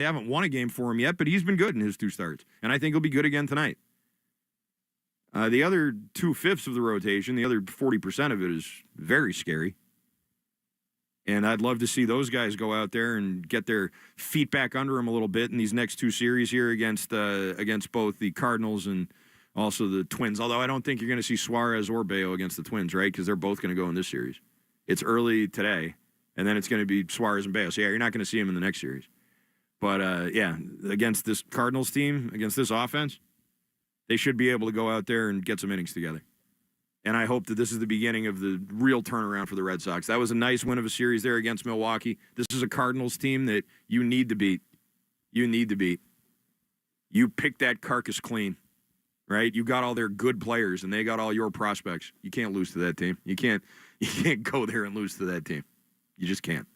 They haven't won a game for him yet, but he's been good in his 2 starts. And I think he'll be good again tonight. The other 2/5 of the rotation, the other 40% of it is very scary. And I'd love to see those guys go out there and get their feet back under them a little bit in these next 2 series here against both the Cardinals and also the Twins. Although I don't think you're going to see Suarez or Bayo against the Twins, right? Because they're both going to go in this series. It's early today, and then it's going to be Suarez and Bayo. So, yeah, you're not going to see them in the next series. But, yeah, against this Cardinals team, against this offense, they should be able to go out there and get some innings together. And I hope that this is the beginning of the real turnaround for the Red Sox. That was a nice win of a series there against Milwaukee. This is a Cardinals team that you need to beat. You need to beat. You picked that carcass clean, right? You got all their good players, and they got all your prospects. You can't lose to that team. You can't go there and lose to that team. You just can't.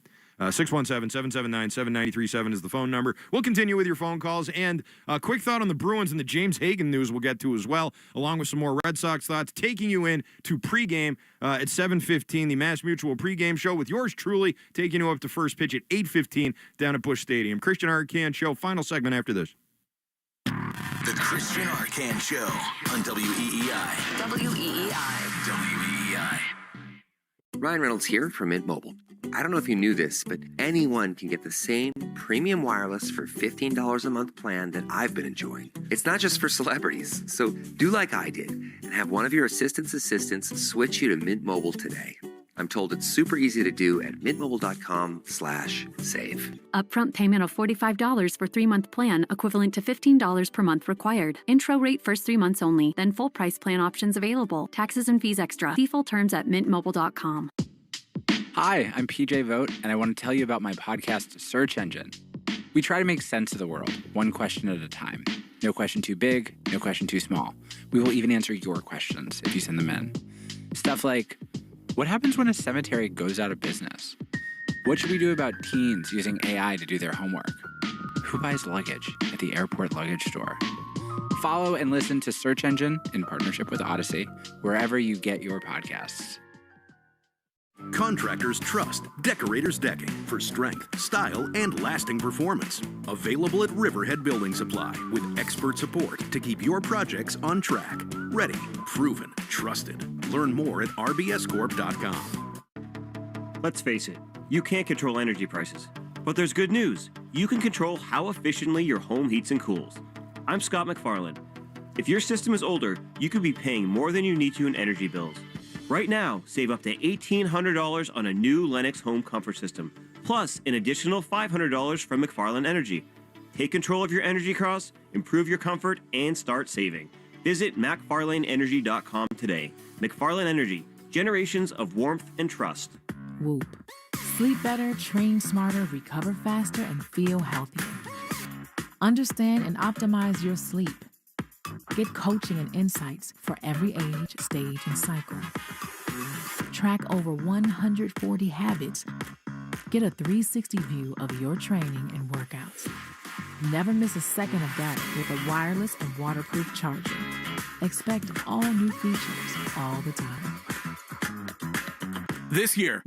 617-779-7937 is the phone number. We'll continue with your phone calls, and a quick thought on the Bruins and the James Hagen news we'll get to as well, along with some more Red Sox thoughts, taking you in to pregame at 7:15, the Mass Mutual pregame show with yours truly, taking you up to first pitch at 8:15 down at Busch Stadium. Christian Arcand Show, final segment after this. The Christian Arcand Show on WEEI. WEEI. Ryan Reynolds here from Mint Mobile. I don't know if you knew this, but anyone can get the same premium wireless for $15 a month plan that I've been enjoying. It's not just for celebrities, so do like I did and have one of your assistants switch you to Mint Mobile today. I'm told it's super easy to do at mintmobile.com/save. Upfront payment of $45 for 3-month plan, equivalent to $15 per month required. Intro rate first 3 months only, then full price plan options available. Taxes and fees extra. See full terms at mintmobile.com. Hi, I'm PJ Vogt, and I want to tell you about my podcast, Search Engine. We try to make sense of the world, one question at a time. No question too big, no question too small. We will even answer your questions if you send them in. Stuff like, what happens when a cemetery goes out of business? What should we do about teens using AI to do their homework? Who buys luggage at the airport luggage store? Follow and listen to Search Engine in partnership with Odyssey, wherever you get your podcasts. Contractors trust Decorators Decking for strength, style, and lasting performance. Available at Riverhead Building Supply with expert support to keep your projects on track. Ready, proven, trusted. Learn more at rbscorp.com. Let's face it, you can't control energy prices. But there's good news. You can control how efficiently your home heats and cools. I'm Scott McFarland. If your system is older, you could be paying more than you need to in energy bills. Right now, save up to $1,800 on a new Lennox home comfort system, plus an additional $500 from McFarland Energy. Take control of your energy costs, improve your comfort, and start saving. Visit McFarlaneEnergy.com today. McFarland Energy, generations of warmth and trust. Whoop. Sleep better, train smarter, recover faster, and feel healthier. Understand and optimize your sleep. Get coaching and insights for every age, stage, and cycle. Track over 140 habits. Get a 360 view of your training and workouts. Never miss a second of data with a wireless and waterproof charger. Expect all new features all the time. This year,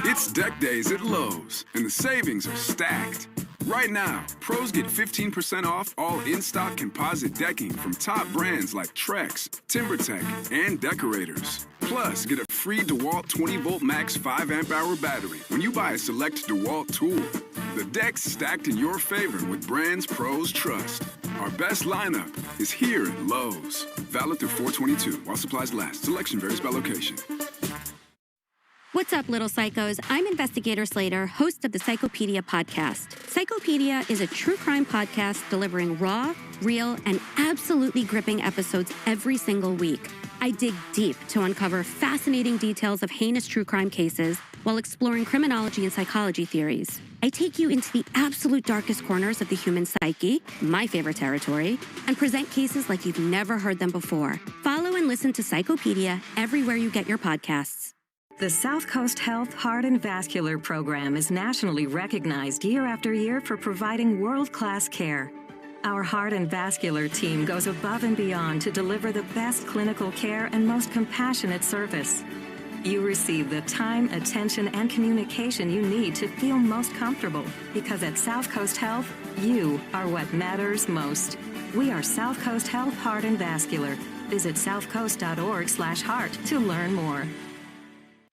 it's Deck Days at Lowe's, and the savings are stacked. Right now, pros get 15% off all in-stock composite decking from top brands like Trex, TimberTech, and Decorators. Plus, get a free DeWalt 20-volt max 5-amp-hour battery when you buy a select DeWalt tool. The deck's stacked in your favor with brands pros trust. Our best lineup is here at Lowe's. Valid through 4/22 while supplies last. Selection varies by location. What's up, little psychos? I'm Investigator Slater, host of the Psychopedia podcast. Psychopedia is a true crime podcast delivering raw, real, and absolutely gripping episodes every single week. I dig deep to uncover fascinating details of heinous true crime cases while exploring criminology and psychology theories. I take you into the absolute darkest corners of the human psyche, my favorite territory, and present cases like you've never heard them before. Follow and listen to Psychopedia everywhere you get your podcasts. The South Coast Health Heart and Vascular Program is nationally recognized year after year for providing world-class care. Our heart and vascular team goes above and beyond to deliver the best clinical care and most compassionate service. you receive the time, attention, and communication you need to feel most comfortable. Because at South Coast Health, you are what matters most. We are South Coast Health Heart and Vascular. Visit southcoast.org/heart to learn more.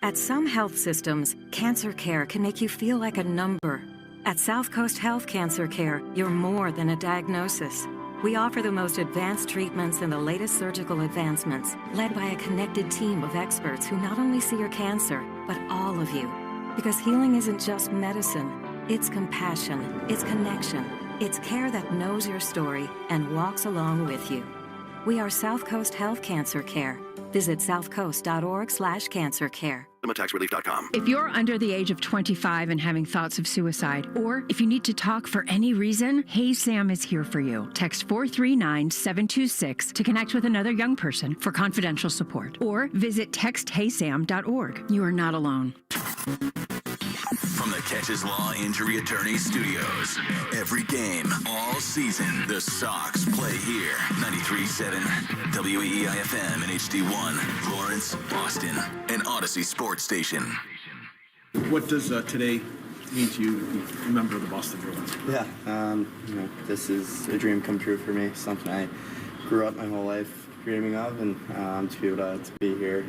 At some health systems, cancer care can make you feel like a number. At South Coast Health Cancer Care, you're more than a diagnosis. We offer the most advanced treatments and the latest surgical advancements, led by a connected team of experts who not only see your cancer, but all of you. Because healing isn't just medicine, it's compassion, it's connection, it's care that knows your story and walks along with you. We are South Coast Health Cancer Care. Visit southcoast.org/cancercare. TaxRelief.com. If you're under the age of 25 and having thoughts of suicide, or if you need to talk for any reason, Hey Sam is here for you. Text 439-726 to connect with another young person for confidential support, or visit textheysam.org. You are not alone. From the Catches Law Injury Attorney Studios, every game, all season, the Sox play here. 93.7 WEEI-FM and HD1, Lawrence, Boston, and Odyssey Sports Station. What does today mean to you, a member of the Boston Bruins? Yeah, this is a dream come true for me. Something I grew up my whole life dreaming of, and to be able to be here,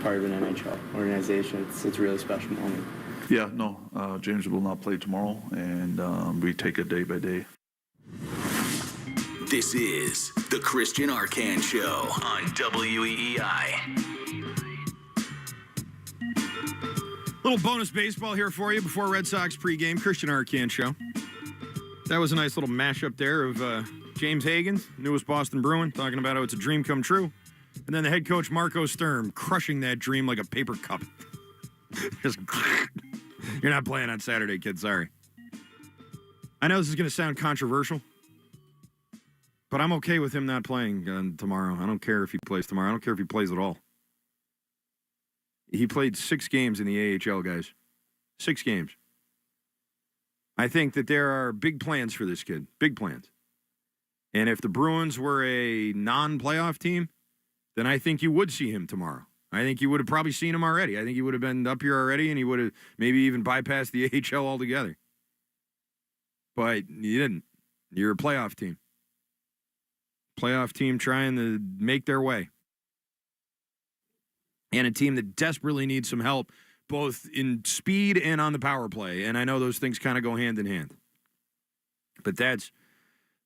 part of an NHL organization, it's a really special moment. Yeah, no, James will not play tomorrow, and we take it day by day. This is the Christian Arcan Show on WEEI. Little bonus baseball here for you before Red Sox pregame. Christian Arcan Show. That was a nice little mashup there of James Hagens, newest Boston Bruin, talking about how it's a dream come true. And then the head coach, Marco Sturm, crushing that dream like a paper cup. Just, you're not playing on Saturday, kid. Sorry. I know this is going to sound controversial, but I'm okay with him not playing tomorrow. I don't care if he plays tomorrow. I don't care if he plays at all. He played 6 games in the AHL, guys. 6 games. I think that there are big plans for this kid. Big plans. And if the Bruins were a non-playoff team, then I think you would see him tomorrow. I think you would have probably seen him already. I think he would have been up here already, and he would have maybe even bypassed the AHL altogether. But you didn't. You're a playoff team. Playoff team trying to make their way. And a team that desperately needs some help, both in speed and on the power play. And I know those things kind of go hand in hand. But that's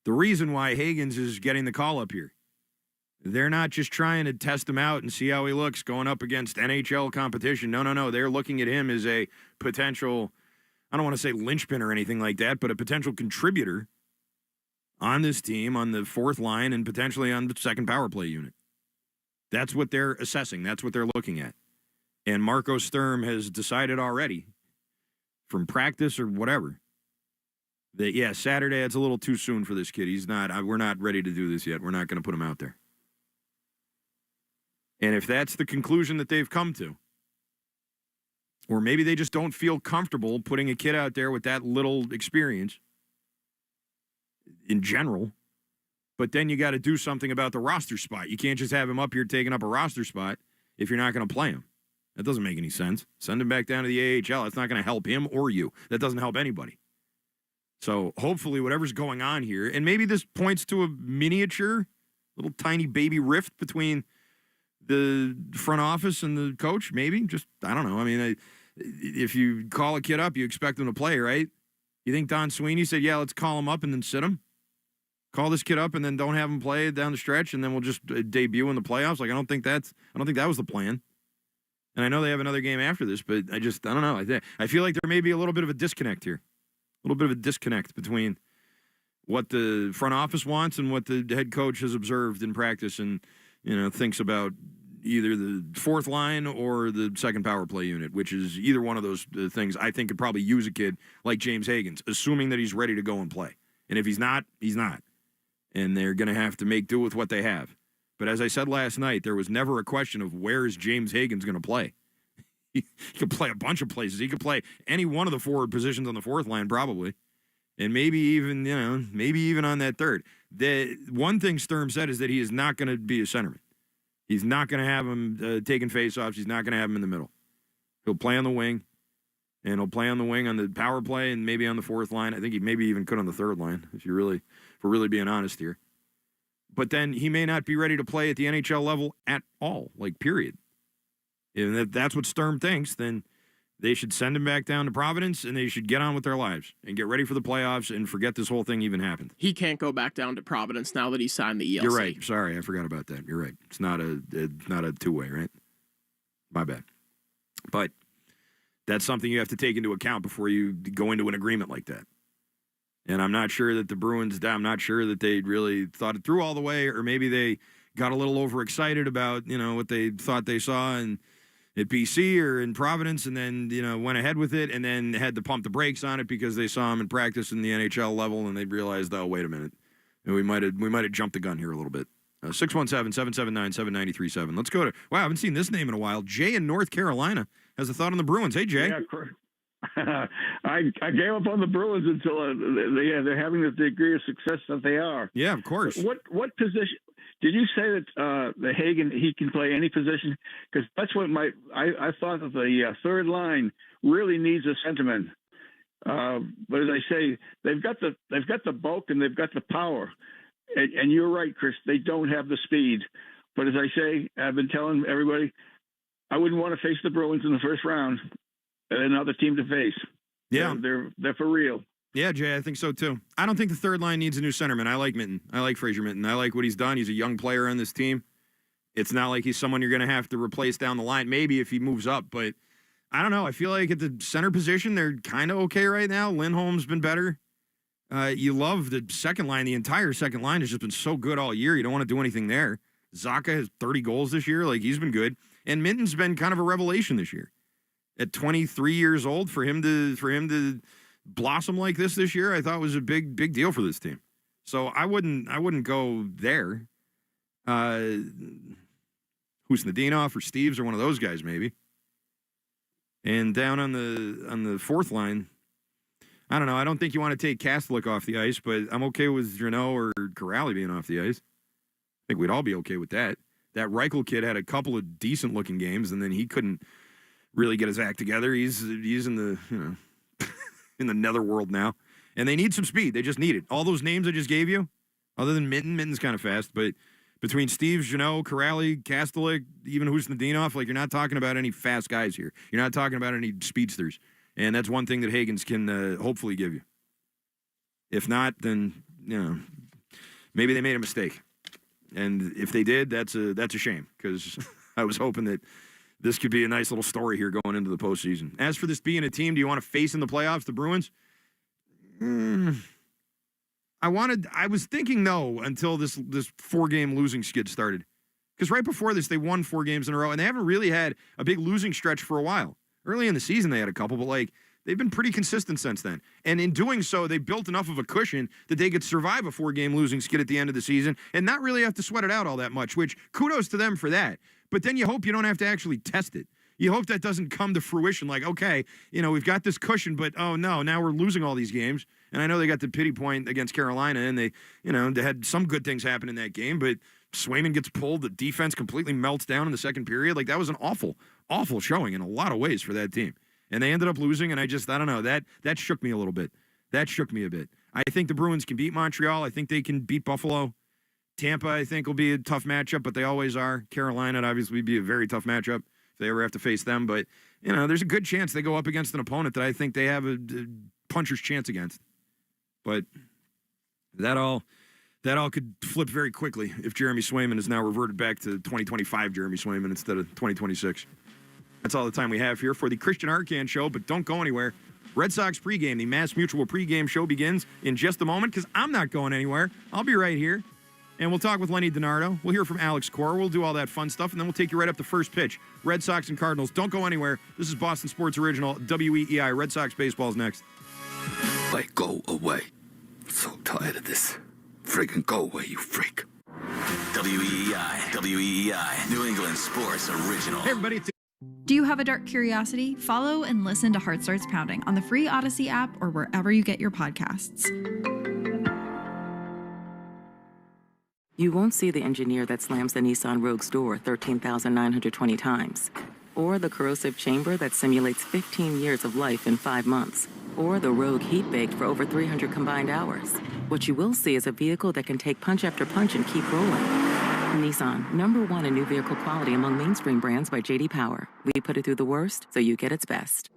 the reason why Hagens is getting the call up here. They're not just trying to test him out and see how he looks going up against NHL competition. No. They're looking at him as a potential, I don't want to say linchpin or anything like that, but a potential contributor on this team, on the fourth line, and potentially on the second power play unit. That's what they're assessing. That's what they're looking at. And Marco Sturm has decided already, from practice or whatever, that, yeah, Saturday, it's a little too soon for this kid. We're not ready to do this yet. We're not going to put him out there. And if that's the conclusion that they've come to, or maybe they just don't feel comfortable putting a kid out there with that little experience in general, but then you got to do something about the roster spot. You can't just have him up here taking up a roster spot if you're not going to play him. That doesn't make any sense. Send him back down to the AHL. That's not going to help him or you. That doesn't help anybody. So hopefully whatever's going on here, and maybe this points to a miniature, little tiny baby rift between the front office and the coach, maybe. Just, I don't know. I mean, if you call a kid up, you expect him to play, right? You think Don Sweeney said, yeah, let's call him up and then sit him? Call this kid up and then don't have him play down the stretch, and then we'll just debut in the playoffs? Like, I don't think that was the plan. And I know they have another game after this, but I don't know. I feel like there may be a little bit of a disconnect here. A little bit of a disconnect between what the front office wants and what the head coach has observed in practice and, thinks about either the fourth line or the second power play unit, which is either one of those things I think could probably use a kid like James Hagens, assuming that he's ready to go and play. And if he's not, he's not. And they're going to have to make do with what they have. But as I said last night, there was never a question of where is James Hagens going to play. He could play a bunch of places. He could play any one of the forward positions on the fourth line, probably. And maybe even on that third. The one thing Sturm said is that he is not going to be a centerman. He's not going to have him taking faceoffs. He's not going to have him in the middle. He'll play on the wing, and he'll play on the wing on the power play and maybe on the fourth line. I think he maybe even could on the third line, if we're really being honest here. But then he may not be ready to play at the NHL level at all, like, period. And if that's what Sturm thinks, then they should send him back down to Providence, and they should get on with their lives and get ready for the playoffs and forget this whole thing even happened. He can't go back down to Providence now that he signed the ELC. You're right. Sorry, I forgot about that. You're right. It's not a two-way, right? My bad. But that's something you have to take into account before you go into an agreement like that. And I'm not sure that the Bruins, I'm not sure that they really thought it through all the way, or maybe they got a little overexcited about, what they thought they saw at BC or in Providence, and then, went ahead with it, and then had to pump the brakes on it because they saw him in practice in the NHL level, and they realized, oh, wait a minute. And we might have jumped the gun here a little bit. 617-779-7937. Let's go to, wow, I haven't seen this name in a while. Jay in North Carolina has a thought on the Bruins. Hey, Jay. Yeah, I gave up on the Bruins until they're having the degree of success that they are. Yeah, of course. What position? Did you say that the Hagen, he can play any position? Because that's what I thought that the third line really needs a centerman. But as I say, they've got the bulk and they've got the power. And you're right, Chris. They don't have the speed. But as I say, I've been telling everybody, I wouldn't want to face the Bruins in the first round. Another team to face. Yeah, they're for real. Yeah, Jay, I think so too. I don't think the third line needs a new centerman. I like Minton. I like Fraser Minton. I like what he's done. He's a young player on this team. It's not like he's someone you're going to have to replace down the line. Maybe if he moves up, but I don't know. I feel like at the center position, they're kind of okay right now. Lindholm's been better. You love the second line. The entire second line has just been so good all year. You don't want to do anything there. Zacha has 30 goals this year. Like, he's been good. And Minton's been kind of a revelation this year. At 23 years old, for him to blossom like this year, I thought was a big deal for this team. So I wouldn't go there. Who's Nadinov or Steves or one of those guys maybe. And down on the fourth line, I don't know. I don't think you want to take Kastelik off the ice, but I'm okay with Jeannot or Corrali being off the ice. I think we'd all be okay with that. That Reichel kid had a couple of decent looking games, and then he couldn't really get his act together. He's in the in the netherworld now, and they need some speed. They just need it. All those names I just gave you, other than Minton's kind of fast, but between Steve, Jeannot, Corrali, Kastelik, even Husnudinov, like, you're not talking about any fast guys here. You're not talking about any speedsters, and that's one thing that Hagens can hopefully give you. If not, then maybe they made a mistake, and if they did, that's a shame, because I was hoping that this could be a nice little story here going into the postseason. As for this being a team, do you want to face in the playoffs the Bruins? I was thinking no until this 4-game losing skid started. Because right before this, they won 4 games in a row, and they haven't really had a big losing stretch for a while. Early in the season, they had a couple, but they've been pretty consistent since then. And in doing so, they built enough of a cushion that they could survive a 4-game losing skid at the end of the season and not really have to sweat it out all that much, which kudos to them for that. But then you hope you don't have to actually test it. You hope that doesn't come to fruition like, okay, we've got this cushion, but oh no, now we're losing all these games. And I know they got the pity point against Carolina, and they had some good things happen in that game, but Swayman gets pulled. The defense completely melts down in the second period. Like, that was an awful, awful showing in a lot of ways for that team. And they ended up losing, and I don't know. That shook me a little bit. That shook me a bit. I think the Bruins can beat Montreal. I think they can beat Buffalo. Tampa, I think, will be a tough matchup, but they always are. Carolina would obviously be a very tough matchup if they ever have to face them. But, there's a good chance they go up against an opponent that I think they have a puncher's chance against. But that all could flip very quickly if Jeremy Swayman is now reverted back to 2025 Jeremy Swayman instead of 2026. That's all the time we have here for the Christian Arcand Show, but don't go anywhere. Red Sox pregame, the Mass Mutual pregame show begins in just a moment, because I'm not going anywhere. I'll be right here. And we'll talk with Lenny Dinardo. We'll hear from Alex Cora. We'll do all that fun stuff, and then we'll take you right up to first pitch. Red Sox and Cardinals. Don't go anywhere. This is Boston Sports Original, WEEI. Red Sox baseball's next. Like, go away. So tired of this. Freaking go away, you freak. WEEI, New England Sports Original. Hey, everybody. Do you have a dark curiosity? Follow and listen to Heart Starts Pounding on the free Odyssey app or wherever you get your podcasts. You won't see the engineer that slams the Nissan Rogue's door 13,920 times, or the corrosive chamber that simulates 15 years of life in 5 months, or the Rogue heat-baked for over 300 combined hours. What you will see is a vehicle that can take punch after punch and keep rolling. Nissan, #1 in new vehicle quality among mainstream brands by J.D. Power. We put it through the worst, so you get its best.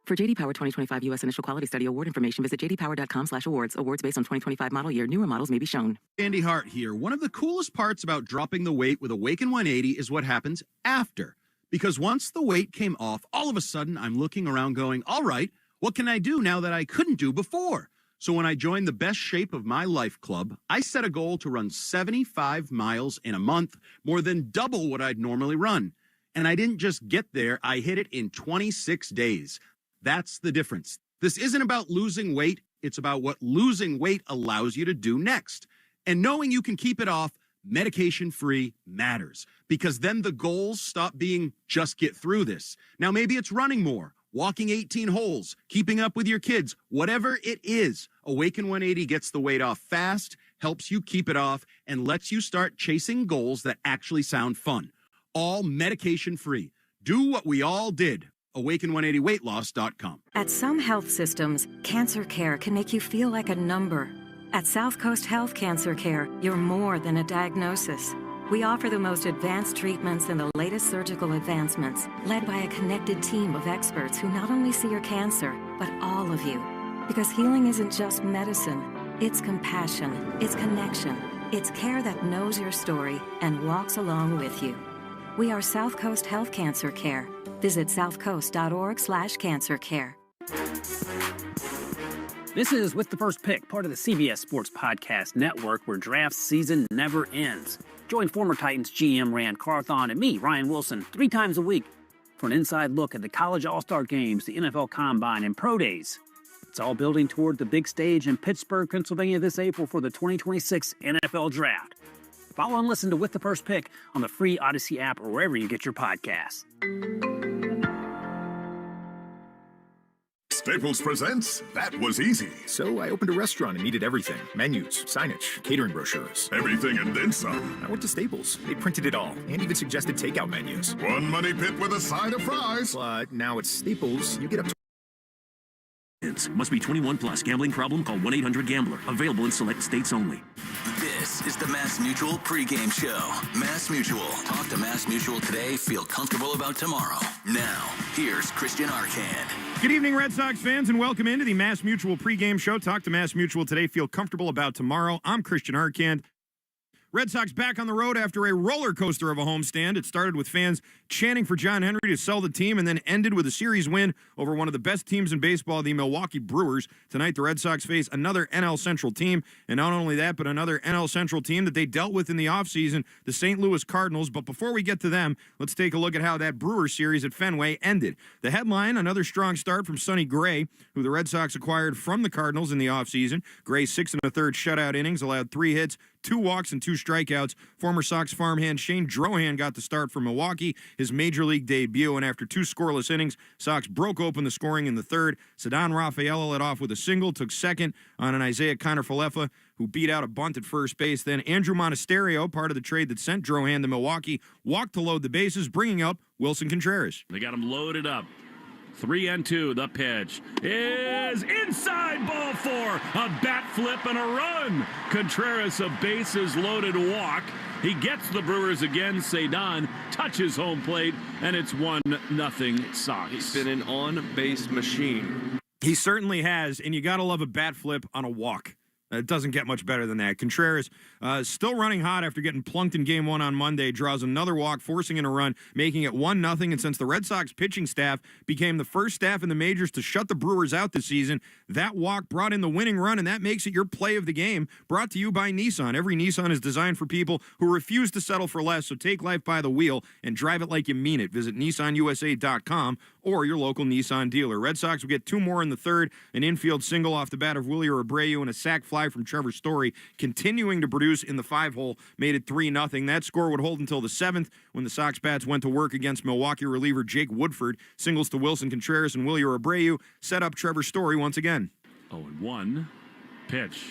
For J.D. Power 2025 U.S. Initial Quality Study Award information, visit jdpower.com/awards. Awards based on 2025 model year. Newer models may be shown. Andy Hart here. One of the coolest parts about dropping the weight with Awaken 180 is what happens after. Because once the weight came off, all of a sudden I'm looking around going, all right, what can I do now that I couldn't do before? So when I joined the Best Shape of My Life Club, I set a goal to run 75 miles in a month, more than double what I'd normally run. And I didn't just get there, I hit it in 26 days. That's the difference. This isn't about losing weight. It's about what losing weight allows you to do next. And knowing you can keep it off medication-free matters, because then the goals stop being just get through this. Now, maybe it's running more, walking 18 holes, keeping up with your kids, whatever it is. Awaken 180 gets the weight off fast, helps you keep it off, and lets you start chasing goals that actually sound fun. All medication-free. Do what we all did. Awaken180weightloss.com. At some health systems, cancer care can make you feel like a number. At South Coast Health Cancer Care, you're more than a diagnosis. We offer the most advanced treatments and the latest surgical advancements, led by a connected team of experts who not only see your cancer, but all of you. Because healing isn't just medicine, it's compassion, it's connection, it's care that knows your story and walks along with you. We are South Coast Health Cancer Care. Visit southcoast.org/cancercare. This is With the First Pick, part of the CBS Sports Podcast Network, where draft season never ends. Join former Titans GM Rand Carthon and me, Ryan Wilson, 3 times a week for an inside look at the college all-star games, the NFL Combine, and Pro Days. It's all building toward the big stage in Pittsburgh, Pennsylvania this April for the 2026 NFL Draft. Follow and listen to With the First Pick on the free Odyssey app or wherever you get your podcasts. Staples presents That Was Easy. So I opened a restaurant and needed everything. Menus, signage, catering brochures. Everything and then some. I went to Staples. They printed it all and even suggested takeout menus. One money pit with a side of fries. But now at Staples, you get up to... Must be 21 plus. Gambling problem? Call 1-800-GAMBLER. Available in select states only. This is the Mass Mutual pregame show. Mass Mutual. Talk to Mass Mutual today. Feel comfortable about tomorrow. Now, here's Christian Arcand. Good evening, Red Sox fans, and welcome into the Mass Mutual pregame show. Talk to Mass Mutual today. Feel comfortable about tomorrow. I'm Christian Arcand. Red Sox back on the road after a roller coaster of a homestand. It started with fans chanting for John Henry to sell the team and then ended with a series win over one of the best teams in baseball, the Milwaukee Brewers. Tonight, the Red Sox face another NL Central team, and not only that, but another NL Central team that they dealt with in the offseason, the St. Louis Cardinals. But before we get to them, let's take a look at how that Brewer series at Fenway ended. The headline, another strong start from Sonny Gray, who the Red Sox acquired from the Cardinals in the offseason. Gray's 6 1/3 shutout innings allowed 3 hits, 2 walks, and 2 strikeouts. Former Sox farmhand Shane Drohan got the start for Milwaukee, his major league debut, and after 2 scoreless innings, Sox broke open the scoring in the third. Ceddanne Rafaela led off with a single, took second on an Isaiah Kiner-Falefa, who beat out a bunt at first base. Then Andrew Monasterio, part of the trade that sent Drohan to Milwaukee, walked to load the bases, bringing up Wilson Contreras. They got him loaded up. 3-2. The pitch is inside, ball 4. A bat flip and a run. Contreras, a bases loaded walk. He gets the Brewers again. Ceddanne touches home plate, and it's 1-0 Sox. He's been an on-base machine. He certainly has, and you got to love a bat flip on a walk. It doesn't get much better than that. Contreras still running hot after getting plunked in Game 1 on Monday, draws another walk, forcing in a run, making it 1-0. And since the Red Sox pitching staff became the first staff in the majors to shut the Brewers out this season, that walk brought in the winning run, and that makes it your play of the game. Brought to you by Nissan. Every Nissan is designed for people who refuse to settle for less, so take life by the wheel and drive it like you mean it. Visit NissanUSA.com or your local Nissan dealer. Red Sox will get 2 more in the third, an infield single off the bat of Wilyer Abreu and a sac fly from Trevor Story, continuing to produce in the 5-hole, made it 3-0. That score would hold until the 7th when the Sox bats went to work against Milwaukee reliever Jake Woodford. Singles to Wilson Contreras and Wilyer Abreu set up Trevor Story once again. 0-1. Pitch.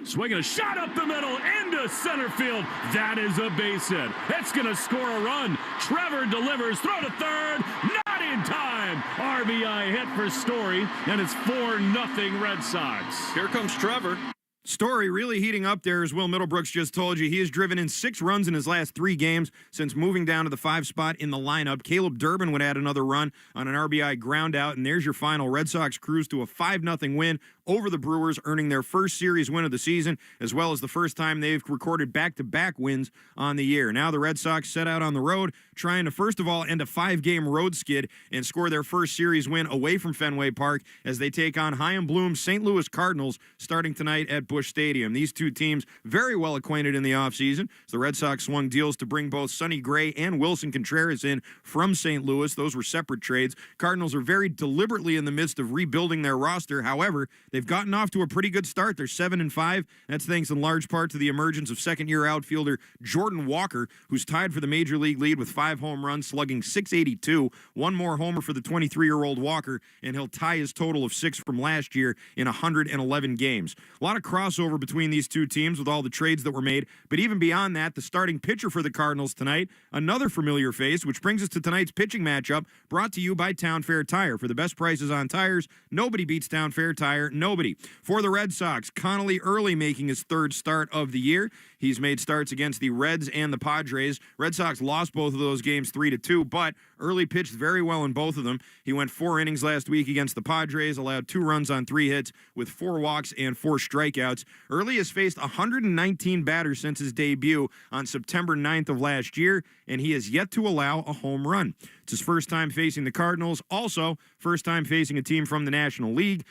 Swinging a shot up the middle into center field. That is a base hit. It's going to score a run. Trevor delivers. Throw to third. Not in time. RBI hit for Story, and it's 4-0 Red Sox. Here comes Trevor. Story really heating up there, as Will Middlebrooks just told you. He has driven in 6 runs in his last 3 games since moving down to the 5 spot in the lineup. Caleb Durbin would add another run on an RBI ground out, and there's your final. Red Sox cruise to a 5-0 win over the Brewers, earning their first series win of the season, as well as the first time they've recorded back-to-back wins on the year. Now the Red Sox set out on the road, trying to, first of all, end a 5-game road skid and score their first series win away from Fenway Park as they take on high and bloom St. Louis Cardinals starting tonight at Busch Stadium. These two teams very well acquainted in the offseason. The Red Sox swung deals to bring both Sonny Gray and Wilson Contreras in from St. Louis. Those were separate trades. Cardinals are very deliberately in the midst of rebuilding their roster. However, they've gotten off to a pretty good start. They're 7-5. That's thanks in large part to the emergence of second-year outfielder Jordan Walker, who's tied for the major league lead with 5 home runs, slugging .682. One more homer for the 23-year-old Walker, and he'll tie his total of 6 from last year in 111 games. A lot of crossover between these two teams with all the trades that were made, but even beyond that, the starting pitcher for the Cardinals tonight, another familiar face, which brings us to tonight's pitching matchup, brought to you by Town Fair Tire. For the best prices on tires, nobody beats Town Fair Tire. Nobody. For the Red Sox, Connelly Early making his 3rd start of the year. He's made starts against the Reds and the Padres. Red Sox lost both of those games 3-2, but Early pitched very well in both of them. He went 4 innings last week against the Padres, allowed 2 runs on 3 hits with 4 walks and 4 strikeouts. Early has faced 119 batters since his debut on September 9th of last year, and he has yet to allow a home run. It's his first time facing the Cardinals, also first time facing a team from the National League.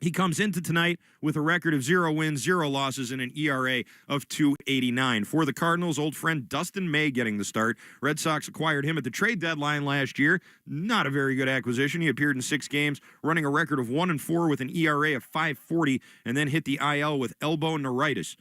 He comes into tonight with a record of 0 wins, 0 losses, and an ERA of .289. For the Cardinals, old friend Dustin May getting the start. Red Sox acquired him at the trade deadline last year. Not a very good acquisition. He appeared in 6 games, running a record of 1-4 with an ERA of .540, and then hit the IL with elbow neuritis.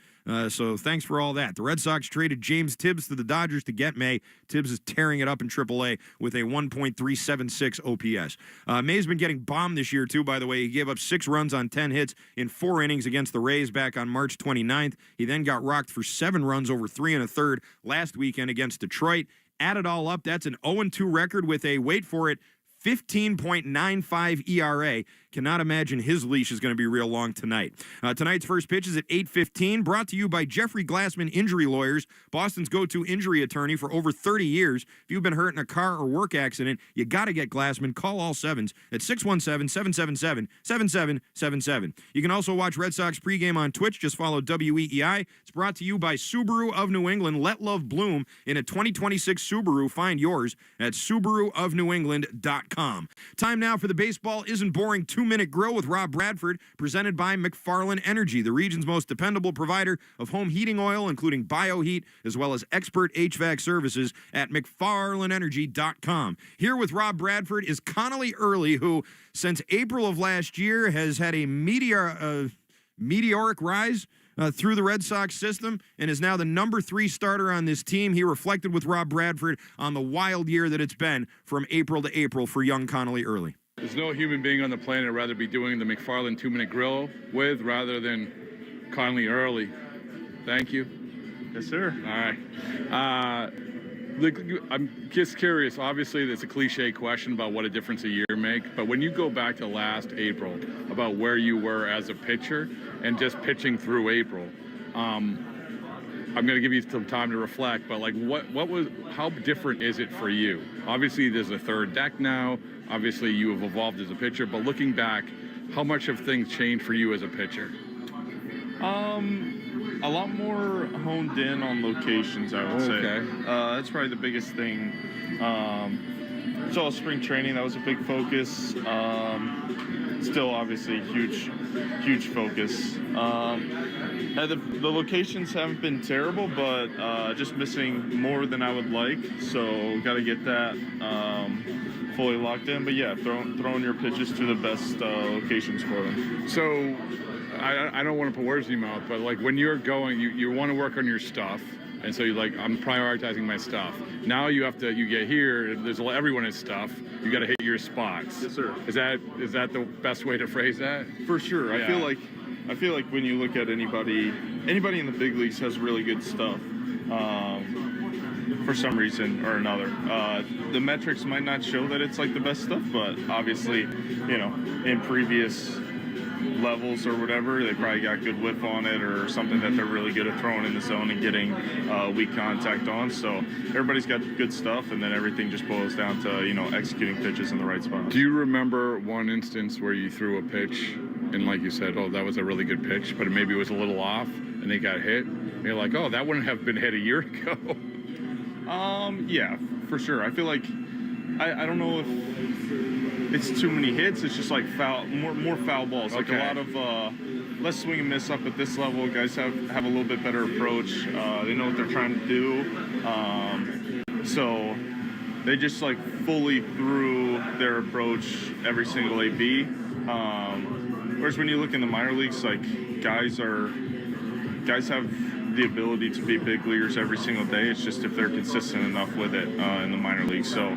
So thanks for all that. The Red Sox traded James Tibbs to the Dodgers to get May. Tibbs is tearing it up in AAA with a 1.376 OPS. May's been getting bombed this year, too, by the way. He gave up 6 runs on 10 hits in 4 innings against the Rays back on March 29th. He then got rocked for 7 runs over 3 1/3 last weekend against Detroit. Add it all up, that's an 0-2 record with a, wait for it, 15.95 ERA. Cannot imagine his leash is going to be real long tonight. Tonight's first pitch is at 8:15, brought to you by Jeffrey Glassman Injury Lawyers, Boston's go-to injury attorney for over 30 years. If you've been hurt in a car or work accident, you got to get Glassman. Call all 7s at 617-777-7777. You can also watch Red Sox pregame on Twitch. Just follow WEEI. It's brought to you by Subaru of New England. Let love bloom in a 2026 Subaru. Find yours at SubaruofNewEngland.com. Time now for the Baseball Isn't Boring 2-Minute Grill with Rob Bradford, presented by McFarland Energy, the region's most dependable provider of home heating oil, including BioHeat, as well as expert HVAC services at McFarlandEnergy.com. Here with Rob Bradford is Connelly Early, who, since April of last year, has had a meteoric rise through the Red Sox system and is now the number 3 starter on this team. He reflected with Rob Bradford on the wild year that it's been from April to April for young Connelly Early. There's no human being on the planet I'd rather be doing the McFarland 2-Minute Grill with rather than Connelly Early. Thank you. Yes, sir. All right. I'm just curious. Obviously, it's a cliche question about what a difference a year makes, but when you go back to last April, about where you were as a pitcher and just pitching through April, I'm going to give you some time to reflect, but like how different is it for you? Obviously, there's a 3rd deck now. Obviously, you have evolved as a pitcher, but looking back, how much have things changed for you as a pitcher? A lot more honed in on locations, I would say. That's probably the biggest thing. It's all spring training. That was a big focus. Still, obviously, huge focus. The locations haven't been terrible, but just missing more than I would like. So, got to get that fully locked in. But yeah, throwing your pitches to the best locations for them. So, I don't want to put words in your mouth, but like when you're going, you want to work on your stuff. And so I'm prioritizing my stuff. Now you get here, everyone has stuff. You got to hit your spots. Yes, sir. Is that the best way to phrase that? For sure. Yeah. I feel like when you look at anybody in the big leagues has really good stuff. For some reason or another, the metrics might not show that it's like the best stuff, but obviously, in previous levels or whatever, they probably got good whip on it or something that they're really good at throwing in the zone and getting weak contact on. So everybody's got good stuff, and then everything just boils down to executing pitches in the right spot. Do you remember one instance where you threw a pitch and like you said, oh, that was a really good pitch, but maybe it was a little off and it got hit? And you're like, oh, that wouldn't have been hit a year ago. Yeah, for sure. I feel like I don't know if it's too many hits. It's just like more foul balls. Okay. Like a lot of less swing and miss up at this level. Guys have a little bit better approach. They know what they're trying to do. So they just like fully threw their approach every single AB. Whereas when you look in the minor leagues, like guys have the ability to be big leaguers every single day. It's just if they're consistent enough with it in the minor league. So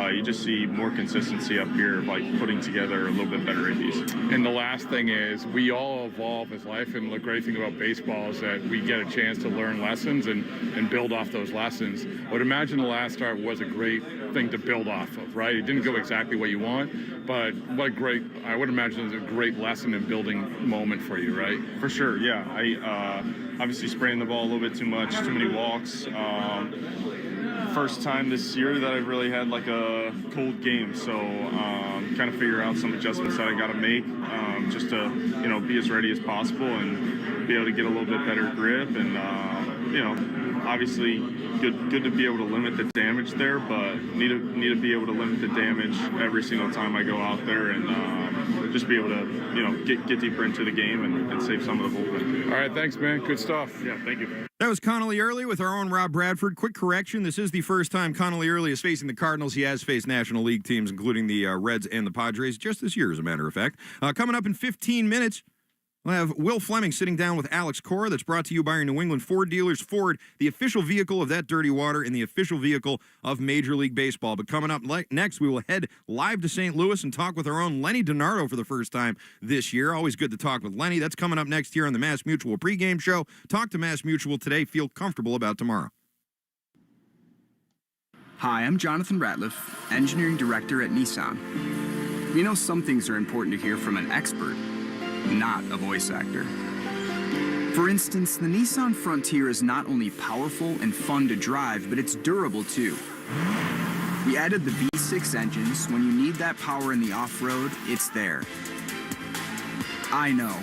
you just see more consistency up here, like putting together a little bit better ABs. And the last thing is, we all evolve as life, and the great thing about baseball is that we get a chance to learn lessons and build off those lessons. I would imagine the last start was a great thing to build off of, right? It didn't go exactly what you want, but I would imagine it's a great lesson and building moment for you, right? For sure, yeah. I obviously spraying the ball a little bit too much, too many walks. First time this year that I've really had like a cold game, so kind of figure out some adjustments that I got to make just to be as ready as possible and be able to get a little bit better grip and obviously good to be able to limit the damage there, but need to be able to limit the damage every single time I go out there and just be able to get deeper into the game and save some of the bullpen. All right, thanks, man. Good stuff. Yeah, thank you. That was Connelly Early with our own Rob Bradford. Quick correction, this is the first time Connelly Early is facing the Cardinals. He has faced National League teams, including the Reds and the Padres, just this year, as a matter of fact. Coming up in 15 minutes, we'll have Will Fleming sitting down with Alex Cora. That's brought to you by your New England Ford dealers. Ford, the official vehicle of that dirty water and the official vehicle of Major League Baseball. But coming up next, we will head live to St. Louis and talk with our own Lenny Dinardo for the first time this year. Always good to talk with Lenny. That's coming up next here on the Mass Mutual pregame show. Talk to Mass Mutual today. Feel comfortable about tomorrow. Hi, I'm Jonathan Ratliff, Engineering Director at Nissan. You know, some things are important to hear from an expert, not a voice actor. For instance, the Nissan Frontier is not only powerful and fun to drive, but it's durable too. We added the V6 engines. When you need that power in the off-road, it's there. I know,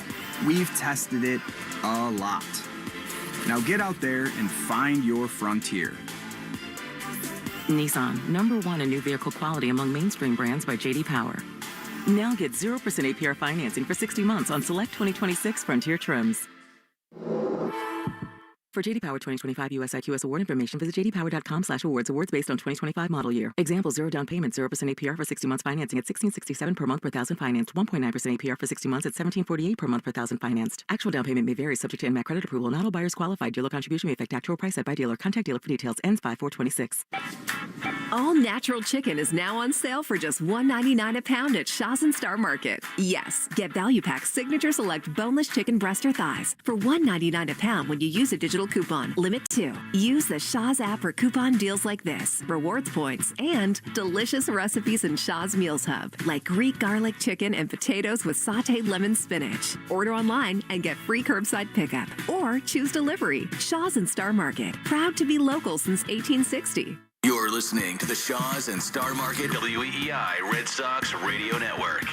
we've tested it a lot. Now get out there and find your Frontier. Nissan, #1 in new vehicle quality among mainstream brands by J.D. Power. Now get 0% APR financing for 60 months on select 2026 Frontier trims. For J.D. Power 2025 US IQS award information, visit jdpower.com/awards. Awards based on 2025 model year. Example: 0 down payment, 0% APR for 60 months financing at $1,667 per month per thousand financed. 1.9% APR for 60 months at $1,748 per month per thousand financed. Actual down payment may vary, subject to NMAC credit approval. Not all buyers qualified. Dealer contribution may affect actual price set by dealer. Contact dealer for details. Ends 5/4/26. All natural chicken is now on sale for just $1.99 a pound at Shaw's and Star Market. Yes, get Value Pack's Signature Select Boneless Chicken Breast or Thighs for $1.99 a pound when you use a digital coupon. Limit 2. Use the Shaw's app for coupon deals like this, rewards points, and delicious recipes in Shaw's Meals Hub, like Greek garlic chicken and potatoes with sauteed lemon spinach. Order online and get free curbside pickup, or choose delivery. Shaw's and Star Market, proud to be local since 1860. You're listening to the Shaw's and Star Market WEEI Red Sox Radio Network.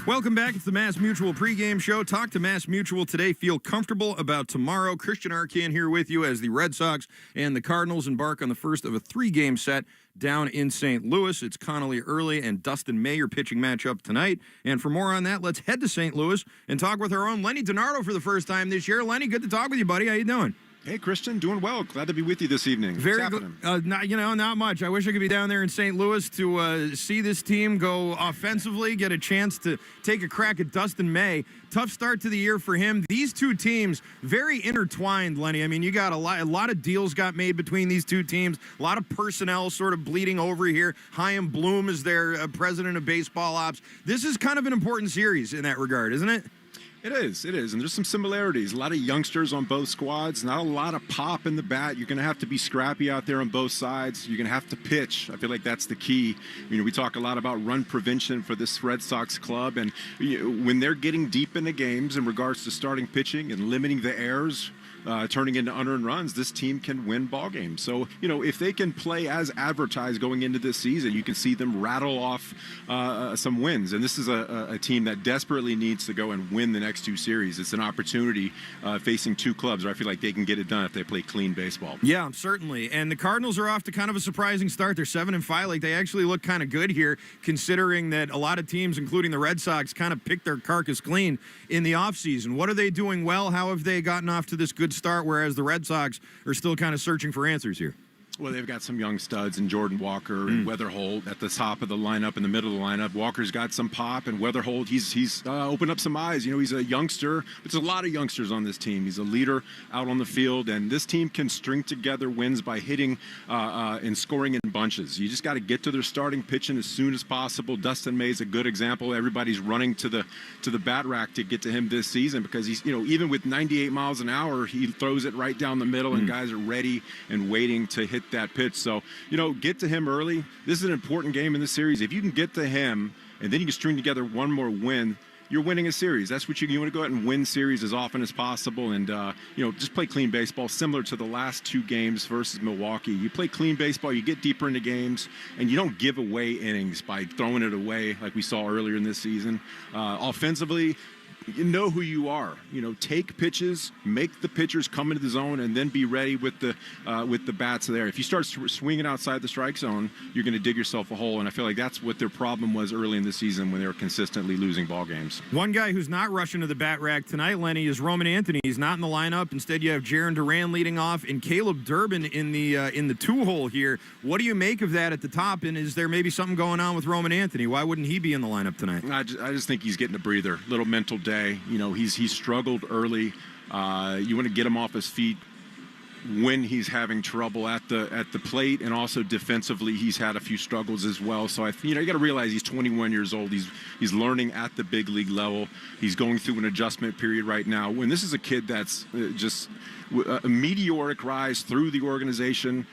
Welcome back. It's the Mass Mutual pregame show. Talk to Mass Mutual today. Feel comfortable about tomorrow. Christian Arcand here with you as the Red Sox and the Cardinals embark on the first of a 3-game set down in St. Louis. It's Connelly Early and Dustin May, pitching matchup tonight. And for more on that, let's head to St. Louis and talk with our own Lenny Dinardo for the first time this year. Lenny, good to talk with you, buddy. How you doing? Hey, Christian, doing well. Glad to be with you this evening. Very good. Not much. I wish I could be down there in St. Louis to see this team go offensively, get a chance to take a crack at Dustin May. Tough start to the year for him. These two teams, very intertwined, Lenny. I mean, you got a lot of deals got made between these two teams, a lot of personnel sort of bleeding over here. Chaim Bloom is their president of baseball ops. This is kind of an important series in that regard, isn't it? It is. And there's some similarities. A lot of youngsters on both squads, not a lot of pop in the bat. You're going to have to be scrappy out there on both sides. You're going to have to pitch. I feel like that's the key. We talk a lot about run prevention for this Red Sox club, and when they're getting deep into games in regards to starting pitching and limiting the errors, turning into unearned runs, this team can win ball games. So, if they can play as advertised going into this season, you can see them rattle off some wins. And this is a team that desperately needs to go and win the next two series. It's an opportunity facing two clubs where I feel like they can get it done if they play clean baseball. Yeah, certainly. And the Cardinals are off to kind of a surprising start. They're 7-5. Like, they actually look kind of good here, considering that a lot of teams, including the Red Sox, kind of picked their carcass clean in the offseason. What are they doing well? How have they gotten off to this good start, whereas the Red Sox are still kind of searching for answers here? Well, they've got some young studs in Jordan Walker and Weatherholt at the top of the lineup, in the middle of the lineup. Walker's got some pop, and Weatherholt, he's opened up some eyes. He's a youngster. There's a lot of youngsters on this team. He's a leader out on the field, and this team can string together wins by hitting and scoring in bunches. You just got to get to their starting pitching as soon as possible. Dustin May's a good example. Everybody's running to the bat rack to get to him this season because he's, even with 98 miles an hour, he throws it right down the middle, and guys are ready and waiting to hit that pitch. So, get to him early. This is an important game in the series. If you can get to him and then you can string together one more win, you're winning a series. That's what you want to go out and win series as often as possible, and just play clean baseball, similar to the last two games versus Milwaukee. You play clean baseball, you get deeper into games, and you don't give away innings by throwing it away like we saw earlier in this season. Offensively, you know who you are. Take pitches, make the pitchers come into the zone, and then be ready with the bats there. If you start swinging outside the strike zone, you're going to dig yourself a hole, and I feel like that's what their problem was early in the season when they were consistently losing ball games. One guy who's not rushing to the bat rack tonight, Lenny, is Roman Anthony. He's not in the lineup. Instead, you have Jaron Duran leading off and Caleb Durbin in the two-hole here. What do you make of that at the top, and is there maybe something going on with Roman Anthony? Why wouldn't he be in the lineup tonight? I just think he's getting a breather, little mental day. He's struggled early. You want to get him off his feet when he's having trouble at the plate, and also defensively he's had a few struggles as well. So you got to realize he's 21 years old. He's learning at the big league level. He's going through an adjustment period right now. When this is a kid that's just a meteoric rise through the organization,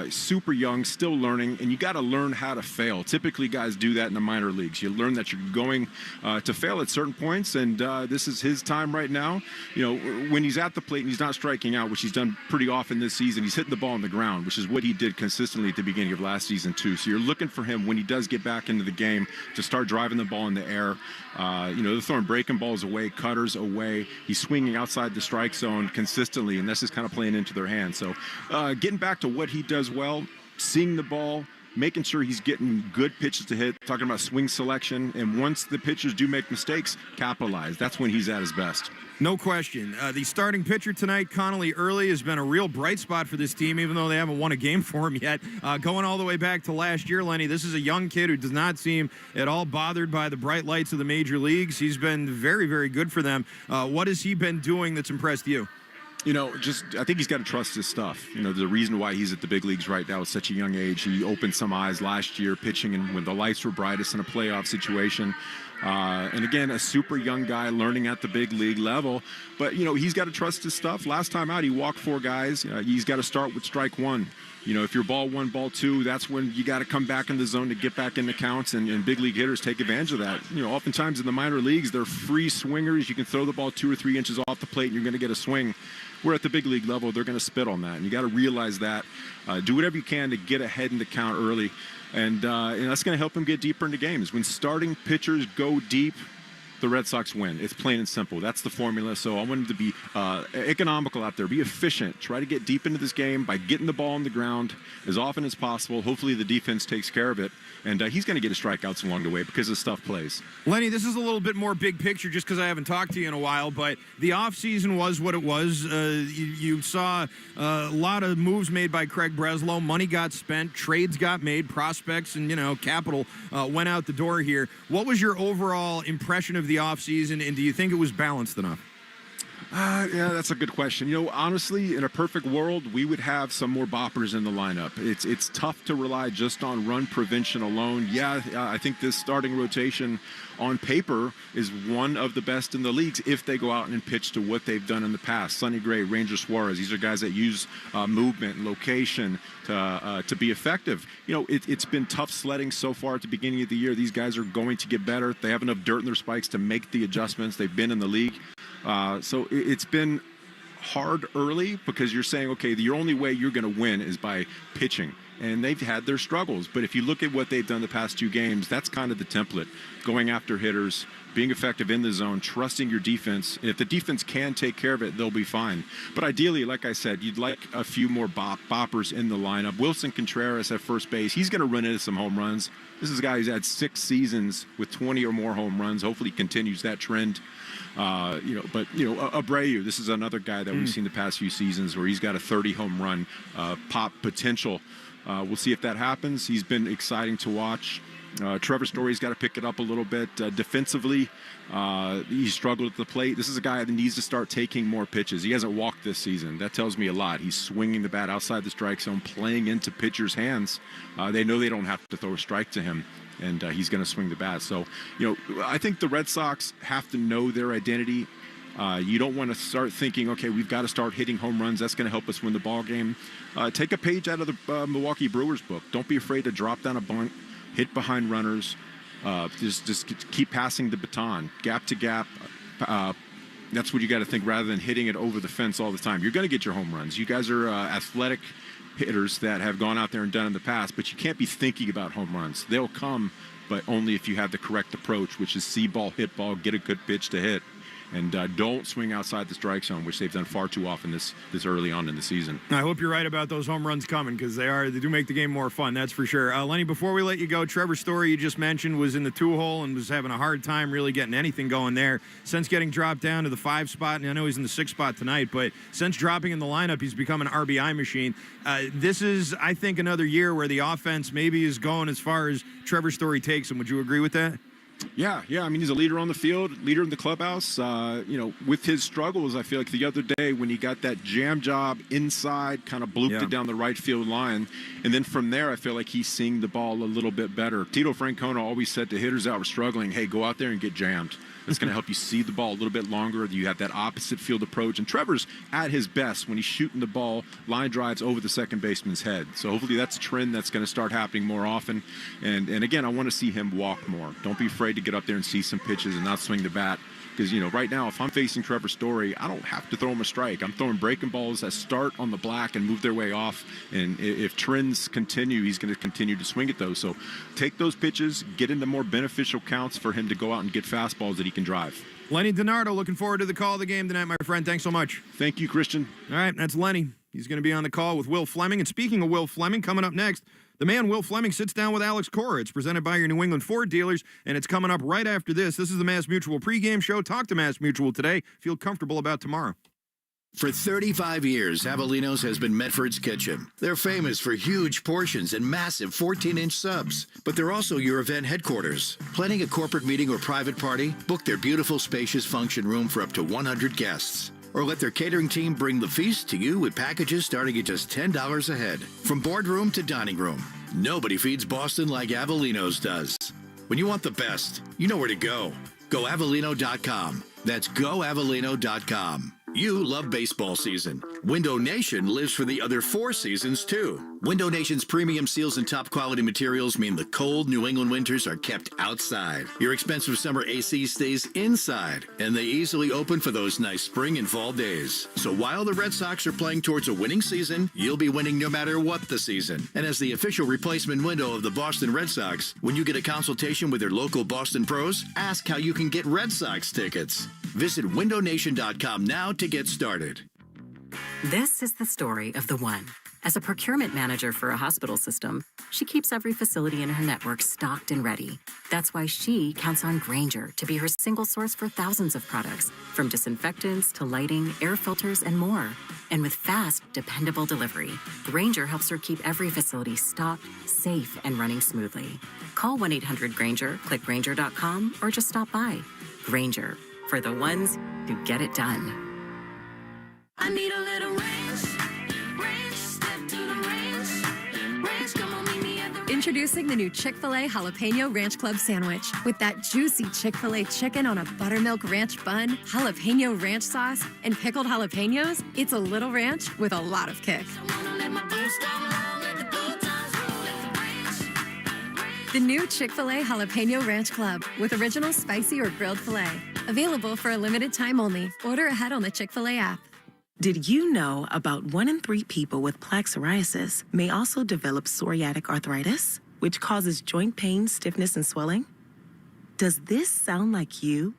super young, still learning, and you got to learn how to fail. Typically, guys do that in the minor leagues. You learn that you're going to fail at certain points, and this is his time right now. When he's at the plate and he's not striking out, which he's done pretty often this season, he's hitting the ball on the ground, which is what he did consistently at the beginning of last season too. So you're looking for him when he does get back into the game to start driving the ball in the air. They're throwing breaking balls away, cutters away. He's swinging outside the strike zone consistently, and this is kind of playing into their hands. So getting back to what he does well, seeing the ball, making sure he's getting good pitches to hit, talking about swing selection, and once the pitchers do make mistakes, capitalize. That's when he's at his best. No question. The starting pitcher tonight, Connelly Early, has been a real bright spot for this team, even though they haven't won a game for him yet. Going all the way back to last year, Lenny, this is a young kid who does not seem at all bothered by the bright lights of the major leagues. He's been very, very good for them. What has he been doing that's impressed you? I think he's got to trust his stuff. The reason why he's at the big leagues right now at such a young age. He opened some eyes last year pitching and when the lights were brightest in a playoff situation. And again, a super young guy learning at the big league level. But, he's got to trust his stuff. Last time out, he walked 4 guys. He's got to start with strike 1. If you're ball 1, ball 2, that's when you got to come back in the zone to get back in the counts, and big league hitters take advantage of that. Oftentimes in the minor leagues, they're free swingers. You can throw the ball 2 or 3 inches off the plate, and you're going to get a swing. We're at the big league level, they're going to spit on that, and you got to realize that. Do whatever you can to get ahead in the count early, and that's going to help him get deeper into games. When starting pitchers go deep, the Red Sox win. It's plain and simple. That's the formula. So I want him to be economical out there, be efficient, try to get deep into this game by getting the ball on the ground as often as possible. Hopefully the defense takes care of it, and he's going to get his strikeouts along the way because his stuff plays. Lenny, this is a little bit more big picture just because I haven't talked to you in a while, but the offseason was what it was. You saw a lot of moves made by Craig Breslow. Money got spent, trades got made, prospects and, capital went out the door here. What was your overall impression of the offseason, and do you think it was balanced enough? Yeah, that's a good question. Honestly, in a perfect world, we would have some more boppers in the lineup. It's tough to rely just on run prevention alone. Yeah, I think this starting rotation on paper is one of the best in the leagues if they go out and pitch to what they've done in the past. Sonny Gray, Ranger Suarez, these are guys that use movement and location to be effective. It's been tough sledding so far at the beginning of the year. These guys are going to get better. They have enough dirt in their spikes to make the adjustments. They've been in the league. So it's been hard early because you're saying, okay, the only way you're going to win is by pitching. And they've had their struggles. But if you look at what they've done the past 2 games, that's kind of the template. Going after hitters, being effective in the zone, trusting your defense. If the defense can take care of it, they'll be fine. But ideally, like I said, you'd like a few more boppers in the lineup. Wilson Contreras at first base, he's going to run into some home runs. This is a guy who's had 6 seasons with 20 or more home runs. Hopefully he continues that trend. Abreu, this is another guy that we've seen the past few seasons where he's got a 30 home run pop potential. We'll see if that happens. He's been exciting to watch. Trevor Story's got to pick it up a little bit. Defensively, he struggled at the plate. This is a guy that needs to start taking more pitches. He hasn't walked this season. That tells me a lot. He's swinging the bat outside the strike zone, playing into pitchers' hands. They know they don't have to throw a strike to him, and he's going to swing the bat. So, I think the Red Sox have to know their identity. You don't want to start thinking, okay, we've got to start hitting home runs. That's going to help us win the ball game. Take a page out of the Milwaukee Brewers book. Don't be afraid to drop down a bunt, hit behind runners, just keep passing the baton, gap to gap. That's what you got to think rather than hitting it over the fence all the time. You're going to get your home runs. You guys are athletic hitters that have gone out there and done in the past, but you can't be thinking about home runs. They'll come, but only if you have the correct approach, which is see ball, hit ball, get a good pitch to hit. And don't swing outside the strike zone, which they've done far too often this early on in the season. I hope you're right about those home runs coming because they do make the game more fun, that's for sure. Lenny, before we let you go, Trevor Story, you just mentioned, was in the 2-hole and was having a hard time really getting anything going there. Since getting dropped down to the 5 spot, and I know he's in the 6 spot tonight, but since dropping in the lineup, he's become an RBI machine. This is, I think, another year where the offense maybe is going as far as Trevor Story takes him. Would you agree with that? Yeah. I mean, he's a leader on the field, leader in the clubhouse. With his struggles, I feel like the other day when he got that jam job inside, kind of blooped it down the right field line. And then from there, I feel like he's seeing the ball a little bit better. Tito Francona always said to hitters that were struggling, hey, go out there and get jammed. It's going to help you see the ball a little bit longer. You have that opposite field approach. And Trevor's at his best when he's shooting the ball, line drives over the second baseman's head. So hopefully that's a trend that's going to start happening more often. And again, I want to see him walk more. Don't be afraid to get up there and see some pitches and not swing the bat. Because, right now, if I'm facing Trevor Story, I don't have to throw him a strike. I'm throwing breaking balls that start on the black and move their way off. And if trends continue, he's going to continue to swing at those. So take those pitches, get into more beneficial counts for him to go out and get fastballs that he can drive. Lenny Dinardo, looking forward to the call of the game tonight, my friend. Thanks so much. Thank you, Christian. All right, that's Lenny. He's going to be on the call with Will Fleming. And speaking of Will Fleming, coming up next, the man Will Fleming sits down with Alex Cora. It's presented by your New England Ford dealers, and it's coming up right after this. This is the Mass Mutual pregame show. Talk to Mass Mutual today. Feel comfortable about tomorrow. For 35 years, Avellino's has been Medford's kitchen. They're famous for huge portions and massive 14-inch subs, but they're also your event headquarters. Planning a corporate meeting or private party? Book their beautiful, spacious function room for up to 100 guests. Or let their catering team bring the feast to you with packages starting at just $10 a head. From boardroom to dining room, nobody feeds Boston like Avellino's does. When you want the best, you know where to go. Go Avellino.com. That's goavellino.com. You love baseball season. Window Nation lives for the other 4 seasons, too. Window Nation's premium seals and top quality materials mean the cold New England winters are kept outside. Your expensive summer AC stays inside, and they easily open for those nice spring and fall days. So while the Red Sox are playing towards a winning season, you'll be winning no matter what the season. And as the official replacement window of the Boston Red Sox, when you get a consultation with their local Boston pros, ask how you can get Red Sox tickets. Visit windownation.com now to get started. This is the story of the one. As a procurement manager for a hospital system, she keeps every facility in her network stocked and ready. That's why she counts on Grainger to be her single source for thousands of products, from disinfectants to lighting, air filters, and more. And with fast, dependable delivery, Grainger helps her keep every facility stocked, safe, and running smoothly. Call 1-800-GRAINGER, click Grainger.com, or just stop by. Grainger, for the ones who get it done. I need a little range, step to the range, come on, meet me at the Introducing the new Chick-fil-A Jalapeno Ranch Club sandwich. With that juicy Chick-fil-A chicken on a buttermilk ranch bun, jalapeno ranch sauce, and pickled jalapenos, it's a little ranch with a lot of kick. The new Chick-fil-A Jalapeno Ranch Club with original spicy or grilled filet. Available for a limited time only. Order ahead on the Chick-fil-A app. Did you know about 1 in 3 people with plaque psoriasis may also develop psoriatic arthritis, which causes joint pain, stiffness, and swelling? Does this sound like you?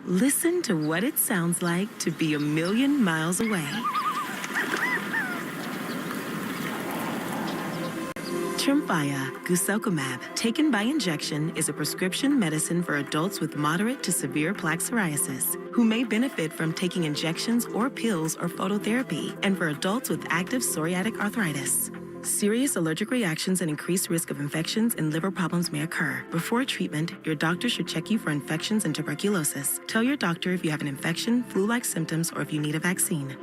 Listen to what it sounds like to be 1,000,000 miles away. Tremfya guselkumab, taken by injection, is a prescription medicine for adults with moderate to severe plaque psoriasis who may benefit from taking injections or pills or phototherapy, and for adults with active psoriatic arthritis. Serious allergic reactions and increased risk of infections and liver problems may occur. Before treatment, your doctor should check you for infections and tuberculosis. Tell your doctor if you have an infection, flu-like symptoms, or if you need a vaccine.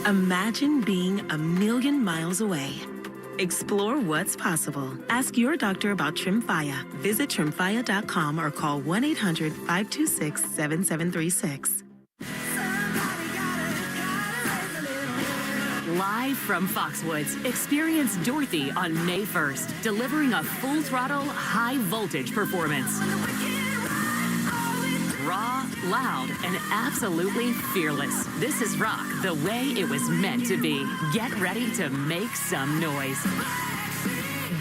Imagine being 1,000,000 miles away. Explore what's possible. Ask your doctor about Tremfya. Visit Tremfya.com or call 1-800-526-7736. Live from Foxwoods, experience Dorothy on May 1st, delivering a full-throttle, high-voltage performance. Raw, loud, and absolutely fearless. This is rock the way it was meant to be. Get ready to make some noise.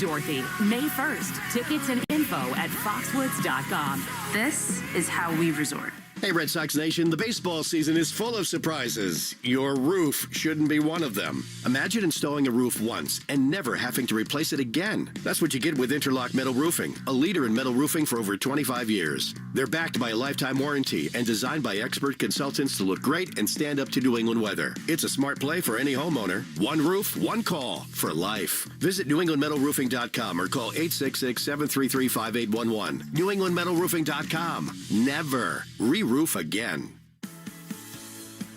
Dorothy, May 1st. Tickets and info at foxwoods.com. This is how we resort. Hey, Red Sox Nation, the baseball season is full of surprises. Your roof shouldn't be one of them. Imagine installing a roof once and never having to replace it again. That's what you get with Interlock Metal Roofing, a leader in metal roofing for over 25 years. They're backed by a lifetime warranty and designed by expert consultants to look great and stand up to New England weather. It's a smart play for any homeowner. One roof, one call for life. Visit NewEnglandMetalRoofing.com or call 866-733-5811. NewEnglandMetalRoofing.com. Never roof again.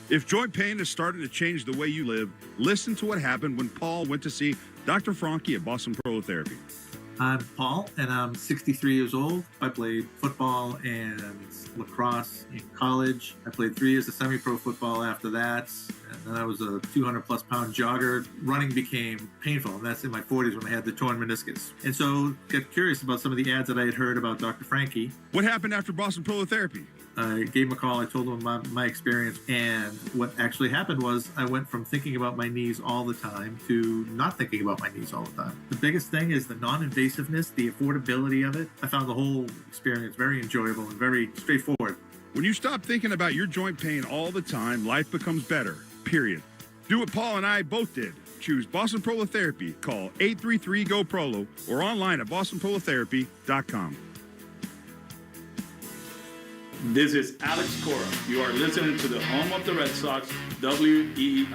If joint pain is starting to change the way you live, listen to what happened when Paul went to see Dr. Franke at Boston Prolotherapy. I'm Paul, and I'm 63 years old. I played football and lacrosse in college. I played 3 years of semi-pro football after that, and then I was a 200-plus pound jogger. Running became painful, and that's in my 40s when I had the torn meniscus. And so got curious about some of the ads that I had heard about Dr. Franke. What happened after Boston Prolotherapy? I gave him a call. I told him my experience. And what actually happened was I went from thinking about my knees all the time to not thinking about my knees all the time. The biggest thing is the non-invasiveness, the affordability of it. I found the whole experience very enjoyable and very straightforward. When you stop thinking about your joint pain all the time, life becomes better, period. Do what Paul and I both did. Choose Boston Prolotherapy. Call 833-GO-PROLO or online at bostonprolotherapy.com. This is Alex Cora. You are listening to the home of the Red Sox, WEEI.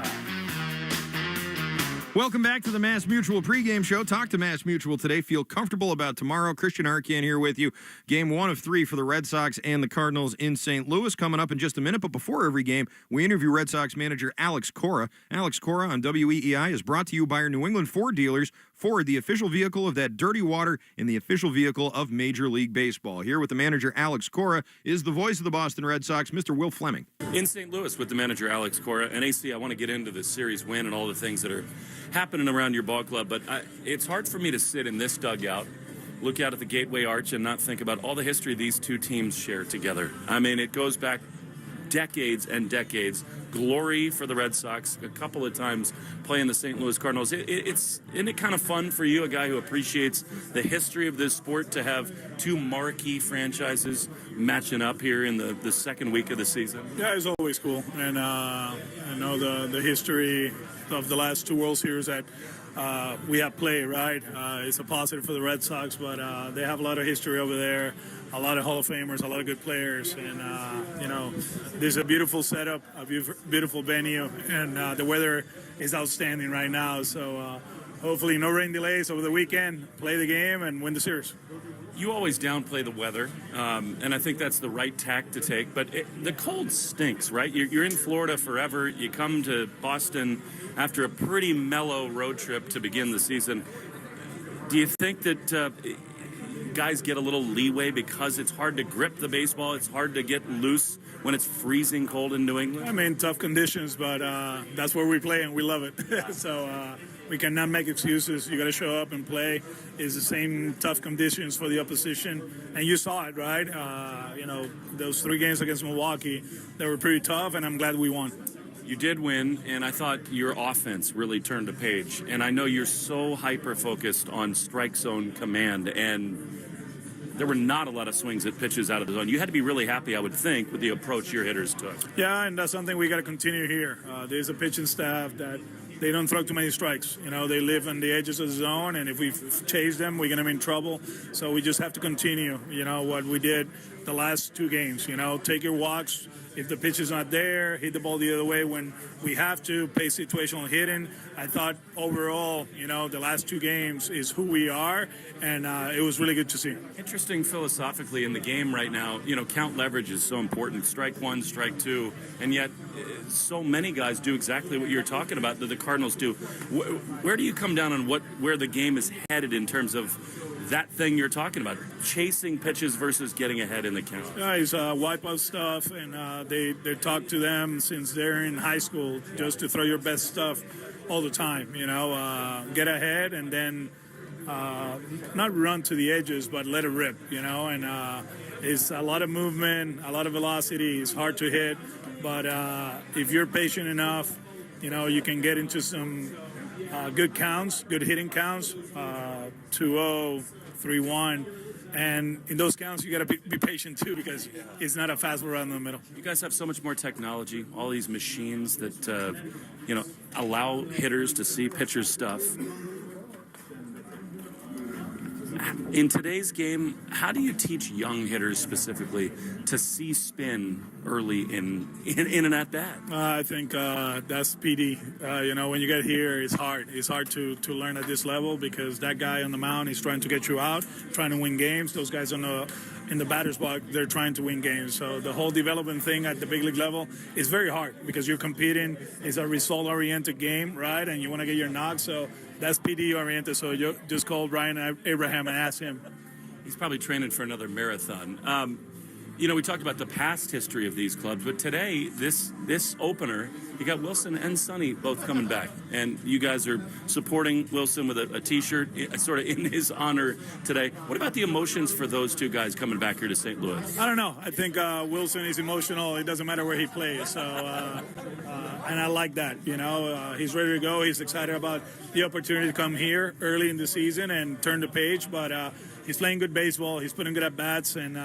Welcome back to the Mass Mutual pregame show. Talk to Mass Mutual today. Feel comfortable about tomorrow. Christian Arcand here with you. Game 1 of 3 for the Red Sox and the Cardinals in St. Louis coming up in just a minute. But before every game, we interview Red Sox manager Alex Cora. Alex Cora on WEEI is brought to you by our New England Ford dealers, Ford, the official vehicle of that dirty water and the official vehicle of Major League Baseball. Here with the manager, Alex Cora, is the voice of the Boston Red Sox, Mr. Will Fleming. In St. Louis with the manager, Alex Cora. And AC, I want to get into this series win and all the things that are happening around your ball club, but it's hard for me to sit in this dugout, look out at the Gateway Arch, and not think about all the history these two teams share together. I mean, it goes back decades and decades. Glory for the Red Sox, a couple of times playing the St. Louis Cardinals. Isn't it kind of fun for you, a guy who appreciates the history of this sport, to have two marquee franchises matching up here in the second week of the season? Yeah, it's always cool. And I know the history of the last two World Series that we have played, right? It's a positive for the Red Sox, but they have a lot of history over there, a lot of Hall of Famers, a lot of good players, and there's a beautiful setup, a beautiful venue, and the weather is outstanding right now. So hopefully no rain delays over the weekend, play the game, and win the series. You always downplay the weather, and I think that's the right tack to take. But the cold stinks, right? You're in Florida forever. You come to Boston after a pretty mellow road trip to begin the season. Do you think that guys get a little leeway because it's hard to grip the baseball, it's hard to get loose when it's freezing cold in New England? I mean, tough conditions, but that's where we play, and we love it. So we cannot make excuses. You got to show up and play. It's the same tough conditions for the opposition, and you saw it, right? Those 3 games against Milwaukee, they were pretty tough, and I'm glad we won. You did win, and I thought your offense really turned a page. And I know you're so hyper-focused on strike zone command, and there were not a lot of swings at pitches out of the zone. You had to be really happy, I would think, with the approach your hitters took. Yeah, and that's something we got to continue here. There's a pitching staff that they don't throw too many strikes. They live on the edges of the zone, and if we chase them, we're going to be in trouble. So we just have to continue, what we did the last 2 games. Take your walks. If the pitch is not there, hit the ball the other way when we have to, pay situational hitting. I thought overall, the last 2 games is who we are, and it was really good to see. Interesting philosophically in the game right now, count leverage is so important. Strike 1, strike 2, and yet so many guys do exactly what you're talking about that the Cardinals do. Where do you come down on where the game is headed in terms of that thing you're talking about, chasing pitches versus getting ahead in the count? Yeah, it's wipe-out stuff, and they talk to them since they're in high school just to throw your best stuff all the time, get ahead and then not run to the edges, but let it rip, and it's a lot of movement, a lot of velocity. It's hard to hit, but if you're patient enough, you can get into some good counts, good hitting counts, 2-0, 3-1. And in those counts, you got to be patient, too, because it's not a fastball right in the middle. You guys have so much more technology, all these machines that, allow hitters to see pitchers' stuff. In today's game, how do you teach young hitters specifically to see spin early in an at-bat? I think that's PD. When you get here, it's hard. It's hard to learn at this level because that guy on the mound is trying to get you out, trying to win games. Those guys in the batter's box, they're trying to win games. So the whole development thing at the big league level is very hard because you're competing. It's a result-oriented game, right? And you want to get your knock. So that's PD-oriented. So you just call Brian Abraham and ask him. He's probably training for another marathon. We talked about the past history of these clubs, but today, this opener, you got Wilson and Sonny both coming back, and you guys are supporting Wilson with a T-shirt sort of in his honor today. What about the emotions for those two guys coming back here to St. Louis? I don't know. I think Wilson is emotional. It doesn't matter where he plays, so and I like that. He's ready to go. He's excited about the opportunity to come here early in the season and turn the page, but he's playing good baseball. He's putting good at-bats, and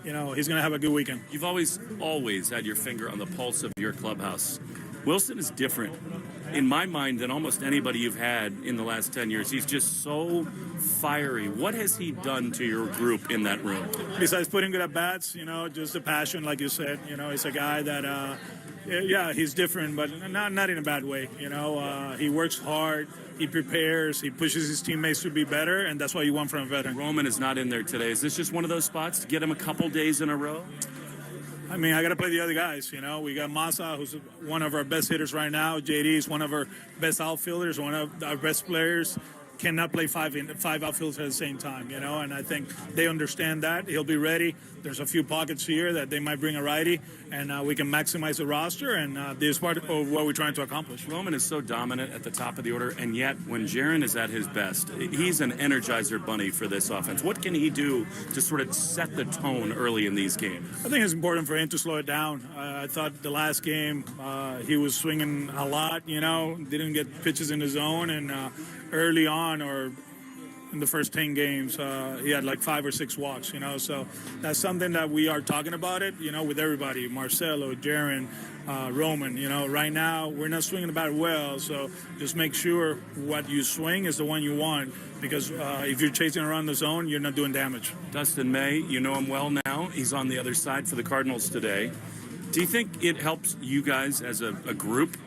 he's going to have a good weekend. You've always had your finger on the pulse of your clubhouse. Wilson is different, in my mind, than almost anybody you've had in the last 10 years. He's just so fiery. What has he done to your group in that room? Besides putting good at-bats, just the passion, like you said. He's a guy that, he's different, but not in a bad way. He works hard. He prepares. He pushes his teammates to be better, and that's what you want from a veteran. Roman is not in there today. Is this just one of those spots to get him a couple days in a row? I mean, I got to play the other guys. We got Massa, who's one of our best hitters right now. JD is one of our best outfielders, one of our best players. cannot play five outfielders at the same time, you know, and I think they understand that. He'll be ready. There's a few pockets here that they might bring a righty, and we can maximize the roster, and this is part of what we're trying to accomplish. Roman is so dominant at the top of the order, and yet when Jaron is at his best, he's an energizer bunny for this offense. What can he do to sort of set the tone early in these games? I think it's important for him to slow it down. I thought the last game he was swinging a lot, you know, didn't get pitches in the zone, and early on or in the first 10 games, he had like 5 or 6 walks, you know, so that's something that we are talking about it, you know, with everybody, Marcelo, Jaron, Roman, you know, right now we're not swinging the bat well, so just make sure what you swing is the one you want, because if you're chasing around the zone, you're not doing damage. Dustin May, you know him well now. He's on the other side for the Cardinals today. Do you think it helps you guys as a group,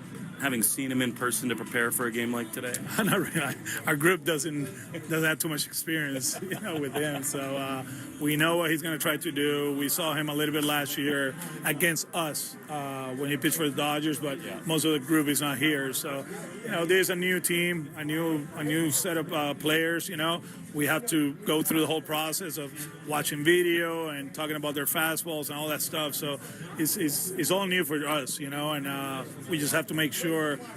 having seen him in person, to prepare for a game like today? Not really. Our group doesn't have too much experience, you know, with him. So we know what he's going to try to do. We saw him a little bit last year against us when he pitched for the Dodgers, but most of the group is not here. So, you know, there's a new team, a new set of players. You know, we have to go through the whole process of watching video and talking about their fastballs and all that stuff. So it's all new for us, you know, and we just have to make sure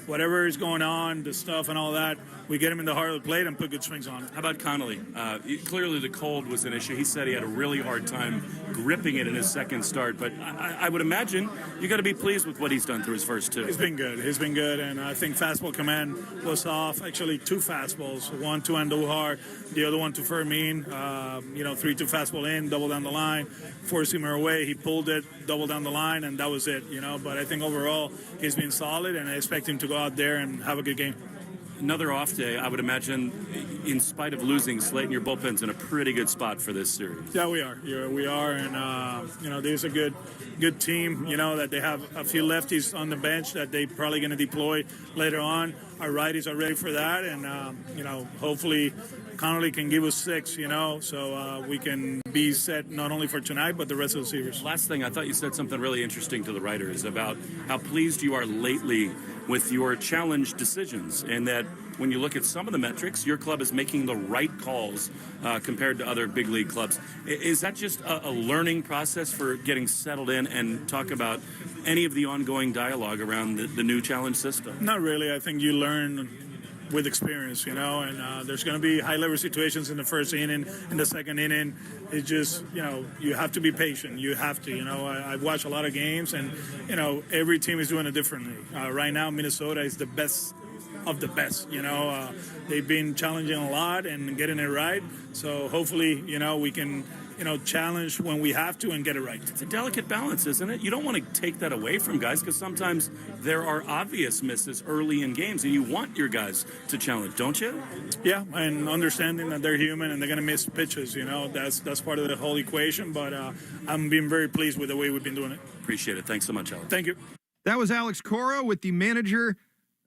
whatever is going on, the stuff and all that, we get him in the heart of the plate and put good swings on it. How about Connelly? Clearly the cold was an issue. He said he had a really hard time gripping it in his second start, but I would imagine you got to be pleased with what he's done through his first 2. He's been good, and I think fastball command was off. Actually, 2 fastballs, one to Andujar, the other one to Fermin. 3-2 fastball in, double down the line, four-seamer away. He pulled it, double down the line, and that was it. You know, but I think overall he's been solid, and I expect him to go out there and have a good game. Another off day, I would imagine, in spite of losing, Slayton, your bullpen's in a pretty good spot for this series. Yeah, we are. Yeah, we are, and there's a good team. You know that they have a few lefties on the bench that they probably going to deploy later on. Our righties are ready for that, and hopefully Connelly can give us 6. You know, so we can be set not only for tonight but the rest of the series. Last thing, I thought you said something really interesting to the writers about how pleased you are lately with your challenge decisions, and that when you look at some of the metrics, your club is making the right calls compared to other big league clubs. Is that just a learning process for getting settled in, and talk about any of the ongoing dialogue around the new challenge system? Not really. I think you learn with experience, you know, and there's going to be high-level situations in the first inning, in the second inning. It's just, you know, you have to be patient. You have to, you know. I've watched a lot of games, and, you know, every team is doing it differently. Right now, Minnesota is the best of the best, you know. They've been challenging a lot and getting it right. So hopefully, you know, we can, you know, challenge when we have to and get it right. It's a delicate balance, isn't it? You don't want to take that away from guys, because sometimes there are obvious misses early in games, and you want your guys to challenge, don't you? Yeah, and understanding that they're human and they're going to miss pitches, you know, that's part of the whole equation. But I'm being very pleased with the way we've been doing it. Appreciate it. Thanks so much, Alex. Thank you. That was Alex Cora with the manager.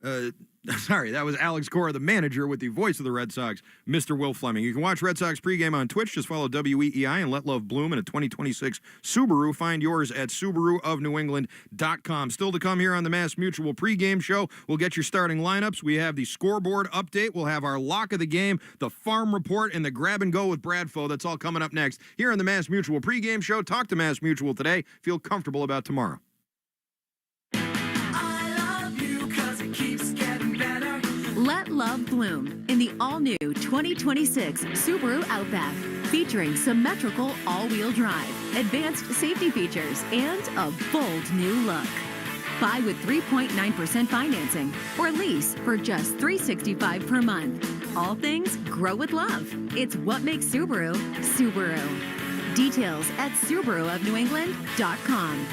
That was Alex Cora, the manager, with the voice of the Red Sox, Mr. Will Fleming. You can watch Red Sox pregame on Twitch. Just follow WEEI and let love bloom in a 2026 Subaru. Find yours at SubaruofNewEngland.com. Still to come here on the Mass Mutual pregame show, we'll get your starting lineups. We have the scoreboard update. We'll have our lock of the game, the farm report, and the grab and go with Bradfo. That's all coming up next here on the Mass Mutual pregame show. Talk to Mass Mutual today. Feel comfortable about tomorrow. Let love bloom in the all-new 2026 Subaru Outback, featuring symmetrical all-wheel drive, advanced safety features, and a bold new look. Buy with 3.9% financing or lease for just $365 per month. All things grow with love. It's what makes Subaru, Subaru. Details at SubaruofNewEngland.com.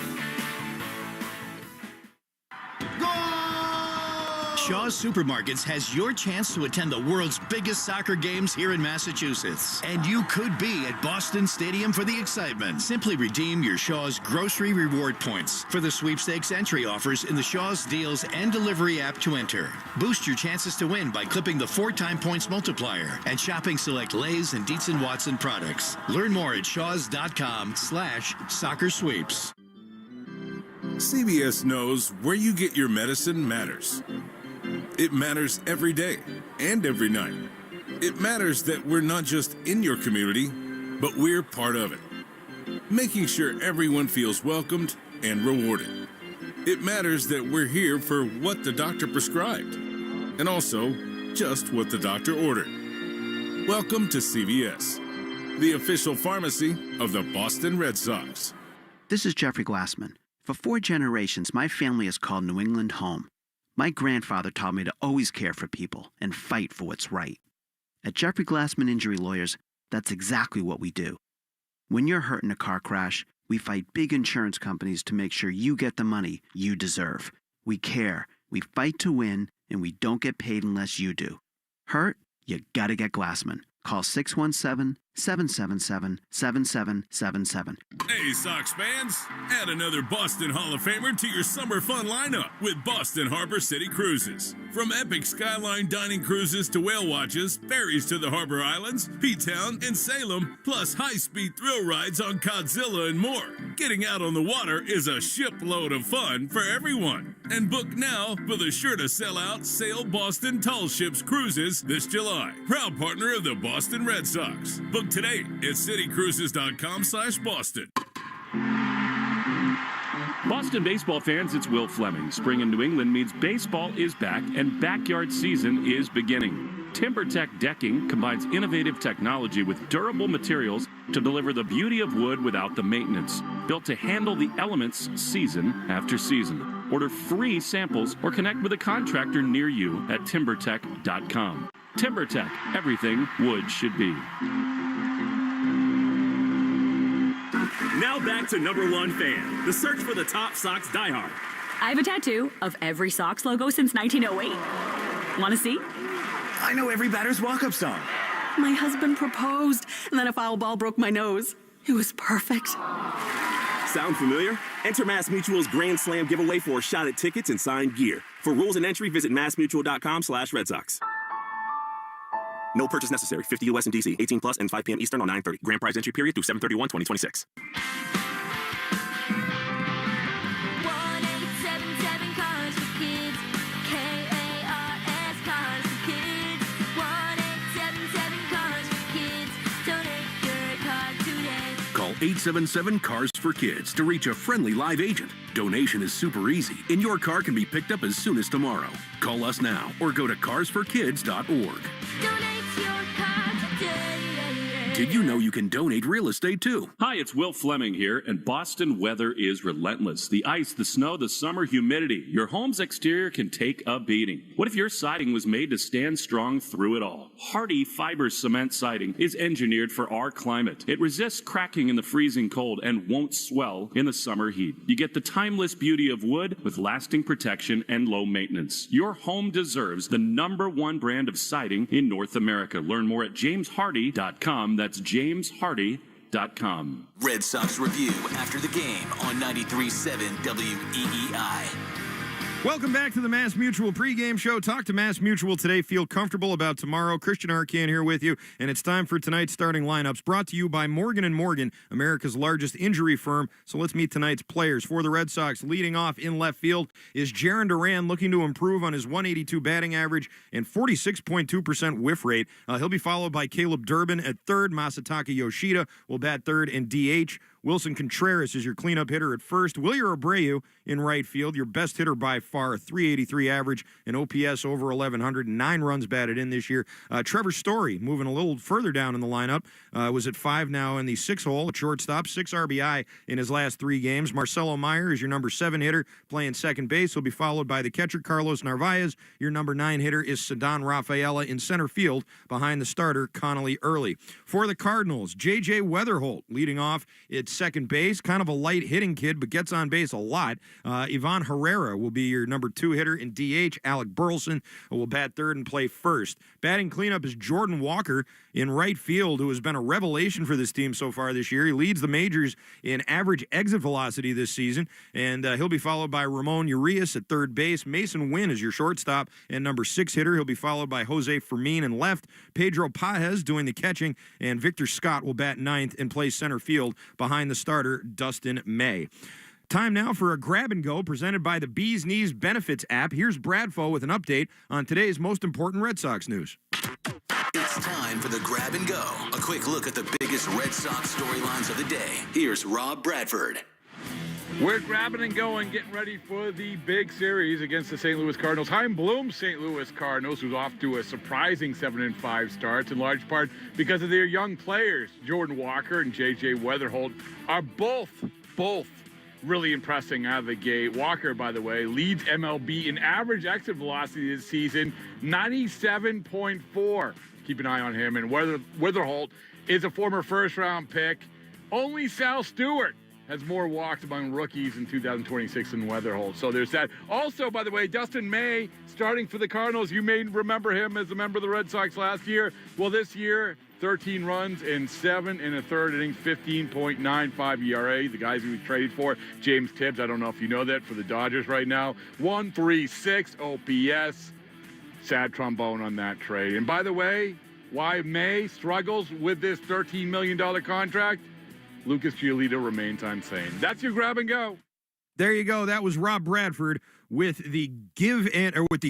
Shaw's Supermarkets has your chance to attend the world's biggest soccer games here in Massachusetts. And you could be at Boston Stadium for the excitement. Simply redeem your Shaw's grocery reward points for the sweepstakes entry offers in the Shaw's Deals and Delivery app to enter. Boost your chances to win by clipping the 4-time points multiplier and shopping select Lay's and Dietz & Watson products. Learn more at shaws.com/soccer sweeps. CBS knows where you get your medicine matters. It matters every day and every night. It matters that we're not just in your community, but we're part of it, making sure everyone feels welcomed and rewarded. It matters that we're here for what the doctor prescribed, and also just what the doctor ordered. Welcome to CVS, the official pharmacy of the Boston Red Sox. This is Jeffrey Glassman. For 4 generations, my family has called New England home. My grandfather taught me to always care for people and fight for what's right. At Jeffrey Glassman Injury Lawyers, that's exactly what we do. When you're hurt in a car crash, we fight big insurance companies to make sure you get the money you deserve. We care, we fight to win, and we don't get paid unless you do. Hurt? You gotta get Glassman. Call 617-777-7777. Hey, Sox fans! Add another Boston Hall of Famer to your summer fun lineup with Boston Harbor City Cruises. From epic skyline dining cruises to whale watches, ferries to the Harbor Islands, P-Town, and Salem, plus high-speed thrill rides on Godzilla and more. Getting out on the water is a shipload of fun for everyone. And book now for the sure-to-sell-out Sail Boston Tall Ships Cruises this July. Proud partner of the Boston Red Sox. Book today at citycruises.com/Boston. Boston baseball fans, it's Will Fleming. Spring in New England means baseball is back and backyard season is beginning. TimberTech Decking combines innovative technology with durable materials to deliver the beauty of wood without the maintenance. Built to handle the elements season after season. Order free samples or connect with a contractor near you at timbertech.com. TimberTech, everything wood should be. Now back to Number One Fan, the search for the top Sox diehard. I have a tattoo of every Sox logo since 1908. Want to see? I know every batter's walk-up song. My husband proposed, and then a foul ball broke my nose. It was perfect. Sound familiar? Enter Mass Mutual's Grand Slam giveaway for a shot at tickets and signed gear. For rules and entry, visit massmutual.com/Red Sox. No purchase necessary. 50 U.S. and D.C. 18 plus and 5 p.m. Eastern on 9/30. Grand prize entry period through 7/31/2026. 1877 Cars for Kids. K-A-R-S Cars for Kids. 1877 Cars for Kids. Donate your car today. Call 877 Cars for Kids to reach a friendly live agent. Donation is super easy, and your car can be picked up as soon as tomorrow. Call us now or go to carsforkids.org. Did you know you can donate real estate too? Hi, it's Will Fleming here, and Boston weather is relentless. The ice, the snow, the summer humidity. Your home's exterior can take a beating. What if your siding was made to stand strong through it all? Hardy fiber cement siding is engineered for our climate. It resists cracking in the freezing cold and won't swell in the summer heat. You get the timeless beauty of wood with lasting protection and low maintenance. Your home deserves the #1 brand of siding in North America. Learn more at jameshardy.com. That's jameshardy.com. Red Sox Review after the game on 93.7 WEEI. Welcome back to the Mass Mutual pregame show. Talk to Mass Mutual today. Feel comfortable about tomorrow. Christian Arcand here with you, and it's time for tonight's starting lineups, brought to you by Morgan & Morgan, America's largest injury firm. So let's meet tonight's players. For the Red Sox, leading off in left field is Jarren Duran, looking to improve on his 182 batting average and 46.2% whiff rate. He'll be followed by Caleb Durbin at third. Masataka Yoshida will bat third and DH. Wilson Contreras is your cleanup hitter at first. Wilyer Abreu in right field, your best hitter by far, 383 average, an OPS over 1,100, 9 runs batted in this year. Trevor Story, moving a little further down in the lineup, was at 5 now in the 6 hole at shortstop, 6 RBI in his last 3 games. Marcelo Meyer is your number 7 hitter, playing second base. He'll be followed by the catcher Carlos Narvaez. Your number 9 hitter is Ceddanne Rafaela in center field, behind the starter Connelly Early. For the Cardinals, J.J. Weatherholt leading off at second base, kind of a light hitting kid, but gets on base a lot. Ivan Herrera will be your number 2 hitter in DH. Alec Burleson will bat third and play first. Batting cleanup is Jordan Walker in right field, who has been a revelation for this team so far this year. He leads the majors in average exit velocity this season, and he'll be followed by Ramon Urias at third base. Mason Wynn is your shortstop and number 6 hitter. He'll be followed by Jose Fermin in left. Pedro Pajes doing the catching, and Victor Scott will bat 9th and play center field behind the starter, Dustin May. Time now for a grab and go presented by the Bees Knees Benefits app. Here's Bradfo with an update on today's most important Red Sox news. It's time time for the grab and go. A quick look at the biggest Red Sox storylines of the day. Here's Rob Bradford. We're grabbing and going, getting ready for the big series against the St. Louis Cardinals. Chaim Bloom's St. Louis Cardinals, who's off to a surprising 7-5 start, in large part because of their young players. Jordan Walker and J.J. Weatherholt are both really impressing out of the gate. Walker, by the way, leads MLB in average exit velocity this season, 97.4. Keep an eye on him. And Weatherholt is a former first-round pick. Only Sal Stewart has more walks among rookies in 2026 than Weatherholt. So there's that. Also, by the way, Dustin May starting for the Cardinals. You may remember him as a member of the Red Sox last year. Well, this year, 13 runs in 7 1/3 innings, 15.95 ERA. The guys we traded for, James Tibbs, I don't know if you know that, for the Dodgers right now. 136 OPS. Sad trombone on that trade. And by the way, why May struggles with this $13 million contract? Lucas Giolito remains unsane. That's your grab and go. There you go. That was Rob Bradford with the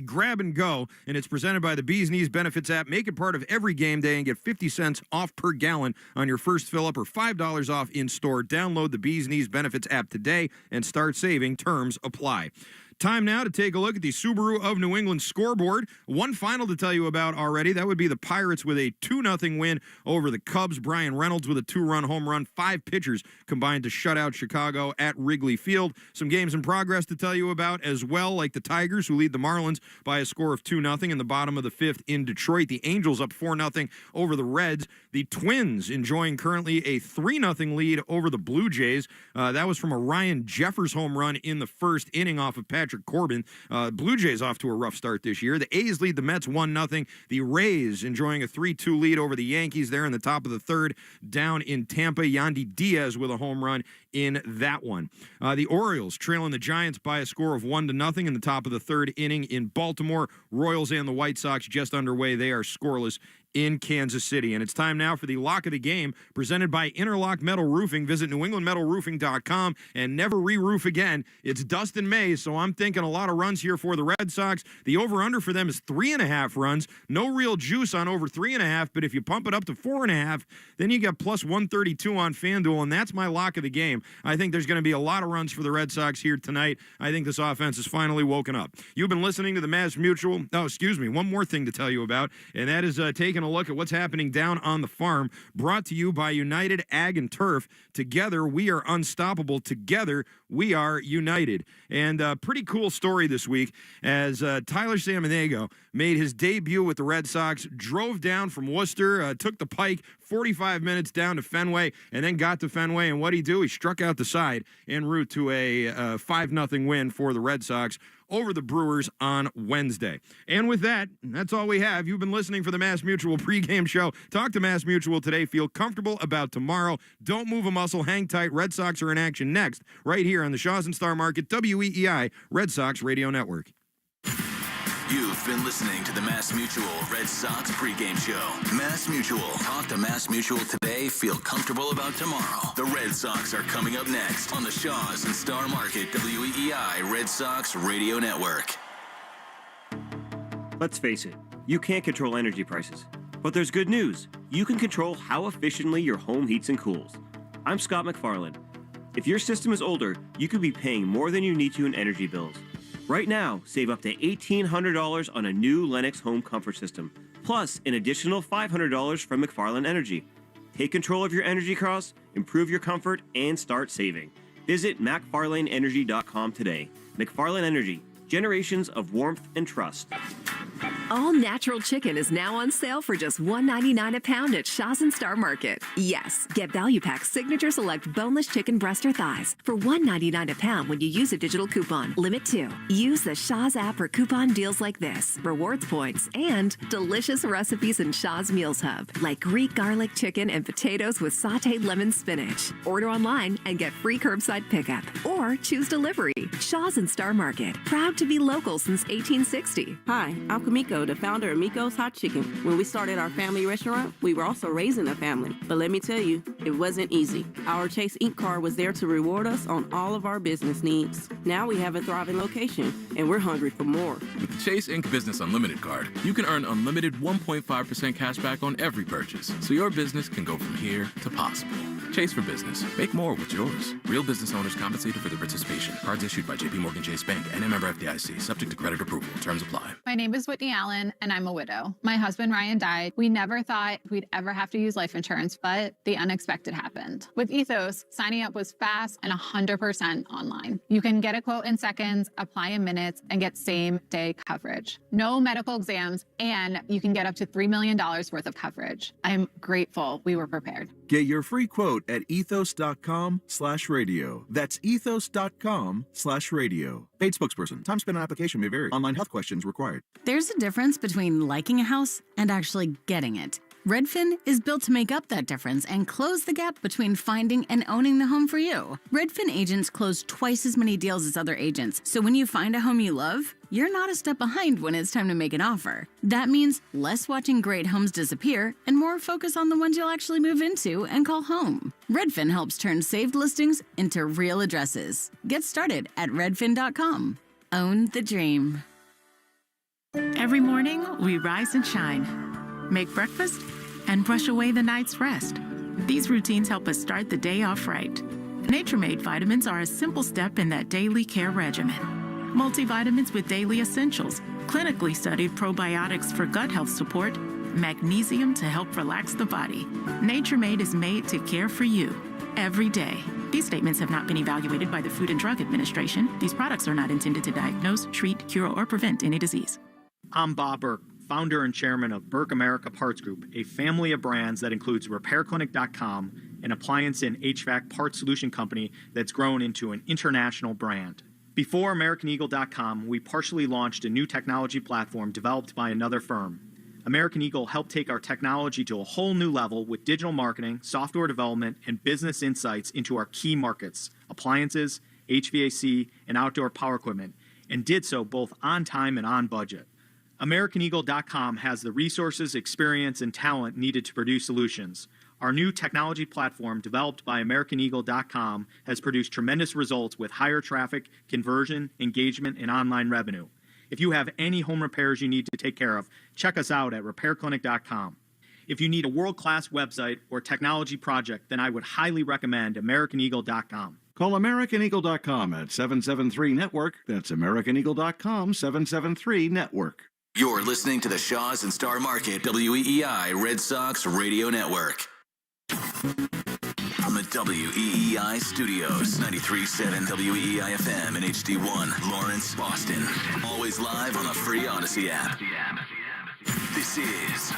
grab and go, and it's presented by the Bees Knees Benefits app. Make it part of every game day and get 50 cents off per gallon on your first fill-up or $5 off in-store. Download the Bees Knees Benefits app today and start saving. Terms apply. Time now to take a look at the Subaru of New England scoreboard. One final to tell you about already. That would be the Pirates with a 2-0 win over the Cubs. Brian Reynolds with a 2-run home run. 5 pitchers combined to shut out Chicago at Wrigley Field. Some games in progress to tell you about as well, like the Tigers, who lead the Marlins by a score of 2-0 in the bottom of the 5th in Detroit. The Angels up 4-0 over the Reds. The Twins enjoying currently a 3-0 lead over the Blue Jays. That was from a Ryan Jeffers home run in the first inning off of Patrick Corbin. Blue Jays off to a rough start this year. The A's lead the Mets 1-0. The Rays enjoying a 3-2 lead over the Yankees there in the top of the 3rd down in Tampa. Yandy Diaz with a home run in that one. The Orioles trailing the Giants by a score of 1-0 in the top of the 3rd inning in Baltimore. Royals and the White Sox just underway. They are scoreless in Kansas City. And it's time now for the lock of the game, presented by Interlock Metal Roofing. Visit newenglandmetalroofing.com and never re-roof again. It's Dustin May, so I'm thinking a lot of runs here for the Red Sox. The over-under for them is 3.5 runs. No real juice on over 3.5, but if you pump it up to 4.5, then you get plus 132 on FanDuel, and that's my lock of the game. I think there's going to be a lot of runs for the Red Sox here tonight. I think this offense has finally woken up. You've been listening to the Mass Mutual. Oh, excuse me, one more thing to tell you about, and that is taking a look at what's happening down on the farm, brought to you by United Ag and Turf. Together, we are unstoppable. Together, we are united. And a pretty cool story this week as Tyler Samaniego made his debut with the Red Sox, drove down from Worcester, took the Pike 45 minutes down to Fenway, and then got to Fenway. And what'd he do? He struck out the side en route to a 5-0 win for the Red Sox over the Brewers on Wednesday. And with that, that's all we have. You've been listening for the Mass Mutual pregame show. Talk to Mass Mutual today. Feel comfortable about tomorrow. Don't move a muscle. Hang tight. Red Sox are in action next, right here on the Shaw's and Star Market, WEEI Red Sox Radio Network. You've been listening to the Mass Mutual Red Sox pregame show. Mass Mutual. Talk to Mass Mutual today. Feel comfortable about tomorrow. The Red Sox are coming up next on the Shaw's and Star Market, WEEI Red Sox Radio Network. Let's face it, you can't control energy prices. But there's good news. You can control how efficiently your home heats and cools. I'm Scott McFarland. If your system is older, you could be paying more than you need to in energy bills. Right now, save up to $1,800 on a new Lennox home comfort system, plus an additional $500 from McFarland Energy. Take control of your energy costs, improve your comfort, and start saving. Visit McFarlaneEnergy.com today. McFarland Energy, generations of warmth and trust. All natural chicken is now on sale for just $1.99 a pound at Shaw's and Star Market. Yes, get Value Pack's Signature Select boneless chicken breast or thighs for $1.99 a pound when you use a digital coupon. Limit 2. Use the Shaw's app for coupon deals like this, rewards points, and delicious recipes in Shaw's Meals Hub, like Greek garlic chicken and potatoes with sauteed lemon spinach. Order online and get free curbside pickup, or choose delivery. Shaw's and Star Market, proud to be local since 1860. Hi, I'm Kamiko Miko, the founder of Miko's Hot Chicken. When we started our family restaurant, we were also raising a family. But let me tell you, it wasn't easy. Our Chase Inc. card was there to reward us on all of our business needs. Now we have a thriving location, and we're hungry for more. With the Chase Inc. Business Unlimited card, you can earn unlimited 1.5% cash back on every purchase, so your business can go from here to possible. Chase for business. Make more with yours. Real business owners compensated for their participation. Cards issued by J.P. Morgan Chase Bank and a member FDIC. Subject to credit approval. Terms apply. My name is Whitney Allen, and I'm a widow. My husband, Ryan, died. We never thought we'd ever have to use life insurance, but the unexpected happened. With Ethos, signing up was fast and 100% online. You can get a quote in seconds, apply in minutes, and get same-day coverage. No medical exams, and you can get up to $3 million worth of coverage. I'm grateful we were prepared. Get your free quote at ethos.com/radio. That's ethos.com/radio. Paid spokesperson. Time spent on application may vary. Online health questions required. There's a difference between liking a house and actually getting it. Redfin is built to make up that difference and close the gap between finding and owning the home for you. Redfin agents close twice as many deals as other agents, so when you find a home you love, you're not a step behind when it's time to make an offer. That means less watching great homes disappear and more focus on the ones you'll actually move into and call home. Redfin helps turn saved listings into real addresses. Get started at redfin.com. Own the dream. Every morning, we rise and shine, make breakfast, and brush away the night's rest. These routines help us start the day off right. Nature-Made vitamins are a simple step in that daily care regimen. Multivitamins with daily essentials, clinically studied probiotics for gut health support, magnesium to help relax the body. Nature-Made is made to care for you every day. These statements have not been evaluated by the Food and Drug Administration. These products are not intended to diagnose, treat, cure, or prevent any disease. I'm Bob Burke, founder and chairman of Burke America Parts Group, a family of brands that includes RepairClinic.com, an appliance and HVAC parts solution company that's grown into an international brand. Before AmericanEagle.com, we partially launched a new technology platform developed by another firm. American Eagle helped take our technology to a whole new level with digital marketing, software development, and business insights into our key markets, appliances, HVAC, and outdoor power equipment, and did so both on time and on budget. AmericanEagle.com has the resources, experience, and talent needed to produce solutions. Our new technology platform, developed by AmericanEagle.com, has produced tremendous results with higher traffic, conversion, engagement, and online revenue. If you have any home repairs you need to take care of, check us out at RepairClinic.com. If you need a world-class website or technology project, then I would highly recommend AmericanEagle.com. Call AmericanEagle.com at 773-NETWORK. That's AmericanEagle.com, 773-NETWORK. You're listening to the Shaws and Star Market WEEI Red Sox Radio Network. From the WEEI studios, 93.7 WEEI FM and HD1, Lawrence, Boston. Always live on the free Odyssey app. This is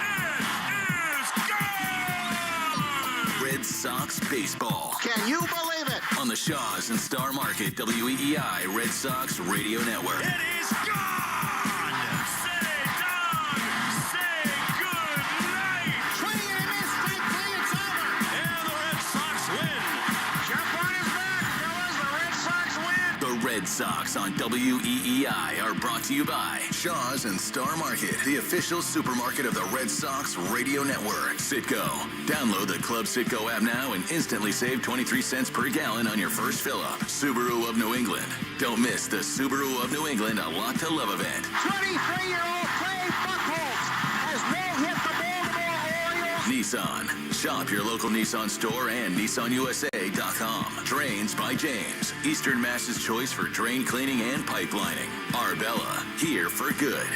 Red Sox baseball. Can you believe it? On the Shaws and Star Market WEEI Red Sox Radio Network. It is gone! Say Don! Say good night! Swing and a miss, strike three, it's over! And the Red Sox win! Jump on his back, fellas, the Red Sox win! The Red Sox on WEEI are brought to you by Shaws and Star Market, the official supermarket of the Red Sox Radio Network. Citgo. Download the Club Citgo app now and instantly save 23 cents per gallon on your first fill-up. Subaru of New England. Don't miss the Subaru of New England A Lot to Love event. 23-year-old Clay Buchholz has no-hit the Baltimore Orioles. Nissan. Shop your local Nissan store and NissanUSA.com. Drains by James. Eastern Mass's choice for drain cleaning and pipelining. Arbella. Here for good.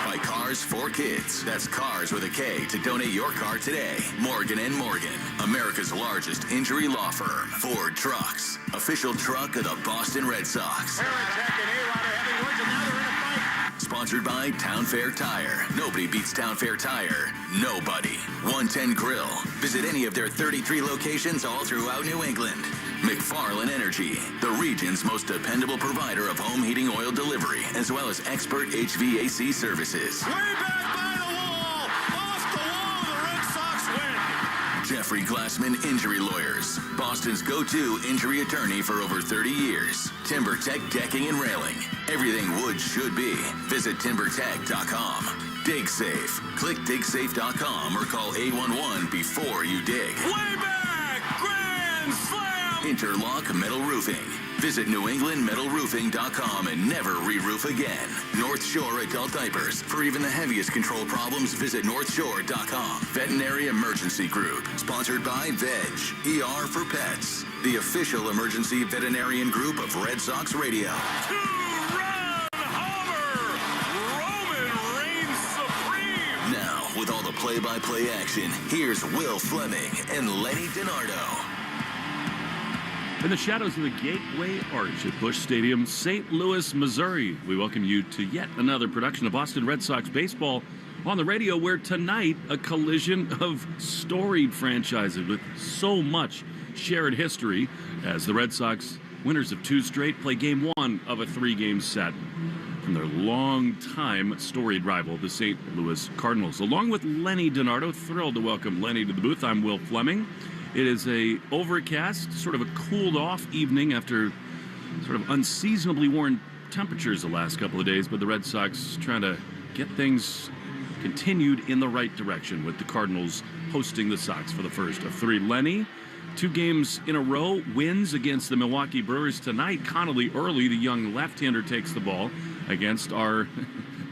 By Cars for Kids. That's Cars with a K to donate your car today. Morgan & Morgan. America's largest injury law firm. Ford Trucks. Official truck of the Boston Red Sox. Sponsored by Town Fair Tire. Nobody beats Town Fair Tire. Nobody. 110 Grill. Visit any of their 33 locations all throughout New England. McFarland Energy, the region's most dependable provider of home heating oil delivery, as well as expert HVAC services. Way back by the wall! Off the wall, the Red Sox win! Jeffrey Glassman Injury Lawyers, Boston's go-to injury attorney for over 30 years. TimberTech Decking and Railing. Everything wood should be. Visit timbertech.com. Dig Safe. Click digsafe.com or call 811 before you dig. Way back! Grand Slam! Interlock Metal Roofing. Visit NewEnglandMetalRoofing.com and never re-roof again. North Shore Adult Diapers. For even the heaviest control problems, visit NorthShore.com. Veterinary Emergency Group. Sponsored by Veg. ER for Pets. The official emergency veterinarian group of Red Sox Radio. Two-run homer! Roman reigns supreme! Now, with all the play-by-play action, here's Will Fleming and Lenny Dinardo. In the shadows of the Gateway Arch at Busch Stadium, St. Louis, Missouri, we welcome you to yet another production of Boston Red Sox baseball on the radio, where tonight a collision of storied franchises with so much shared history as the Red Sox, winners of 2 straight, play game 1 of a 3-game set from their long-time storied rival, the St. Louis Cardinals. Along with Lenny Dinardo, thrilled to welcome Lenny to the booth. I'm Will Fleming. It is a overcast, sort of a cooled-off evening after sort of unseasonably warm temperatures the last couple of days, but the Red Sox trying to get things continued in the right direction with the Cardinals hosting the Sox for the first of 3. Lenny, 2 games in a row, wins against the Milwaukee Brewers tonight. Connelly Early, the young left-hander, takes the ball against our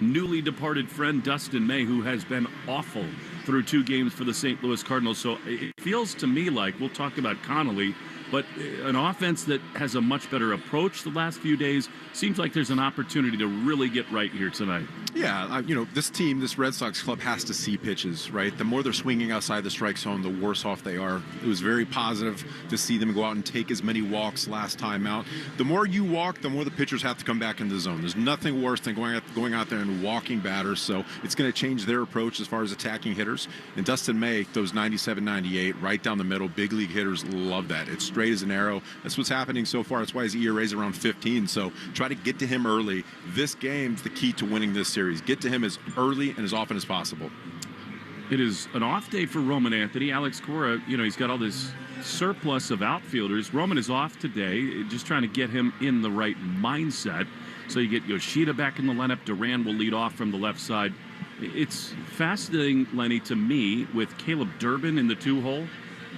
newly departed friend Dustin May, who has been awful through 2 games for the St. Louis Cardinals. So it feels to me like, we'll talk about Connelly, but an offense that has a much better approach the last few days. Seems like there's an opportunity to really get right here tonight. Yeah, this team, this Red Sox club has to see pitches, right? The more they're swinging outside the strike zone, the worse off they are. It was very positive to see them go out and take as many walks last time out. The more you walk, the more the pitchers have to come back into the zone. There's nothing worse than going out there and walking batters, so it's going to change their approach as far as attacking hitters. And Dustin May, those 97, 98, right down the middle, big league hitters love that. It's straight as an arrow. That's what's happening so far. That's why his ERA is around 15, so try to get to him early. This game's the key to winning this series. Get to him as early and as often as possible. It is an off day for Roman Anthony. Alex Cora, he's got all this surplus of outfielders. Roman is off today, just trying to get him in the right mindset. So you get Yoshida back in the lineup. Duran will lead off from the left side. It's fascinating, Lenny, to me, with Caleb Durbin in the 2-hole,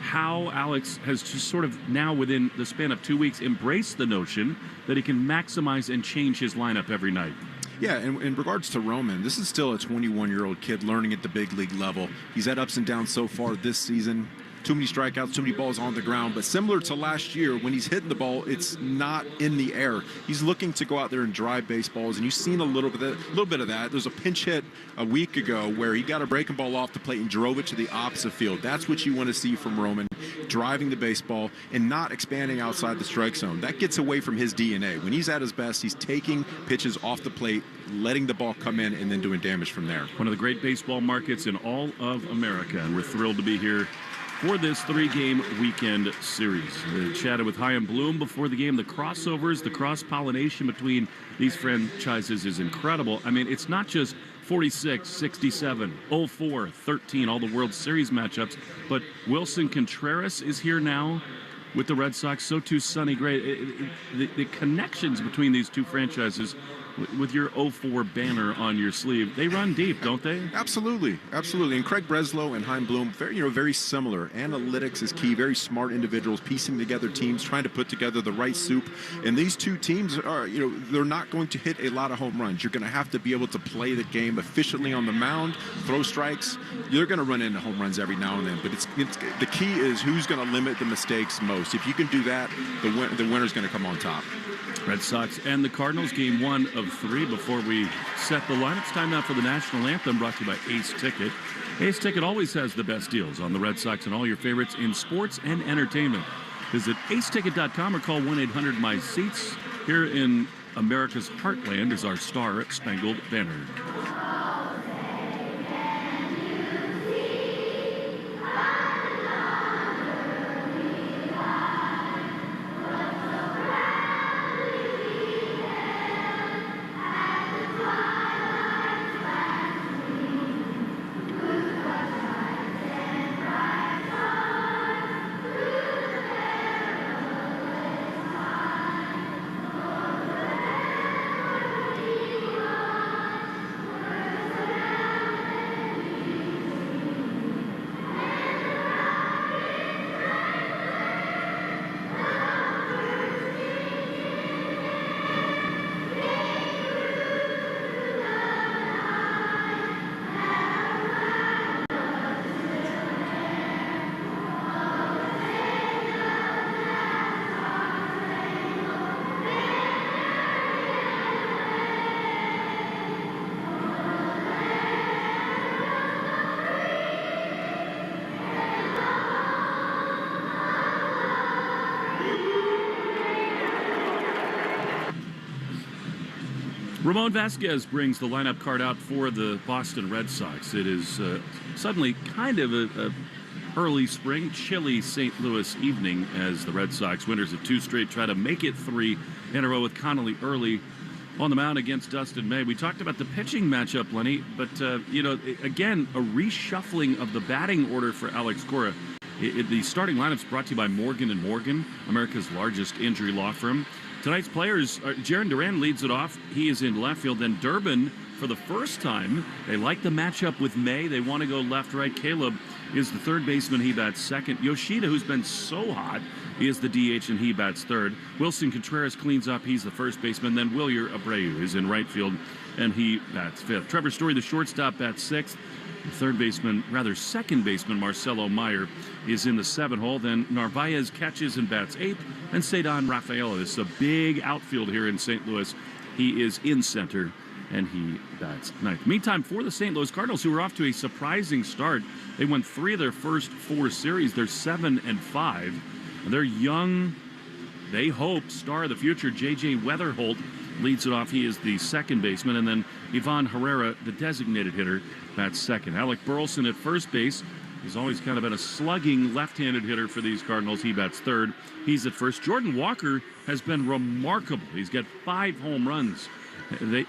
how Alex has just sort of now, within the span of 2 weeks, embraced the notion that he can maximize and change his lineup every night. Yeah, and in regards to Roman, this is still a 21-year-old kid learning at the big league level. He's had ups and downs so far this season. Too many strikeouts, too many balls on the ground. But similar to last year, when he's hitting the ball, it's not in the air. He's looking to go out there and drive baseballs, and you've seen a little bit of that. There's a pinch hit a week ago where he got a breaking ball off the plate and drove it to the opposite field. That's what you want to see from Roman, driving the baseball and not expanding outside the strike zone. That gets away from his DNA. When he's at his best, he's taking pitches off the plate, letting the ball come in, and then doing damage from there. One of the great baseball markets in all of America, and we're thrilled to be here for this 3-game weekend series. We chatted with Chaim Bloom before the game. The crossovers, the cross-pollination between these franchises is incredible. I mean, it's not just 46, 67, 04, 13, all the World Series matchups, but Wilson Contreras is here now with the Red Sox. So too Sonny Gray. The connections between these two franchises, with your 04 banner on your sleeve, they run deep, don't they? Absolutely, absolutely. And Craig Breslow and Chaim Bloom, very similar. Analytics is key. Very smart individuals, piecing together teams, trying to put together the right soup. And these two teams are, they're not going to hit a lot of home runs. You're going to have to be able to play the game efficiently on the mound, throw strikes. You're going to run into home runs every now and then. But it's the key is who's going to limit the mistakes most. If you can do that, the winner's going to come on top. Red Sox and the Cardinals, game 1 of 3. Before we set the line, it's time now for the National Anthem, brought to you by Ace Ticket. Ace Ticket always has the best deals on the Red Sox and all your favorites in sports and entertainment. Visit aceticket.com or call 1-800-MY-SEATS. Here in America's heartland is our Star-Spangled Banner. Ramon Vasquez brings the lineup card out for the Boston Red Sox. It is suddenly kind of a early spring, chilly St. Louis evening as the Red Sox, winners of 2 straight, try to make it 3 in a row with Connelly Early on the mound against Dustin May. We talked about the pitching matchup, Lenny, but, again, a reshuffling of the batting order for Alex Cora. The starting lineup's brought to you by Morgan & Morgan, America's largest injury law firm. Tonight's players, Jaron Duran leads it off. He is in left field. Then Durbin, for the first time, they like the matchup with May. They want to go left-right. Caleb is the third baseman. He bats second. Yoshida, who's been so hot, is the DH, and he bats third. Wilson Contreras cleans up. He's the first baseman. Then Wilyer Abreu is in right field, and he bats fifth. Trevor Story, the shortstop, bats sixth. The second baseman, Marcelo Meyer, is in the 7th hole. Then Narvaez catches and bats 8th. And Cedon Rafaela. This is a big outfield here in St. Louis. He is in center, and he bats 9th. Meantime, for the St. Louis Cardinals, who are off to a surprising start, they won 3 of their first 4 series. They're 7-5. Their young, they hope, star of the future, J.J. Weatherholt, leads it off. He is the second baseman. And then Ivan Herrera, the designated hitter, bats second. Alec Burleson at first base. He's always kind of been a slugging left-handed hitter for these Cardinals. He bats third. He's at first. Jordan Walker has been remarkable. He's got 5 home runs.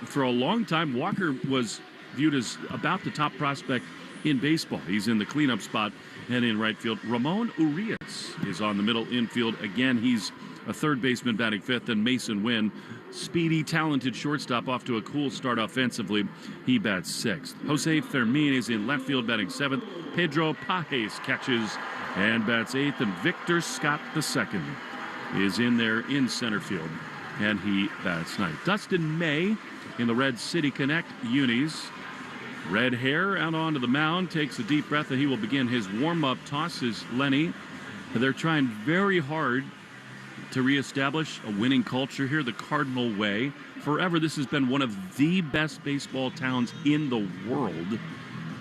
For a long time, Walker was viewed as about the top prospect in baseball. He's in the cleanup spot and in right field. Ramon Urias is on the middle infield. Again, he's a third baseman batting fifth. And Mason Wynn, speedy, talented shortstop, off to a cool start offensively. He bats sixth. Jose Fermin is in left field batting seventh. Pedro Pajes catches and bats eighth. And Victor Scott II is in there in center field, and he bats ninth. Dustin May in the Red City Connect unis. Red hair out onto the mound, takes a deep breath, and he will begin his warm-up. Tosses Lenny. They're trying very hard to reestablish a winning culture here, the Cardinal way. Forever, this has been one of the best baseball towns in the world.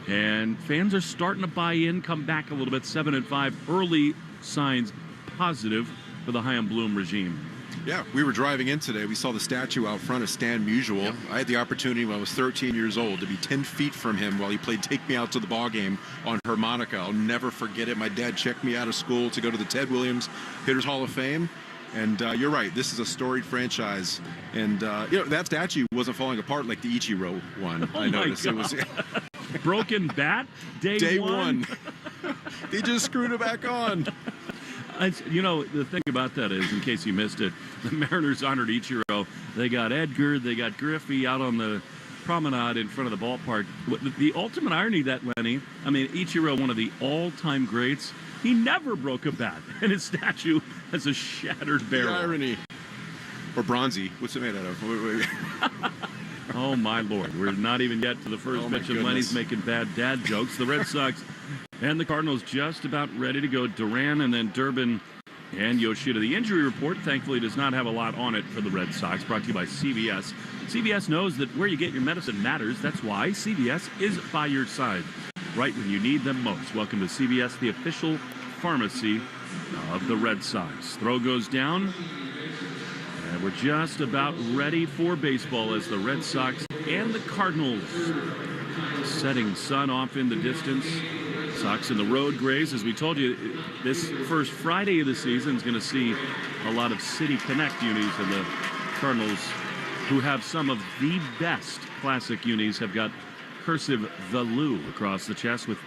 And fans are starting to buy in, come back a little bit. 7-5, early signs positive for the Chaim Bloom regime. Yeah, we were driving in today. We saw the statue out front of Stan Musial. Yep. I had the opportunity when I was 13 years old to be 10 feet from him while he played Take Me Out to the Ball Game on harmonica. I'll never forget it. My dad checked me out of school to go to the Ted Williams Hitters Hall of Fame. And you're right, this is a storied franchise. And, that statue wasn't falling apart like the Ichiro one. Oh, I noticed. It was broken bat, day one. They just screwed it back on. The thing about that is, in case you missed it, the Mariners honored Ichiro. They got Edgar, they got Griffey out on the promenade in front of the ballpark. The ultimate irony of that, Lenny, Ichiro, one of the all-time greats, he never broke a bat, and his statue has a shattered barrel. The irony. Or bronzy. What's it made out of? Oh, my Lord. We're not even yet to the first pitch, and Lenny's making bad dad jokes. The Red Sox and the Cardinals just about ready to go. Duran and then Durbin and Yoshida. The injury report, thankfully, does not have a lot on it for the Red Sox, brought to you by CVS. CVS knows that where you get your medicine matters. That's why CVS is by your side, right when you need them most. Welcome to CVS, the official pharmacy of the Red Sox. Throw goes down, and we're just about ready for baseball as the Red Sox and the Cardinals. Setting sun off in the distance. Sox in the road grays. As we told you, this first Friday of the season is going to see a lot of City Connect unis, and the Cardinals, who have some of the best classic unis, have got cursive The Lou across the chest with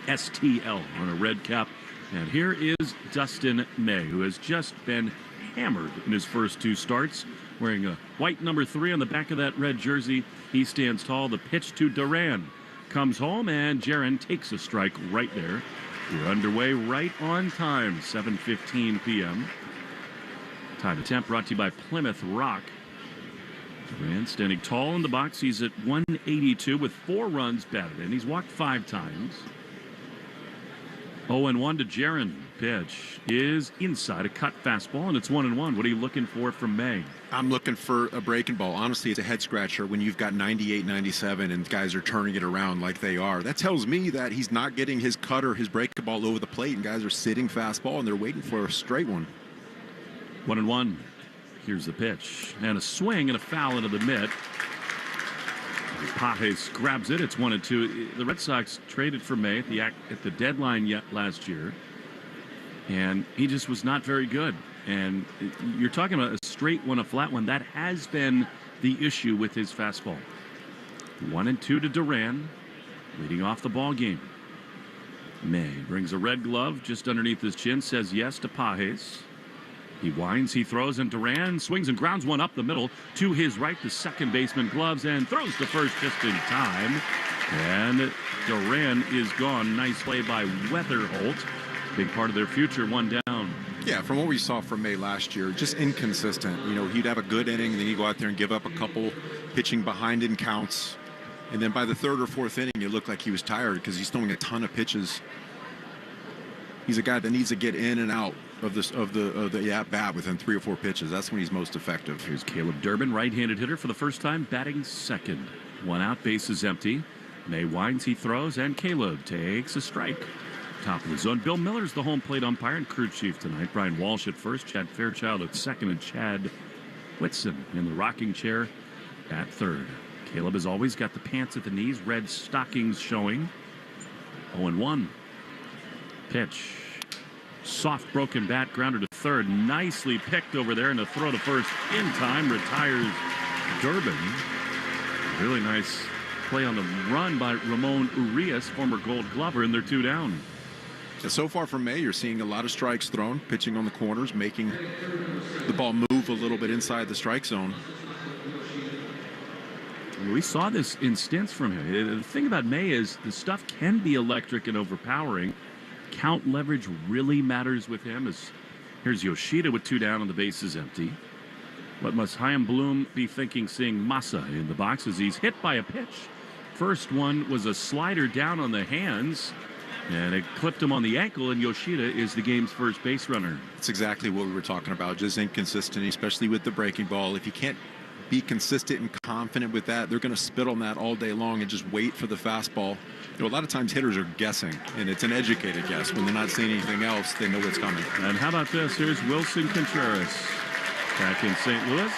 STL on a red cap. And here is Dustin May, who has just been hammered in his first 2 starts, wearing a white number 3 on the back of that red jersey. He stands tall. The pitch to Duran comes home, and Jaron takes a strike right there. We're underway right on time, 7:15 p.m. Time to temp brought to you by Plymouth Rock. Duran standing tall in the box. He's at 182 with 4 runs batted in. He's walked 5 times. 0-1 to Jaron. Pitch is inside, a cut fastball, and it's 1-1. What are you looking for from May? I'm looking for a breaking ball. Honestly, it's a head scratcher when you've got 98, 97, and guys are turning it around like they are. That tells me that he's not getting his cutter, his breaking ball over the plate, and guys are sitting fastball, and they're waiting for a straight one. 1-1. Here's the pitch. And a swing and a foul into the mitt. Pages grabs it. It's 1-2. The Red Sox traded for May at the deadline last year. And he just was not very good. And you're talking about a straight one, a flat one. That has been the issue with his fastball. 1-2 to Duran, leading off the ball game. May brings a red glove just underneath his chin, says yes to Pages. He winds, he throws, and Duran swings and grounds one up the middle to his right. The second baseman gloves and throws to first just in time. And Duran is gone. Nice play by Weatherholt. Big part of their future, one down. Yeah, from what we saw from May last year, just inconsistent. You know, he'd have a good inning, then he'd go out there and give up a couple, pitching behind in counts. And then by the third or fourth inning, it looked like he was tired because he's throwing a ton of pitches. He's a guy that needs to get in and out of the at-bat within 3 or 4 pitches. That's when he's most effective. Here's Caleb Durbin, right-handed hitter for the first time, batting second. 1 out, base is empty. May winds, he throws, and Caleb takes a strike. Top of the zone. Bill Miller's the home plate umpire and crew chief tonight. Brian Walsh at first, Chad Fairchild at second, and Chad Whitson in the rocking chair at third. Caleb has always got the pants at the knees, red stockings showing. 0-1. Pitch. Soft broken bat, grounded to third. Nicely picked over there, and a throw to first in time. Retires Durbin. Really nice play on the run by Ramon Urias, former Gold Glover, and they're 2 down. So far from May, you're seeing a lot of strikes thrown, pitching on the corners, making the ball move a little bit inside the strike zone. We saw this in stints from him. The thing about May is the stuff can be electric and overpowering. Count leverage really matters with him. Here's Yoshida with 2 down and the base is empty. What must Chaim Bloom be thinking seeing Massa in the box as he's hit by a pitch? First one was a slider down on the hands, and it clipped him on the ankle, and Yoshida is the game's first base runner. That's exactly what we were talking about, just inconsistency, especially with the breaking ball. If you can't be consistent and confident with that, they're going to spit on that all day long and just wait for the fastball. You know, a lot of times hitters are guessing, and it's an educated guess. When they're not seeing anything else, they know what's coming. And how about this? Here's Wilson Contreras back in St. Louis.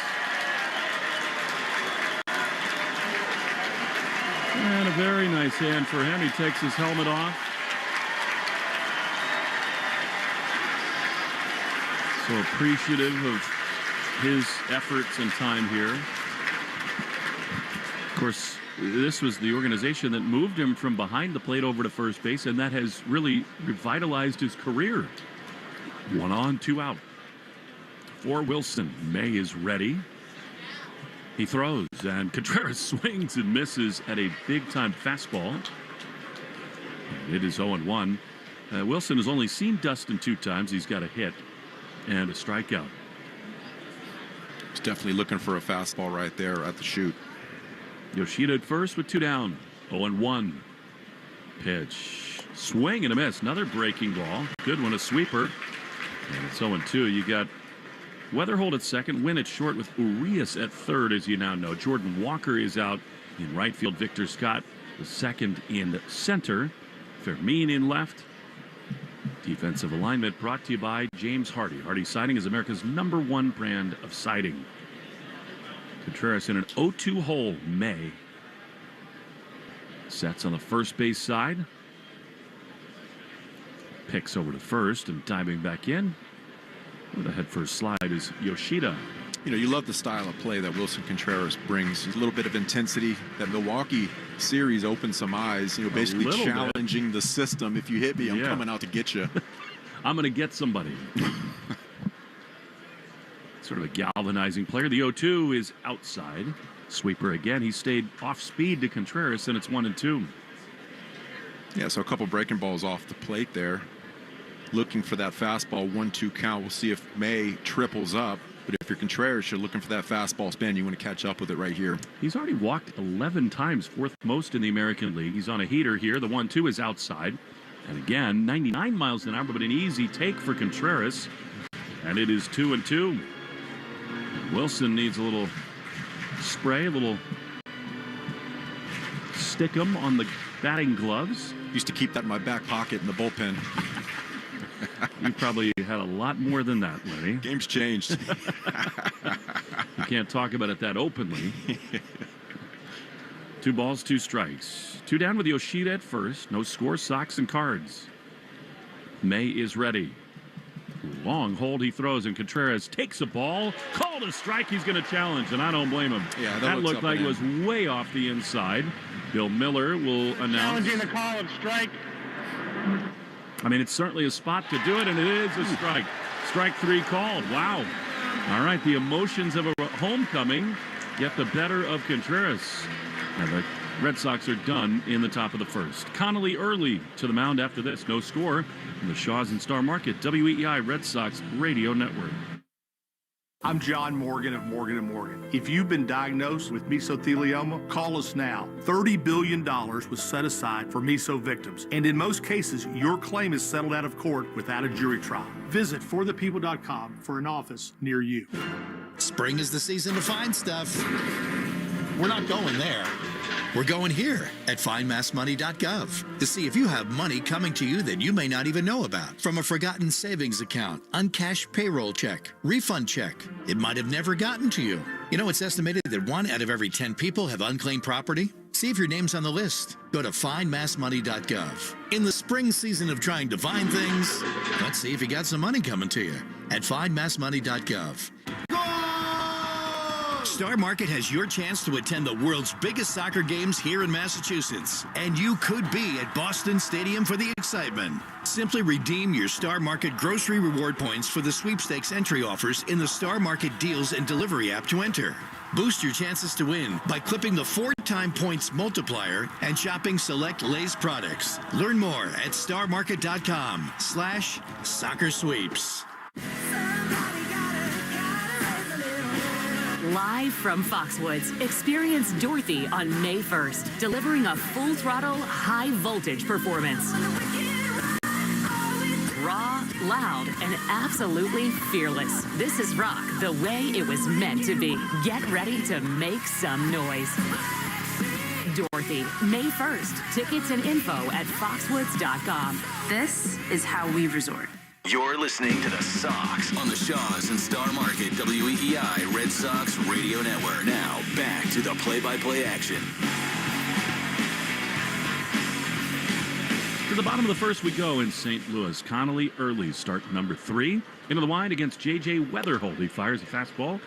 And a very nice hand for him. He takes his helmet off. So appreciative of his efforts and time here. Of course, this was the organization that moved him from behind the plate over to first base, and that has really revitalized his career. 1 on, 2 out. For Wilson, May is ready. He throws, and Contreras swings and misses at a big-time fastball. And it is 0-1. Wilson has only seen Dustin 2 times. He's got a hit and a strikeout. He's definitely looking for a fastball right there at the chute. Yoshida at first with 2 down. 0-1. Pitch. Swing and a miss. Another breaking ball. Good one, a sweeper. And it's 0-2. You got Weatherholt at second. Win at short with Urias at third, as you now know. Jordan Walker is out in right field. Victor Scott the second in center. Fermin in left. Defensive alignment brought to you by James Hardy. Hardy Siding is America's #1 brand of siding. Contreras in an 0-2 hole. May sets on the first base side. Picks over to first and diving back in with a head first slide is Yoshida. You know, you love the style of play that Wilson Contreras brings. A little bit of intensity. That Milwaukee series opened some eyes, you know, basically challenging the system. If you hit me, I'm coming out to get you. I'm going to get somebody. Sort of a galvanizing player. The 0-2 is outside. Sweeper again. He stayed off speed to Contreras, and it's 1-2. Yeah, so a couple breaking balls off the plate there. Looking for that fastball 1-2 count. We'll see if May triples up. But if you're Contreras, you're looking for that fastball spin. You want to catch up with it right here. He's already walked 11 times, 4th most in the American League. He's on a heater here. The 1-2 is outside. And again, 99 miles an hour, but an easy take for Contreras. And it is 2-2. Wilson needs a little spray, a little stick 'em on the batting gloves. Used to keep that in my back pocket in the bullpen. You probably had a lot more than that, Lenny. Game's changed. You can't talk about it that openly. 2 balls, 2 strikes. 2 down with Yoshida at first. No score, Sox and Cards. May is ready. Long hold he throws, and Contreras takes a ball. Called a strike. He's going to challenge, and I don't blame him. Yeah, that looked like it was way off the inside. Bill Miller will announce. Challenging the call of strike. I mean, it's certainly a spot to do it, and it is a strike. Strike 3 called. Wow. All right, the emotions of a homecoming get the better of Contreras. And the Red Sox are done in the top of the first. Connelly Early to the mound after this. No score from the Shaws and Star Market, WEEI Red Sox Radio Network. I'm John Morgan of Morgan & Morgan. If you've been diagnosed with mesothelioma, call us now. $30 billion was set aside for meso victims, and in most cases, your claim is settled out of court without a jury trial. Visit forthepeople.com for an office near you. Spring is the season to find stuff. We're not going there. We're going here at findmassmoney.gov to see if you have money coming to you that you may not even know about. From a forgotten savings account, uncashed payroll check, refund check. It might have never gotten to you. You know, it's estimated that 1 out of every 10 people have unclaimed property. See if your name's on the list. Go to findmassmoney.gov. In the spring season of trying to find things, let's see if you got some money coming to you at findmassmoney.gov. Star Market has your chance to attend the world's biggest soccer games here in Massachusetts. And you could be at Boston Stadium for the excitement. Simply redeem your Star Market grocery reward points for the sweepstakes entry offers in the Star Market Deals and Delivery app to enter. Boost your chances to win by clipping the 4-time points multiplier and shopping select Lay's products. Learn more at starmarket.com/soccer sweeps. Live from Foxwoods, experience Dorothy on May 1st, delivering a full-throttle, high-voltage performance. Raw, loud, and absolutely fearless. This is rock the way it was meant to be. Get ready to make some noise. Dorothy, May 1st. Tickets and info at foxwoods.com. This is how we resort. You're listening to the Sox on the Shaws and Star Market WEEI Red Sox Radio Network. Now, back to the play-by-play action. To the bottom of the first we go in St. Louis. Connelly Early, start number 3. Into the wind against J.J. Weatherholt. He fires a fastball.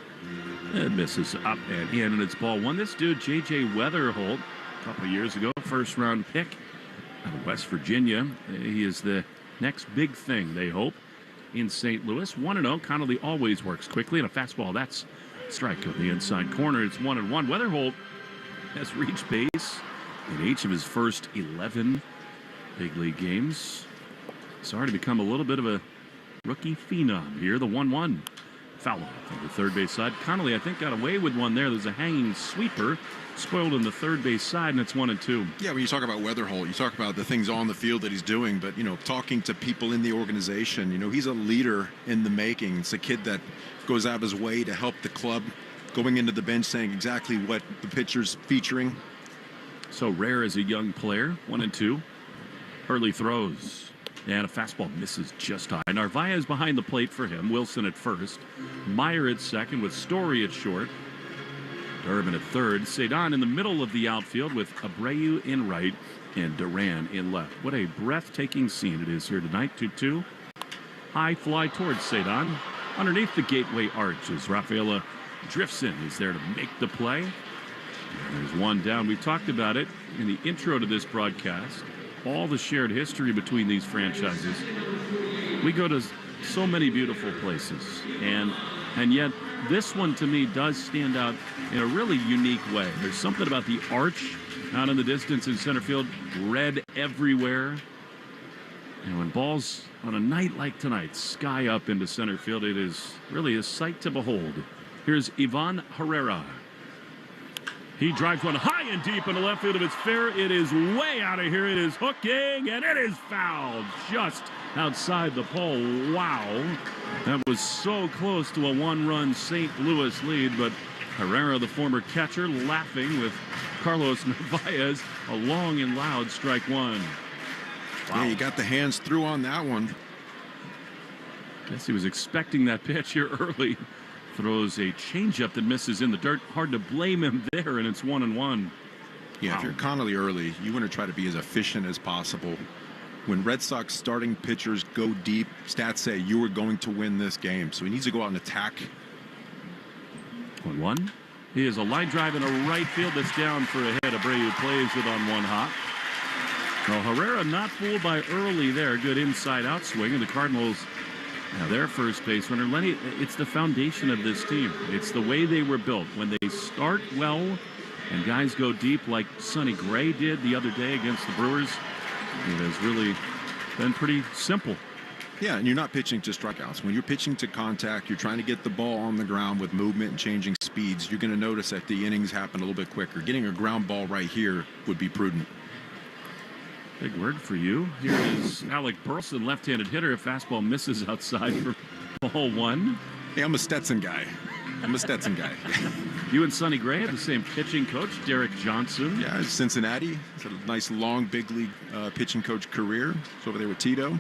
It misses up and in, and it's ball 1. This dude, J.J. Weatherholt, a couple of years ago, first-round pick out of West Virginia. He is the next big thing, they hope, in St. Louis. 1-0. Connelly always works quickly, and a fastball. That's strike on the inside corner. It's 1-1. Weatherholt has reached base in each of his first 11 big league games. Starting to become a little bit of a rookie phenom here. The 1-1. Foul on the third base side. Connelly, I think, got away with one there. There's a hanging sweeper. Spoiled on the third base side, and it's 1-2. Yeah, when you talk about Weatherholt, you talk about the things on the field that he's doing, but, talking to people in the organization, he's a leader in the making. It's a kid that goes out of his way to help the club, going into the bench, saying exactly what the pitcher's featuring. So rare as a young player. 1-2. Early throws. And a fastball misses just high. Narvaez behind the plate for him. Wilson at first. Meyer at second with Story at short. Durbin at third. Cedon in the middle of the outfield with Abreu in right and Duran in left. What a breathtaking scene it is here tonight. 2-2. High fly towards Cedon. Underneath the gateway arch as Rafaela drifts in. He's there to make the play. And there's one down. We talked about it in the intro to this broadcast. All the shared history between these franchises. We go to so many beautiful places. And yet this one to me does stand out in a really unique way. There's something about the arch out in the distance in center field, red everywhere. And when balls on a night like tonight sky up into center field, it is really a sight to behold. Here's Ivan Herrera. He drives one high and deep into left field. If it's fair, it is way out of here. It is hooking, and it is fouled just outside the pole. Wow. That was so close to a one-run St. Louis lead, but Herrera, the former catcher, laughing with Carlos Narvaez. A long and loud strike 1. Wow. Yeah, you got the hands through on that one. Guess he was expecting that pitch here early. Throws a changeup that misses in the dirt. Hard to blame him there, and it's 1-1. Yeah, Wow. if you're Connelly Early, you want to try to be as efficient as possible. When Red Sox starting pitchers go deep, stats say you are going to win this game. So he needs to go out and attack. 1-1. He is a line drive in a right field that's down for a hit. Abreu plays it on one hop. Well, Herrera not fooled by Early there. Good inside-out swing, and the Cardinals have their first base runner. Lenny, it's the foundation of this team. It's the way they were built. When they start well and guys go deep like Sonny Gray did the other day against the Brewers, it has really been pretty simple. Yeah, and you're not pitching to strikeouts. When you're pitching to contact, you're trying to get the ball on the ground with movement and changing speeds. You're going to notice that the innings happen a little bit quicker. Getting a ground ball right here would be prudent. Big word for you. Here is Alec Burleson, left-handed hitter. A fastball misses outside for ball one. Hey, I'm a Stetson guy. You and Sonny Gray have the same pitching coach, Derek Johnson. Yeah, Cincinnati. It's a nice, long, big league pitching coach career. It's over there with Tito.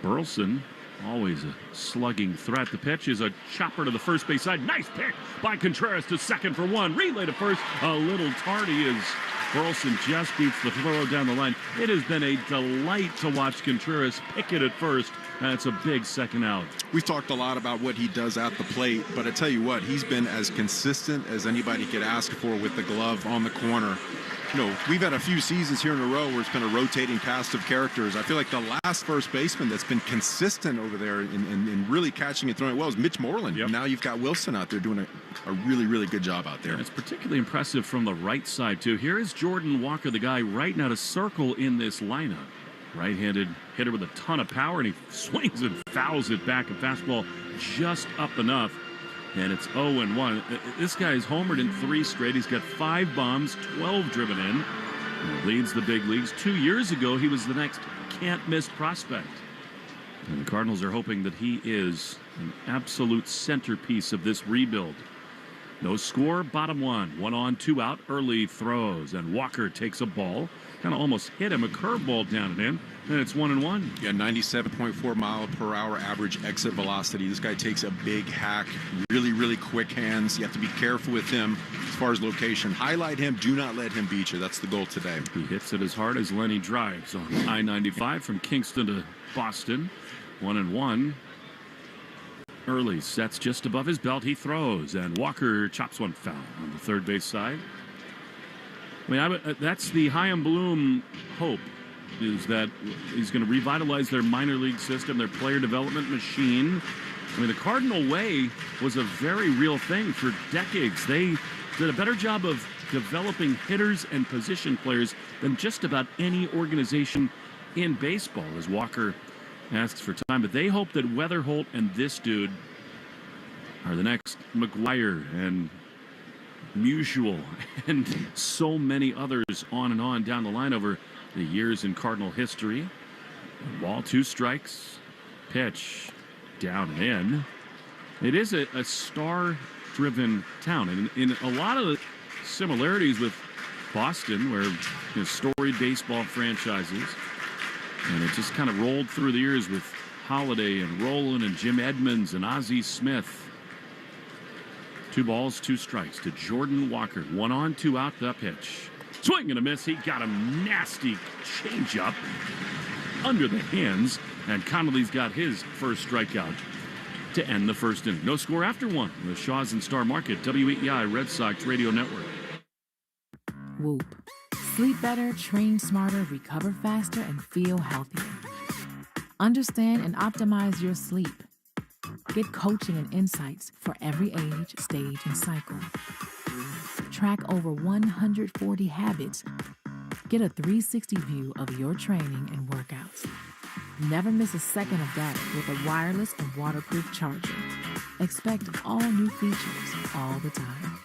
Burleson, always a slugging threat. The pitch is a chopper to the first base side. Nice pick by Contreras to second for one. Relay to first. A little tardy as Burleson just beats the throw down the line. It has been a delight to watch Contreras pick it at first. That's a big second out. We've talked a lot about what he does at the plate, but I tell you what, he's been as consistent as anybody could ask for with the glove on the corner. You know, we've had a few seasons here in a row where it's been a rotating cast of characters. I feel like the last first baseman that's been consistent over there in really catching and throwing it well is Mitch Moreland. Yep. Now you've got Wilson out there doing a really, really good job out there. It's particularly impressive from the right side, too. Here is Jordan Walker, the guy right now to circle in this lineup. Right-handed hitter with a ton of power, and he swings and fouls it back. A fastball just up enough, and it's 0-1. This guy's homered in 3 straight. He's got 5 bombs, 12 driven in, and leads the big leagues. 2 years ago, he was the next can't-miss prospect. And the Cardinals are hoping that he is an absolute centerpiece of this rebuild. No score, bottom 1. 1 on, 2 out. Early throws, and Walker takes a ball. Kind of almost hit him, a curveball down and in, and it's 1-1. Yeah, 97.4 mile per hour average exit velocity. This guy takes a big hack, really, really quick hands. You have to be careful with him as far as location. Highlight him, do not let him beat you. That's the goal today. He hits it as hard as Lenny drives on I-95 from Kingston to Boston. 1-1. Early sets just above his belt. He throws, and Walker chops one foul on the third base side. I mean, that's the Chaim Bloom hope, is that he's going to revitalize their minor league system, their player development machine. I mean, the Cardinal way was a very real thing for decades. They did a better job of developing hitters and position players than just about any organization in baseball, as Walker asks for time. But they hope that Weatherholt and this dude are the next McGuire and Musial and so many others on down the line over the years in Cardinal history. Ball, 2 strikes. Pitch down and in. It is a star-driven town, and in a lot of the similarities with Boston, where storied baseball franchises, and it just kind of rolled through the years with Holiday and Rowland and Jim Edmonds and Ozzie Smith. 2 balls, 2 strikes to Jordan Walker. 1 on, 2 out, the pitch. Swing and a miss. He got a nasty changeup under the hands, and Connelly's got his first strikeout to end the first inning. No score after 1. The Shaws and Star Market, WEEI Red Sox Radio Network. Whoop. Sleep better, train smarter, recover faster, and feel healthier. Understand and optimize your sleep. Get coaching and insights for every age, stage, and cycle. Track over 140 habits. Get a 360 view of your training and workouts. Never miss a second of data with a wireless and waterproof charger. Expect all new features all the time.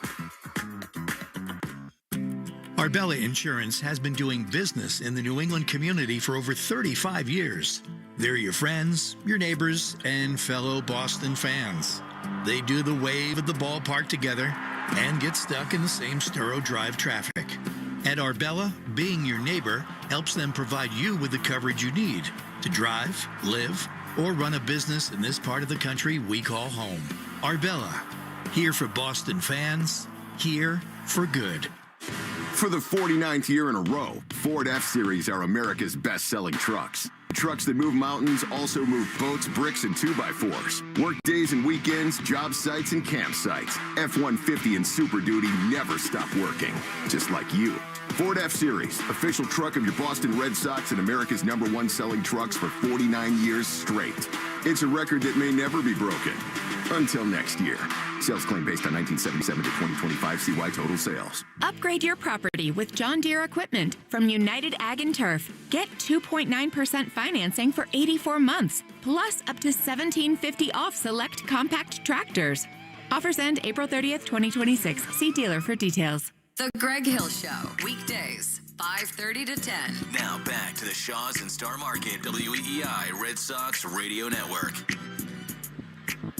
Arbella Insurance has been doing business in the New England community for over 35 years. They're your friends, your neighbors, and fellow Boston fans. They do the wave at the ballpark together and get stuck in the same Sturo Drive traffic. At Arbella, being your neighbor helps them provide you with the coverage you need to drive, live, or run a business in this part of the country we call home. Arbella, here for Boston fans, here for good. For the 49th year in a row, Ford F-Series are America's best-selling trucks. Trucks that move mountains also move boats, bricks, and 2x4s. Work days and weekends, job sites, and campsites. F-150 and Super Duty never stop working, just like you. Ford F-Series, official truck of your Boston Red Sox and America's #1 selling trucks for 49 years straight. It's a record that may never be broken. Until next year. Sales claim based on 1977 to 2025 CY total sales. Upgrade your property with John Deere equipment from United Ag and Turf. Get 2.9% financing for 84 months, plus up to $1,750 off select compact tractors. Offers end April 30th, 2026. See dealer for details. The Greg Hill Show, weekdays, 5:30 to 10. Now back to the Shaws and Star Market WEEI Red Sox Radio Network.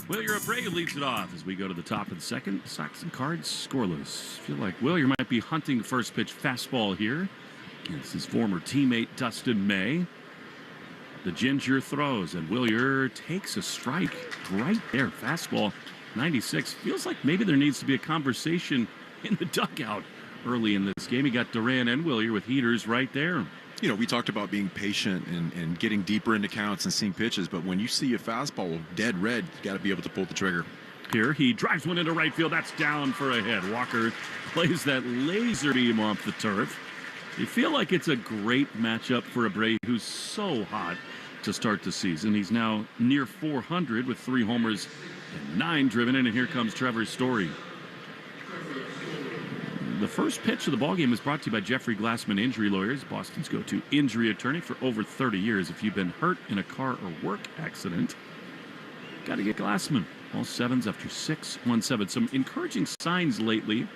Wilyer Abreu leads it off as we go to the top of the second. Sox and Cards scoreless. Feel like Wilyer might be hunting first pitch fastball here against his former teammate Dustin May. The Ginger throws, and Wilyer takes a strike right there. Fastball, 96. Feels like maybe there needs to be a conversation in the dugout early in this game. He got Duran and Wilyer with heaters right there. You know, we talked about being patient and getting deeper into counts and seeing pitches, but when you see a fastball dead red, you got to be able to pull the trigger. Here, he drives one into right field. That's down for a hit. Walker plays that laser beam off the turf. You feel like it's a great matchup for Abreu, who's so hot to start the season. He's now near 400 with 3 homers and 9 driven in, and here comes Trevor Story. The first pitch of the ballgame is brought to you by Jeffrey Glassman Injury Lawyers, Boston's go-to injury attorney for over 30 years. If you've been hurt in a car or work accident, got to get Glassman. All 7s after 6-1-7. Some encouraging signs lately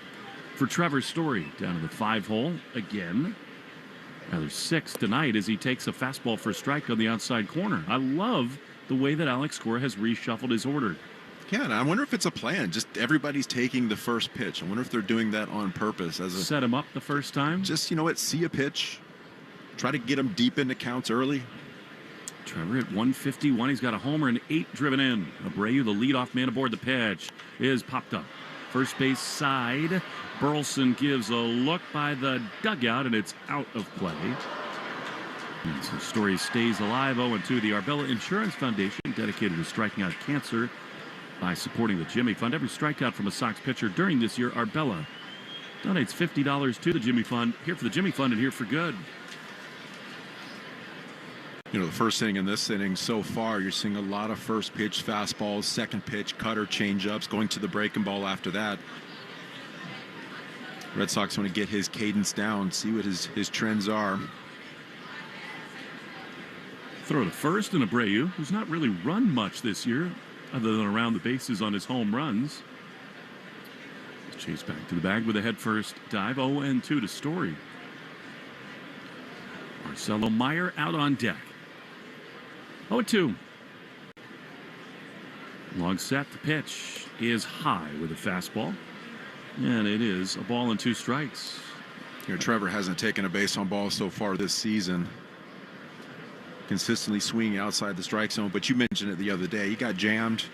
for Trevor Story. Down to the 5-hole again. Another 6 tonight as he takes a fastball for a strike on the outside corner. I love the way that Alex Cora has reshuffled his order. Yeah, and I wonder if it's a plan. Just everybody's taking the first pitch. I wonder if they're doing that on purpose. Set him up the first time? Just, you know what, see a pitch. Try to get him deep into counts early. Trevor at 151. He's got a homer and 8 driven in. Abreu, the leadoff man aboard the pitch, is popped up. First base side. Burleson gives a look by the dugout, and it's out of play. And so Story stays alive. 0-2. The Arbella Insurance Foundation, dedicated to striking out cancer by supporting the Jimmy Fund. Every strikeout from a Sox pitcher during this year, Arbella donates $50 to the Jimmy Fund. Here for the Jimmy Fund and here for good. You know, the first inning and this inning so far, you're seeing a lot of first pitch fastballs, second pitch, cutter, changeups, going to the breaking ball after that. Red Sox want to get his cadence down, see what his trends are. Throw to first, and Abreu, who's not really run much this year, other than around the bases on his home runs. Chase back to the bag with a head-first dive. 0-2 to Story. Marcelo Meyer out on deck. 0-2. Long set. The pitch is high with a fastball. And it is a ball and 2 strikes. You know, Trevor hasn't taken a base on ball so far this season. Consistently swinging outside the strike zone, but you mentioned it the other day. He got jammed.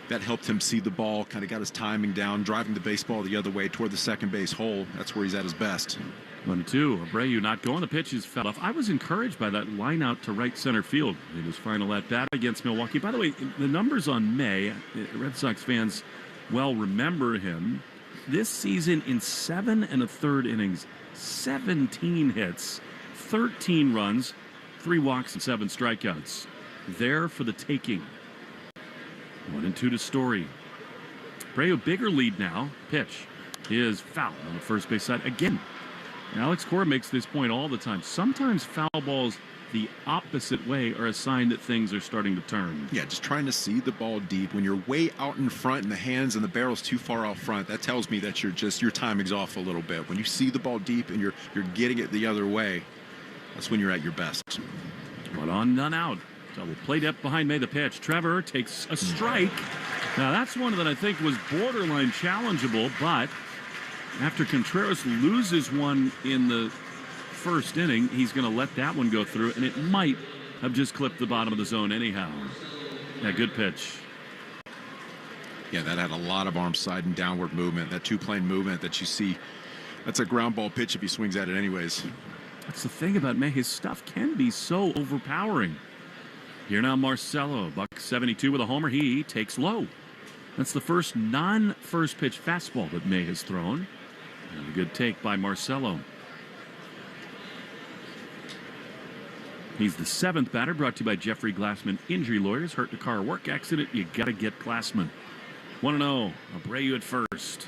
That helped him see the ball, kind of got his timing down, driving the baseball the other way toward the second base hole. That's where he's at his best. 1-2. Abreu not going. The pitches fell off. I was encouraged by that line out to right center field in his final at bat against Milwaukee. By the way, the numbers on May, Red Sox fans well remember him. This season in 7 1/3 innings, 17 hits, 13 runs, 3 walks and 7 strikeouts. There for the taking. 1-2 to Story. Abreu, bigger lead now. Pitch is foul on the first base side again. Alex Cora makes this point all the time. Sometimes foul balls the opposite way are a sign that things are starting to turn. Yeah, just trying to see the ball deep. When you're way out in front and the hands and the barrel's too far out front, that tells me that your timing's off a little bit. When you see the ball deep and you're getting it the other way, that's when you're at your best. 1 on, none out. Double play depth behind May. The pitch. Trevor takes a strike. Now that's one that I think was borderline challengeable, but after Contreras loses one in the first inning, he's going to let that one go through, and it might I've just clipped the bottom of the zone anyhow. Yeah, good pitch. Yeah, that had a lot of arm side and downward movement. That two-plane movement that you see, that's a ground ball pitch if he swings at it anyways. That's the thing about May. His stuff can be so overpowering. Here now Marcelo, $172 with a homer. He takes low. That's the first non-first pitch fastball that May has thrown. And a good take by Marcelo. He's the 7th batter, brought to you by Jeffrey Glassman Injury Lawyers. Hurt in a car work accident, you got to get Glassman. 1-0. Abreu at first.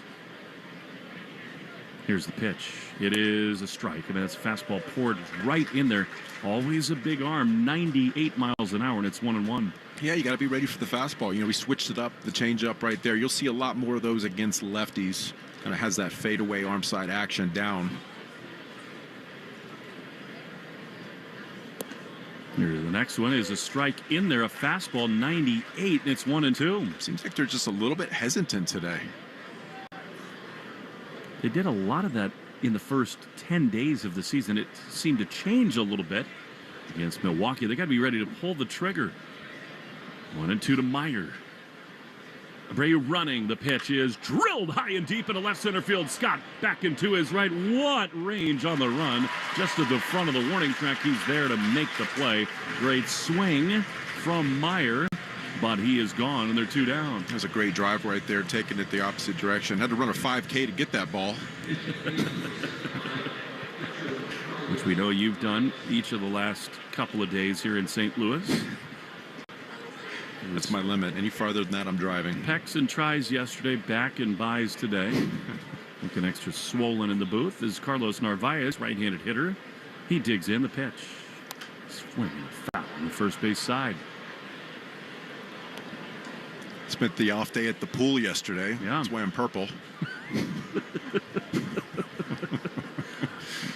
Here's the pitch. It is a strike, and that's fastball poured right in there. Always a big arm, 98 miles an hour, and it's 1-1. Yeah, you got to be ready for the fastball. You know, we switched it up, the changeup right there. You'll see a lot more of those against lefties. Kind of has that fadeaway arm side action down. Here, the next one is a strike in there, a fastball, 98, and it's 1-2. Seems like they're just a little bit hesitant today. They did a lot of that in the first 10 days of the season. It seemed to change a little bit against Milwaukee. They got to be ready to pull the trigger. 1-2 to Meyer. Abreu running. The pitch is drilled high and deep into left center field. Scott back into his right. What range on the run. Just at the front of the warning track. He's there to make the play. Great swing from Meyer. But he is gone, and they're 2 down. There's a great drive right there, taking it the opposite direction. Had to run a 5K to get that ball. Which we know you've done each of the last couple of days here in St. Louis. That's my limit. Any farther than that, I'm driving. Pecks and tries yesterday, back and buys today. Looking extra swollen in the booth is Carlos Narvaez, right-handed hitter. He digs in the pitch. Swinging foul on the first base side. Spent the off day at the pool yesterday. Yeah. That's why I'm purple.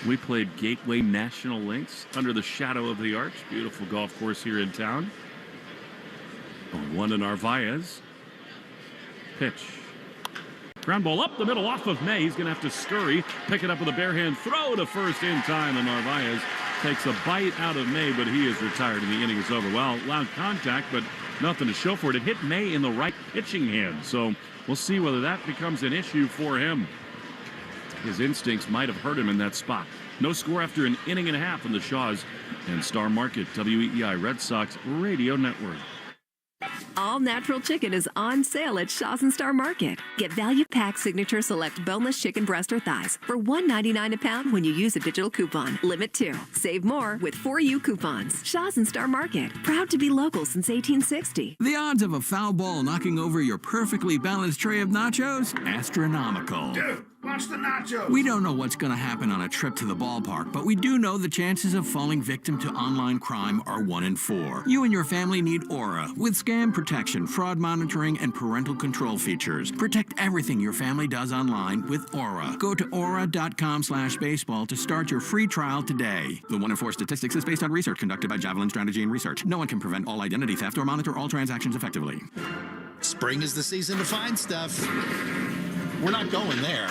We played Gateway National Links under the shadow of the arch. Beautiful golf course here in town. 1 to Narvaez. Pitch. Ground ball up the middle off of May. He's going to have to scurry. Pick it up with a bare hand. Throw to first in time. And Narvaez takes a bite out of May, but he is retired and the inning is over. Well, loud contact, but nothing to show for it. It hit May in the right pitching hand. So we'll see whether that becomes an issue for him. His instincts might have hurt him in that spot. No score after an inning and a half in the Shaws and Star Market, WEEI Red Sox Radio Network. All natural chicken is on sale at Shaw's and Star Market. Get value pack signature select boneless chicken breast or thighs for $1.99 a pound when you use a digital coupon. Limit 2. Save more with 4U coupons. Shaw's and Star Market. Proud to be local since 1860. The odds of a foul ball knocking over your perfectly balanced tray of nachos? Astronomical. Dude, watch the nachos. We don't know what's going to happen on a trip to the ballpark, but we do know the chances of falling victim to online crime are 1 in 4. You and your family need Aura with scam protection, fraud monitoring, and parental control features. Protect everything your family does online with Aura. Go to aura.com/baseball to start your free trial today. The 1 in 4 statistics is based on research conducted by Javelin Strategy and Research. No one can prevent all identity theft or monitor all transactions effectively. Spring is the season to find stuff. We're not going there.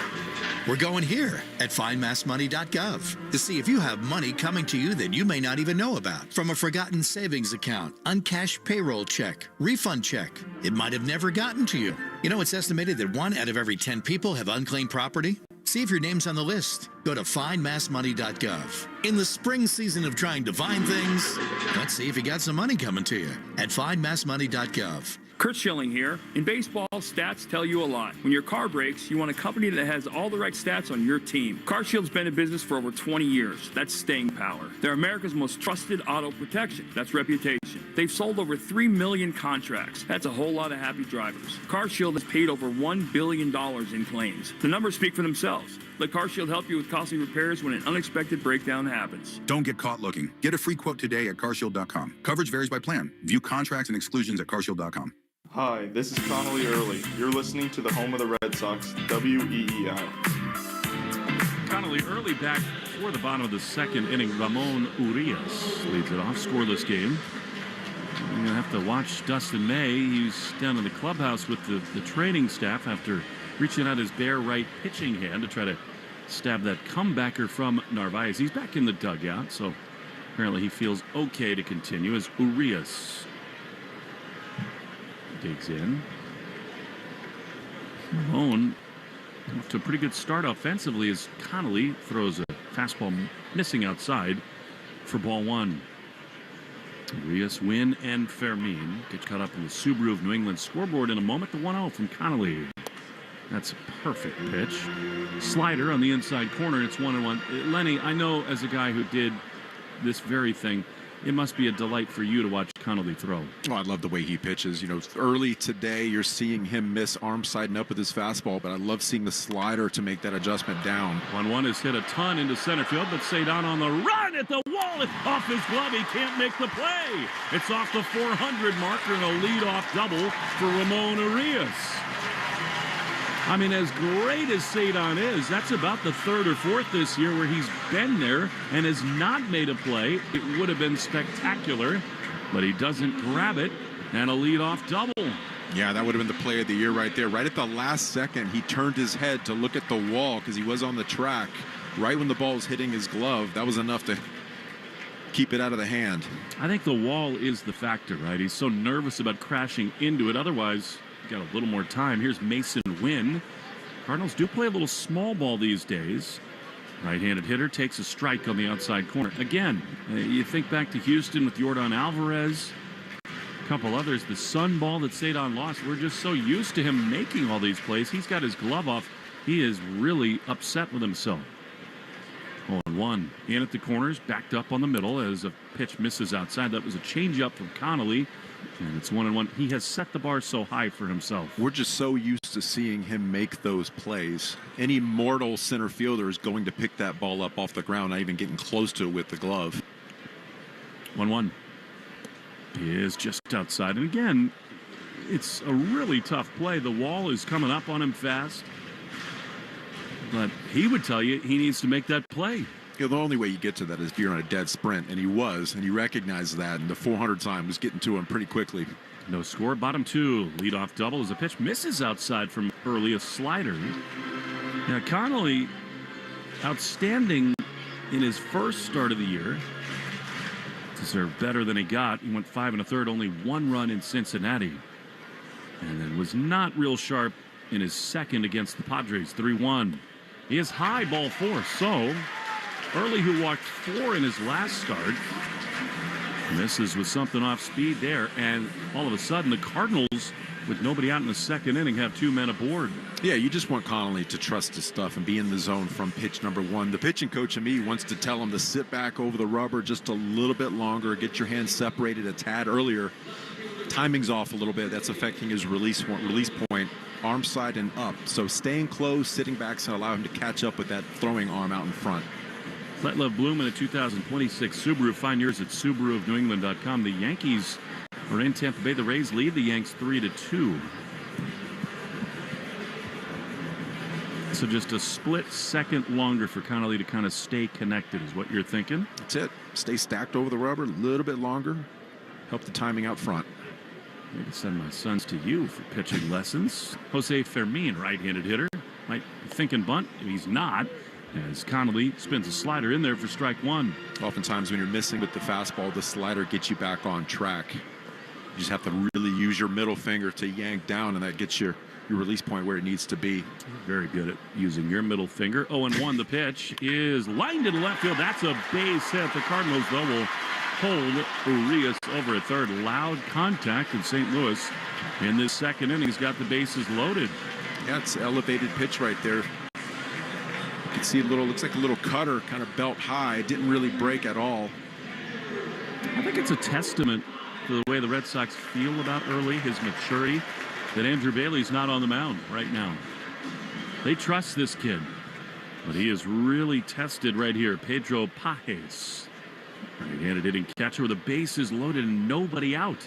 We're going here at findmassmoney.gov to see if you have money coming to you that you may not even know about. From a forgotten savings account, uncashed payroll check, refund check. It might have never gotten to you. You know, it's estimated that 1 out of every 10 people have unclaimed property. See if your name's on the list. Go to findmassmoney.gov. In the spring season of trying to find things, let's see if you got some money coming to you at findmassmoney.gov. Kurt Schilling here. In baseball, stats tell you a lot. When your car breaks, you want a company that has all the right stats on your team. CarShield's been in business for over 20 years. That's staying power. They're America's most trusted auto protection. That's reputation. They've sold over 3 million contracts. That's a whole lot of happy drivers. CarShield has paid over $1 billion in claims. The numbers speak for themselves. Let CarShield help you with costly repairs when an unexpected breakdown happens. Don't get caught looking. Get a free quote today at carshield.com. Coverage varies by plan. View contracts and exclusions at carshield.com. Hi, this is Connelly Early. You're listening to the home of the Red Sox, WEEI. Connelly Early back for the bottom of the second inning. Ramon Urias leads it off. Scoreless game. You're going to have to watch Dustin May. He's down in the clubhouse with the training staff after reaching out his bare right pitching hand to try to stab that comebacker from Narvaez. He's back in the dugout, so Apparently he feels okay to continue as Urias digs in. Malone off to a pretty good start offensively as Connelly throws a fastball missing outside for ball one. Urias, Wynn, and Fermin get caught up in the Subaru of New England scoreboard in a moment. The 1-0 from Connelly. That's a perfect pitch. Slider on the inside corner. It's 1-1. Lenny, I know as a guy who did this very thing, it must be a delight for you to watch Connelly throw. Oh, I love the way he pitches. You know, early today, you're seeing him miss arm side and up with his fastball, but I love seeing the slider to make that adjustment down. 1-1 has hit a ton into center field, but Cedon on the run at the wall. It's off his glove. He can't make the play. It's off the 400 marker and a leadoff double for Ramon Urias. I mean, as great as Cedon is, that's about the third or fourth this year where he's been there and has not made a play. It would have been spectacular, but he doesn't grab it, and a leadoff double. Yeah, that would have been the play of the year right there. Right at the last second, he turned his head to look at the wall because he was on the track. Right when the ball was hitting his glove, that was enough to keep it out of the hand. I think the wall is the factor, right? He's so nervous about crashing into it. Otherwise, got a little more time. Here's Mason Wynn. Cardinals do play a little small ball these days. Right-handed hitter takes a strike on the outside corner. Again, you think back to Houston with Yordan Alvarez, a couple others. The sun ball that Cedon lost, we're just so used to him making all these plays. He's got his glove off. He is really upset with himself. 0-1. In at the corners, backed up on the middle as a pitch misses outside. That was a changeup from Connelly. And it's 1-1. He has set the bar so high for himself. We're just so used to seeing him make those plays. Any mortal center fielder is going to pick that ball up off the ground, not even getting close to it with the glove. 1-1. He is just outside. And again, it's a really tough play. The wall is coming up on him fast. But he would tell you he needs to make that play. You know, the only way you get to that is if you're on a dead sprint, and he was, and he recognized that, and the 400 time was getting to him pretty quickly. No score, bottom two. Leadoff double as a pitch misses outside from Early, a slider. Now, Connelly, outstanding in his first start of the year. Deserved better than he got. He went 5 1/3, only 1 run in Cincinnati. And then was not real sharp in his second against the Padres, 3-1. He is high, ball 4, so Early, who walked 4 in his last start, misses with something off speed there, and all of a sudden the Cardinals, with nobody out in the second inning, have 2 men aboard. Yeah, you just want Connelly to trust his stuff and be in the zone from pitch number 1. The pitching coach in me wants to tell him to sit back over the rubber just a little bit longer, get your hands separated a tad earlier. Timing's off a little bit. That's affecting his release point, arm side and up. So staying close, sitting back, to allow him to catch up with that throwing arm out in front. Let Love Bloom in a 2026 Subaru. Find yours at SubaruofNewEngland.com. The Yankees are in Tampa Bay. The Rays lead the Yanks 3-2. So just a split second longer for Connelly to kind of stay connected is what you're thinking? That's it. Stay stacked over the rubber a little bit longer. Help the timing out front. Maybe send my sons to you for pitching lessons. Jose Fermin, right-handed hitter. Might be thinking bunt. He's not. As Connelly spins a slider in there for strike 1. Oftentimes when you're missing with the fastball, the slider gets you back on track. You just have to really use your middle finger to yank down, and that gets your release point where it needs to be. Very good at using your middle finger. 0-1. The pitch is lined into left field. That's a base hit. The Cardinals, though, will hold Urias over at third. Loud contact in St. Louis in this second inning. He's got the bases loaded. Yeah, it's an elevated pitch right there. You can see looks like a little cutter, kind of belt high. It didn't really break at all. I think it's a testament to the way the Red Sox feel about Early, his maturity, that Andrew Bailey's not on the mound right now. They trust this kid, but he is really tested right here. Pedro Pajes, right-handed hitting catcher with the bases loaded and nobody out.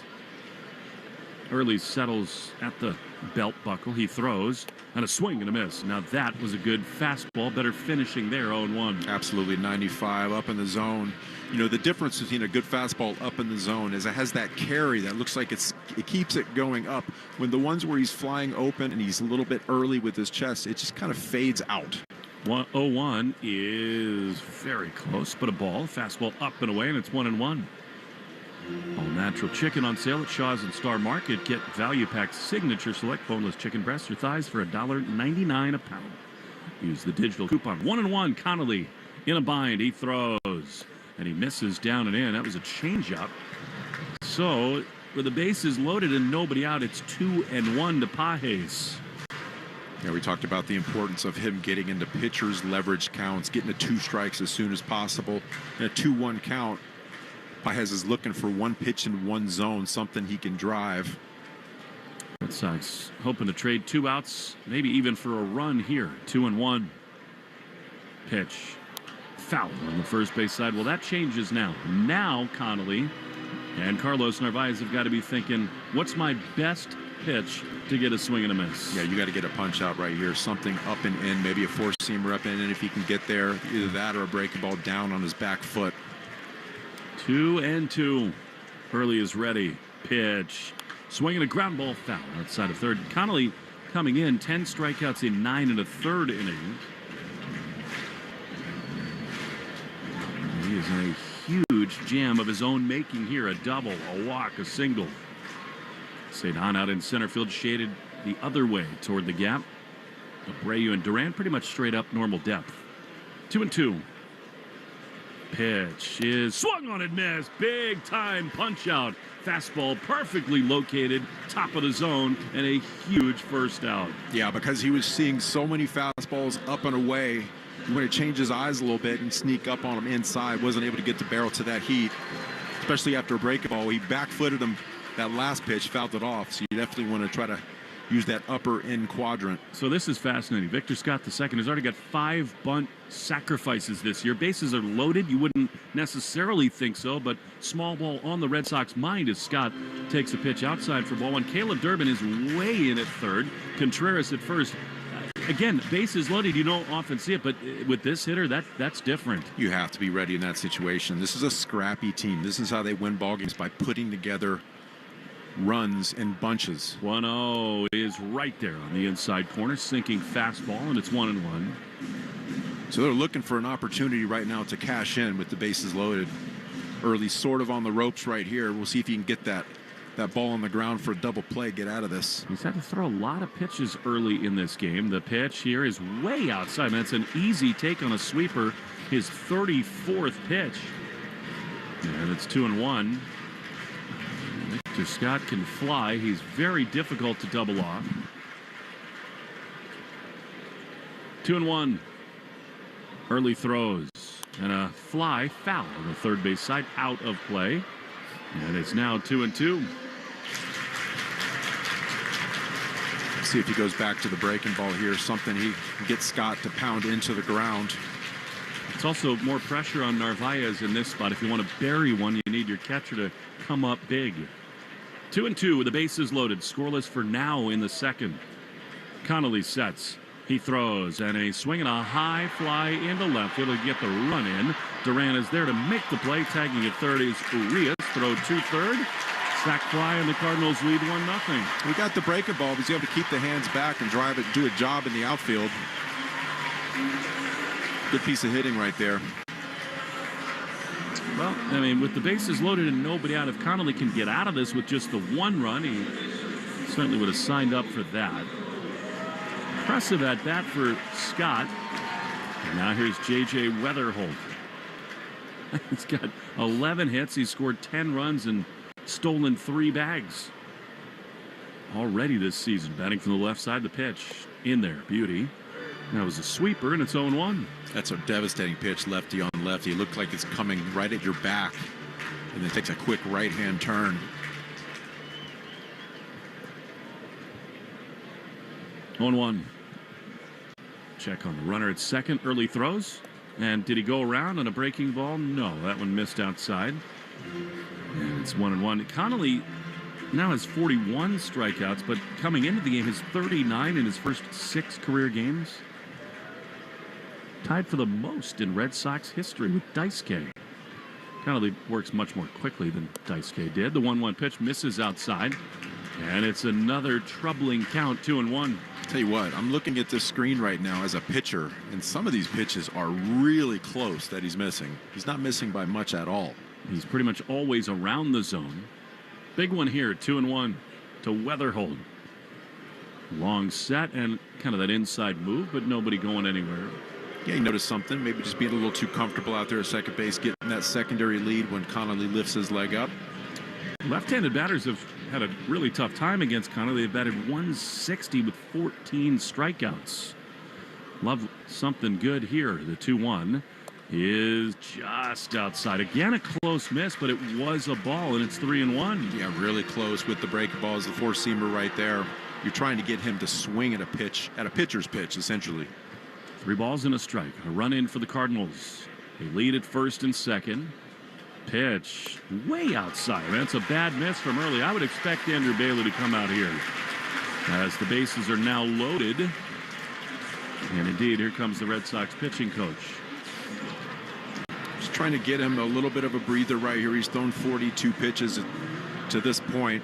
Early settles at the belt buckle. He throws, and a swing and a miss. Now that was a good fastball. Better finishing there, 0-1. Absolutely, 95 up in the zone. You know, the difference between a good fastball up in the zone is it has that carry that looks like it keeps it going up. When the ones where he's flying open and he's a little bit early with his chest, it just kind of fades out. 1-0-1 is very close, but a ball. Fastball up and away, and it's 1-1. All natural chicken on sale at Shaw's and Star Market. Get value pack signature select boneless chicken breasts or thighs for $1.99 a pound. Use the digital coupon. 1-1. Connelly in a bind. He throws and he misses down and in. That was a changeup. So with the bases loaded and nobody out, it's 2-1 to Pages. Yeah, we talked about the importance of him getting into pitchers' leverage counts, getting to 2 strikes as soon as possible. In a 2-1 count, Pages is looking for 1 pitch in 1 zone, something he can drive. Red Sox hoping to trade 2 outs, maybe even for a run here. 2-1. Pitch. Foul on the first base side. Well, that changes now. Now Connelly and Carlos Narvaez have got to be thinking, what's my best pitch to get a swing and a miss? Yeah, you got to get a punch out right here. Something up and in, maybe a 4-seamer up and in if he can get there. Either that or a breaking ball down on his back foot. 2-2. Early is ready. Pitch. Swinging a ground ball foul outside of third. Connelly coming in 10 strikeouts in 9 1/3 innings. He is in a huge jam of his own making here. A double, a walk, a single. Cedon out in center field, shaded the other way toward the gap. Abreu and Duran pretty much straight up normal depth. 2-2. Pitch is swung on and missed. Big time punch out. Fastball perfectly located, top of the zone, and a huge first out. Yeah, because he was seeing so many fastballs up and away. He wanted to change his eyes a little bit and sneak up on him inside. Wasn't able to get the barrel to that heat, especially after a breaking ball. He back-footed him that last pitch, fouled it off. So you definitely want to try to use that upper end quadrant. So this is fascinating. Victor Scott II has already got 5 bunt sacrifices this year. Bases are loaded. You wouldn't necessarily think so, but small ball on the Red Sox mind as Scott takes a pitch outside for ball 1. Caleb Durbin is way in at third. Contreras at first. Again, bases loaded. You don't often see it, but with this hitter, that's different. You have to be ready in that situation. This is a scrappy team. This is how they win ball games, by putting together runs in bunches. 1-0 is right there on the inside corner, sinking fastball, and it's 1-1. So they're looking for an opportunity right now to cash in with the bases loaded. Early sort of on the ropes right here. We'll see if he can get that ball on the ground for a double play, get out of this. He's had to throw a lot of pitches early in this game. The pitch here is way outside. That's an easy take on a sweeper. His 34th pitch. And it's 2-1. Victor Scott can fly. He's very difficult to double off. 2-1. Early throws. And a fly foul on the third base side, out of play. And it's now 2-2. See if he goes back to the breaking ball here. Something he gets Scott to pound into the ground. It's also more pressure on Narvaez in this spot. If you want to bury one, you need your catcher to come up big. 2-2 with the bases loaded. Scoreless for now in the second. Connelly sets. He throws, and a swing and a high fly into left field to get the run in. Duran is there to make the play. Tagging at third is Urias. Throw to third. Sack fly, and the Cardinals lead 1-0. We got the breaking ball. He's able to keep the hands back and drive it, do a job in the outfield. Good piece of hitting right there. Well, I mean, with the bases loaded and nobody out, if Connelly can get out of this with just the 1 run, he certainly would have signed up for that. Impressive at bat for Scott. And now here's J.J. Weatherholt. He's got 11 hits. He's scored 10 runs and stolen 3 bags already this season. Batting from the left side, the pitch in there. Beauty. That was a sweeper, and it's 0-1. That's a devastating pitch, lefty on lefty. It looked like it's coming right at your back, and then takes a quick right-hand turn. 0-1. Check on the runner at second. Early throws. And did he go around on a breaking ball? No, that one missed outside. And it's 1-1. Connelly now has 41 strikeouts, but coming into the game, has 39 in his first 6 career games. Tied for the most in Red Sox history with Daisuke. Connelly works much more quickly than Daisuke did. The 1-1 pitch misses outside. And it's another troubling count, 2-1. Tell you what, I'm looking at this screen right now as a pitcher, and some of these pitches are really close that he's missing. He's not missing by much at all. He's pretty much always around the zone. Big one here, 2-1 to Weatherhold. Long set and kind of that inside move, but nobody going anywhere. Yeah, you noticed something. Maybe just being a little too comfortable out there at second base, getting that secondary lead when Connelly lifts his leg up. Left-handed batters have had a really tough time against Connelly. They've batted 160 with 14 strikeouts. Love something good here. The 2-1 is just outside. Again, a close miss, but it was a ball, and it's 3-1. Yeah, really close with the breaking balls, the four-seamer right there. You're trying to get him to swing at a pitcher's pitch, essentially. 3 balls and a strike. A run in for the Cardinals. They lead at first and second. Pitch way outside. That's a bad miss from Early. I would expect Andrew Bailey to come out here as the bases are now loaded. And indeed, here comes the Red Sox pitching coach. Just trying to get him a little bit of a breather right here. He's thrown 42 pitches to this point.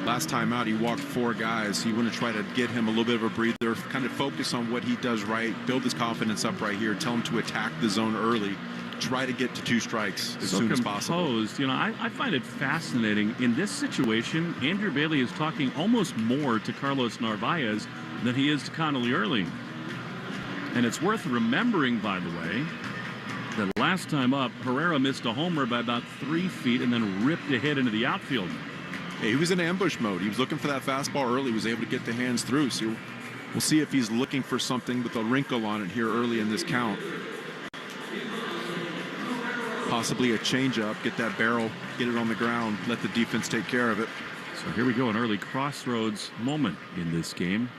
Last time out, he walked 4 guys. You want to try to get him a little bit of a breather, kind of focus on what he does right, build his confidence up right here, tell him to attack the zone early, try to get to 2 strikes as soon as possible. You know, I find it fascinating. In this situation, Andrew Bailey is talking almost more to Carlos Narvaez than he is to Connelly Early. And it's worth remembering, by the way, that last time up, Herrera missed a homer by about 3 feet and then ripped a hit into the outfield. Hey, he was in ambush mode. He was looking for that fastball early, was able to get the hands through. So we'll see if he's looking for something with a wrinkle on it here early in this count. Possibly a changeup, get that barrel, get it on the ground, let the defense take care of it. So here we go, an early crossroads moment in this game.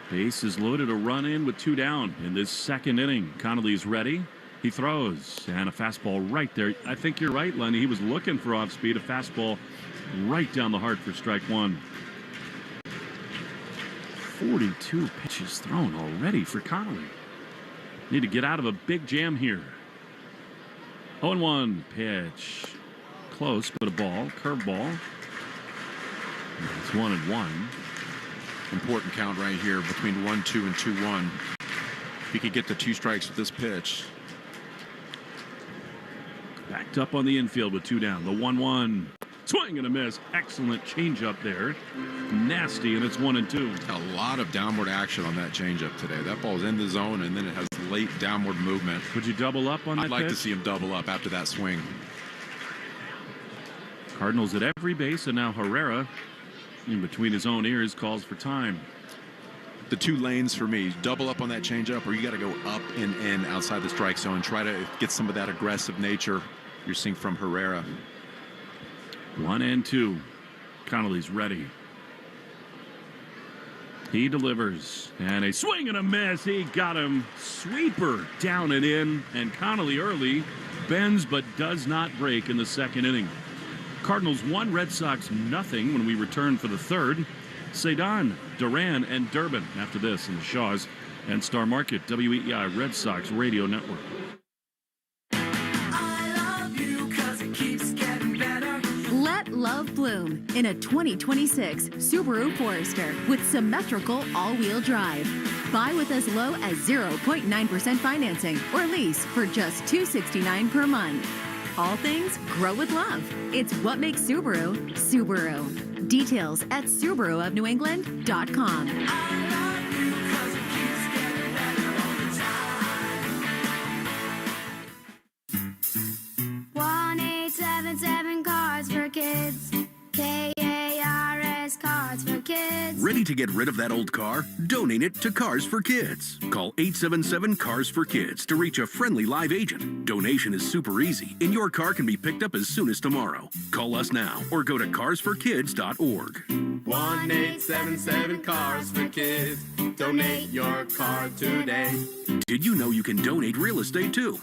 Base is loaded, a run in with 2 down in this second inning. Connelly's ready. He throws, and a fastball right there. I think you're right, Lenny. He was looking for off speed, a fastball right down the heart for strike 1. 42 pitches thrown already for Connelly. Need to get out of a big jam here. 0-1 pitch. Close, but a ball. Curveball. It's 1-1. Important count right here between 1-2 and 2-1. If he could get the 2 strikes with this pitch. Backed up on the infield with 2 down. The 1-1. Swing and a miss. Excellent changeup there. Nasty, and it's 1-2. A lot of downward action on that changeup today. That ball's in the zone, and then it has late downward movement. Would you double up on that I'd like pitch? to see him double up after that swing. Cardinals at every base, and now Herrera in between his own ears calls for time. The 2 lanes for me, double up on that changeup, or you got to go up and in outside the strike zone. Try to get some of that aggressive nature you're seeing from Herrera. 1-2. Connelly's ready. He delivers, and a swing and a miss. He got him. Sweeper down and in, and Connelly Early bends but does not break in the second inning. Cardinals 1, Red Sox nothing when we return for the third. Cedon, Duran, and Durbin after this in the Shaws and Star Market, WEI Red Sox Radio Network. Let love bloom in a 2026 Subaru Forester with symmetrical all-wheel drive. Buy with as low as 0.9% financing or lease for just $269 per month. All things grow with love. It's what makes Subaru, Subaru. Details at SubaruofNewEngland.com. 1-877 Cards for Kids. KARS Cards for Kids. Ready to get rid of that old car? Donate it to Cars for Kids. Call 877 Cars for Kids to reach a friendly live agent. Donation is super easy, and your car can be picked up as soon as tomorrow. Call us now or go to carsforkids.org. 1-877 Cars for Kids. Donate your car today. Did you know you can donate real estate too?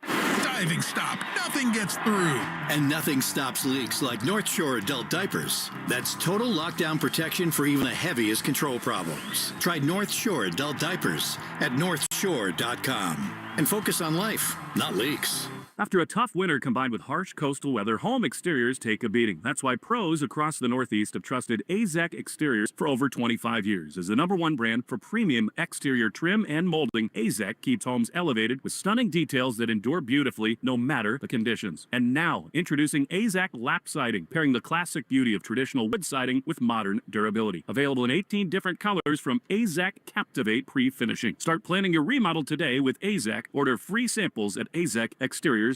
Diving stop. Nothing gets through. And nothing stops leaks like North Shore adult diapers. That's total lockdown protection for even the heaviest control problems. Try North Shore adult diapers at northshore.com. And focus on life, not leaks. After a tough winter combined with harsh coastal weather, home exteriors take a beating. That's why pros across the Northeast have trusted AZEK Exteriors for over 25 years. As the #1 brand for premium exterior trim and molding, AZEK keeps homes elevated with stunning details that endure beautifully no matter the conditions. And now, introducing AZEK Lap Siding, pairing the classic beauty of traditional wood siding with modern durability. Available in 18 different colors from AZEK Captivate Pre-Finishing. Start planning your remodel today with AZEK. Order free samples at azekexteriors.com.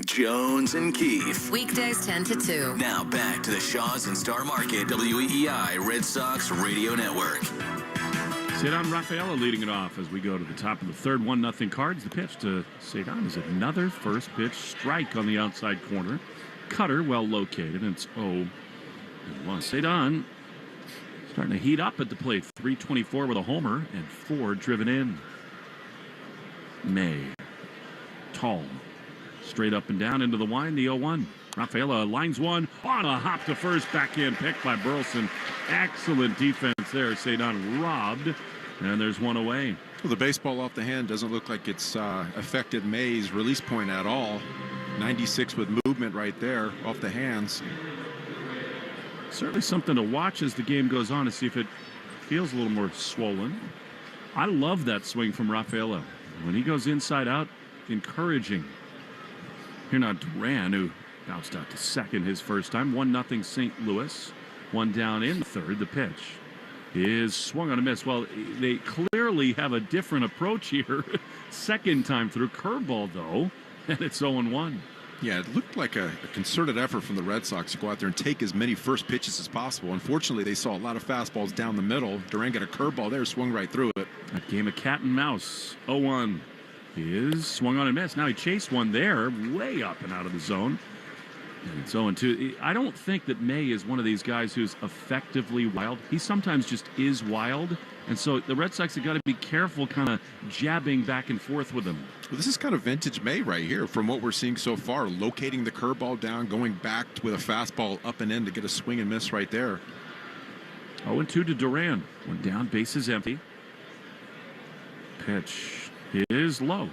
Jones and Keith. Weekdays 10 to 2. Now back to the Shaws and Star Market WEEI Red Sox Radio Network. Cedon Rafaela leading it off as we go to the top of the third. 1-0 Cards. The pitch to Cedon is another first pitch strike on the outside corner. Cutter well located, and it's 0-1. Cedon starting to heat up at the plate. 324 with a homer and 4 driven in. May. Tall. Straight up and down into the wind, the 0-1. Rafaela lines one on a hop to first, backhand pick by Burleson. Excellent defense there. Cedon robbed, and there's one away. Well, the baseball off the hand doesn't look like it's affected May's release point at all. 96 with movement right there off the hands. Certainly something to watch as the game goes on to see if it feels a little more swollen. I love that swing from Rafaela. When he goes inside out, encouraging. Here now Duran, who bounced out to second his first time. 1-0 St. Louis. One down in third. The pitch is swung on a miss. Well, they clearly have a different approach here. Second time through. Curveball, though, and it's 0-1. Yeah, it looked like a concerted effort from the Red Sox to go out there and take as many first pitches as possible. Unfortunately, they saw a lot of fastballs down the middle. Duran got a curveball there, swung right through it. That game of cat and mouse. 0-1. He is swung on and missed. Now he chased one there, way up and out of the zone. And it's 0-2. I don't think that May is one of these guys who's effectively wild. He sometimes just is wild. And so the Red Sox have got to be careful kind of jabbing back and forth with him. Well, this is kind of vintage May right here from what we're seeing so far. Locating the curveball down, going back with a fastball up and in to get a swing and miss right there. 0-2 to Duran. One down, bases empty. Pitch is low.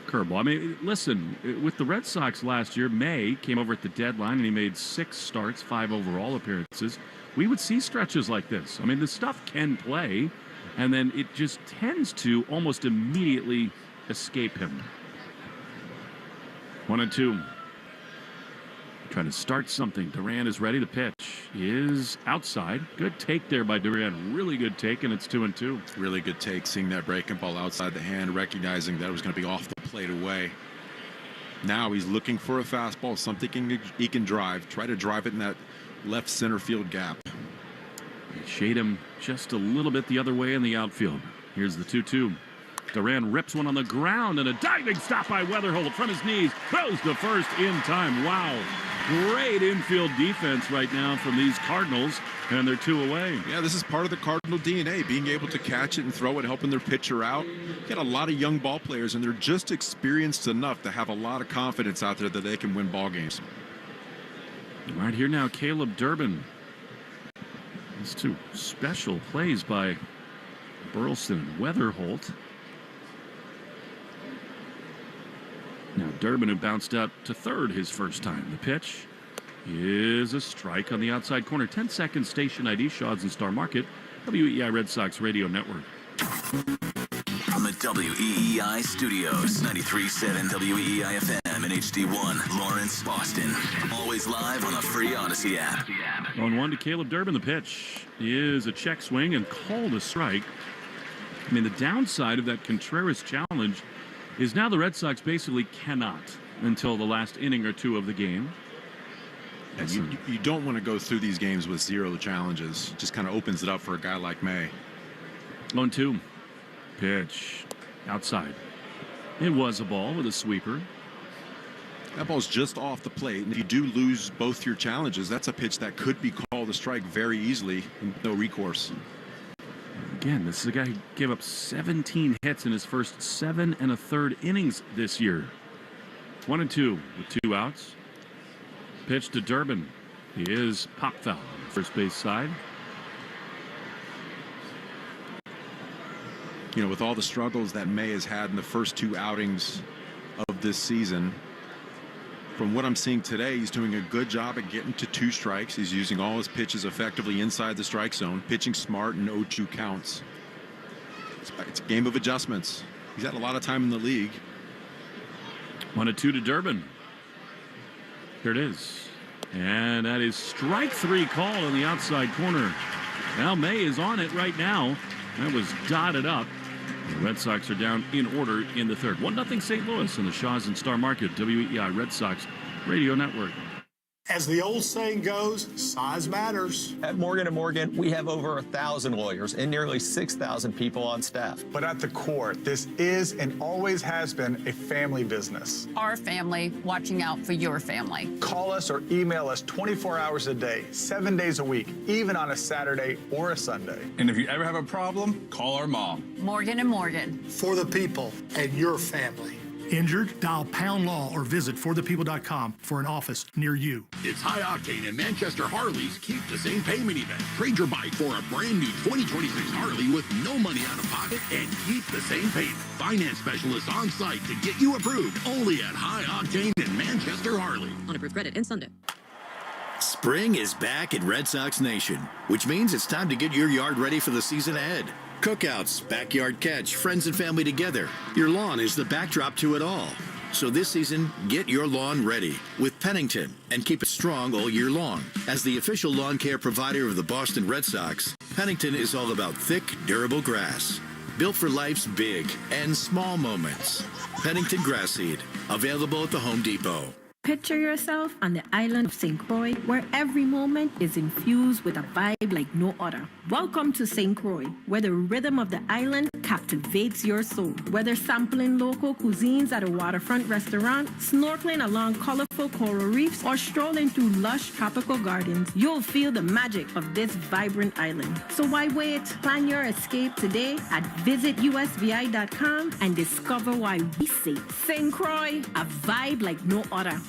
Curveball. I mean, listen, with the Red Sox last year, May came over at the deadline and he made 6 starts, 5 overall appearances. We would see stretches like this. I mean, the stuff can play, and then it just tends to almost immediately escape him. 1-2. Trying to start something. Duran is ready. The pitch is outside. Good take there by Duran. Really good take, and it's 2-2. Really good take, seeing that breaking ball outside the hand, recognizing that it was going to be off the plate away. Now he's looking for a fastball, something he can drive. Try to drive it in that left center field gap. Shade him just a little bit the other way in the outfield. Here's the 2-2. Duran rips one on the ground, and a diving stop by Weatherholt from his knees. Throws to first in time. Wow. Great infield defense right now from these Cardinals, and they're 2 away. Yeah, this is part of the Cardinal DNA, being able to catch it and throw it, helping their pitcher out. Got a lot of young ball players, and they're just experienced enough to have a lot of confidence out there that they can win ball games. Right here now, Caleb Durbin. These 2 special plays by Burleson and Weatherholt. Now Durbin, who bounced out to third his first time. The pitch is a strike on the outside corner. 10-second station ID, Shaws and Star Market, WEEI Red Sox Radio Network. From the WEEI studios, 93.7 WEEI FM and HD1, Lawrence, Boston. Always live on the free Odyssey app. 1-1 to Caleb Durbin. The pitch is a check swing and called a strike. I mean, the downside of that Contreras challenge is now the Red Sox basically cannot until the last inning or 2 of the game. And you don't want to go through these games with 0 challenges. Just kind of opens it up for a guy like May. 1-2. Pitch outside. It was a ball with a sweeper. That ball's just off the plate, and if you do lose both your challenges, that's a pitch that could be called a strike very easily, no recourse. Again, this is a guy who gave up 17 hits in his first 7 1/3 innings this year. 1-2 with 2 outs. Pitch to Durbin. He is pop foul on the first base side. You know, with all the struggles that May has had in the first 2 outings of this season. From what I'm seeing today, he's doing a good job at getting to 2 strikes. He's using all his pitches effectively inside the strike zone, pitching smart and 0-2 counts. It's a game of adjustments. He's had a lot of time in the league. 1-2 to Durbin. Here it is. And that is strike 3 call in the outside corner. Al May is on it right now. That was dotted up. The Red Sox are down in order in the third. 1-0 St. Louis in the Shaws and Star Market. WEI Red Sox Radio Network. As the old saying goes, size matters. At Morgan & Morgan, we have over 1,000 lawyers and nearly 6,000 people on staff. But at the core, this is and always has been a family business. Our family watching out for your family. Call us or email us 24 hours a day, 7 days a week, even on a Saturday or a Sunday. And if you ever have a problem, call our mom. Morgan & Morgan. For the people and your family. Injured? Dial Pound Law or visit forthepeople.com for an office near you. It's High Octane and Manchester Harley's Keep the Same Payment event. Trade your bike for a brand new 2026 Harley with no money out of pocket and keep the same payment. Finance specialists on site to get you approved only at High Octane and Manchester Harley. On approved credit and Sunday. Spring is back in Red Sox Nation, which means it's time to get your yard ready for the season ahead. Cookouts, backyard catch, friends and family together. Your lawn is the backdrop to it all. So this season, get your lawn ready with Pennington and keep it strong all year long. As the official lawn care provider of the Boston Red Sox, Pennington is all about thick, durable grass. Built for life's big and small moments. Pennington Grass Seed, available at the Home Depot. Picture yourself on the island of St. Croix, where every moment is infused with a vibe like no other. Welcome to St. Croix, where the rhythm of the island captivates your soul. Whether sampling local cuisines at a waterfront restaurant, snorkeling along colorful coral reefs, or strolling through lush tropical gardens, you'll feel the magic of this vibrant island. So why wait? Plan your escape today at visitusvi.com and discover why we say St. Croix, a vibe like no other.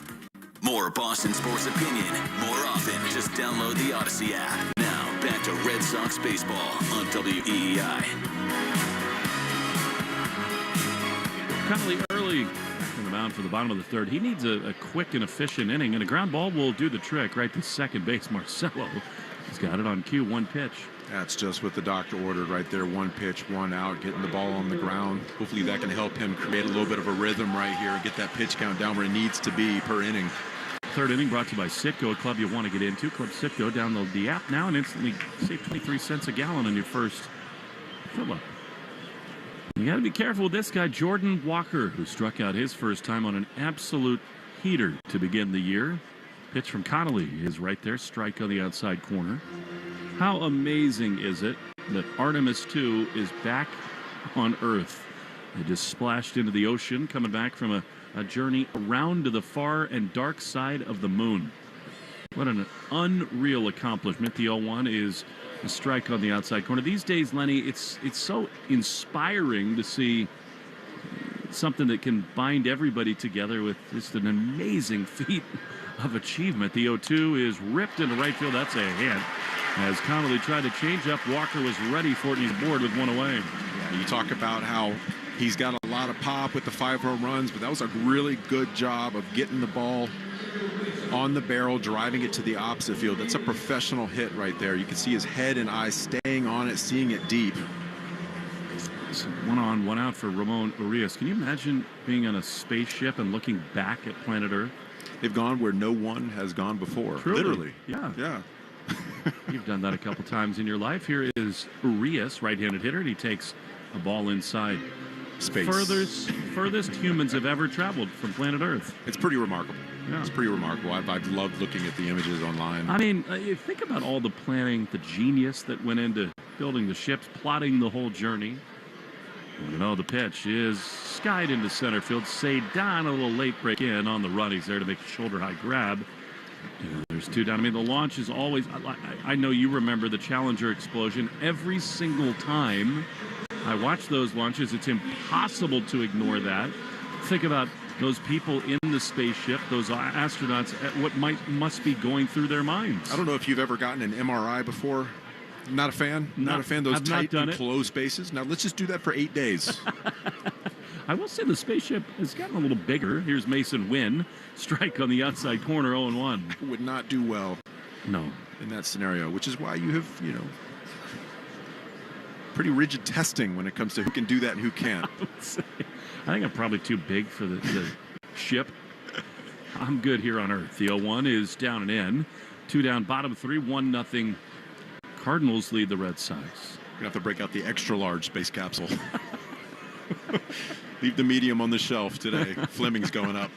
More Boston sports opinion, more often. Just download the Odyssey app. Now, back to Red Sox baseball on WEEI. Connelly Early in the mound for the bottom of the third. He needs a quick and efficient inning, and a ground ball will do the trick right to second base. Marcelo, he's got it on cue, 1 pitch. That's just what the doctor ordered right there. 1 pitch, 1 out, getting the ball on the ground. Hopefully that can help him create a little bit of a rhythm right here and get that pitch count down where it needs to be per inning. Third inning brought to you by Citgo, a club you want to get into. Club Citgo. Download the app now and instantly save 23 cents a gallon on your first fill-up. You got to be careful with this guy, Jordan Walker, who struck out his first time on an absolute heater to begin the year. Pitch from Connelly is right there. Strike on the outside corner. How amazing is it that Artemis 2 is back on Earth? They just splashed into the ocean, coming back from a journey around to the far and dark side of the moon. What an unreal accomplishment. The 0-1 is a strike on the outside corner. These days, Lenny, it's so inspiring to see something that can bind everybody together with just an amazing feat of achievement. The 0-2 is ripped into right field. That's a hit. As Connelly tried to change up, Walker was ready for it, and he's bored with 1 away. Yeah, you talk about how he's got a lot of pop with the 5 home runs, but that was a really good job of getting the ball on the barrel, driving it to the opposite field. That's a professional hit right there. You can see his head and eyes staying on it, seeing it deep. So 1 on, 1 out for Ramon Urias. Can you imagine being on a spaceship and looking back at planet Earth? They've gone where no one has gone before. Truly. Literally. Yeah. You've done that a couple times in your life. Here is Urias, right-handed hitter, and he takes a ball inside space. Furthest humans have ever traveled from planet Earth. It's pretty remarkable. Yeah. It's pretty remarkable. I've loved looking at the images online. I mean, you think about all the planning, the genius that went into building the ships, plotting the whole journey. You know, the pitch is skied into center field. Cedon, a little late break in on the run. He's there to make a shoulder-high grab. There's 2 down. I mean, the launch is always... I know you remember the Challenger explosion. Every single time I watch those launches, it's impossible to ignore that. Think about those people in the spaceship, those astronauts, what must be going through their minds. I don't know if you've ever gotten an MRI before. Not a fan? Not a fan of those tight, enclosed spaces? Now, let's just do that for 8 days. I will say the spaceship has gotten a little bigger. Here's Mason Wynn. Strike on the outside corner, 0-1. Would not do well. No. In that scenario, which is why you have, pretty rigid testing when it comes to who can do that and who can't. I think I'm probably too big for the ship. I'm good here on Earth. The 0-1 is down and in. 2 down, bottom 3, 1-0. Cardinals lead the Red Sox. We're going to have to break out the extra large space capsule. Leave the medium on the shelf today. Fleming's going up.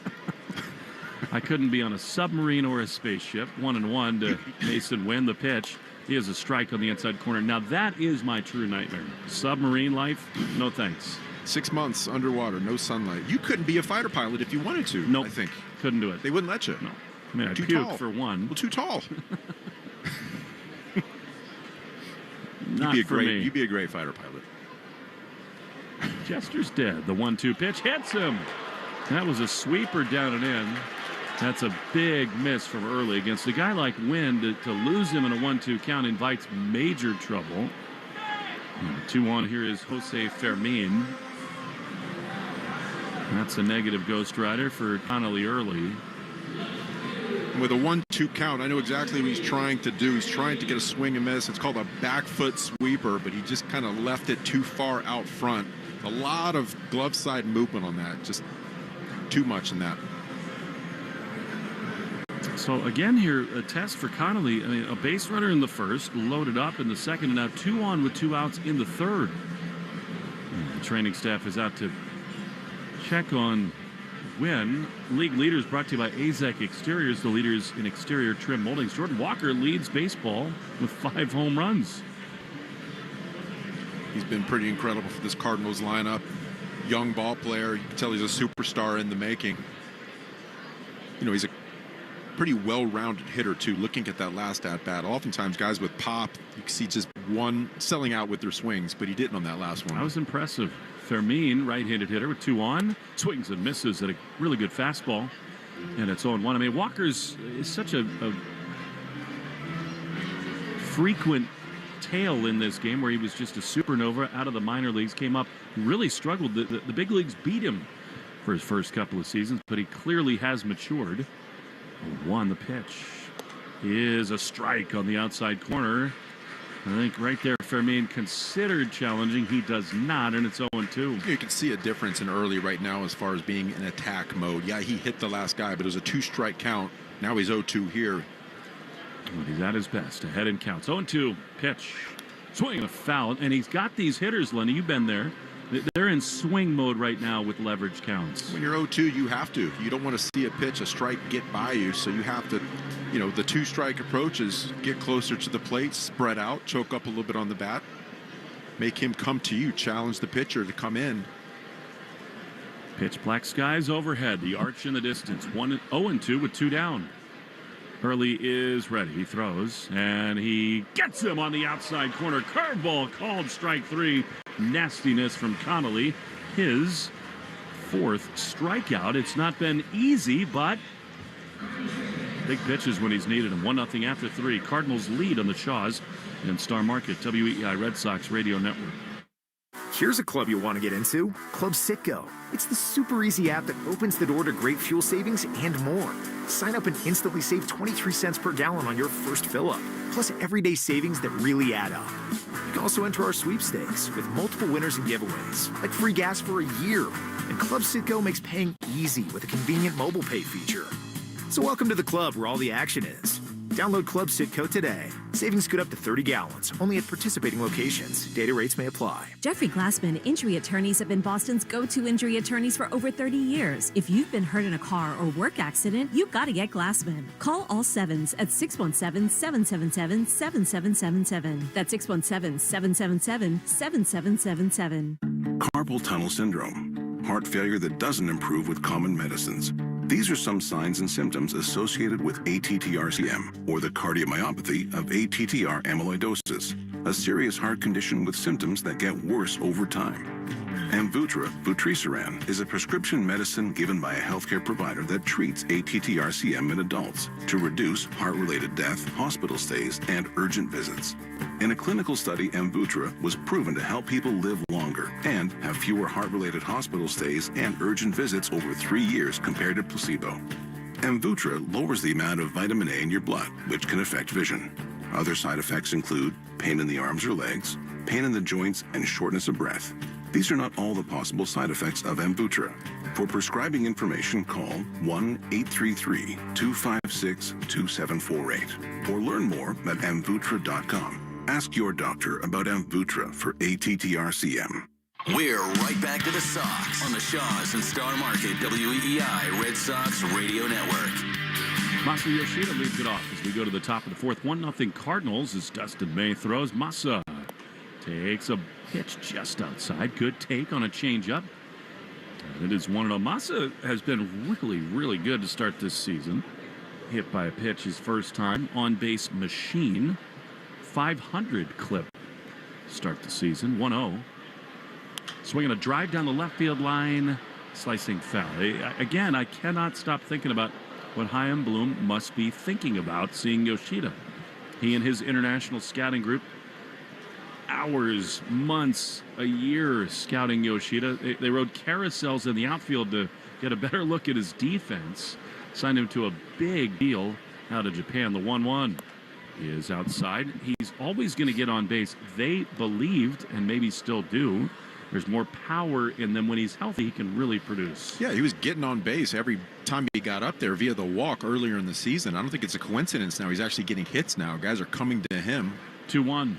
I couldn't be on a submarine or a spaceship. 1-1 to Mason Wynn. The pitch. He has a strike on the inside corner. Now that is my true nightmare. Submarine life, no thanks. 6 months underwater, no sunlight. You couldn't be a fighter pilot if you wanted to. Nope. I think couldn't do it. They wouldn't let you. No. I mean, I'd too puke tall. for one. Well, too tall. Not you'd for me. You'd be a great fighter pilot. Jester's dead. The 1-2 pitch hits him. That was a sweeper down and in. That's a big miss from Early against a guy like Wynn. To lose him in a 1-2 count invites major trouble. 2-1 here is Jose Fermin. That's a negative Ghost Rider for Connelly Early. With a 1-2 count, I know exactly what he's trying to do. He's trying to get a swing and miss. It's called a back foot sweeper, but he just kind of left it too far out front. A lot of glove side movement on that. Just too much in that. So again here, a test for Connelly. I mean, a base runner in the first, loaded up in the second, and now 2 on with 2 outs in the third. The training staff is out to check on Wynn. League leaders brought to you by AZEC Exteriors, the leaders in exterior trim moldings. Jordan Walker leads baseball with 5 home runs. He's been pretty incredible for this Cardinals lineup. Young ball player. You can tell he's a superstar in the making. He's a pretty well-rounded hitter, too. Looking at that last at-bat, oftentimes guys with pop, you can see just one selling out with their swings, but he didn't on that last one. That was impressive. Fermin, right-handed hitter with 2 on, swings and misses at a really good fastball, and it's 0-1. I mean, Walker's is such a frequent tale in this game where he was just a supernova out of the minor leagues, came up, really struggled. The big leagues beat him for his first couple of seasons, but he clearly has matured. 1, the pitch is a strike on the outside corner. I think right there, Fermin considered challenging. He does not, and it's 0-2. You can see a difference in Early right now as far as being in attack mode. Yeah, he hit the last guy, but it was a 2-strike count. Now he's 0-2 here. But he's at his best. Ahead in counts. 0-2. Pitch. Swing and a foul. And he's got these hitters, Lenny. You've been there. They're in swing mode right now with leverage counts. When you're 0-2, you have to. You don't want to see a pitch, a strike get by you. So you have to, the 2-strike approach is get closer to the plate, spread out, choke up a little bit on the bat, make him come to you, challenge the pitcher to come in. Pitch, black skies overhead. The arch in the distance. 0-2 with 2 down. Early is ready. He throws, and he gets him on the outside corner. Curveball called strike 3. Nastiness from Connelly. His 4th strikeout. It's not been easy, but big pitches when he's needed them. 1-0 after 3. Cardinals lead on the Shaws and Star Market. WEI Red Sox Radio Network. Here's a club you'll want to get into, Club Citgo. It's the super easy app that opens the door to great fuel savings and more. Sign up and instantly save 23 cents per gallon on your first fill-up, plus everyday savings that really add up. You can also enter our sweepstakes with multiple winners and giveaways, like free gas for a year. And Club Citgo makes paying easy with a convenient mobile pay feature. So welcome to the club where all the action is. Download Club Citgo today. Savings good up to 30 gallons, only at participating locations. Data rates may apply. Jeffrey Glassman Injury Attorneys have been Boston's go-to injury attorneys for over 30 years. If you've been hurt in a car or work accident, you've got to get Glassman. Call all sevens at 617-777-7777. That's 617-777-7777. Carpal tunnel syndrome, heart failure that doesn't improve with common medicines. These are some signs and symptoms associated with ATTR-CM, or the cardiomyopathy of ATTR amyloidosis, a serious heart condition with symptoms that get worse over time. Amvuttra, vutrisiran, is a prescription medicine given by a healthcare provider that treats ATTR-CM in adults to reduce heart-related death, hospital stays, and urgent visits. In a clinical study, Amvuttra was proven to help people live longer and have fewer heart-related hospital stays and urgent visits over 3 years compared to placebo. Amvuttra lowers the amount of vitamin A in your blood, which can affect vision. Other side effects include pain in the arms or legs, pain in the joints, and shortness of breath. These are not all the possible side effects of Amvuttra. For prescribing information, call 1-833-256-2748 or learn more at amvuttra.com. Ask your doctor about Amvuttra for ATTRCM. We're right back to the Sox on the Shaws and Star Market WEEI Red Sox Radio Network. Masa Yoshida leads it off as we go to the top of the fourth. 1-0 Cardinals as Dustin May throws. Masa takes a pitch just outside. Good take on a changeup. And it is 1-0. Masa has been really, really good to start this season. Hit by a pitch his first time. On-base machine. 500 clip start the season. 1-0. Swinging a drive down the left field line. Slicing foul. Again, I cannot stop thinking about what Chaim Bloom must be thinking about seeing Yoshida. He and his international scouting group, hours, months, a year scouting Yoshida. They rode carousels in the outfield to get a better look at his defense. Signed him to a big deal out of Japan. The 1-1 is outside. He's always going to get on base. They believed, and maybe still do, there's more power in them. When he's healthy, he can really produce. Yeah, he was getting on base every time he got up there via the walk earlier in the season. I don't think it's a coincidence now. He's actually getting hits now. Guys are coming to him. 2-1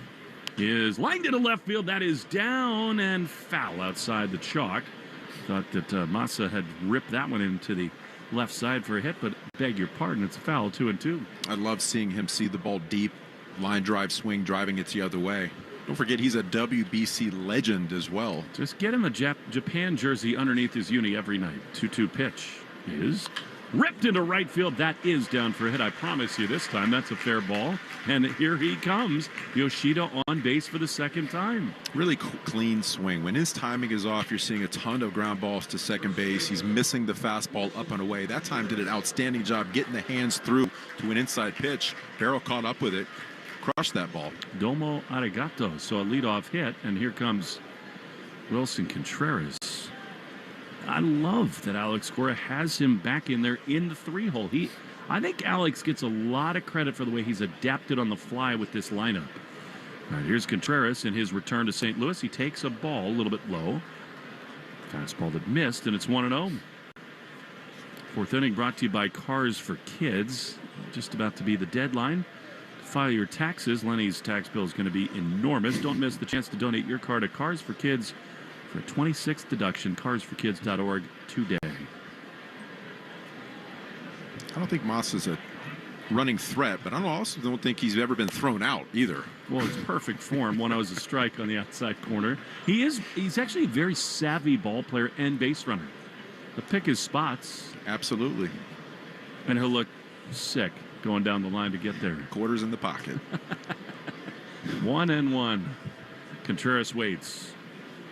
is lined into left field. That is down and foul outside the chalk. Thought that Masa had ripped that one into the left side for a hit, but beg your pardon, it's a foul. 2-2. I love seeing him see the ball deep, line drive swing, driving it the other way. Don't forget he's a WBC legend as well. Just get him a Japan jersey underneath his uni every night. 2-2 pitch is ripped into right field. That is down for a hit. I promise you this time that's a fair ball. And here he comes. Yoshida on base for the second time. Really clean swing. When his timing is off, you're seeing a ton of ground balls to second base. He's missing the fastball up and away. That time did an outstanding job getting the hands through to an inside pitch. Barrel caught up with it. Crushed that ball. Domo arigato. So a leadoff hit, and here comes Wilson Contreras. I love that Alex Cora has him back in there in the 3-hole. I think Alex gets a lot of credit for the way he's adapted on the fly with this lineup. All right, here's Contreras in his return to St. Louis. He takes a ball a little bit low. Fastball that missed, and it's 1-0. Fourth inning brought to you by Cars for Kids. Just about to be the deadline. File your taxes. Lenny's tax bill is going to be enormous. Don't miss the chance to donate your car to Cars for Kids for a 26th deduction. carsforkids.org today. I don't think Moss is a running threat, but I also don't think he's ever been thrown out either. Well, it's perfect form. 1-0 is a strike on the outside corner. He's actually a very savvy ball player and base runner. He'll pick his spots. Absolutely. And he'll look sick going down the line to get there. Quarters in the pocket. 1-1. Contreras waits.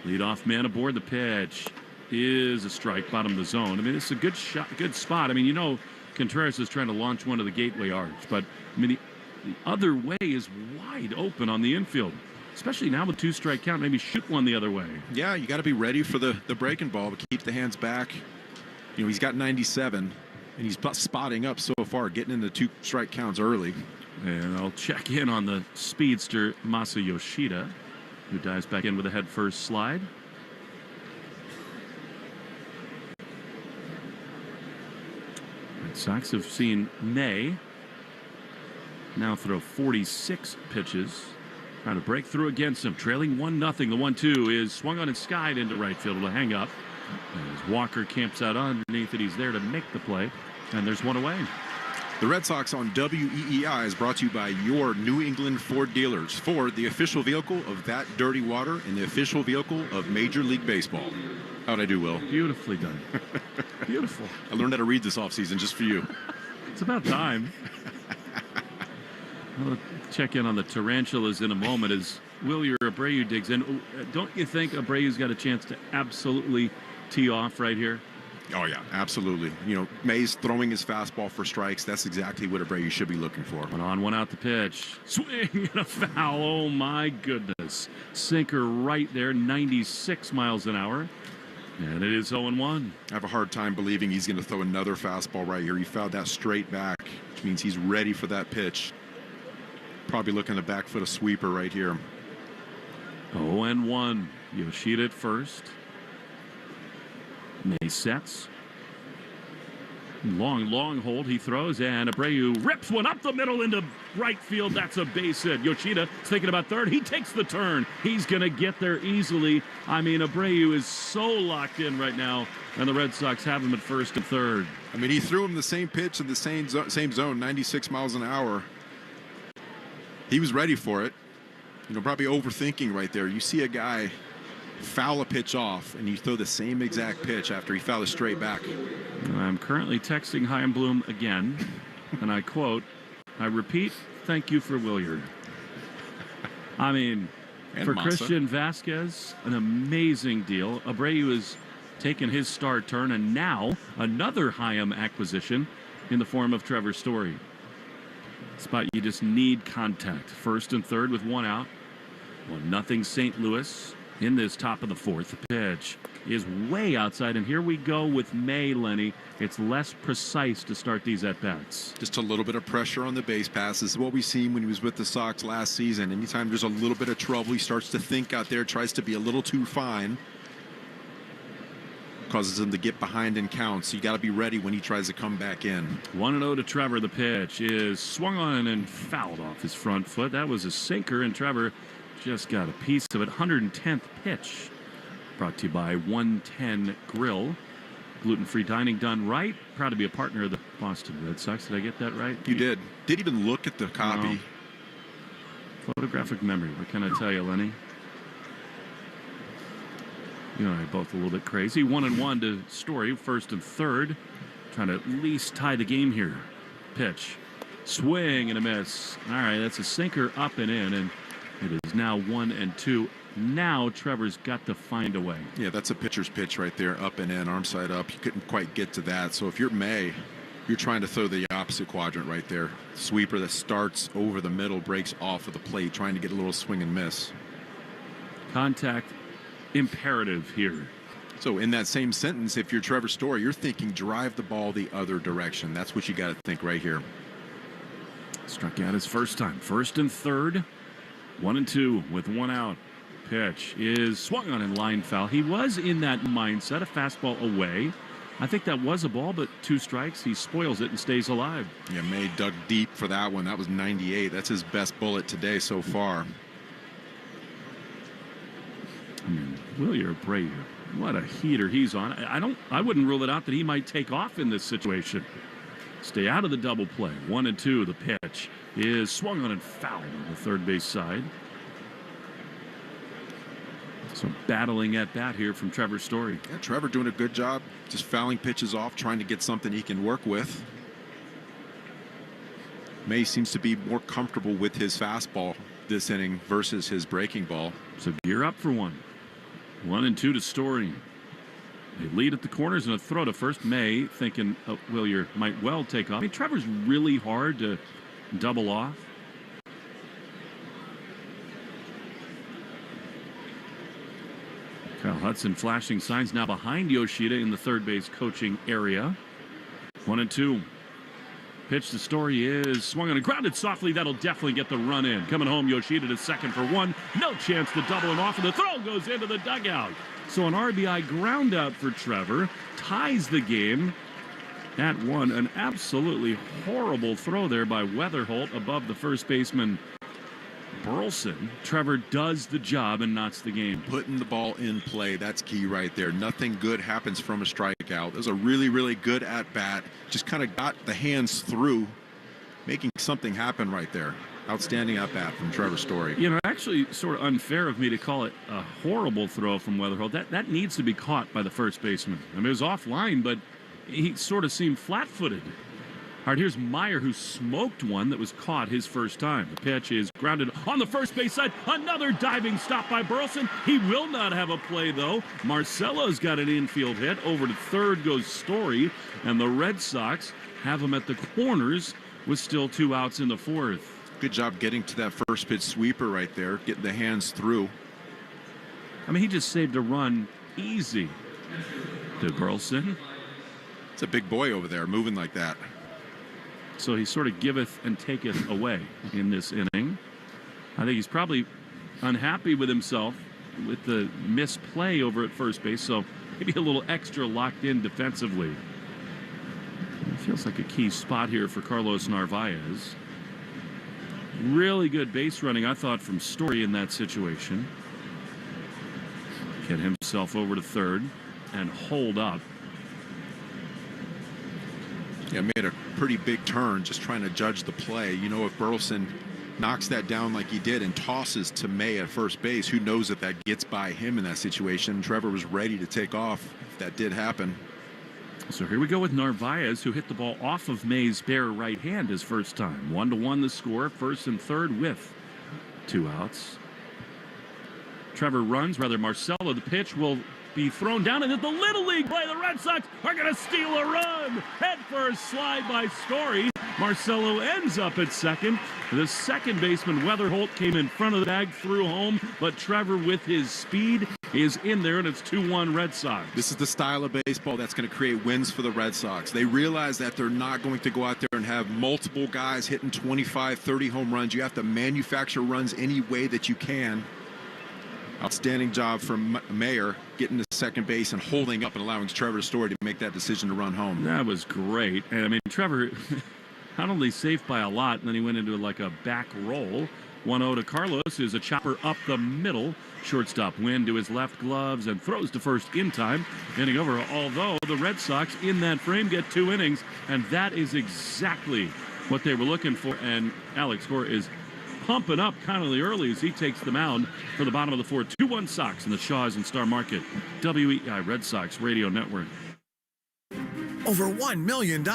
Leadoff man aboard. The pitch is a strike, bottom of the zone. I mean, it's a good shot, good spot. I mean, you know, Contreras is trying to launch one of the gateway arcs, but I mean, the other way is wide open on the infield, especially now with 2-strike count. Maybe shoot one the other way. Yeah, you got to be ready for the breaking ball, but keep the hands back. You know, he's got 97. And he's spotting up so far, getting into 2-strike counts early. And I'll check in on the speedster, Masa Yoshida, who dives back in with a head-first slide. Red Sox have seen May now throw 46 pitches. Trying to break through against him. Trailing 1-0. The 1-2 is swung on and skied into right field. It'll hang up. As Walker camps out underneath it, he's there to make the play. And there's one away. The Red Sox on WEEI is brought to you by your New England Ford dealers. Ford, the official vehicle of That Dirty Water and the official vehicle of Major League Baseball. How'd I do, Will? Beautifully done. Beautiful. I learned how to read this offseason just for you. It's about time. I'll check in on the tarantulas in a moment as Wilyer Abreu digs in. Don't you think Abreu's got a chance to absolutely tee off right here? Oh, yeah, absolutely. May's throwing his fastball for strikes. That's exactly what Abreu should be looking for. 1 on, 1 out the pitch. Swing and a foul. Oh, my goodness. Sinker right there, 96 miles an hour. And it is 0-1. I have a hard time believing he's going to throw another fastball right here. He fouled that straight back, which means he's ready for that pitch. Probably looking to back foot a sweeper right here. 0-1. Yoshida at first. May sets. Long hold. He throws, and Abreu rips one up the middle into right field. That's a base hit. Yoshida is thinking about third. He takes the turn. He's going to get there easily. I mean, Abreu is so locked in right now, and the Red Sox have him at first and third. I mean, he threw him the same pitch in the same zone, 96 miles an hour. He was ready for it. Probably overthinking right there. You see a guy foul a pitch off, and you throw the same exact pitch after he fouled it straight back. I'm currently texting Chaim Bloom again, and I quote, "I repeat, thank you for Williard." I mean, and for Massa. Christian Vasquez, an amazing deal. Abreu has taken his star turn, and now another Chaim acquisition in the form of Trevor Story. Spot you just need contact. First and third with 1 out. 1-0 St. Louis. In this top of the fourth, pitch is way outside, and here we go with May, Lenny. It's less precise to start these at-bats. Just a little bit of pressure on the base pass. This is what we've seen when he was with the Sox last season. Anytime there's a little bit of trouble, he starts to think out there, tries to be a little too fine. Causes him to get behind in counts. So you got to be ready when he tries to come back in. 1-0 to Trevor. The pitch is swung on and fouled off his front foot. That was a sinker, and Trevor just got a piece of it. 110th pitch. Brought to you by 110 Grill. Gluten-free dining done right. Proud to be a partner of the Boston Red Sox. Did I get that right? You did. Didn't even look at the copy. No. Photographic memory. What can I tell you, Lenny? You and I are both a little bit crazy. 1-1 to Story. First and third. Trying to at least tie the game here. Pitch. Swing and a miss. All right, that's a sinker up and in, and it is now 1-2. Now Trevor's got to find a way. Yeah, that's a pitcher's pitch right there, up and in, arm side up. You couldn't quite get to that. So if you're May, you're trying to throw the opposite quadrant right there. Sweeper that starts over the middle, breaks off of the plate, trying to get a little swing and miss. Contact imperative here. So in that same sentence, if you're Trevor Story, you're thinking drive the ball the other direction. That's what you got to think right here. Struck out his first time. First and third. 1-2 with 1 out. Pitch is swung on in line foul. He was in that mindset, a fastball away. I think that was a ball, but 2 strikes. He spoils it and stays alive. Yeah, May dug deep for that one. That was 98. That's his best bullet today so far. I mean, Williard Abreu, what a heater he's on. I wouldn't rule it out that he might take off in this situation. Stay out of the double play. 1-2. The pitch is swung on and fouled on the third base side. So battling at bat here from Trevor Story. Yeah, Trevor doing a good job just fouling pitches off, trying to get something he can work with. May seems to be more comfortable with his fastball this inning versus his breaking ball. So gear up for one. 1-2 to Story. They lead at the corners and a throw to first. May thinking Williard might well take off. I mean, Trevor's really hard to double off. Kyle Hudson flashing signs now behind Yoshida in the third base coaching area. 1-2. Pitch to Story is swung on and grounded softly. That'll definitely get the run in. Coming home, Yoshida to second for 1. No chance to double him off, and the throw goes into the dugout. So an RBI ground out for Trevor. Ties the game at 1. An absolutely horrible throw there by Weatherholt above the first baseman Burleson. Trevor does the job and knots the game. Putting the ball in play, that's key right there. Nothing good happens from a strikeout. It was a really, really good at-bat. Just kind of got the hands through, making something happen right there. Outstanding at-bat from Trevor Story. You know, actually sort of unfair of me to call it a horrible throw from Weatherholt. That needs to be caught by the first baseman. I mean, it was offline, but he sort of seemed flat-footed. All right, here's Meyer, who smoked one that was caught his first time. The pitch is grounded on the first base side. Another diving stop by Burleson. He will not have a play, though. Marcelo's got an infield hit. Over to third goes Story, and the Red Sox have him at the corners with still 2 outs in the fourth. Good job getting to that first pitch sweeper right there, getting the hands through. I mean, he just saved a run easy. To Burleson. It's a big boy over there, moving like that. So he sort of giveth and taketh away in this inning. I think he's probably unhappy with himself with the misplay over at first base, so maybe a little extra locked in defensively. It feels like a key spot here for Carlos Narvaez. Really good base running, I thought, from Story in that situation. Get himself over to third and hold up. Yeah, made a pretty big turn just trying to judge the play. You know, if Burleson knocks that down like he did and tosses to May at first base, who knows if that gets by him in that situation. Trevor was ready to take off if that did happen. So here we go with Narvaez, who hit the ball off of May's bare right hand his first time. 1-1 the score, first and third with 2 outs. Trevor runs, rather Marcelo. The pitch will be thrown down, and at the Little League play, the Red Sox are going to steal a run. Head first slide by Story. Marcelo ends up at second. The second baseman, Weatherholt, came in front of the bag, threw home, but Trevor, with his speed, is in there, and it's 2-1 Red Sox. This is the style of baseball that's going to create wins for the Red Sox. They realize that they're not going to go out there and have multiple guys hitting 25, 30 home runs. You have to manufacture runs any way that you can. Outstanding job from Mayer getting to second base and holding up and allowing Trevor Story to make that decision to run home. That was great. And I mean, Trevor not only safe by a lot, and then he went into like a back roll. 1-0 to Carlos, who's a chopper up the middle. Shortstop Wynn to his left gloves and throws to first in time. Inning over, although the Red Sox in that frame get 2 innings, and that is exactly what they were looking for. And Alex Cora is pumping up Connelly Early as he takes the mound for the bottom of the fourth. 2-1 Sox in the Shaws and Star Market. WEI Red Sox Radio Network. Over $1 million.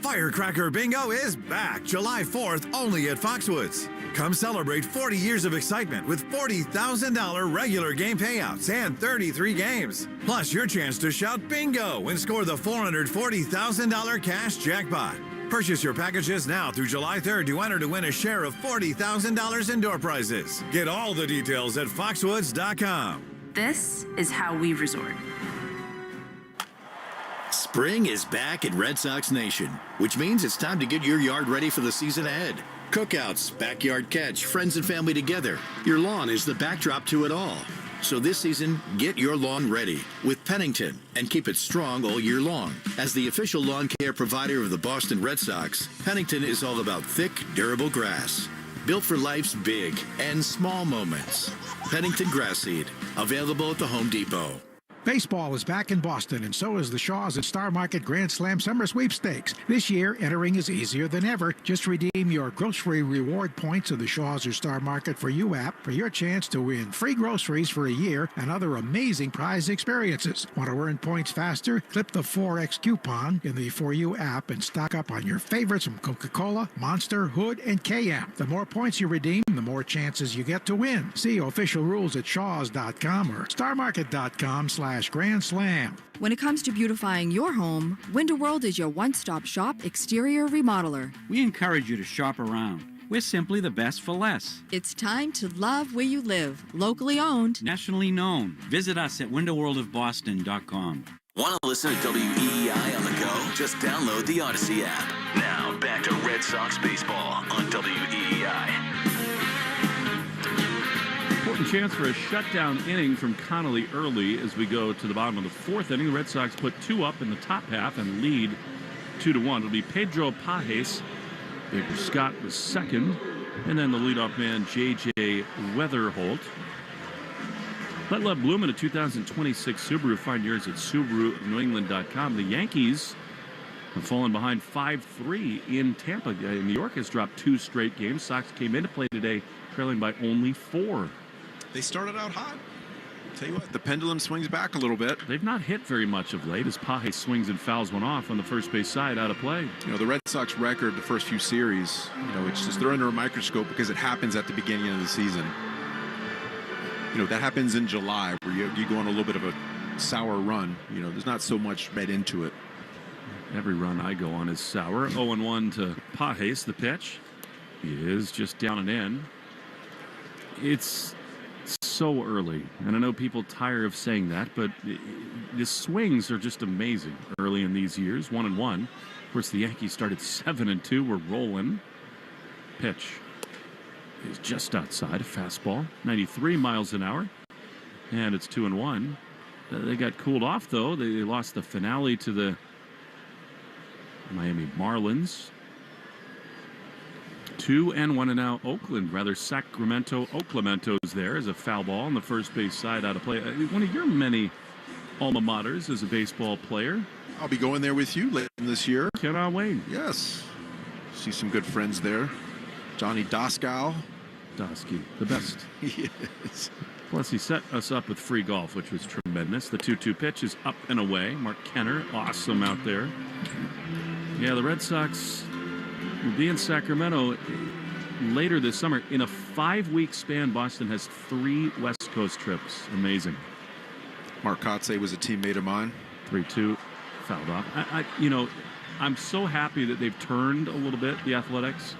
Firecracker Bingo is back July 4th only at Foxwoods. Come celebrate 40 years of excitement with $40,000 regular game payouts and 33 games. Plus your chance to shout bingo and score the $440,000 cash jackpot. Purchase your packages now through July 3rd to enter to win a share of $40,000 in door prizes. Get all the details at foxwoods.com. This is how we resort. Spring is back at Red Sox Nation, which means it's time to get your yard ready for the season ahead. Cookouts, backyard catch, friends and family together. Your lawn is the backdrop to it all. So this season, get your lawn ready with Pennington and keep it strong all year long. As the official lawn care provider of the Boston Red Sox, Pennington is all about thick, durable grass. Built for life's big and small moments. Pennington Grass Seed, available at the Home Depot. Baseball is back in Boston, and so is the Shaws and Star Market Grand Slam Summer Sweepstakes. This year, entering is easier than ever. Just redeem your grocery reward points of the Shaws or Star Market for You app for your chance to win free groceries for a year and other amazing prize experiences. Want to earn points faster? Clip the 4X coupon in the For You app and stock up on your favorites from Coca-Cola, Monster, Hood, and KM. The more points you redeem, the more chances you get to win. See official rules at shaws.com or starmarket.com/Grand Slam. When it comes to beautifying your home, Winter World is your one-stop shop exterior remodeler. We encourage you to shop around. We're simply the best for less. It's time to love where you live. Locally owned. Nationally known. Visit us at windowworldofboston.com. Want to listen to WEEI on the go? Just download the Odyssey app. Now, back to Red Sox baseball on WEEI. Important chance for a shutdown inning from Connelly Early as we go to the bottom of the fourth inning. The Red Sox put 2 up in the top half and lead 2-1. It'll be Pedro Pajes. Baker Scott was second. And then the leadoff man, J.J. Weatherholt. Let Love Bloom in a 2026 Subaru. Find yours at SubaruNewEngland.com. The Yankees have fallen behind 5-3 in Tampa. New York has dropped 2 straight games. Sox came into play today trailing by only 4. They started out hot. Tell you what, the pendulum swings back a little bit. They've not hit very much of late as Paje swings and fouls one off on the first base side out of play. You know, the Red Sox record, the first few series, you know, it's just they're under a microscope because it happens at the beginning of the season. You know, that happens in July where you go on a little bit of a sour run. You know, there's not so much read into it. Every run I go on is sour. 0-1 to Pajes. The pitch is just down and in. It's so early, and I know people tire of saying that, but the swings are just amazing early in these years. 1-1. Of course, the Yankees started 7-2. We're rolling. Pitch is just outside. A fastball, 93 miles an hour, and it's 2-1. They got cooled off, though. They lost the finale to the Miami Marlins. 2-1, and now Oakland, rather Sacramento. Oklamento's there as a foul ball on the first base side out of play. One of your many alma maters as a baseball player. I'll be going there with you later this year. Cannot wait. Yes. See some good friends there. Johnny Doskow. Dosky, the best. Yes. Plus, he set us up with free golf, which was tremendous. The 2-2 pitch is up and away. Mark Kenner, awesome out there. Yeah, the Red Sox will be in Sacramento later this summer. In a 5-week span, Boston has 3 West Coast trips. Amazing. Mark Kotze was a teammate of mine. 3-2, fouled off. I'm so happy that they've turned a little bit, the Athletics,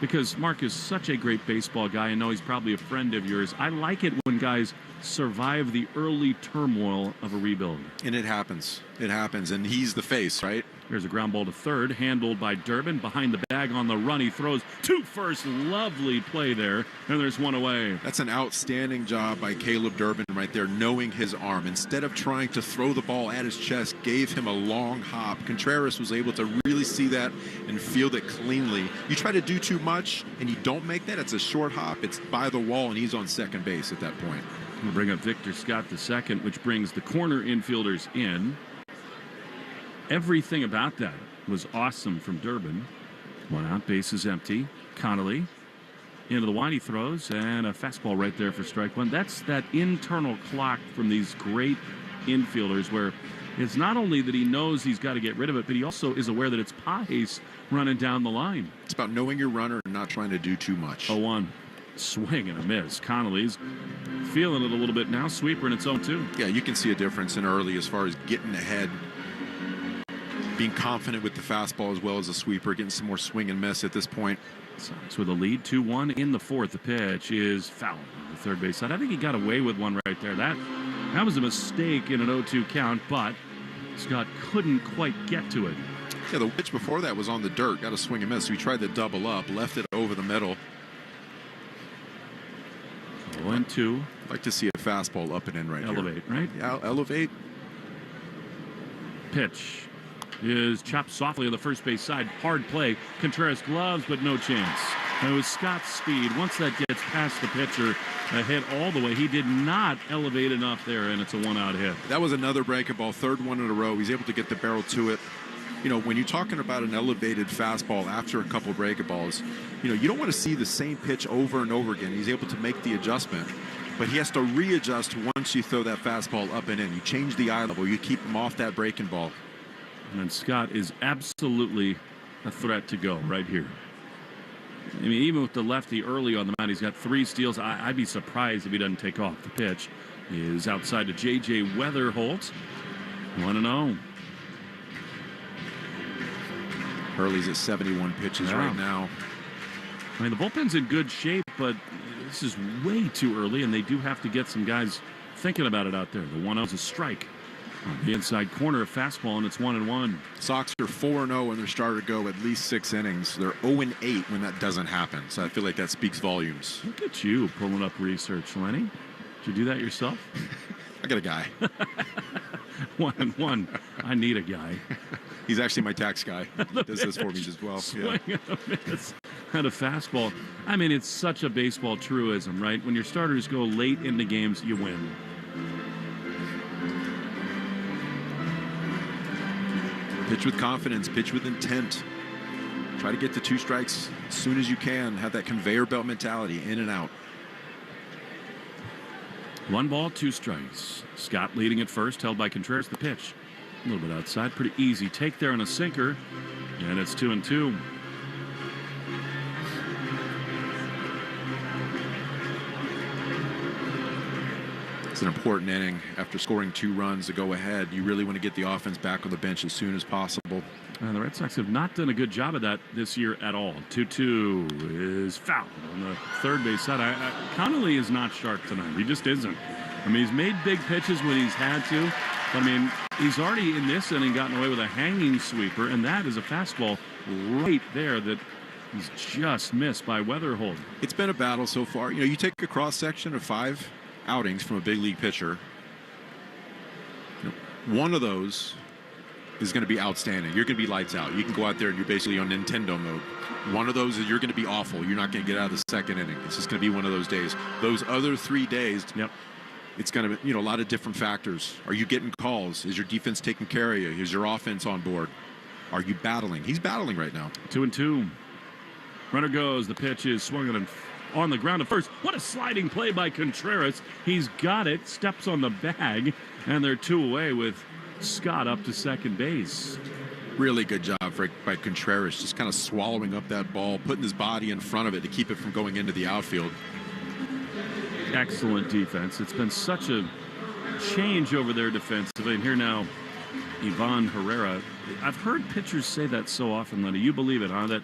because Mark is such a great baseball guy. I know he's probably a friend of yours. I like it when guys survive the early turmoil of a rebuild. And it happens. It happens. And he's the face, right? Here's a ground ball to third, handled by Durbin. Behind the bag on the run, he throws to first. Lovely play there, and there's one away. That's an outstanding job by Caleb Durbin right there, knowing his arm. Instead of trying to throw the ball at his chest, gave him a long hop. Contreras was able to really see that and field it cleanly. You try to do too much and you don't make that, it's a short hop. It's by the wall, and he's on second base at that point. We'll bring up Victor Scott II, which brings the corner infielders in. Everything about that was awesome from Durbin. One out, base is empty. Connelly into the wide, he throws, and a fastball right there for strike one. That's that internal clock from these great infielders where it's not only that he knows he's got to get rid of it, but he also is aware that it's Pajes running down the line. It's about knowing your runner and not trying to do too much. 0-1. Swing and a miss. Connelly's feeling it a little bit now. Sweeper in its own, too. Yeah, you can see a difference in early as far as getting ahead, being confident with the fastball as well as a sweeper, getting some more swing and miss at this point. Sox with a lead, 2-1 in the fourth. The pitch is foul on the third base side. I think he got away with one right there. That was a mistake in an 0-2 count, but Scott couldn't quite get to it. Yeah, the pitch before that was on the dirt. Got a swing and miss. So he tried to double up, left it over the middle. 0-2. I'd like to see a fastball up and in right Elevate, here. right? Yeah, elevate. Pitch is chopped softly on the first base side. Hard play. Contreras gloves, but no chance. It was Scott's speed. Once that gets past the pitcher, a hit all the way. He did not elevate enough there, and it's a one-out hit. That was another breaking ball, third one in a row. He's able to get the barrel to it. You know, when you're talking about an elevated fastball after a couple breaking balls, you know, you don't want to see the same pitch over and over again. He's able to make the adjustment, but he has to readjust once you throw that fastball up and in. You change the eye level. You keep him off that breaking ball. And Scott is absolutely a threat to go right here. I mean, even with the lefty early on the mound, he's got 3 steals. I'd be surprised if he doesn't take off. The pitch is outside to J.J. Weatherholt. 1-0. Hurley's at 71 pitches right now. I mean, the bullpen's in good shape, but this is way too early, and they do have to get some guys thinking about it out there. The 1-0 is a strike. On the inside corner, a fastball, and it's 1-1. Sox are 4-0 when their starter go at least 6 innings. They're 0-8 when that doesn't happen. So I feel like that speaks volumes. Look at you pulling up research, Lenny. Did you do that yourself? I got a guy. 1-1. I need a guy. He's actually my tax guy. He does this for me as well. Swing and a miss. And a fastball. I mean, it's such a baseball truism, right? When your starters go late in the games, you win. Pitch with confidence, pitch with intent. Try to get to 2 strikes as soon as you can. Have that conveyor belt mentality, in and out. 1 ball, 2 strikes. Scott leading at first, held by Contreras. The pitch, a little bit outside. Pretty easy take there on a sinker. And it's 2-2. It's an important inning. After scoring 2 runs to go ahead, you really want to get the offense back on the bench as soon as possible. And the Red Sox have not done a good job of that this year at all. 2-2 is foul on the third base side. Connelly is not sharp tonight. He just isn't. I mean, he's made big pitches when he's had to. But, I mean, he's already in this inning gotten away with a hanging sweeper, and that is a fastball right there that he's just missed by Weatherhold. It's been a battle so far. You know, you take a cross-section of 5 outings from a big league pitcher. You know, one of those is going to be outstanding. You're going to be lights out. You can go out there and you're basically on Nintendo mode. One of those is you're going to be awful. You're not going to get out of the second inning. It's just going to be one of those days. Those other 3 days, it's going to be, you know, a lot of different factors. Are you getting calls? Is your defense taking care of you? Is your offense on board? Are you battling? He's battling right now. 2-2. Runner goes. The pitch is swung on the ground at first. What a sliding play by Contreras. He's got it. Steps on the bag. And they're 2 away with Scott up to second base. Really good job by Contreras, just kind of swallowing up that ball, putting his body in front of it to keep it from going into the outfield. Excellent defense. It's been such a change over there defensively. And here now, Ivan Herrera. I've heard pitchers say that so often, Lenny. You believe it, huh? That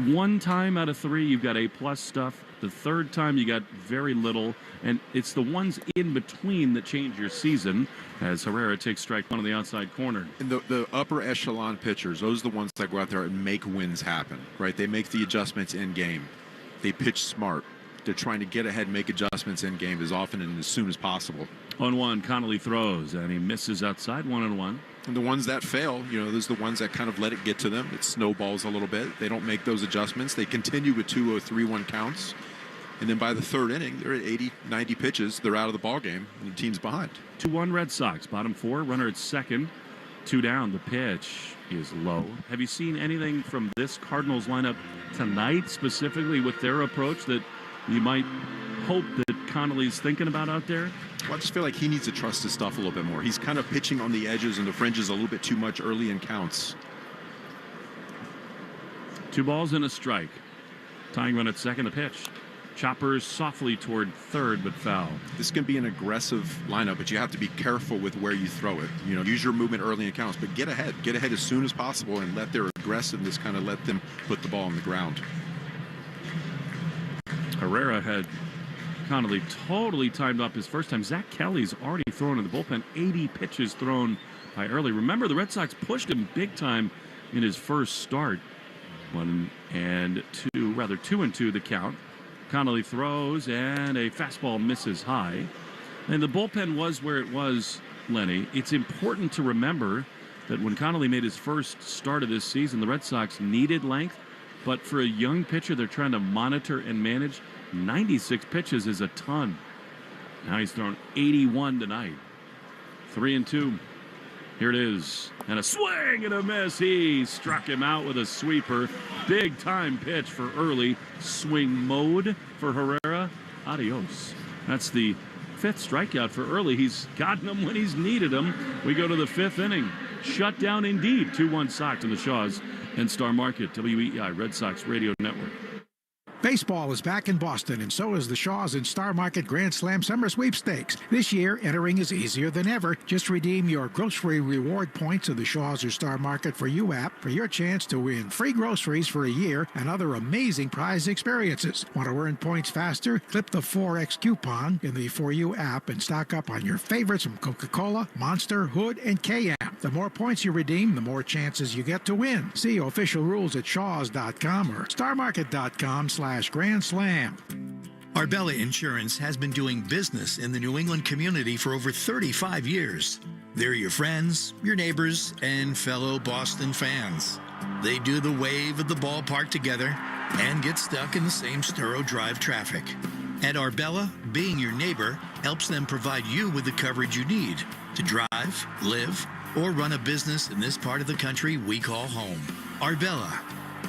1 time out of 3, you've got A+ stuff. The 3rd time, you got very little. And it's the ones in between that change your season, as Herrera takes strike 1 on the outside corner. And the upper echelon pitchers, those are the ones that go out there and make wins happen, right? They make the adjustments in game. They pitch smart. They're trying to get ahead and make adjustments in game as often and as soon as possible. 0-1, Connelly throws, and he misses outside. 1-1. And the ones that fail, you know, those are the ones that kind of let it get to them. It snowballs a little bit. They don't make those adjustments. They continue with 2 or 3-1 counts. And then by the 3rd inning, they're at 80, 90 pitches. They're out of the ball game, and the team's behind. 2-1 Red Sox. Bottom 4, runner at second. 2 down. The pitch is low. Have you seen anything from this Cardinals lineup tonight, specifically with their approach, that you might hope that Connelly's thinking about out there? Well, I just feel like he needs to trust his stuff a little bit more. He's kind of pitching on the edges and the fringes a little bit too much early in counts. 2 balls and a strike. Tying run at second. The pitch. Choppers softly toward third, but foul. This can be an aggressive lineup, but you have to be careful with where you throw it. You know, use your movement early in counts, but get ahead. Get ahead as soon as possible and let their aggressiveness kind of let them put the ball on the ground. Herrera had Connelly totally timed up his first time. Zach Kelly's already thrown in the bullpen. 80 pitches thrown by Early. Remember, the Red Sox pushed him big time in his first start. 2-2 the count. Connelly throws, and a fastball misses high. And the bullpen was where it was, Lenny. It's important to remember that when Connelly made his first start of this season, the Red Sox needed length. But for a young pitcher, they're trying to monitor and manage. 96 pitches is a ton. Now he's thrown 81 tonight. 3-2. Here it is. And a swing and a miss. He struck him out with a sweeper. Big time pitch for Early. Swing mode for Herrera. Adios. That's the 5th strikeout for Early. He's gotten them when he's needed them. We go to the 5th inning. Shut down indeed. 2-1 Sox in the Shaws and Star Market. WEI Red Sox Radio Network. Baseball is back in Boston, and so is the Shaws and Star Market Grand Slam Summer Sweepstakes. This year, entering is easier than ever. Just redeem your grocery reward points of the Shaws or Star Market For You app for your chance to win free groceries for a year and other amazing prize experiences. Want to earn points faster? Clip the 4X coupon in the For You app and stock up on your favorites from Coca-Cola, Monster, Hood, and KM. The more points you redeem, the more chances you get to win. See official rules at shaws.com or starmarket.com/Grand Slam. Arbella Insurance has been doing business in the New England community for over 35 years. They're your friends, your neighbors, and fellow Boston fans. They do the wave at the ballpark together and get stuck in the same Sturo Drive traffic. At Arbella, being your neighbor helps them provide you with the coverage you need to drive, live, or run a business in this part of the country we call home. Arbella,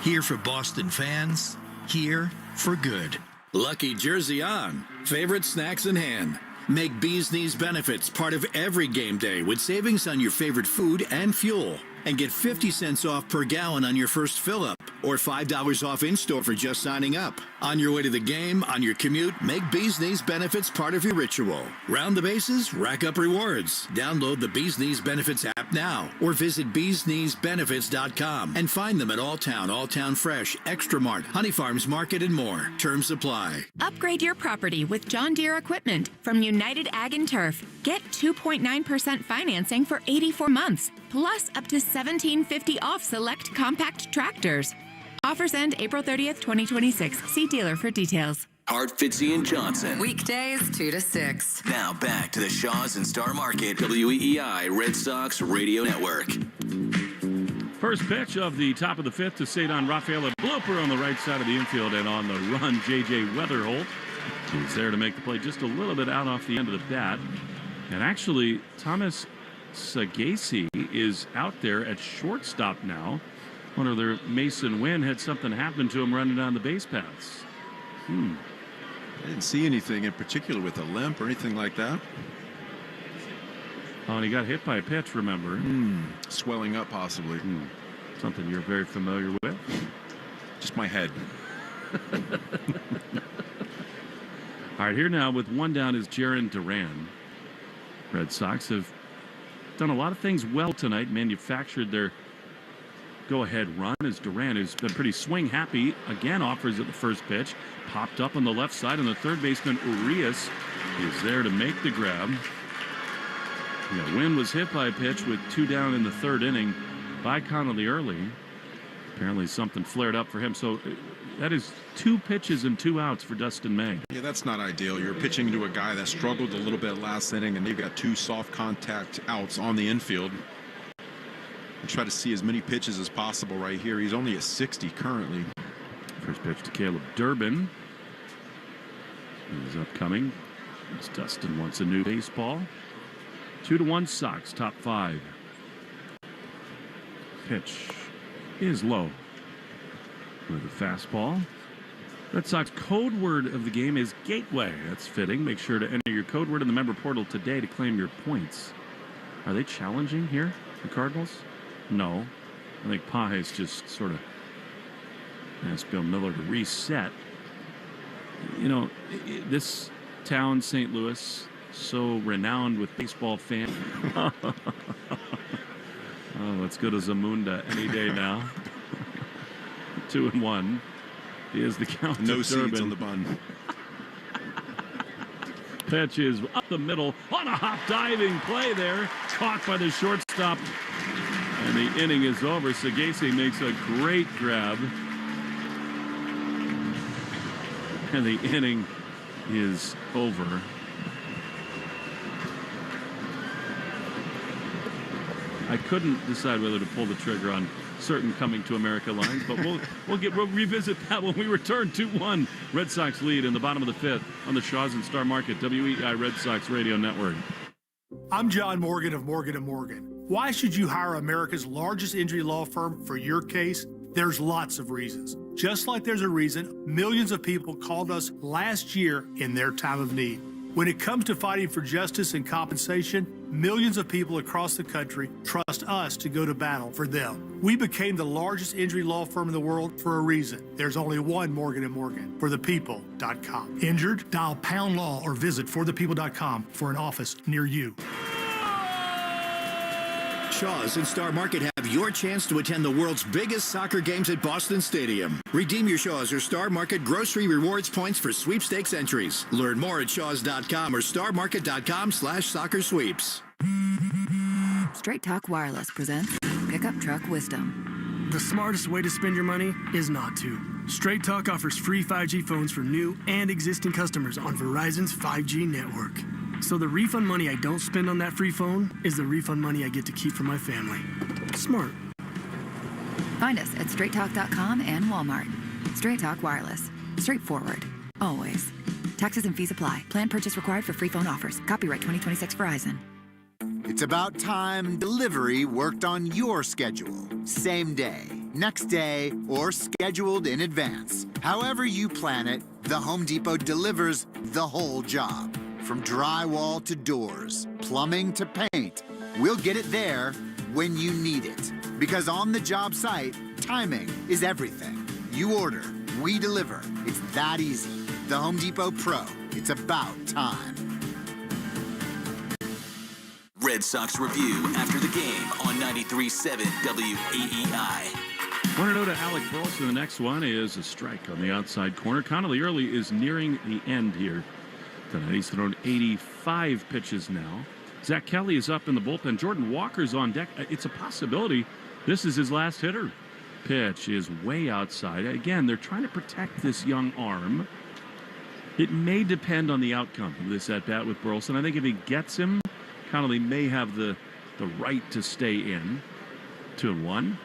here for Boston fans, here for good. Lucky jersey on. Favorite snacks in hand. Make Bee's Knees benefits part of every game day with savings on your favorite food and fuel. And get 50 cents off per gallon on your first fill-up, or $5 off in-store for just signing up. On your way to the game, on your commute, make Bee's Knees benefits part of your ritual. Round the bases, rack up rewards. Download the Bee's Knees Benefits app now, or visit beeskneesbenefits.com and find them at Alltown Fresh, Extra Mart, Honey Farms Market, and more. Terms apply. Upgrade your property with John Deere equipment from United Ag and Turf. Get 2.9% financing for 84 months, plus up to $1,750 off select compact tractors. Offers end April 30th, 2026. See dealer for details. Hart, Fitzy, and Johnson. Weekdays 2 to 6. Now back to the Shaws and Star Market WEEI Red Sox Radio Network. First pitch of the top of the fifth to Cedon Rafael. A blooper on the right side of the infield, and on the run, J.J. Weatherholt is there to make the play just a little bit out off the end of the bat. And actually, Thomas Sagasi is out there at shortstop now. Wonder whether Mason Wynn had something happen to him running down the base paths. I didn't see anything in particular with a limp or anything like that. Oh, and he got hit by a pitch, remember? Swelling up, possibly. Something you're very familiar with. Just my head. All right, here now with one down is Jarren Duran. Red Sox have done a lot of things well tonight, manufactured their go-ahead run as Duran, who's been pretty swing happy, again offers at the first pitch, popped up on the left side, and the third baseman Urias is there to make the grab. Yeah, Wynn was hit by a pitch with 2 down in the third inning by Connelly Early. Apparently something flared up for him, so that is 2 pitches and 2 outs for Dustin May. Yeah, that's not ideal. You're pitching to a guy that struggled a little bit last inning, and you've got 2 soft contact outs on the infield. And try to see as many pitches as possible right here. He's only at 60 currently. First pitch to Caleb Durbin is upcoming. As Dustin wants a new baseball. 2-1 Sox, top 5. Pitch is low with a fastball. Red Sox code word of the game is gateway. That's fitting. Make sure to enter your code word in the member portal today to claim your points. Are they challenging here, the Cardinals? No. I think Pages just sort of asked Bill Miller to reset. You know, this town, St. Louis, so renowned with baseball fans. Oh, let's go to Zamunda any day now. 2-1 is the count. No of seeds Durbin. on the bun. Pitch is up the middle on a hop diving play there. Caught by the shortstop. And the inning is over. Sagasi makes a great grab. And the inning is over. I couldn't decide whether to pull the trigger on certain Coming to America lines, but we'll revisit that when we return. 2-1 Red Sox lead in the bottom of the fifth on the Shaws and Star Market WEEI Red Sox Radio Network. I'm John Morgan of Morgan & Morgan. Why should you hire America's largest injury law firm for your case? There's lots of reasons. Just like there's a reason millions of people called us last year in their time of need. When it comes to fighting for justice and compensation, millions of people across the country trust us to go to battle for them. We became the largest injury law firm in the world for a reason. There's only one Morgan & Morgan, forthepeople.com. Injured? Dial pound law or visit forthepeople.com for an office near you. Shaws and Star Market have your chance to attend the world's biggest soccer games at Boston Stadium. Redeem your Shaws or Star Market grocery rewards points for sweepstakes entries. Learn more at shaws.com or starmarket.com/soccer sweeps. Straight Talk Wireless presents Pickup Truck Wisdom. The smartest way to spend your money is not to. Straight Talk offers free 5G phones for new and existing customers on Verizon's 5G network. So the refund money I don't spend on that free phone is the refund money I get to keep for my family. Smart. Find us at straighttalk.com and Walmart. Straight Talk Wireless. Straightforward. Always. Taxes and fees apply. Plan purchase required for free phone offers. Copyright 2026 Verizon. It's about time delivery worked on your schedule. Same day, next day, or scheduled in advance. However you plan it, The Home Depot delivers the whole job. From drywall to doors, plumbing to paint, we'll get it there when you need it. Because on the job site, timing is everything. You order, we deliver. It's that easy. The Home Depot Pro. It's about time. Red Sox Review after the game on 93.7 WEEI. 1-0 to Alec Burleson. The next one is a strike on the outside corner. Connelly Early is nearing the end here tonight. He's thrown 85 pitches now. Zach Kelly is up in the bullpen. Jordan Walker's on deck. It's a possibility this is his last hitter. Pitch is way outside. Again, they're trying to protect this young arm. It may depend on the outcome of this at-bat with Burleson. I think if he gets him, Connelly may have the right to stay in. 2-1.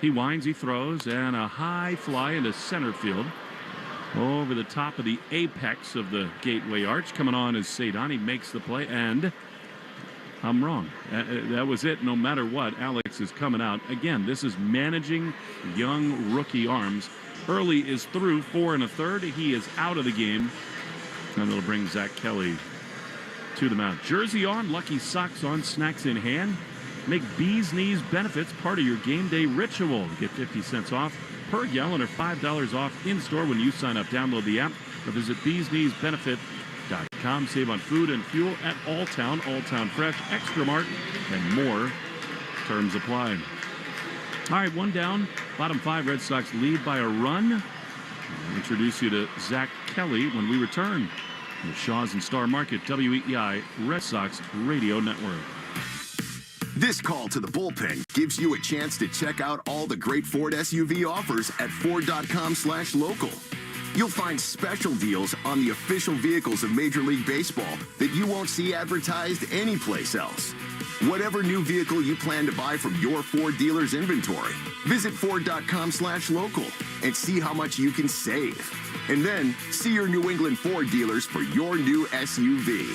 He winds, he throws, and a high fly into center field. Over the top of the apex of the gateway arch. Coming on is Sadon. He makes the play, and I'm wrong. That was it. No matter what, Alex is coming out. Again, this is managing young rookie arms. Early is through 4 1/3. He is out of the game. And it'll bring Zach Kelly to the mound. Jersey on, lucky socks on, snacks in hand. Make Bees Knees benefits part of your game day ritual. Get 50 cents off per gallon or $5 off in-store when you sign up. Download the app or visit beeskneesbenefit.com. Save on food and fuel at Alltown, Alltown Fresh, Extra Mart, and more. Terms apply. All right, one down. Bottom 5, Red Sox lead by a run. I'll introduce you to Zach Kelly when we return. The Shaw's and Star Market, WEEI Red Sox Radio Network. This call to the bullpen gives you a chance to check out all the great Ford SUV offers at Ford.com/local. You'll find special deals on the official vehicles of Major League Baseball that you won't see advertised anyplace else. Whatever new vehicle you plan to buy from your Ford dealer's inventory, visit Ford.com/local and see how much you can save. And then see your New England Ford dealers for your new SUV.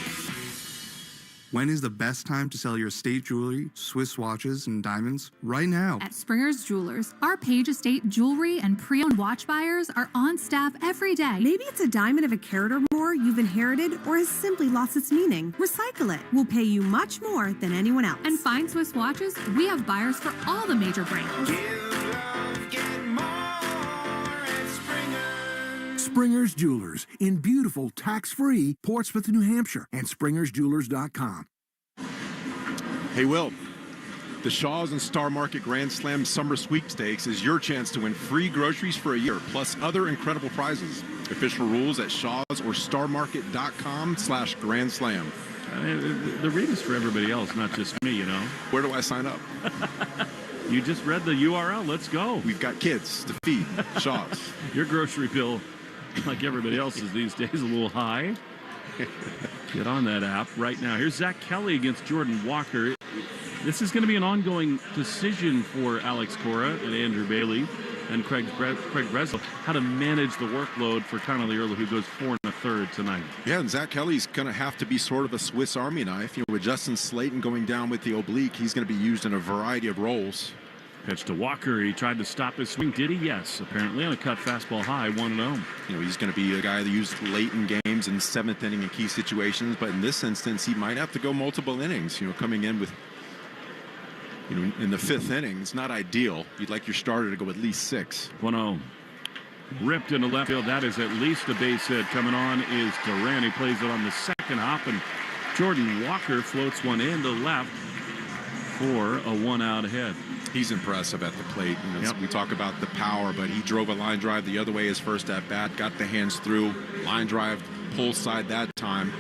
When is the best time to sell your estate jewelry, Swiss watches, and diamonds? Right now. At Springer's Jewelers, our Page Estate jewelry and pre-owned watch buyers are on staff every day. Maybe it's a diamond of a carat or more you've inherited or has simply lost its meaning. Recycle it. We'll pay you much more than anyone else. And fine Swiss watches, we have buyers for all the major brands. Springer's Jewelers in beautiful, tax-free Portsmouth, New Hampshire, and SpringersJewelers.com. Hey, Will. The Shaw's and Star Market Grand Slam Summer Sweepstakes is your chance to win free groceries for a year, plus other incredible prizes. Official rules at Shaw's or StarMarket.com/Grand Slam. The read is for everybody else, not just me, you know. Where do I sign up? You just read the URL. Let's go. We've got kids to feed. Shaw's. Your grocery bill, like everybody else's these days, a little high. Get on that app right now. Here's Zach Kelly against Jordan Walker. This is going to be an ongoing decision for Alex Cora and Andrew Bailey and Craig Breslow, how to manage the workload for Connelly Early, who goes 4 1/3 tonight. Yeah, and Zach Kelly's going to have to be sort of a Swiss Army knife. You know, with Justin Slayton going down with the oblique, he's going to be used in a variety of roles. Pitch to Walker. He tried to stop his swing. Did he? Yes. Apparently on a cut fastball high, 1-0. You know, he's going to be a guy that used late in games in 7th inning in key situations, but in this instance, he might have to go multiple innings. You know, coming in with, you know, in the 5th inning, it's not ideal. You'd like your starter to go at least 6. 1-0. Ripped into left field. That is at least a base hit. Coming on is Duran. He plays it on the second hop, and Jordan Walker floats one into left for a 1-out hit. He's impressive at the plate. You know, we talk about the power, but he drove a line drive the other way his first at bat, got the hands through, line drive, pull side that time.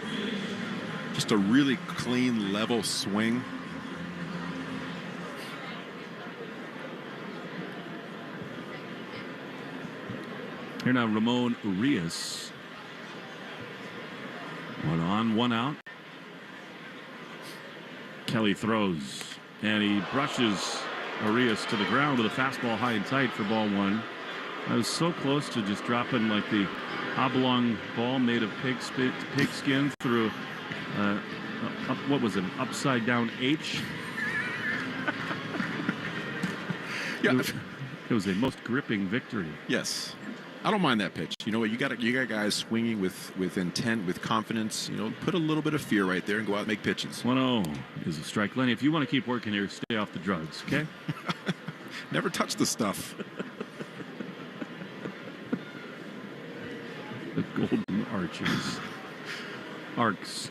Just a really clean, level swing. Here now, Ramon Urias. 1 on, 1 out. Kelly throws, and he brushes Urias to the ground with a fastball high and tight for ball 1. I was so close to just dropping like the oblong ball made of pigskin through what was it, an upside down H? Yeah. It was a most gripping victory. Yes. I don't mind that pitch. You know what? You got guys swinging with intent, with confidence. You know, put a little bit of fear right there and go out and make pitches. 1-0 is a strike. Lenny, if you want to keep working here, stay off the drugs, okay? Never touch the stuff. The golden arches. Arcs.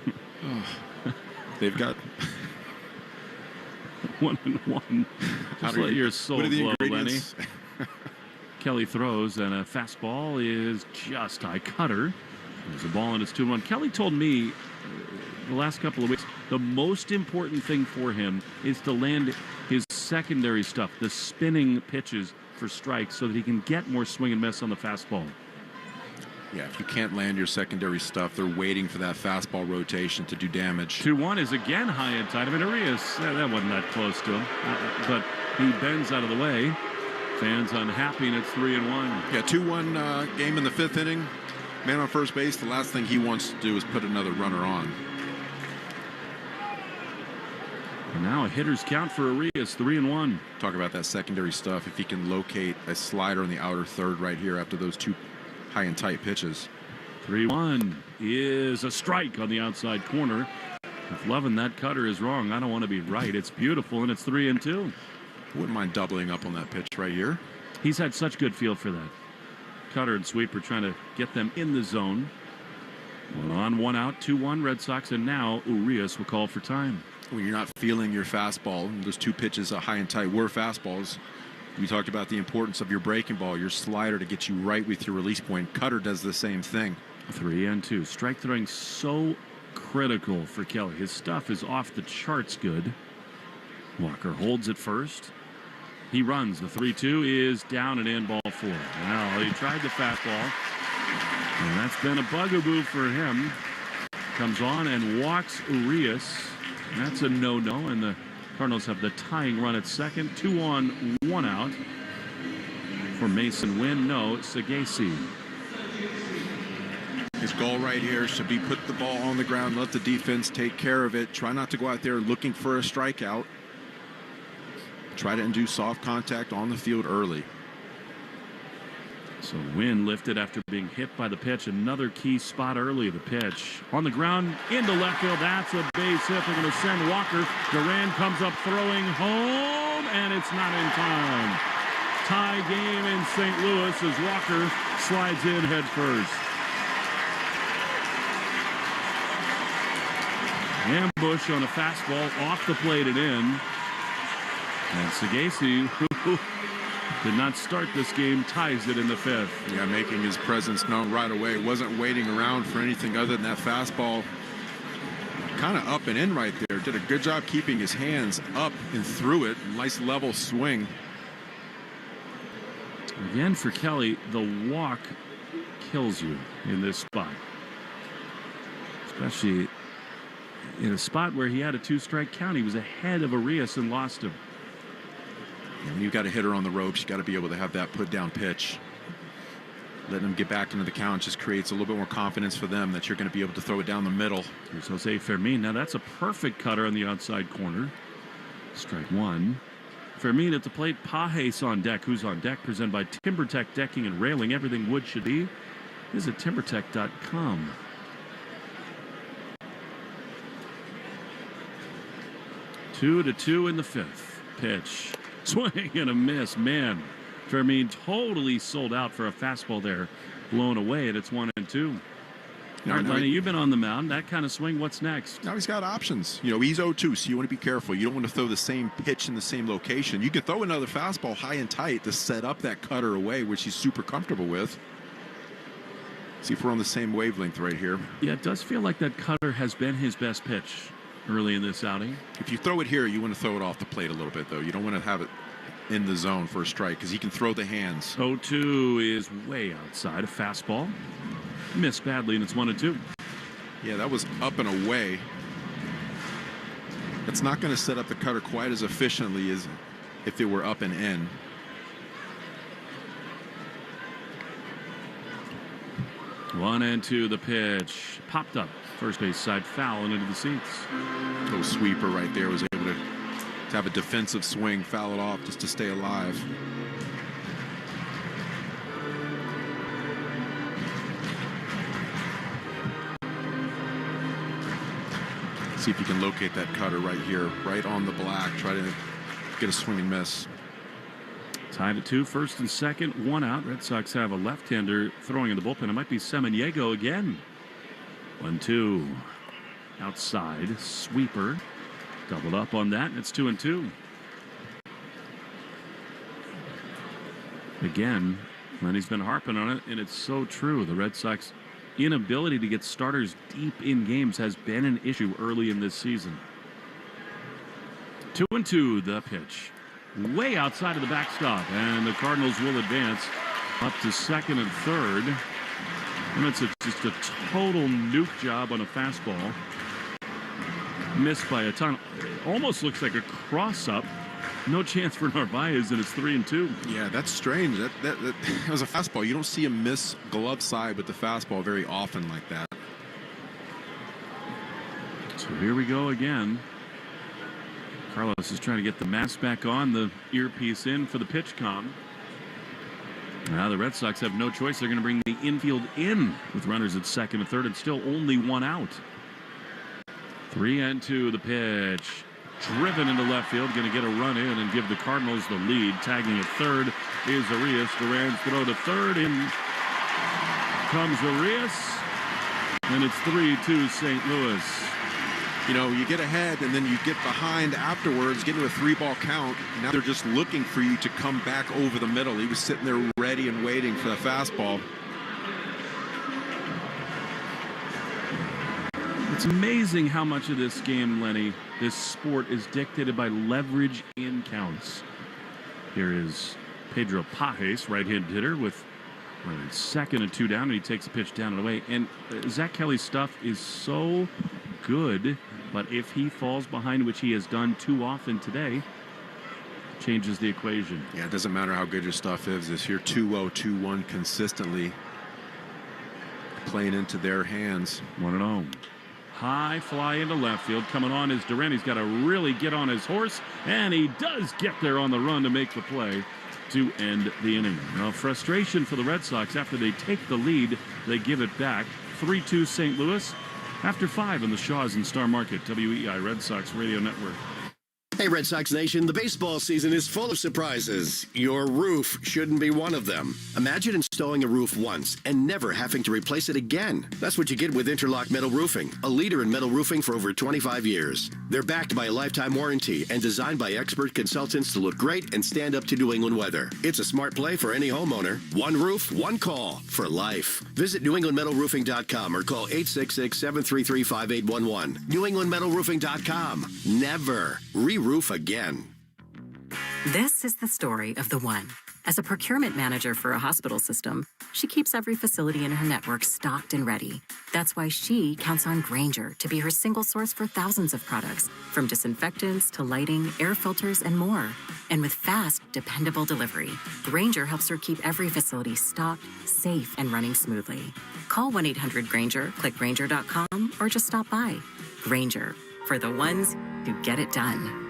They've got 1-1. Just let your soul glow, Lenny. Kelly throws, and a fastball is just high cutter. There's a ball, and it's 2-1. Kelly told me the last couple of weeks the most important thing for him is to land his secondary stuff, the spinning pitches for strikes, so that he can get more swing and miss on the fastball. Yeah, if you can't land your secondary stuff, they're waiting for that fastball rotation to do damage. 2-1 is again high and tight. I mean, Arias, that wasn't that close to him, but he bends out of the way. Fans unhappy, and it's 3-1. Yeah, 2-1 game in the 5th inning. Man on first base, the last thing he wants to do is put another runner on. And now a hitter's count for Arias, 3-1. Talk about that secondary stuff. If he can locate a slider in the outer third right here after those 2 high and tight pitches. 3-1 is a strike on the outside corner. If loving that cutter is wrong, I don't want to be right. It's beautiful, and it's 3-2. Wouldn't mind doubling up on that pitch right here. He's had such good feel for that. Cutter and sweeper trying to get them in the zone. 1 on, 1 out, 2-1 Red Sox, and now Urias will call for time. When you're not feeling your fastball, those 2 pitches, high and tight, were fastballs. We talked about the importance of your breaking ball, your slider to get you right with your release point. Cutter does the same thing. 3-2. Strike throwing so critical for Kelly. His stuff is off the charts good. Walker holds it first. He runs. The 3-2 is down and in, ball 4. Now, he tried the fastball, and that's been a bugaboo for him. Comes on and walks Urias. That's a no-no, and the Cardinals have the tying run at second. 2 on, 1 out. For Mason Wynn, no, Sagasi. His goal right here should be put the ball on the ground, let the defense take care of it. Try not to go out there looking for a strikeout. Try to induce soft contact on the field early. So Wynn lifted after being hit by the pitch. Another key spot early. The pitch on the ground into left field. That's a base hit. They're going to send Walker. Duran comes up throwing home, and it's not in time. Tie game in St. Louis as Walker slides in head first. Ambush on a fastball off the plate and in. And Sagasi, who did not start this game, ties it in the 5th. Yeah, making his presence known right away. Wasn't waiting around for anything other than that fastball. Kind of up and in right there. Did a good job keeping his hands up and through it. Nice level swing. Again for Kelly, the walk kills you in this spot. Especially in a spot where he had a 2-strike count. He was ahead of Arias and lost him. When you've got a hitter on the ropes, you got to be able to have that put down pitch. Letting them get back into the count just creates a little bit more confidence for them that you're going to be able to throw it down the middle. Here's Jose Fermin. Now that's a perfect cutter on the outside corner. Strike 1. Fermin at the plate. Pajes on deck. Who's on deck? Presented by TimberTech Decking and Railing. Everything wood should be. Visit timbertech.com. 2-2 in the 5th. Pitch. Swing and a miss. Man, Fermin totally sold out for a fastball there. Blown away, and it's 1-2. All right, Lenny, you've been on the mound. That kind of swing, what's next? Now he's got options. You know, he's 0-2, so you want to be careful. You don't want to throw the same pitch in the same location. You can throw another fastball high and tight to set up that cutter away, which he's super comfortable with. See if we're on the same wavelength right here. Yeah, it does feel like that cutter has been his best pitch early in this outing. If you throw it here, you want to throw it off the plate a little bit, though. You don't want to have it in the zone for a strike because he can throw the hands. 0-2 is way outside. A fastball. Missed badly, and it's 1-2. Yeah, that was up and away. It's not going to set up the cutter quite as efficiently as if it were up and in. One and two, the pitch. Popped up. First base side foul and into the seats. Little sweeper right there, was able to have a defensive swing, foul it off just to stay alive. See if you can locate that cutter right here, right on the black. Try to get a swing and miss. Tied at 2, first and second, 1 out. Red Sox have a left-hander throwing in the bullpen. It might be Semeniego again. 1-2. Outside, sweeper. Doubled up on that, and it's 2-2. Again, Lenny's been harping on it, and it's so true. The Red Sox inability to get starters deep in games has been an issue early in this season. 2-2, the pitch. Way outside of the backstop, and the Cardinals will advance up to second and third. And it's just a total nuke job on a fastball. Missed by a ton. It almost looks like a cross-up. No chance for Narvaez, and it's 3-2. Yeah, that's strange. That was a fastball. You don't see him miss glove side with the fastball very often like that. So here we go again. Carlos is trying to get the mask back on, the earpiece in for the pitch com. Now the Red Sox have no choice. They're going to bring the infield in with runners at second and third and still only 1 out. 3-2, the pitch. Driven into left field, going to get a run in and give the Cardinals the lead. Tagging at third is Arias. Duran's throw to third. In comes Arias. And it's 3-2 St. Louis. You know, you get ahead and then you get behind afterwards, get into a 3-ball count. Now they're just looking for you to come back over the middle. He was sitting there ready and waiting for the fastball. It's amazing how much of this game, Lenny, this sport is dictated by leverage in counts. Here is Pedro Pajes, right-handed hitter, with second and 2 down, and he takes a pitch down and away. And Zach Kelly's stuff is so good, but if he falls behind, which he has done too often today, changes the equation. Yeah, it doesn't matter how good your stuff is. If you're 2-0, 2-1 consistently, playing into their hands. 1-0. High fly into left field. Coming on is Duran. He's got to really get on his horse, and he does get there on the run to make the play to end the inning. Now, frustration for the Red Sox after they take the lead. They give it back. 3-2 St. Louis. After 5 in the Shaws and Star Market, WEI Red Sox Radio Network. Hey, Red Sox Nation, the baseball season is full of surprises. Your roof shouldn't be one of them. Imagine installing a roof once and never having to replace it again. That's what you get with Interlock Metal Roofing, a leader in metal roofing for over 25 years. They're backed by a lifetime warranty and designed by expert consultants to look great and stand up to New England weather. It's a smart play for any homeowner. One roof, one call for life. Visit NewEnglandMetalRoofing.com or call 866-733-5811. NewEnglandMetalRoofing.com. Never roof again. This is the story of the one. As a procurement manager for a hospital system, she keeps every facility in her network stocked and ready. That's why she counts on Grainger to be her single source for thousands of products, from disinfectants to lighting, air filters, and more. And with fast, dependable delivery, Grainger helps her keep every facility stocked, safe, and running smoothly. Call 1-800-GRAINGER, click Grainger.com, or just stop by. Grainger, for the ones who get it done.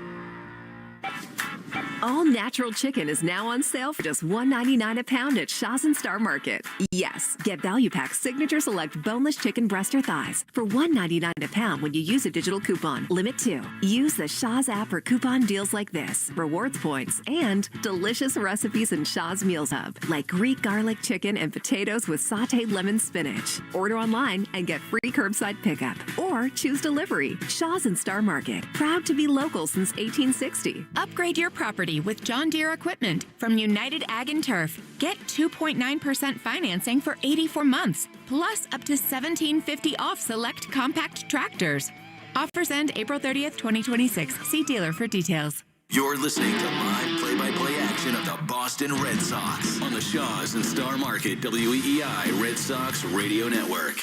All natural chicken is now on sale for just $1.99 a pound at Shaw's and Star Market. Yes, get Value Pack Signature Select Boneless Chicken Breast or Thighs for $1.99 a pound when you use a digital coupon. Limit 2. Use the Shaw's app for coupon deals like this, rewards points, and delicious recipes in Shaw's Meals Hub, like Greek garlic chicken and potatoes with sauteed lemon spinach. Order online and get free curbside pickup, or choose delivery. Shaw's and Star Market, proud to be local since 1860. Upgrade your property with John Deere equipment from United Ag and Turf. Get 2.9% financing for 84 months, plus up to $1,750 off select compact tractors. Offers end April 30th, 2026. See dealer for details. You're listening to live play-by-play action of the Boston Red Sox on the Shaws and Star Market WEEI Red Sox Radio Network.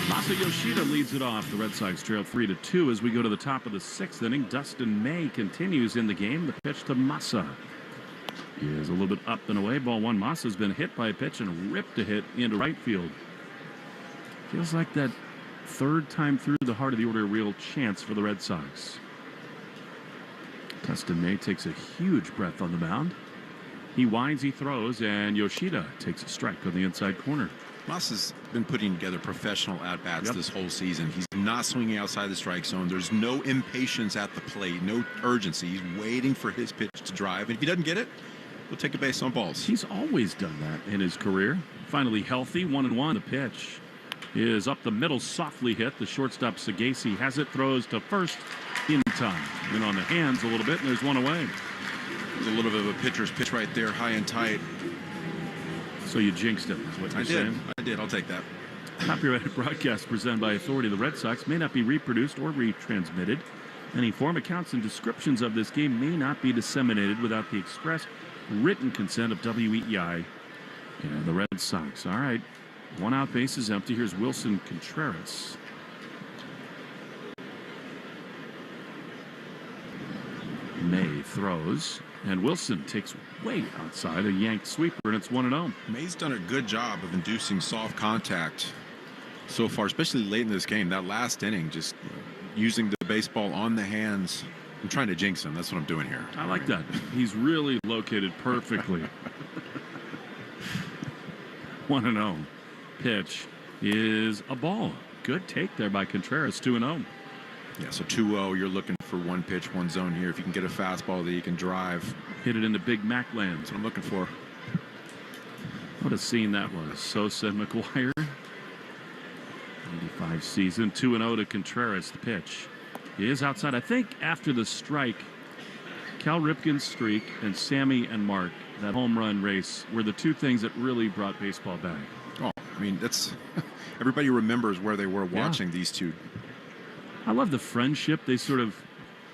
Masa Yoshida leads it off. The Red Sox trail 3-2 as we go to the top of the 6th inning. Dustin May continues in the game. The pitch to Masa is a little bit up and away. Ball 1. Masa's been hit by a pitch and ripped a hit into right field. Feels like that third time through the heart of the order, a real chance for the Red Sox. Dustin May takes a huge breath on the mound. He winds, he throws, and Yoshida takes a strike on the inside corner. Moss has been putting together professional at-bats this whole season. He's not swinging outside the strike zone. There's no impatience at the plate, no urgency. He's waiting for his pitch to drive, and if he doesn't get it, he'll take a base on balls. He's always done that in his career. Finally healthy, 1-1. The pitch is up the middle, softly hit. The shortstop Sagasi has it, throws to first in time. And on the hands a little bit, and there's one away. There's a little bit of a pitcher's pitch right there, high and tight. So you jinxed him, is what you're saying? I did. I'll take that. Copyrighted broadcast presented by authority of the Red Sox may not be reproduced or retransmitted. Any form, accounts, and descriptions of this game may not be disseminated without the express written consent of WEEI and the Red Sox. All right, one out, base is empty. Here's Wilson Contreras. May throws, and Wilson takes way outside a yanked sweeper, and it's 1-0. May's done a good job of inducing soft contact so far, especially late in this game. That last inning, just using the baseball on the hands. I'm trying to jinx him. That's what I'm doing here. I like that. He's really located perfectly. 1-0. Pitch is a ball. Good take there by Contreras. 2-0. Yeah, so 2-0. You're looking for one pitch, one zone here. If you can get a fastball that you can drive. Hit it into Big Mac land. That's what I'm looking for. What a scene that was. Sosa and McGuire. 85 season. 2-0 to Contreras. The pitch is outside. I think after the strike, Cal Ripken's streak and Sammy and Mark, that home run race, were the two things that really brought baseball back. Oh, I mean, that's everybody remembers where they were watching these two. I love the friendship they sort of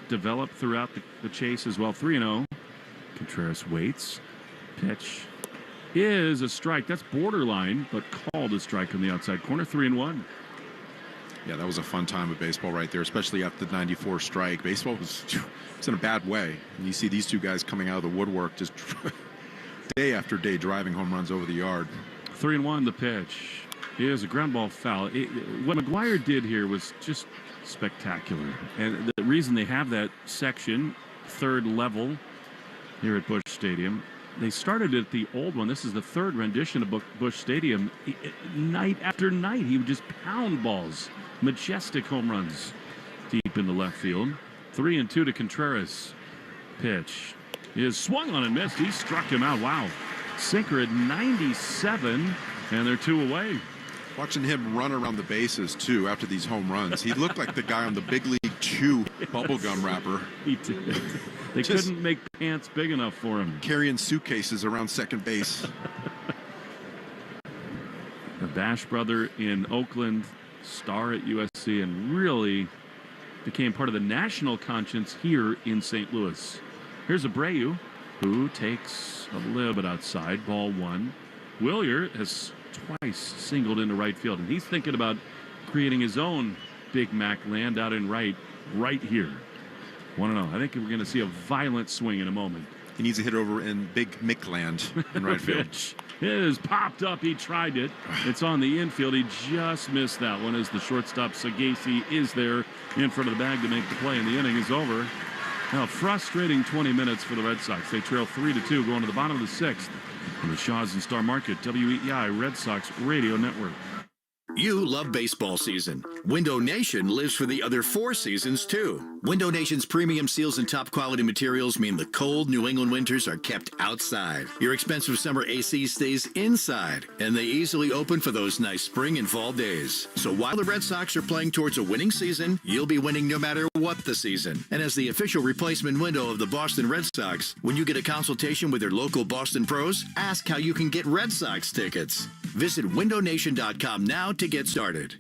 developed throughout the chase as well. 3-0. Contreras waits. Pitch is a strike. That's borderline, but called a strike on the outside corner. 3-1. Yeah, that was a fun time of baseball right there, especially after the 94 strike. Baseball was in a bad way. And you see these two guys coming out of the woodwork just day after day driving home runs over the yard. 3-1. The pitch is a ground ball foul. What McGuire did here was just spectacular. And the reason they have that section, third level here at Busch Stadium, they started at the old one. This is the third rendition of Busch Stadium. Night after night, he would just pound balls. Majestic home runs deep in the left field. 3-2 to Contreras. Pitch is swung on and missed. He struck him out. Wow. Sinker at 97, and they're two away. Watching him run around the bases, too, after these home runs. He looked like the guy on the Big League Chew bubblegum wrapper. He did. They couldn't make pants big enough for him. Carrying suitcases around second base. The Bash brother in Oakland, star at USC, and really became part of the national conscience here in St. Louis. Here's Abreu, who takes a little bit outside. Ball one. Willier has twice singled into right field, and he's thinking about creating his own Big Mac land out in right here. 1-0. I think we're going to see a violent swing in a moment. He needs a hit over in Big Mick land in right field. It is popped up. He tried it. It's on the infield. He just missed that one as the shortstop Sagasi is there in front of the bag to make the play, and the inning is over. Now, frustrating 20 minutes for the Red Sox. They trail 3-2 going to the bottom of the sixth on the Shaws and Star Market, WEEI Red Sox Radio Network. You love baseball season. Window Nation lives for the other 4 seasons, too. Window Nation's premium seals and top quality materials mean the cold New England winters are kept outside. Your expensive summer AC stays inside, and they easily open for those nice spring and fall days. So while the Red Sox are playing towards a winning season, you'll be winning no matter what the season. And as the official replacement window of the Boston Red Sox, when you get a consultation with your local Boston pros, ask how you can get Red Sox tickets. Visit windownation.com now to get started.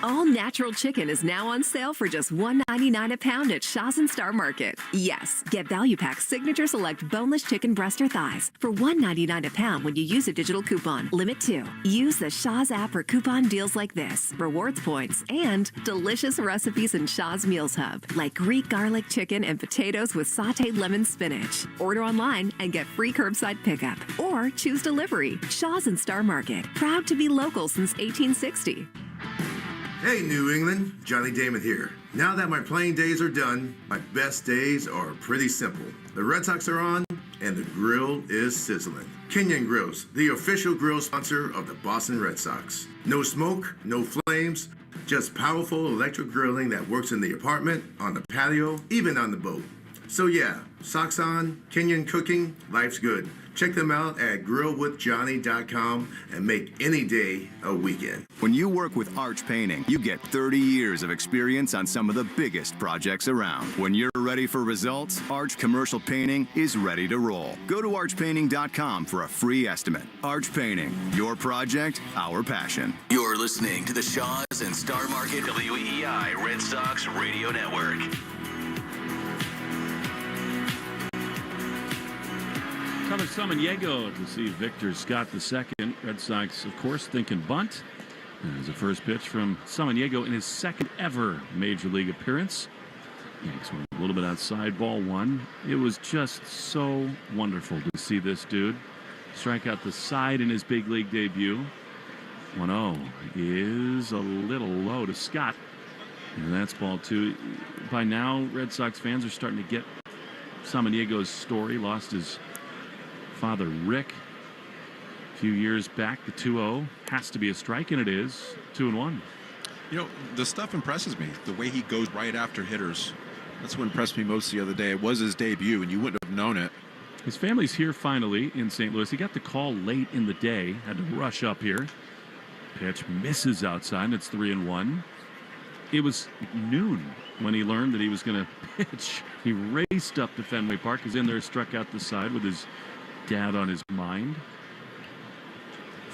All natural chicken is now on sale for just $1.99 a pound at Shaws and Star Market. Yes, get Value Pack Signature Select Boneless Chicken Breast or Thighs for $1.99 a pound when you use a digital coupon. Limit 2. Use the Shaws app for coupon deals like this, rewards points, and delicious recipes in Shaws Meals Hub, like Greek garlic chicken and potatoes with sauteed lemon spinach. Order online and get free curbside pickup, or choose delivery. Shaws and Star Market, proud to be local since 1860. Hey, New England, Johnny Damon here. Now that my playing days are done, my best days are pretty simple. The Red Sox are on, and the grill is sizzling. Kenyon Grills, the official grill sponsor of the Boston Red Sox. No smoke, no flames, just powerful electric grilling that works in the apartment, on the patio, even on the boat. So yeah, socks on, Kenyon cooking, life's good. Check them out at grillwithjohnny.com and make any day a weekend. When you work with Arch Painting, you get 30 years of experience on some of the biggest projects around. When you're ready for results, Arch Commercial Painting is ready to roll. Go to archpainting.com for a free estimate. Arch Painting, your project, our passion. You're listening to the Shaws and Star Market WEEI Red Sox Radio Network. Tyler Samaniego to see Victor Scott II. Red Sox, of course, thinking bunt. There's a first pitch from Samaniego in his second ever Major League appearance. Yanks went a little bit outside, ball one. It was just so wonderful to see this dude strike out the side in his big league debut. 1-0 is a little low to Scott. And that's ball two. By now, Red Sox fans are starting to get Samaniego's story. Lost his father, Rick, a few years back. The 2-0 has to be a strike, and it is. 2-1. You know, the stuff impresses me. The way he goes right after hitters. That's what impressed me most the other day. It was his debut, and you wouldn't have known it. His family's here finally in St. Louis. He got the call late in the day. Had to rush up here. Pitch misses outside, and it's 3-1. It was noon when he learned that he was going to pitch. He raced up to Fenway Park. He's in there, struck out the side with his dad on his mind.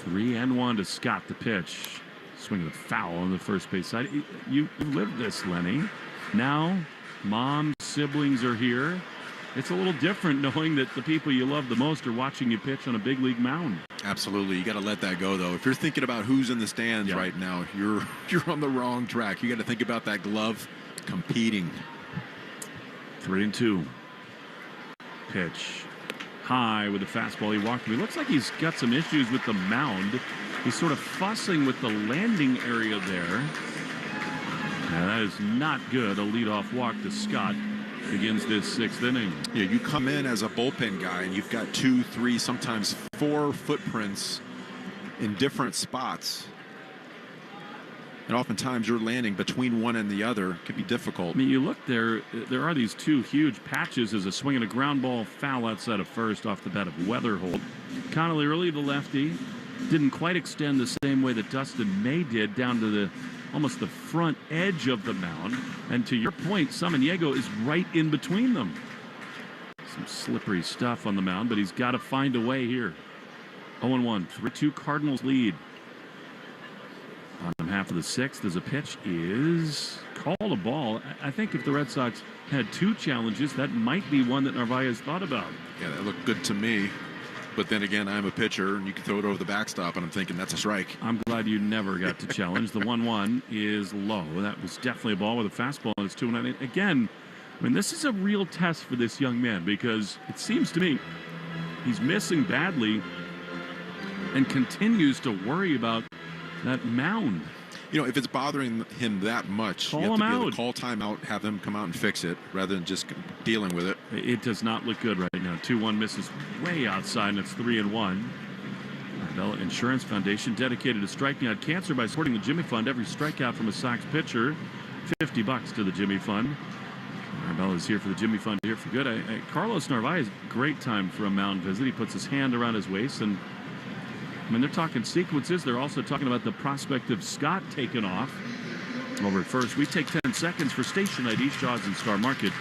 3-1 to Scott, the pitch. Swing of the foul on the first base side. You lived this, Lenny. Now, mom, siblings are here. It's a little different knowing that the people you love the most are watching you pitch on a big league mound. Absolutely. You got to let that go, though. If you're thinking about who's in the stands right now, you're on the wrong track. You got to think about that glove competing. 3-2. Pitch. High with the fastball. He walked. He looks like he's got some issues with the mound. He's sort of fussing with the landing area there. Now that is not good. A leadoff walk to Scott begins this sixth inning. Yeah, you come in as a bullpen guy and you've got 2, 3, sometimes 4 footprints in different spots. And oftentimes you're landing between one and the other. It can be difficult. I mean, you look there are these two huge patches as a swing and a ground ball foul outside of first off the bat of Weatherholt. Connelly Early, the lefty, didn't quite extend the same way that Dustin May did down to almost the front edge of the mound. And to your point, Samaniego is right in between them. Some slippery stuff on the mound, but he's got to find a way here. 0-1, 3-2 Cardinals lead. Bottom half of the sixth as a pitch is called a ball. I think if the Red Sox had 2 challenges, that might be one that Narvaez thought about. Yeah, that looked good to me. But then again, I'm a pitcher, and you can throw it over the backstop, and I'm thinking that's a strike. I'm glad you never got to challenge. The 1-1 is low. That was definitely a ball with a fastball, and it's 2-1. Again, I mean, this is a real test for this young man because it seems to me he's missing badly and continues to worry about that mound. You know, if it's bothering him that much, you have to be able to call timeout, have him come out and fix it rather than just dealing with it. It does not look good right now. 2-1 misses way outside, and it's 3-1. Arbella Insurance Foundation dedicated to striking out cancer by supporting the Jimmy Fund. Every strikeout from a Sox pitcher, $50 to the Jimmy Fund. Arbella is here for the Jimmy Fund, here for good. Carlos Narvaez, great time for a mound visit. He puts his hand around his waist, and I mean, they're talking sequences. They're also talking about the prospect of Scott taking off. Over at first, we take 10 seconds for station ID, Shaws and Star Market,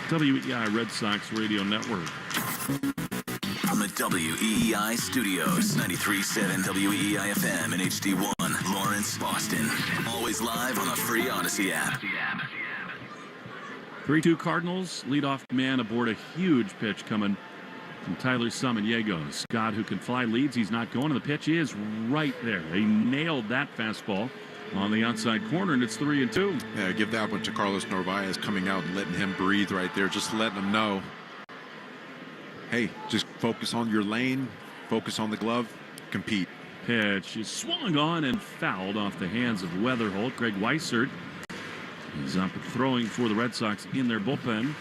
WEEI Red Sox Radio Network. From the WEEI studios, 93.7 WEEI FM and HD1, Lawrence, Boston. Always live on the free Odyssey app. 3-2 Cardinals. Leadoff man aboard a huge pitch coming from Tyler Samaniego. Scott, who can fly, leads. He's not going, and the pitch is right there. He nailed that fastball on the outside corner, and it's 3-2. Yeah, give that one to Carlos Narvaez, coming out and letting him breathe right there, just letting him know, hey, just focus on your lane, focus on the glove, compete. Pitch is swung on and fouled off the hands of Weatherholt. Greg Weissert is up throwing for the Red Sox in their bullpen.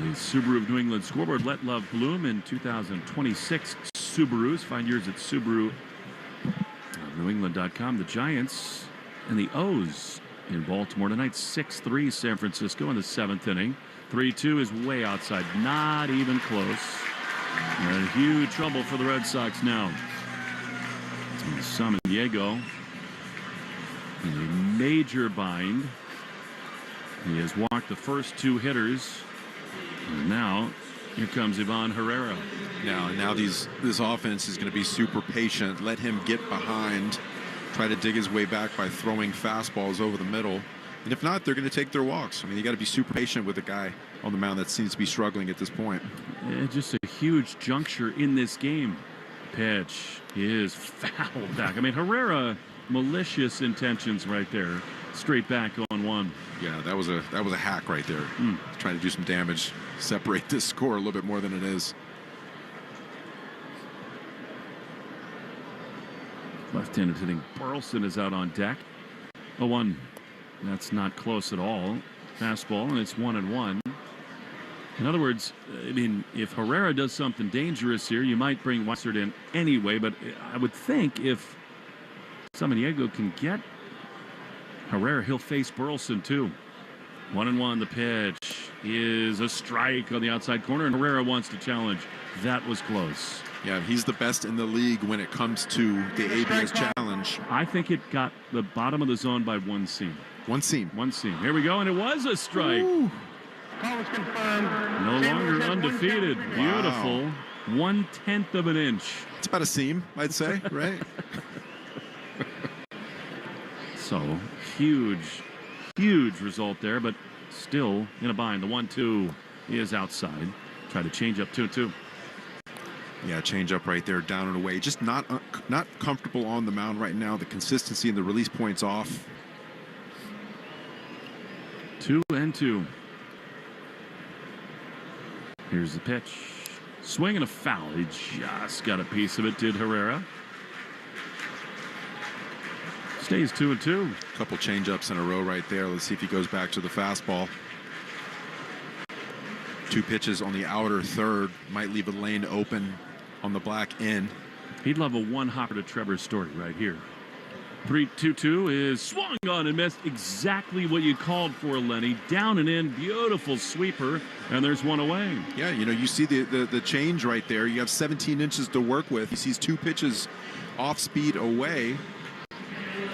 The Subaru of New England scoreboard let love bloom in 2026 Subarus. Find yours at Subaru. NewEngland.com. The Giants and the O's in Baltimore tonight. 6-3 San Francisco in the 7th inning. 3-2 is way outside. Not even close. And huge trouble for the Red Sox now. San Diego in a major bind. He has walked the first 2 hitters. And now here comes Ivan Herrera. Now this offense is going to be super patient. Let him get behind, try to dig his way back by throwing fastballs over the middle. And if not, they're going to take their walks. I mean, you got to be super patient with a guy on the mound that seems to be struggling at this point. Just a huge juncture in this game. Pitch is fouled back. I mean, Herrera, malicious intentions right there. Straight back on 1. Yeah, that was a hack right there. Trying to do some damage, separate this score a little bit more than it is. Left-handed hitting Burleson is out on deck. 0-1. That's not close at all. Fastball, and it's 1-1. In other words, I mean, if Herrera does something dangerous here, you might bring Weissert in anyway, but I would think if San Diego can get Herrera, he'll face Burleson too. 1-1. The pitch is a strike on the outside corner, and Herrera wants to challenge. That was close. Yeah, he's the best in the league when it comes to the ABS challenge. I think it got the bottom of the zone by 1 seam. 1 seam. 1 seam. Here we go, and it was a strike. Call is confirmed. No longer undefeated. Beautiful. Wow. 1/10 of an inch. It's about a seam, I'd say, right? So, huge result there, but still in a bind. The 1-2 is outside. Try to change up 2-2. Yeah, change up right there, down and away. Just not comfortable on the mound right now. The consistency and the release points off. 2-2. Here's the pitch. Swing and a foul. He just got a piece of it, did Herrera. Stays 2-2. A couple change-ups in a row right there. Let's see if he goes back to the fastball. 2 pitches on the outer third. Might leave a lane open on the black end. He'd love a 1-hopper to Trevor Story right here. 3-2-2 is swung on and missed. Exactly what you called for, Lenny. Down and in. Beautiful sweeper. And there's 1 away. Yeah, you know, you see the change right there. You have 17 inches to work with. He sees 2 pitches off speed away.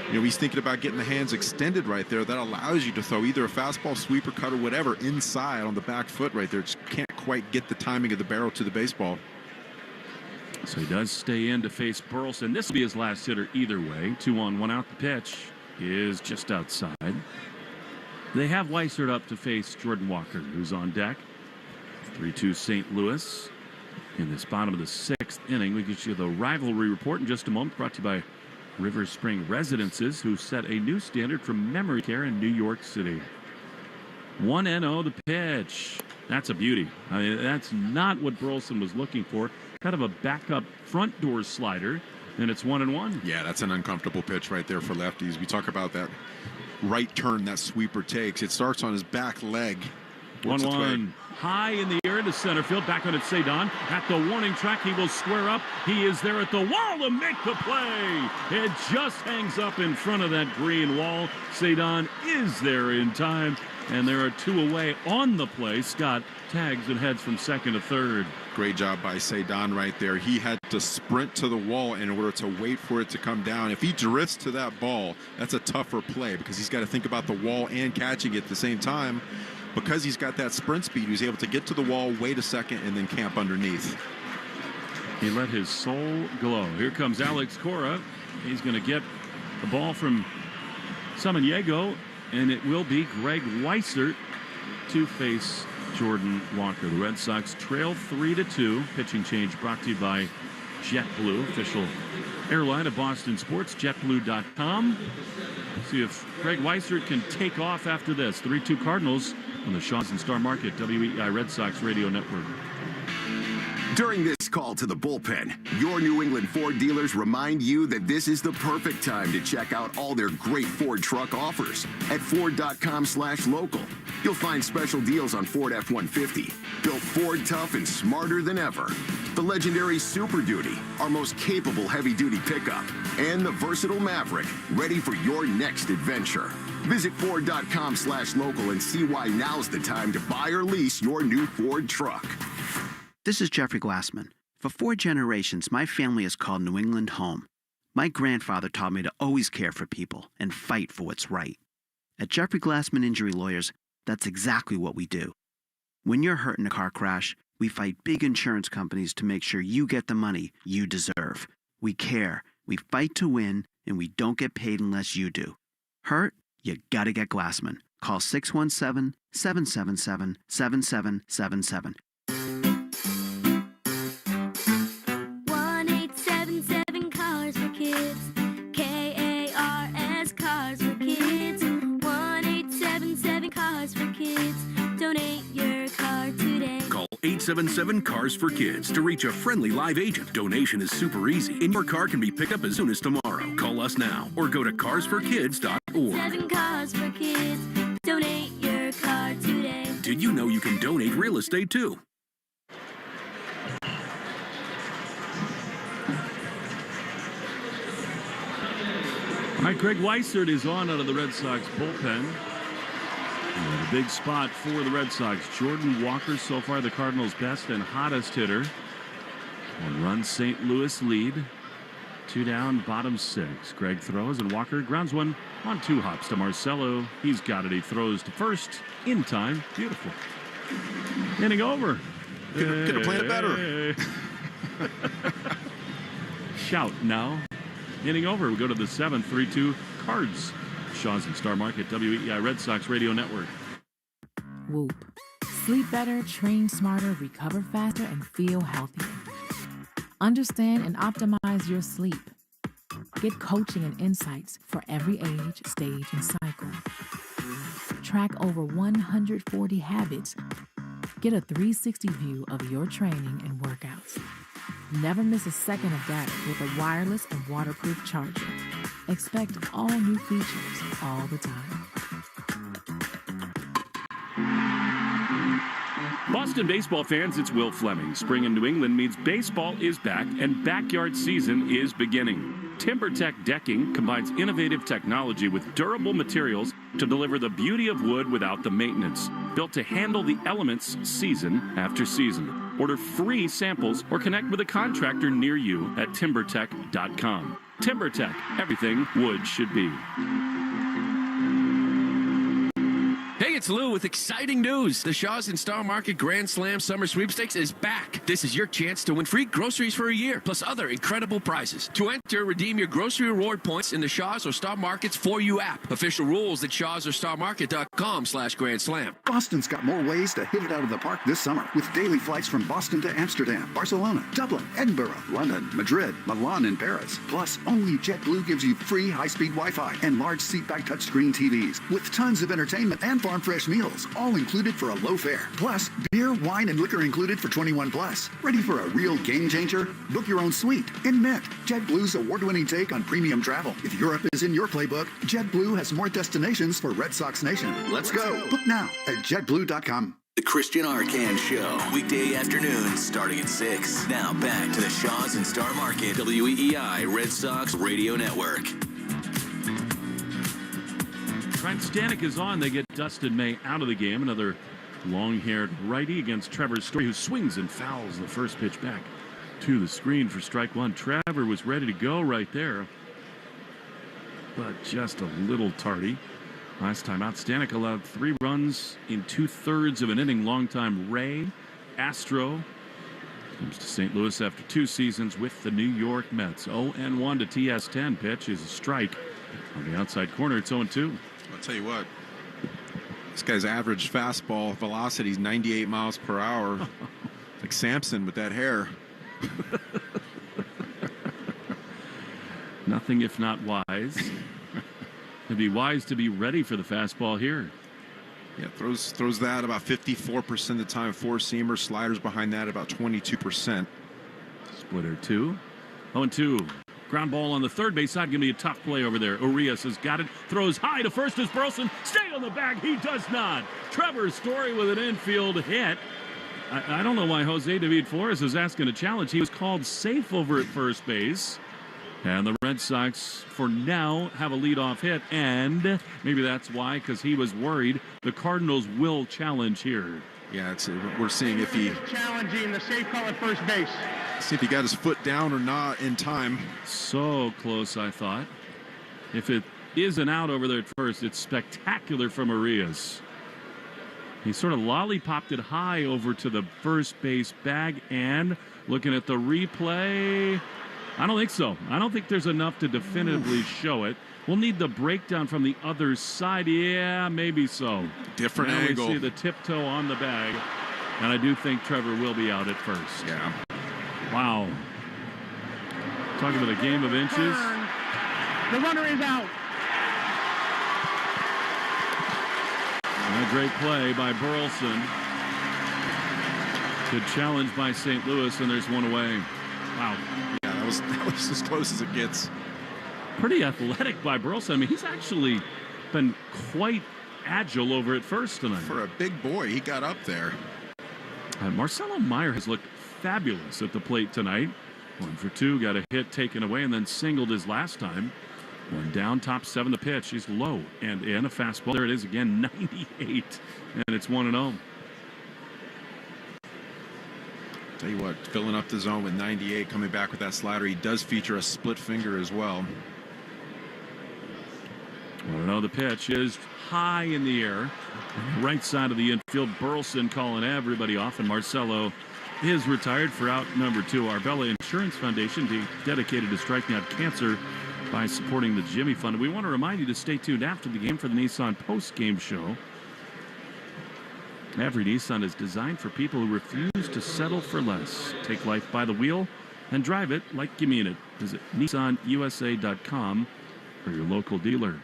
You know, he's thinking about getting the hands extended right there. That allows you to throw either a fastball, sweeper, cut, or whatever inside on the back foot right there. Just can't quite get the timing of the barrel to the baseball. So he does stay in to face Burleson. This will be his last hitter either way. 2-1, 1 out. The pitch is just outside. They have Weissert up to face Jordan Walker, who's on deck. 3-2 St. Louis. In this bottom of the 6th inning, we get you the rivalry report in just a moment, brought to you by River Spring Residences, who set a new standard for memory care in New York City. 1-0, the pitch. That's a beauty. I mean, that's not what Burleson was looking for. Kind of a backup front door slider, and it's 1-1. Yeah, that's an uncomfortable pitch right there for lefties. We talk about that right turn that sweeper takes. It starts on his back leg. 1-1. High in the air to center field. Back on it, Cedon. At the warning track, he will square up. He is there at the wall to make the play. It just hangs up in front of that green wall. Cedon is there in time, and there are 2 away on the play. Scott tags and heads from second to third. Great job by Cedon right there. He had to sprint to the wall in order to wait for it to come down. If he drifts to that ball, that's a tougher play because he's got to think about the wall and catching it at the same time. Because he's got that sprint speed, he was able to get to the wall, wait a second, and then camp underneath. He let his soul glow. Here comes Alex Cora. He's going to get the ball from San Diego, and it will be Greg Weissert to face Jordan Walker. The Red Sox trail 3-2. Pitching change brought to you by JetBlue, official airline of Boston Sports, JetBlue.com. See if Greg Weissert can take off after this. 3-2 Cardinals on the Shaws and Star Market, WEI Red Sox Radio Network. During this call to the bullpen, your New England Ford dealers remind you that this is the perfect time to check out all their great Ford truck offers at Ford.com/local. You'll find special deals on Ford F-150, built Ford tough and smarter than ever. the legendary Super Duty, our most capable heavy-duty pickup, and the versatile Maverick, ready for your next adventure. Visit Ford.com/local and see why now's the time to buy or lease your new Ford truck. This is Jeffrey Glassman. For 4 generations, my family has called New England home. My grandfather taught me to always care for people and fight for what's right. At Jeffrey Glassman Injury Lawyers, that's exactly what we do. When you're hurt in a car crash, we fight big insurance companies to make sure you get the money you deserve. We care, we fight to win, and we don't get paid unless you do. Hurt? You gotta get Glassman. Call 617-777-7777. 1-877 Cars for Kids. KARS Cars for Kids. 1-877 Cars for Kids. Donate your car today. Call 877 Cars for Kids to reach a friendly live agent. Donation is super easy, and your car can be picked up as soon as tomorrow. Call us now or go to carsforkids.org. 7 Cars for Kids. Donate your car today. Did you know you can donate real estate too? All right, Greg Weissert is on out of the Red Sox bullpen. And a big spot for the Red Sox. Jordan Walker, so far the Cardinals' best and hottest hitter. 1 run, St. Louis lead. 2 down, bottom 6. Greg throws, and Walker grounds one on 2 hops to Marcelo. He's got it. He throws to first in time. Beautiful. Inning over. Could have played it better. Shout now. Inning over. We go to the 7th, 3-2 Cards. Shaw's and Star Market, WEI Red Sox Radio Network. Whoop. Sleep better, train smarter, recover faster, and feel healthier. Understand and optimize your sleep. Get coaching and insights for every age, stage, and cycle. Track over 140 habits. Get a 360 view of your training and workouts. Never miss a second of data with a wireless and waterproof charger. Expect all new features all the time. Boston baseball fans, it's Will Fleming. Spring in New England means baseball is back and backyard season is beginning. TimberTech Decking combines innovative technology with durable materials to deliver the beauty of wood without the maintenance. Built to handle the elements season after season. Order free samples or connect with a contractor near you at timbertech.com. TimberTech, everything wood should be. Hey, it's Lou with exciting news. The Shaw's and Star Market Grand Slam Summer Sweepstakes is back. This is your chance to win free groceries for a year, plus other incredible prizes. To enter, redeem your grocery reward points in the Shaw's or Star Market's For You app. Official rules at shawsorstarmarket.com/Grand Slam. Boston's got more ways to hit it out of the park this summer, with daily flights from Boston to Amsterdam, Barcelona, Dublin, Edinburgh, London, Madrid, Milan, and Paris. Plus, only JetBlue gives you free high-speed Wi-Fi and large seatback touchscreen TVs, with tons of entertainment and farm fresh meals, all included for a low fare. Plus, beer, wine, and liquor included for 21 plus. Ready for a real game changer? Book your own suite in Mint, JetBlue's award-winning take on premium travel. If Europe is in your playbook, JetBlue has more destinations for Red Sox Nation. Let's go. Book now at JetBlue.com. The Christian Arcand Show, weekday afternoons starting at 6. Now back to the Shaw's and Star Market, WEEI Red Sox Radio Network. Trent Stanek is on. They get Dustin May out of the game. Another long-haired righty against Trevor Story, who swings and fouls the first pitch back to the screen for strike 1. Trevor was ready to go right there, but just a little tardy. Last time out, Stanek allowed 3 runs in 2/3 of an inning. Longtime Ray Astro comes to St. Louis after 2 seasons with the New York Mets. 0-1 to TS10. Pitch is a strike on the outside corner. It's 0-2. I'll tell you what, this guy's average fastball velocity is 98 miles per hour. Like Samson with that hair. Nothing if not wise. It'd be wise to be ready for the fastball here. Yeah, throws that about 54% of the time. 4-seamer, sliders behind that about 22%. Splitter 2. 0-2. Ground ball on the third base side. Going to be a tough play over there. Urias has got it. Throws high to first as Burleson. Stay on the bag. He does not. Trevor Story with an infield hit. I don't know why Jose David Flores is asking a challenge. He was called safe over at first base. And the Red Sox, for now, have a leadoff hit. And maybe that's why, because he was worried the Cardinals will challenge here. Yeah, we're seeing if he... Challenging the safe call at first base. See if he got his foot down or not in time. So close, I thought. If it is an out over there at first, it's spectacular from Arias. He sort of lollipopped it high over to the first base bag. And looking at the replay... I don't think so. I don't think there's enough to definitively show it. We'll need the breakdown from the other side. Yeah, maybe so. Different now angle. We see the tiptoe on the bag. And I do think Trevor will be out at first. Yeah. Wow. Talking about a game of inches. The runner is out. And a great play by Burleson. Good challenge by St. Louis, and there's one away. Wow. Yeah, that was as close as it gets. Pretty athletic by Burleson. I mean, he's actually been quite agile over at first tonight. For a big boy, he got up there. Marcelo Meyer has looked fabulous at the plate tonight. 1 for 2, got a hit taken away, and then singled his last time. One down, top 7 the pitch. He's low and in a fastball. There it is again, 98, and it's 1-0. Tell you what, filling up the zone with 98, coming back with that slider. He does feature a split finger as well. 1-0, the pitch is high in the air. Right side of the infield, Burleson calling everybody off, and Marcelo is retired for out number 2. Arbella Insurance Foundation dedicated to striking out cancer by supporting the Jimmy Fund. We want to remind you to stay tuned after the game for the Nissan Postgame show. Every Nissan is designed for people who refuse to settle for less. Take life by the wheel and drive it like you mean it. Visit NissanUSA.com or your local dealer.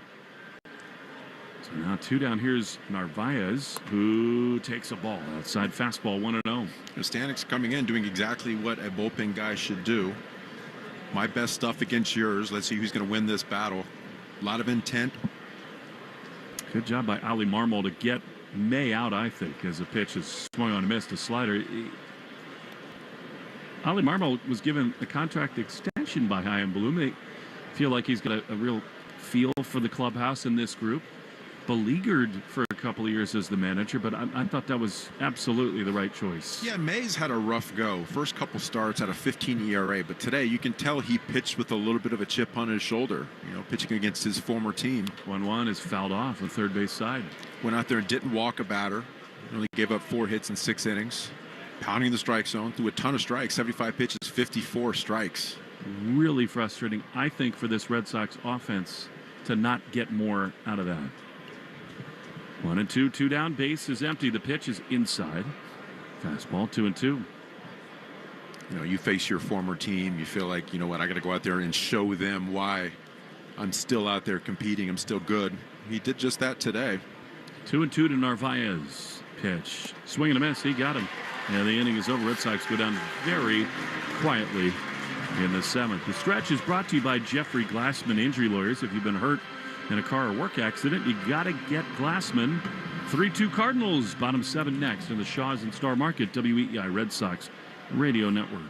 So now 2 down. Here's Narvaez, who takes a ball outside fastball, 1-0. Stanik's coming in doing exactly what a bullpen guy should do. My best stuff against yours. Let's see who's going to win this battle. A lot of intent. Good job by Ali Marmol to get May out, I think, as the pitch is swung on and missed. A slider. Ali Marmol was given a contract extension by Chaim Bloom. They feel like he's got a real feel for the clubhouse in this group. Beleaguered for a couple of years as the manager, but I thought that was absolutely the right choice. Yeah, May's had a rough go. First couple starts at a 15 ERA, but today you can tell he pitched with a little bit of a chip on his shoulder, pitching against his former team. 1-1 is fouled off on third base side. Went out there and didn't walk a batter. Only gave up 4 hits in 6 innings. Pounding the strike zone, threw a ton of strikes, 75 pitches, 54 strikes. Really frustrating, I think, for this Red Sox offense to not get more out of that. 1-2, 2 down, base is empty. The pitch is inside. Fastball, 2-2. You face your former team. You feel like, I got to go out there and show them why I'm still out there competing. I'm still good. He did just that today. 2-2 to Narvaez. Pitch. Swing and a miss. He got him. And the inning is over. Red Sox go down very quietly in the 7th. The stretch is brought to you by Jeffrey Glassman Injury Lawyers. If you've been hurt in a car or work accident, you got to get Glassman. 3-2 Cardinals, bottom 7 next in the Shaws and Star Market, WEI Red Sox Radio Network.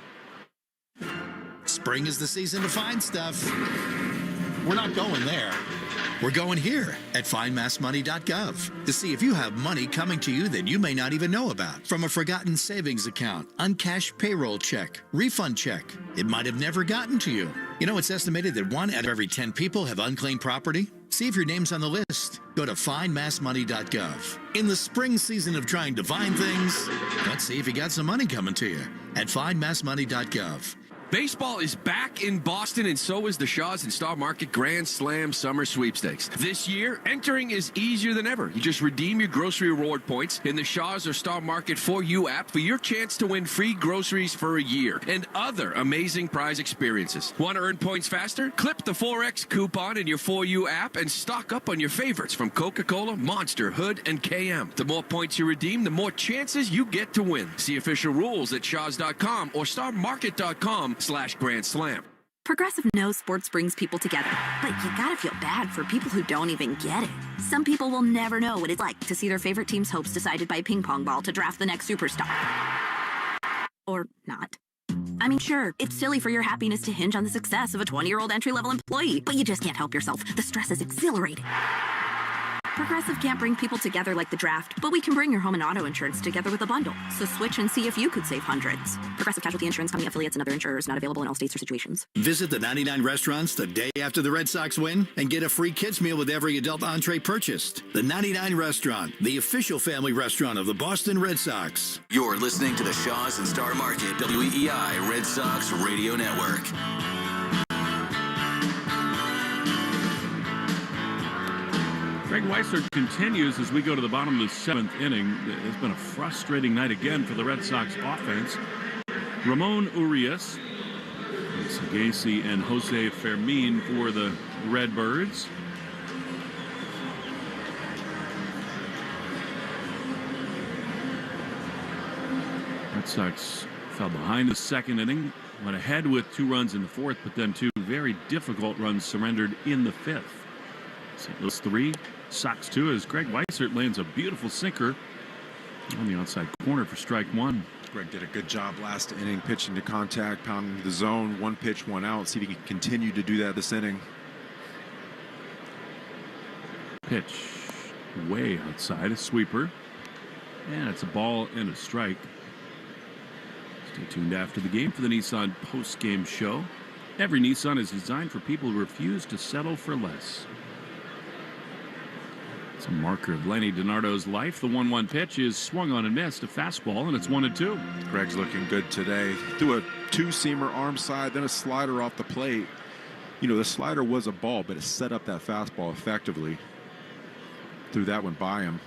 Spring is the season to find stuff. We're not going there. We're going here at findmassmoney.gov to see if you have money coming to you that you may not even know about. From a forgotten savings account, uncashed payroll check, refund check. It might have never gotten to you. It's estimated that 1 out of every 10 people have unclaimed property. See if your name's on the list. Go to findmassmoney.gov. In the spring season of trying to find things, let's see if you got some money coming to you at findmassmoney.gov. Baseball is back in Boston, and so is the Shaws and Star Market Grand Slam Summer Sweepstakes. This year, entering is easier than ever. You just redeem your grocery reward points in the Shaws or Star Market 4U app for your chance to win free groceries for a year and other amazing prize experiences. Want to earn points faster? Clip the 4X coupon in your 4U app and stock up on your favorites from Coca-Cola, Monster, Hood, and KM. The more points you redeem, the more chances you get to win. See official rules at shaws.com or starmarket.com/Grand Slam. Progressive knows sports brings people together, but you gotta feel bad for people who don't even get it. Some people will never know what it's like to see their favorite team's hopes decided by a ping pong ball to draft the next superstar. Or not. I mean, sure, it's silly for your happiness to hinge on the success of a 20-year-old entry-level employee, but you just can't help yourself. The stress is exhilarating. Progressive can't bring people together like the draft, but we can bring your home and auto insurance together with a bundle. So switch and see if you could save hundreds. Progressive Casualty Insurance Company affiliates and other insurers not available in all states or situations. Visit the 99 restaurants the day after the Red Sox win and get a free kids meal with every adult entree purchased. The 99 Restaurant, the official family restaurant of the Boston Red Sox. You're listening to the Shaws and Star Market WEEI Red Sox Radio Network. Greg Weissert continues as we go to the bottom of the 7th inning. It's been a frustrating night again for the Red Sox offense. Ramon Urias, Sagasi, and Jose Fermin for the Redbirds. Red Sox fell behind the 2nd inning, went ahead with 2 runs in the 4th, but then 2 very difficult runs surrendered in the 5th. St. Louis 3, Sox 2 as Greg Weissert lands a beautiful sinker on the outside corner for strike 1. Greg did a good job last inning, pitching to contact, pounding the zone, 1 pitch, 1 out. See if he can continue to do that this inning. Pitch way outside, a sweeper. And it's a ball and a strike. Stay tuned after the game for the Nissan post-game show. Every Nissan is designed for people who refuse to settle for less. It's a marker of Lenny Dinardo's life. The 1-1 pitch is swung on and missed, a fastball, and it's 1-2. Greg's looking good today. Threw a 2-seamer arm side, then a slider off the plate. You know, the slider was a ball, but it set up that fastball effectively. Threw that one by him.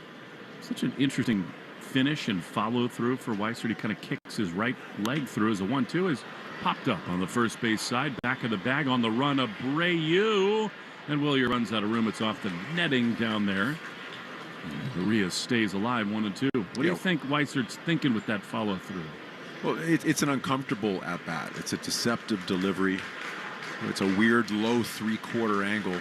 Such an interesting finish and follow through for Weissert. He kind of kicks his right leg through as a 1-2 is popped up on the first base side. Back of the bag on the run of Abreu. And Willier runs out of room. It's off the netting down there. Urias stays alive, 1-2. What do you think Weissert's thinking with that follow through? Well, it's an uncomfortable at bat. It's a deceptive delivery. It's a weird low 3/4 angle.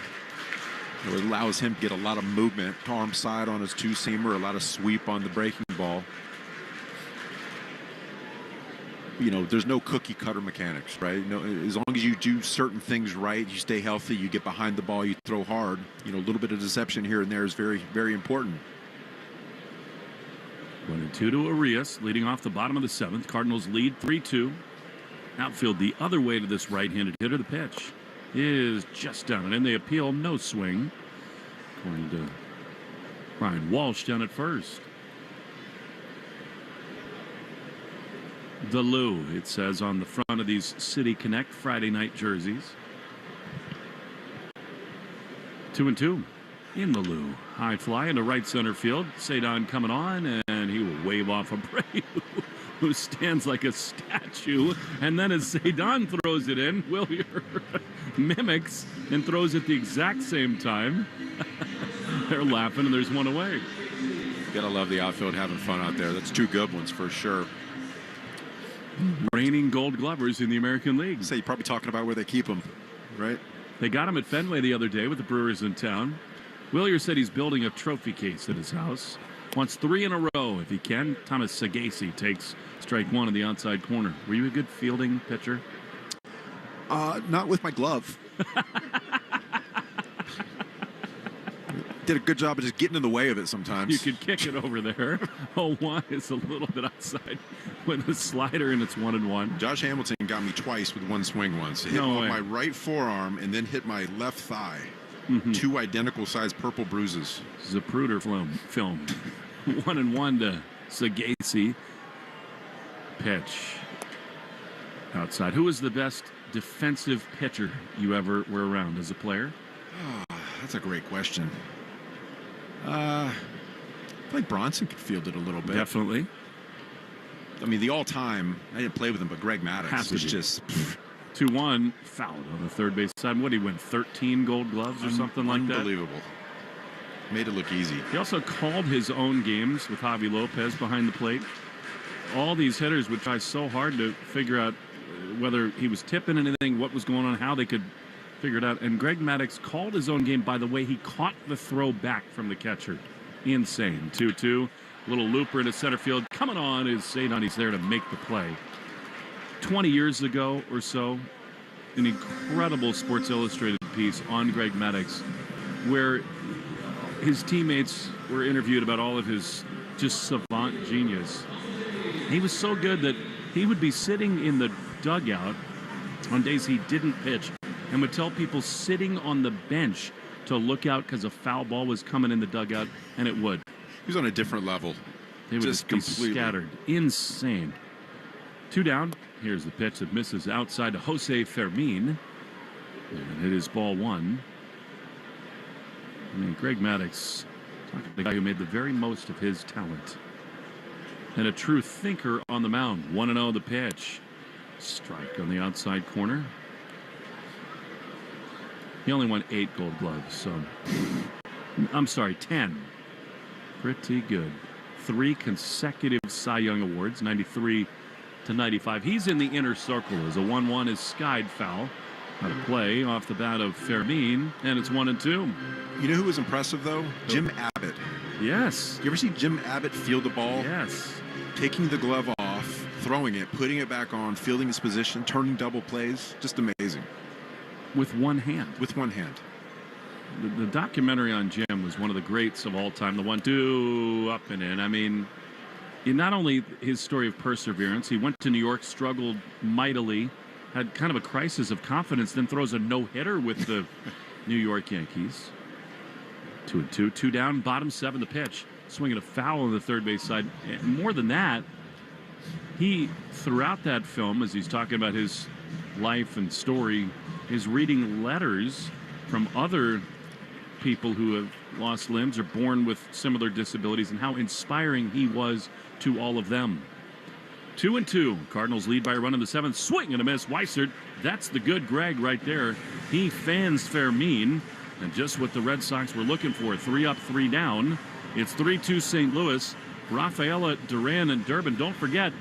It allows him to get a lot of movement. Arm side on his 2-seamer, a lot of sweep on the breaking ball. You know, there's no cookie cutter mechanics, right? No, as long as you do certain things right, you stay healthy, you get behind the ball, you throw hard. You know, a little bit of deception here and there is very, very important. 1-2 to Urias, leading off the bottom of the 7th. Cardinals lead 3-2. Outfield the other way to this right-handed hitter. The pitch is just down and in. They appeal, no swing. According to Brian Walsh down at first. The Lou, it says on the front of these City Connect Friday night jerseys. 2-2 in the Lou. High fly into right center field. Cedon coming on, and he will wave off Abreu, who stands like a statue. And then as Cedon throws it in, Willier mimics and throws it the exact same time. They're laughing, and there's one away. Gotta love the outfield having fun out there. That's 2 good ones for sure. Reigning Gold Glovers in the American League. So you're probably talking about where they keep them, right? They got him at Fenway the other day with the Brewers in town. Willier said he's building a trophy case at his house. Wants 3 in a row if he can. Thomas Sagasi takes strike 1 in the outside corner. Were you a good fielding pitcher? Not with my glove. Did a good job of just getting in the way of it sometimes. You could kick it over there. 0-1 is a little bit outside with a slider, and it's 1-1. Josh Hamilton got me twice with 1 swing once. It hit my right forearm and then hit my left thigh. 2 identical sized purple bruises. Zapruder film. 1-1 to Sagasi. Pitch outside. Who was the best defensive pitcher you ever were around as a player? Oh, that's a great question. I feel like Bronson could field it a little bit. Definitely. I mean, the all-time, I didn't play with him, but Greg Maddox was just... 2-1, fouled on the third base side. What did he win, 13 Gold Gloves or something like that? Unbelievable. Made it look easy. He also called his own games with Javi Lopez behind the plate. All these hitters would try so hard to figure out whether he was tipping anything, what was going on, how they could figure it out. And Greg Maddux called his own game by the way he caught the throw back from the catcher. Insane. 2-2. Little looper into center field. Coming on is Cedon. He's there to make the play. 20 years ago or so, an incredible Sports Illustrated piece on Greg Maddux where his teammates were interviewed about all of his just savant genius. He was so good that he would be sitting in the dugout on days he didn't pitch and would tell people sitting on the bench to look out because a foul ball was coming in the dugout, and it would. He was on a different level. They would just be scattered. Insane. 2 down. Here's the pitch that misses outside to Jose Fermin. And it is ball 1. I mean, Greg Maddux, the guy who made the very most of his talent. And a true thinker on the mound. 1-0 the pitch. Strike on the outside corner. He only won 8 Gold Gloves, so I'm sorry, 10. Pretty good. 3 consecutive Cy Young Awards, 93 to 95. He's in the inner circle as a 1-1 is skied foul. Out of play off the bat of Fermin, and it's 1-2. You know who was impressive, though? Jim Abbott. Yes. You ever see Jim Abbott field the ball? Yes. Taking the glove off, throwing it, putting it back on, fielding his position, turning double plays. Just amazing. With one hand. With one hand. The documentary on Jim was one of the greats of all time. The 1-2 up and in. I mean, not only his story of perseverance, he went to New York, struggled mightily, had kind of a crisis of confidence, then throws a no-hitter with the New York Yankees. 2-2, 2 down, bottom 7 the pitch. Swinging a foul on the third base side. And more than that, he, throughout that film, as he's talking about his life and story, is reading letters from other people who have lost limbs or born with similar disabilities and how inspiring he was to all of them. 2-2. Cardinals lead by a run in the 7th. Swing and a miss. Weissert. That's the good Greg right there. He fans Fermin. And just what the Red Sox were looking for. 3 up, 3 down. It's 3-2 St. Louis. Rafaela, Duran, and Durbin. Don't forget,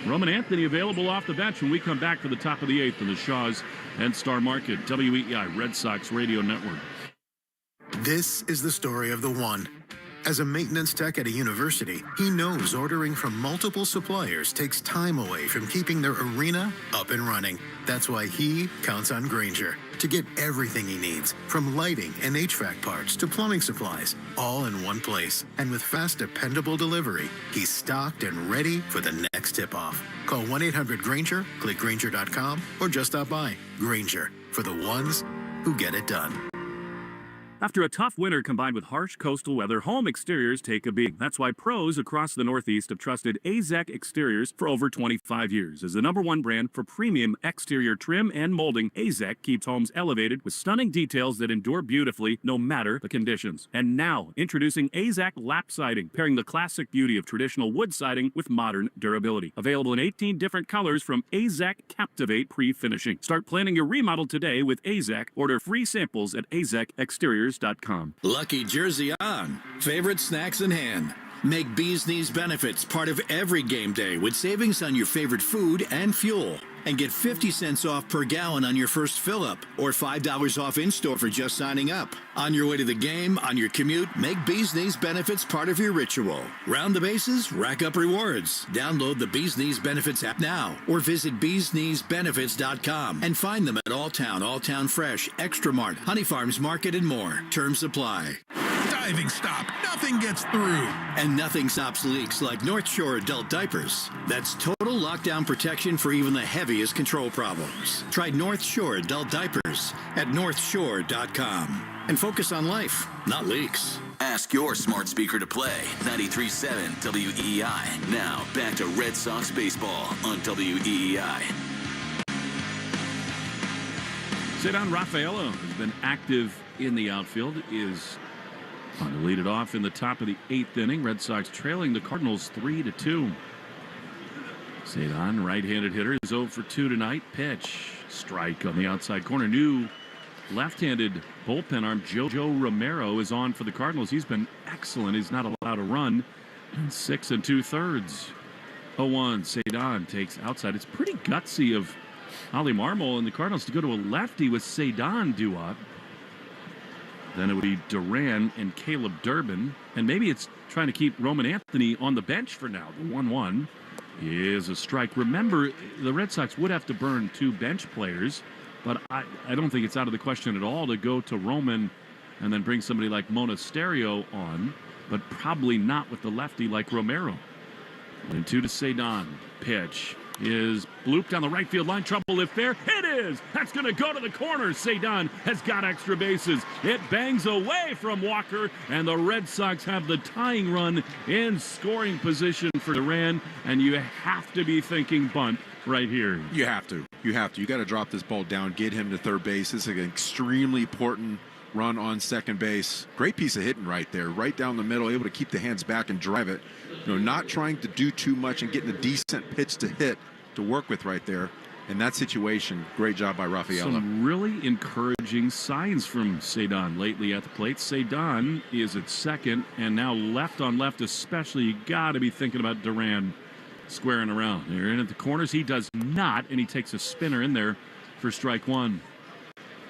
Roman Anthony available off the bench when we come back for the top of the 8th in the Shaw's and Star Market. WEEI Red Sox Radio Network. This is the story of the one. As a maintenance tech at a university, he knows ordering from multiple suppliers takes time away from keeping their arena up and running. That's why he counts on Grainger to get everything he needs, from lighting and HVAC parts to plumbing supplies, all in one place. And with fast, dependable delivery, he's stocked and ready for the next tip-off. Call 1-800-GRAINGER, click Grainger.com, or just stop by. Grainger, for the ones who get it done. After a tough winter combined with harsh coastal weather, home exteriors take a beating. That's why pros across the Northeast have trusted AZEK Exteriors for over 25 years. As the #1 brand for premium exterior trim and molding, AZEK keeps homes elevated with stunning details that endure beautifully no matter the conditions. And now, introducing AZEK Lap Siding, pairing the classic beauty of traditional wood siding with modern durability. Available in 18 different colors from AZEK Captivate Pre-Finishing. Start planning your remodel today with AZEK. Order free samples at AZEKExteriors.com. Lucky jersey on. Favorite snacks in hand. Make Bee's Knees benefits part of every game day with savings on your favorite food and fuel. And get 50 cents off per gallon on your first fill-up or $5 off in-store for just signing up. On your way to the game, on your commute, make Bee's Knees benefits part of your ritual. Round the bases, rack up rewards. Download the Bee's Knees Benefits app now or visit beeskneesbenefits.com and find them at Alltown Fresh, Extra Mart, Honey Farms Market, and more. Terms apply. Diving stop. Nothing gets through. And nothing stops leaks like North Shore adult diapers. That's total lockdown protection for even the heaviest control problems. Try North Shore adult diapers at northshore.com. And focus on life, not leaks. Ask your smart speaker to play 93.7 WEEI. Now back to Red Sox baseball on WEEI. Cedon Rafaela has been active in the outfield, is on to lead it off in the top of the 8th inning. Red Sox trailing the Cardinals 3-2. Cedon, right-handed hitter, is 0 for 2 tonight. Pitch, strike on the outside corner. New left-handed bullpen arm Jojo Romero is on for the Cardinals. He's been excellent. He's not allowed to run in 6 2/3. 0-1. Cedon takes outside. It's pretty gutsy of Ollie Marmol and the Cardinals to go to a lefty with Cedon due up. Then it would be Duran and Caleb Durbin. And maybe it's trying to keep Roman Anthony on the bench for now. The 1-1 is a strike. Remember, the Red Sox would have to burn 2 bench players, but I don't think it's out of the question at all to go to Roman and then bring somebody like Monasterio on, but probably not with the lefty like Romero. And 2 to Cedon. Pitch is blooped down the right field line. Trouble if fair. It is. That's going to go to the corner. Cedon has got extra bases. It bangs away from Walker, and the Red Sox have the tying run in scoring position for Duran, and you have to be thinking bunt right here. You have to. You got to drop this ball down, get him to third base. This is an extremely important run on second base. Great piece of hitting right there, right down the middle, able to keep the hands back and drive it. Not trying to do too much and getting a decent pitch to hit to work with right there. In that situation, great job by Rafaela. Some really encouraging signs from Cedon lately at the plate. Cedon is at second, and now left on left especially. You got to be thinking about Duran squaring around. They're in at the corners. He does not, and he takes a spinner in there for strike 1.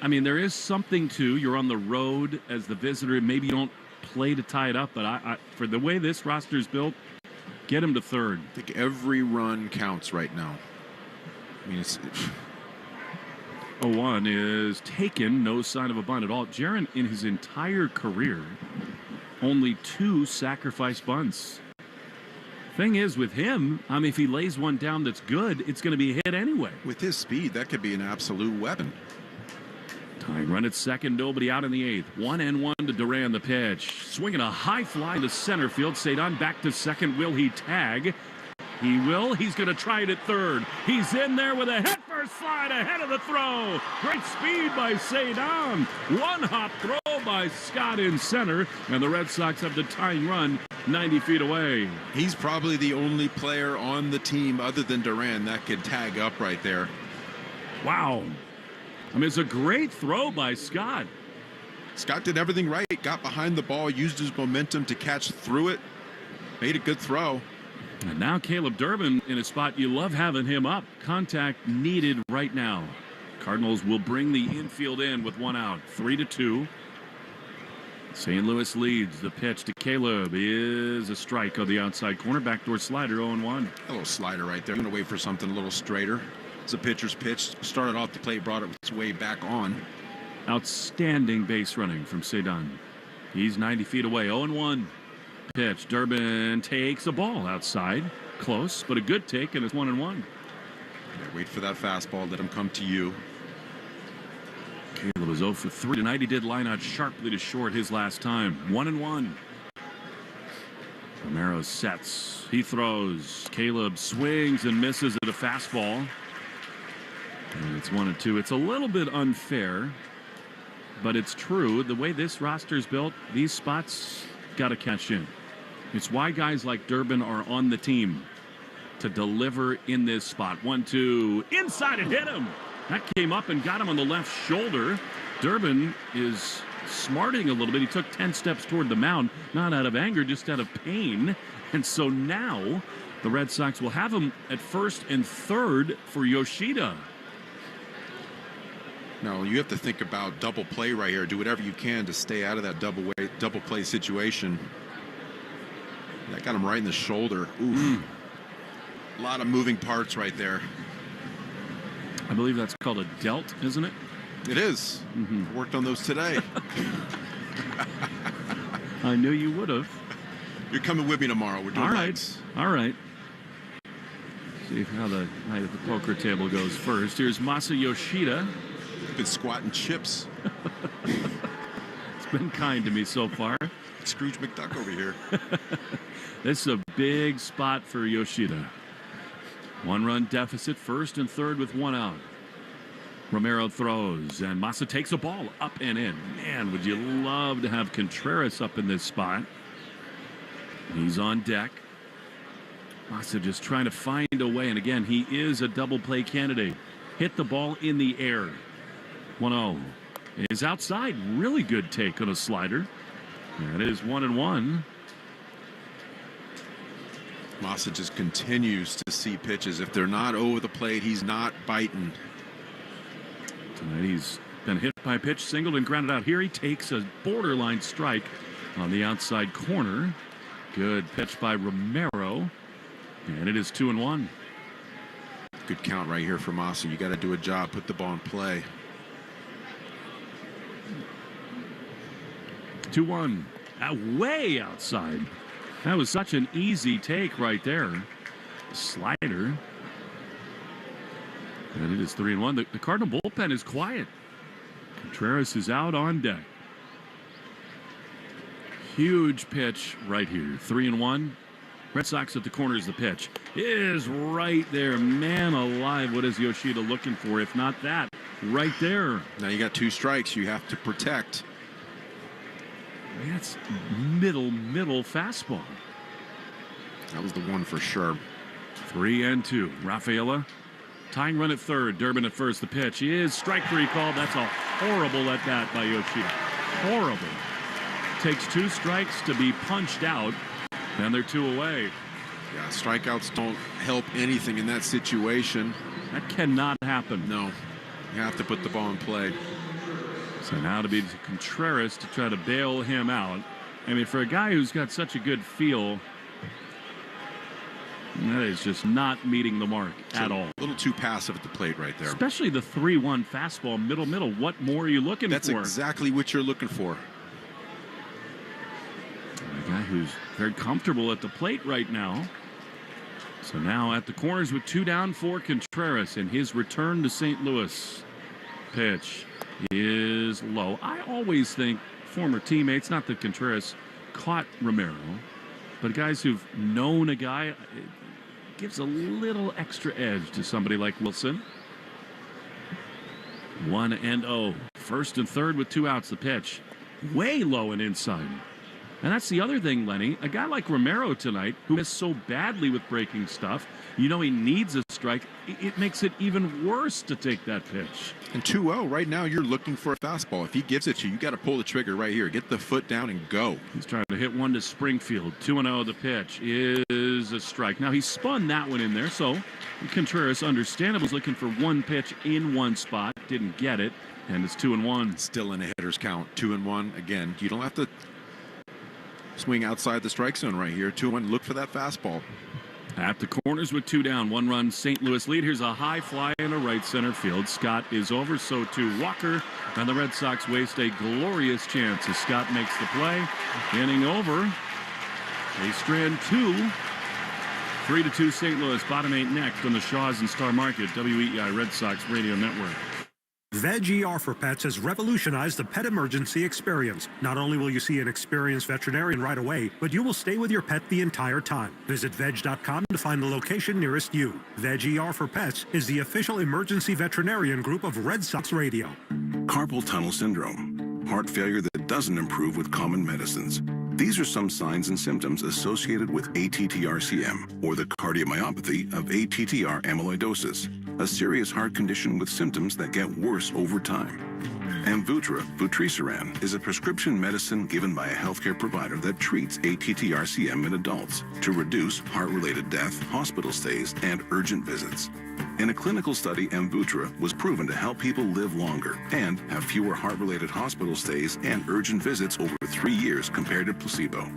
I mean, there is something to, you're on the road as the visitor. Maybe you don't play to tie it up, but I for the way this roster is built, get him to third. I think every run counts right now. I mean, 0-1 is taken. No sign of a bunt at all. Jaron, in his entire career, only 2 sacrifice bunts. Thing is, with him, I mean, if he lays one down that's good, it's going to be hit anyway. With his speed, that could be an absolute weapon. Tying run at second, nobody out in the 8th. 1-1 to Duran, the pitch. Swinging a high fly to center field. Cedon back to second. Will he tag? He will. He's going to try it at third. He's in there with a headfirst slide ahead of the throw. Great speed by Cedon. One hop throw by Scott in center. And the Red Sox have the tying run 90 feet away. He's probably the only player on the team other than Duran that could tag up right there. Wow. I mean, it's a great throw by Scott. Scott did everything right. Got behind the ball, used his momentum to catch through it. Made a good throw. And now Caleb Durbin in a spot you love having him up. Contact needed right now. Cardinals will bring the infield in with 1 out. 3-2. St. Louis leads. The pitch to Caleb is a strike on the outside corner. Backdoor slider, 0-1. A little slider right there. I'm going to wait for something a little straighter. It's a pitcher's pitch. Started off the plate, brought its way back on. Outstanding base running from Cedon. He's 90 feet away. 0-1. Pitch. Durbin takes a ball outside. Close, but a good take, and it's 1-1. Yeah, wait for that fastball. Let him come to you. Caleb was 0 for 3 tonight. He did line out sharply to short his last time. 1-1. Romero sets. He throws. Caleb swings and misses at a fastball. And it's 1-2. It's a little bit unfair, but it's true. The way this roster is built, these spots got to cash in. It's why guys like Durbin are on the team, to deliver in this spot. 1-2. Inside and hit him. That came up and got him on the left shoulder. Durbin is smarting a little bit. He took 10 steps toward the mound, not out of anger, just out of pain. And so now the Red Sox will have him at first and third for Yoshida. No, you have to think about double play right here. Do whatever you can to stay out of that double play situation. That got him right in the shoulder. Ooh. A lot of moving parts right there. I believe that's called a delt, isn't it? It is. Mm-hmm. Worked on those today. I knew you would have. You're coming with me tomorrow. We're doing all right. legs. All right. See how the night at the poker table goes first. Here's Masa Yoshida. Been squatting chips. It's been kind to me so far. Scrooge McDuck over here. This is a big spot for Yoshida. 1-run deficit, first and third with 1 out. Romero throws, and Masa takes a ball up and in. Man, would you love to have Contreras up in this spot. He's on deck. Masa just trying to find a way, and again, he is a double play candidate. Hit the ball in the air. 1-0 is outside. Really good take on a slider. That is 1-1. Massa just continues to see pitches. If they're not over the plate, he's not biting. Tonight he's been hit by a pitch, singled and grounded out. Here he takes a borderline strike on the outside corner. Good pitch by Romero. And it is 2-1. Good count right here for Massa. You got to do a job, put the ball in play. 2-1. Way outside. That was such an easy take right there. Slider. And it is 3-1. The Cardinal bullpen is quiet. Contreras is out on deck. Huge pitch right here. 3-1. Red Sox at the corner is the pitch. Is right there. Man alive, what is Yoshida looking for? If not that, right there. Now you got 2 strikes you have to protect. That's middle fastball. That was the one for sure. 3-2. Rafaela tying run at third. Durbin at first. The pitch is strike 3 called. That's a horrible at bat by Yoshida. Horrible. Takes 2 strikes to be punched out. And they're 2 away. Yeah, strikeouts don't help anything in that situation. That cannot happen. No. You have to put the ball in play. So now to be Contreras to try to bail him out. I mean, for a guy who's got such a good feel, that is just not meeting the mark at all. A little too passive at the plate right there. Especially the 3-1 fastball, middle. What more are you looking That's for? That's exactly what you're looking for. A guy who's very comfortable at the plate right now. So now at the corners with 2 down for Contreras in his return to St. Louis. Pitch is low. I always think former teammates, not that Contreras caught Romero, but guys who've known a guy, it gives a little extra edge to somebody like Wilson. 1-0. First and third with 2 outs. The pitch way low and inside. And that's the other thing, Lenny. A guy like Romero tonight, who missed so badly with breaking stuff, you know he needs a strike. It makes it even worse to take that pitch. And 2-0, right now you're looking for a fastball. If he gives it to you, you got to pull the trigger right here. Get the foot down and go. He's trying to hit one to Springfield. 2-0, the pitch is a strike. Now he spun that one in there, so Contreras understandably was looking for one pitch in one spot. Didn't get it, and it's 2-1. Still in a hitter's count. 2-1. Again, you don't have to swing outside the strike zone right here. 2-1. Look for that fastball. At the corners with 2 down. 1-run St. Louis lead. Here's a high fly in a right center field. Scott is over. So too Walker. And the Red Sox waste a glorious chance as Scott makes the play. Inning over. They strand 2. 3-2 St. Louis. Bottom 8 next on the Shaws and Star Market. WEEI Red Sox Radio Network. Veg ER for Pets has revolutionized the pet emergency experience. Not only will you see an experienced veterinarian right away, but you will stay with your pet the entire time. Visit veg.com to find the location nearest you. Veg ER for Pets is the official emergency veterinarian group of Red Sox Radio. Carpal tunnel syndrome, heart failure that doesn't improve with common medicines. These are some signs and symptoms associated with ATTR-CM, or the cardiomyopathy of ATTR amyloidosis, a serious heart condition with symptoms that get worse over time. Amvuttra, vutrisiran, is a prescription medicine given by a healthcare provider that treats ATTR-CM in adults to reduce heart-related death, hospital stays, and urgent visits. In a clinical study, Amvuttra was proven to help people live longer and have fewer heart-related hospital stays and urgent visits over 3 years compared to placebo.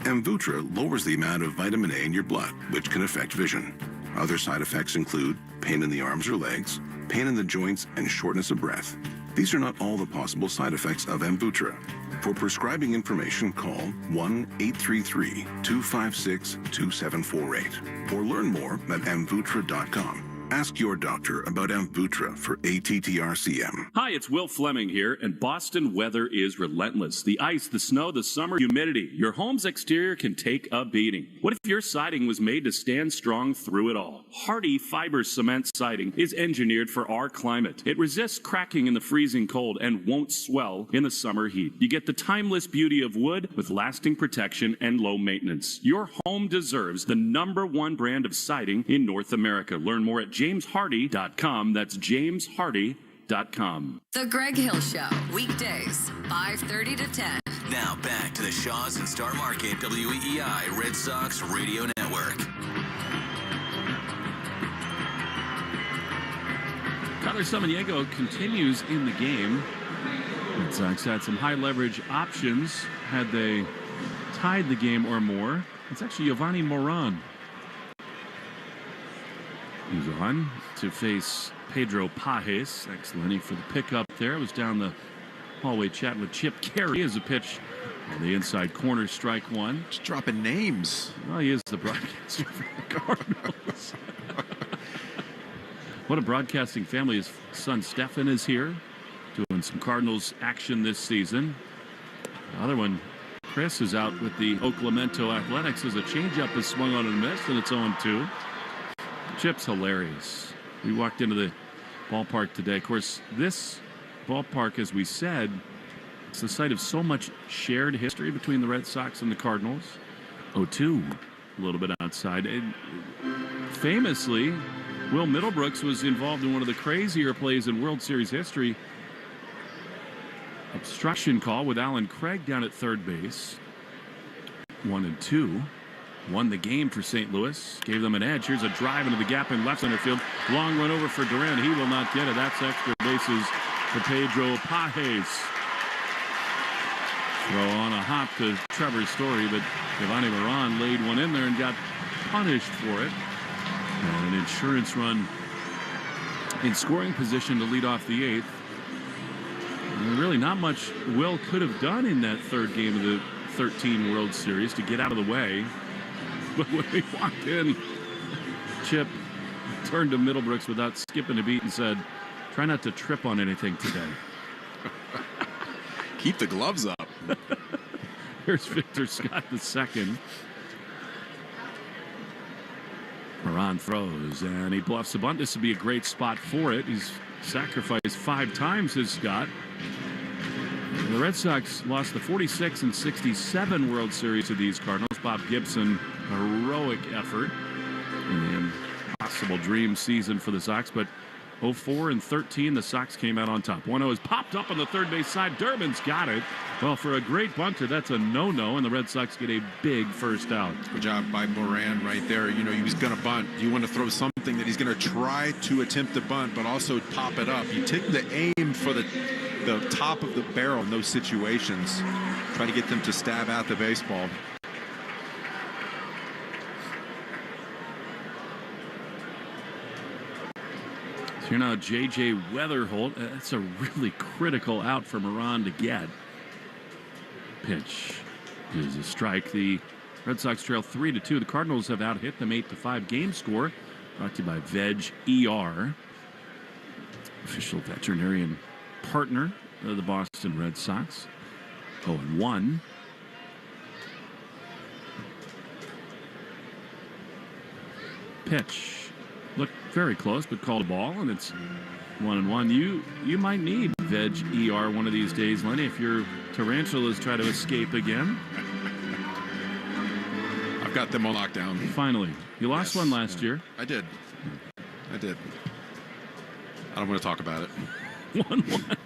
Amvuttra lowers the amount of vitamin A in your blood, which can affect vision. Other side effects include pain in the arms or legs, pain in the joints, and shortness of breath. These are not all the possible side effects of Amvuttra. For prescribing information, call 1-833-256-2748 or learn more at amvuttra.com. Ask your doctor about Amvuttra for ATTR-CM. Hi, it's Will Fleming here, and Boston weather is relentless. The ice, the snow, the summer humidity. Your home's exterior can take a beating. What if your siding was made to stand strong through it all? Hardy fiber cement siding is engineered for our climate. It resists cracking in the freezing cold and won't swell in the summer heat. You get the timeless beauty of wood with lasting protection and low maintenance. Your home deserves the #1 brand of siding in North America. Learn more at jameshardy.com. That's jameshardy.com. The Greg Hill Show, weekdays, 5:30 to 10. Now back to the Shaws and Star Market WEEI Red Sox Radio Network. Network. Tyler Samaniego continues in the game. Red Sox had some high leverage options had they tied the game or more. It's actually Giovanni Moran. He's on to face Pedro Pages. Thanks, Lenny, for the pickup there. It was down the hallway chatting with Chip Carey as a pitch on the inside corner, strike one. Just dropping names. Well, he is the broadcaster for the Cardinals. What a broadcasting family. His son Stefan is here doing some Cardinals action this season. The other one, Chris, is out with the Oaklamento Athletics as a changeup is swung on and missed, and it's 0-2. Chip's hilarious. We walked into the ballpark today. Of course, this ballpark, as we said, it's the site of so much shared history between the Red Sox and the Cardinals. 0-2, a little bit outside. Famously, Will Middlebrooks was involved in one of the crazier plays in World Series history. Obstruction call with Alan Craig down at third base. 1-2. Won the game for St. Louis. Gave them an edge. Here's a drive into the gap in left center field. Long run over for Duran. He will not get it. That's extra bases for Pedro Pages. Throw on a hop to Trevor's Story, but Giovanni Moran laid one in there and got punished for it. And an insurance run in scoring position to lead off the eighth. And really not much Will could have done in that third game of the 13 World Series to get out of the way. But when we walked in, Chip turned to Middlebrooks without skipping a beat and said, "Try not to trip on anything today." Keep the gloves up. Here's Victor Scott II. Moran throws, and he bluffs the bunt. This would be a great spot for it. He's sacrificed 5 times his Scott. The Red Sox lost the 46 and 67 World Series to these Cardinals. Bob Gibson, heroic effort in the impossible dream season for the Sox, but 04 and 13, the Sox came out on top. 1-0 is popped up on the third base side. Durbin's got it. Well, for a great bunter, that's a no-no, and the Red Sox get a big first out. Good job by Moran right there. You know, he was going to bunt. You want to throw something that he's going to try to attempt to bunt, but also pop it up. You take the aim for the top of the barrel in those situations. Try to get them to stab at the baseball. Here now, J.J. Weatherholt. That's a really critical out for Moran to get. Pitch is a strike. The Red Sox trail 3-2. The Cardinals have out-hit them 8-5 game score. Brought to you by Veg ER, official veterinarian partner of the Boston Red Sox. 0-1. Pitch. Looked very close, but called a ball, and it's 1-1. You might need Veg ER one of these days, Lenny, if your tarantulas try to escape again. I've got them on lockdown. Finally. You lost one last year. I did. I don't want to talk about it. 1-1.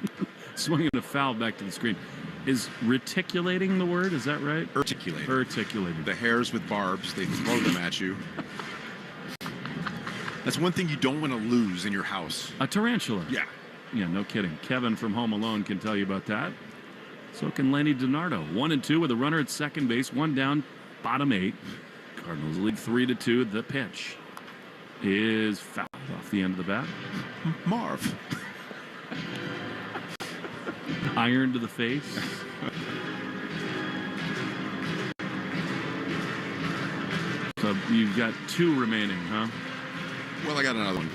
Swinging a foul back to the screen. Is reticulating the word? Is that right? Articulating. The hairs with barbs, they throw them at you. That's one thing you don't want to lose in your house. A tarantula. Yeah. Yeah, no kidding. Kevin from Home Alone can tell you about that. So can Lenny DiNardo. 1-2 with a runner at second base. One down, bottom 8. Cardinals lead 3-2. The pitch is fouled off the end of the bat. Marv. Iron to the face. So you've got 2 remaining, huh? Well, I got another one.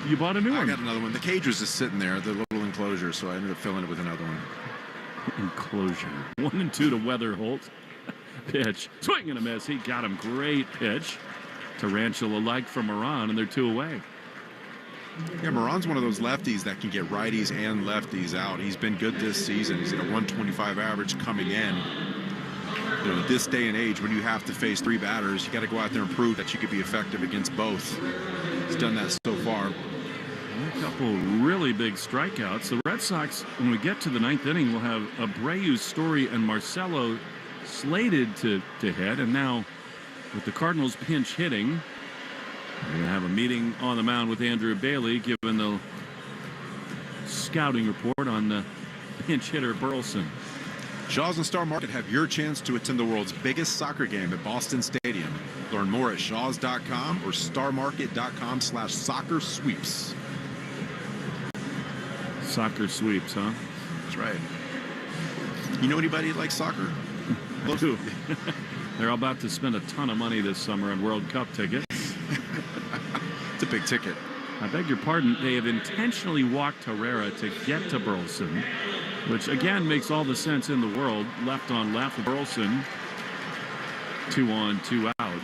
You bought a new one? I got another one. The cage was just sitting there, the little enclosure, so I ended up filling it with another one. Enclosure. 1-2 to Weatherholt. Pitch. Swing and a miss. He got him. Great pitch. Tarantula-like from Moran, and they're 2 away. Yeah, Moran's one of those lefties that can get righties and lefties out. He's been good this season. He's at a 125 average coming in. You know, this day and age, when you have to face 3 batters, you got to go out there and prove that you could be effective against both. He's done that so far. A couple really big strikeouts. The Red Sox, when we get to the 9th inning, will have Abreu, Story, and Marcelo slated to hit. And now with the Cardinals pinch hitting. We're going to have a meeting on the mound with Andrew Bailey, given the scouting report on the pinch hitter Burleson. Shaw's and Star Market have your chance to attend the world's biggest soccer game at Boston Stadium. Learn more at shaws.com or starmarket.com/soccer sweeps. Soccer sweeps, huh? That's right. You know anybody that likes soccer? Who? They're about to spend a ton of money this summer on World Cup tickets. It's a big ticket. I beg your pardon. They have intentionally walked Herrera to get to Burleson, which again makes all the sense in the world. Left on left, Burleson. 2 on, 2 out.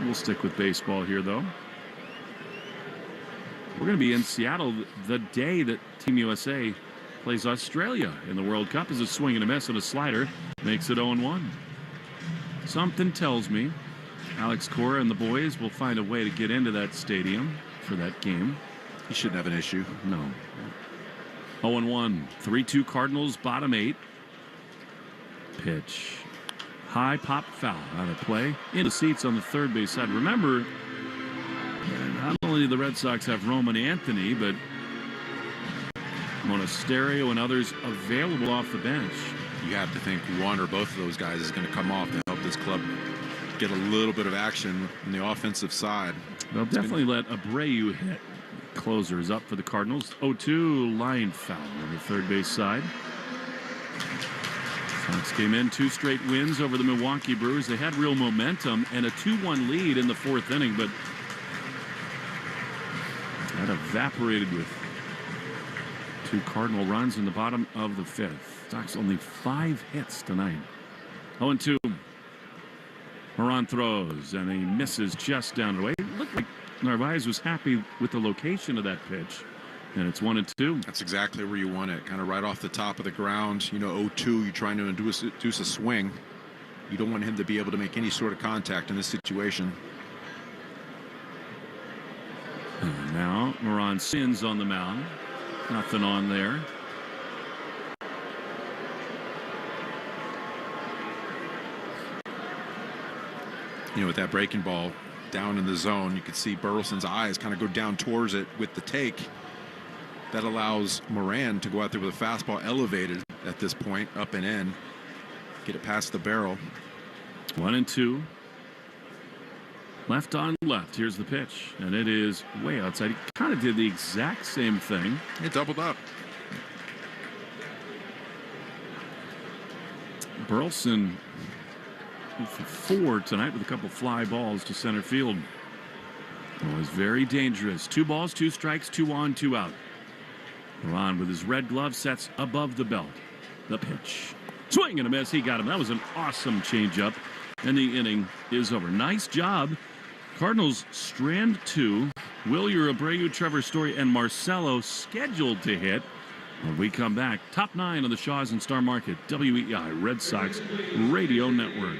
We'll stick with baseball here, though. We're going to be in Seattle the day that Team USA plays Australia in the World Cup. As a swing and a miss and a slider makes it 0-1. Something tells me Alex Cora and the boys will find a way to get into that stadium for that game. He shouldn't have an issue. No. 0-1. 3-2 Cardinals, bottom 8. Pitch. High pop foul out of play. In the seats on the third base side. Remember, not only do the Red Sox have Roman Anthony, but Monasterio and others available off the bench. You have to think one or both of those guys is going to come off to help this club get a little bit of action on the offensive side. They'll definitely let Abreu hit. Closer is up for the Cardinals. 0-2 line foul on the third base side. Sox came in 2 straight wins over the Milwaukee Brewers. They had real momentum and a 2-1 lead in the 4th inning, but that evaporated with 2 Cardinal runs in the bottom of the 5th. Sox only 5 hits tonight. 0-2. Moran throws and he misses just down the way. It looked like Narvaez was happy with the location of that pitch. And it's 1-2. That's exactly where you want it. Kind of right off the top of the ground. You know, 0-2, you're trying to induce a swing. You don't want him to be able to make any sort of contact in this situation. And now Moran Sins on the mound. Nothing on there. You know, with that breaking ball down in the zone, you could see Burleson's eyes kind of go down towards it with the take. That allows Moran to go out there with a fastball elevated at this point, up and in. Get it past the barrel. 1-2. Left on left. Here's the pitch. And it is way outside. He kind of did the exact same thing. It doubled up. Burleson for 4 tonight with a couple fly balls to center field. It was very dangerous. 2 balls, 2 strikes, 2 on, 2 out. Moran with his red glove sets above the belt. The pitch. Swing and a miss. He got him. That was an awesome changeup. And the inning is over. Nice job. Cardinals strand 2. Wilyer, Abreu, Trevor Story, and Marcelo scheduled to hit. When we come back, top 9 on the Shaws and Star Market, WEI Red Sox Radio Network.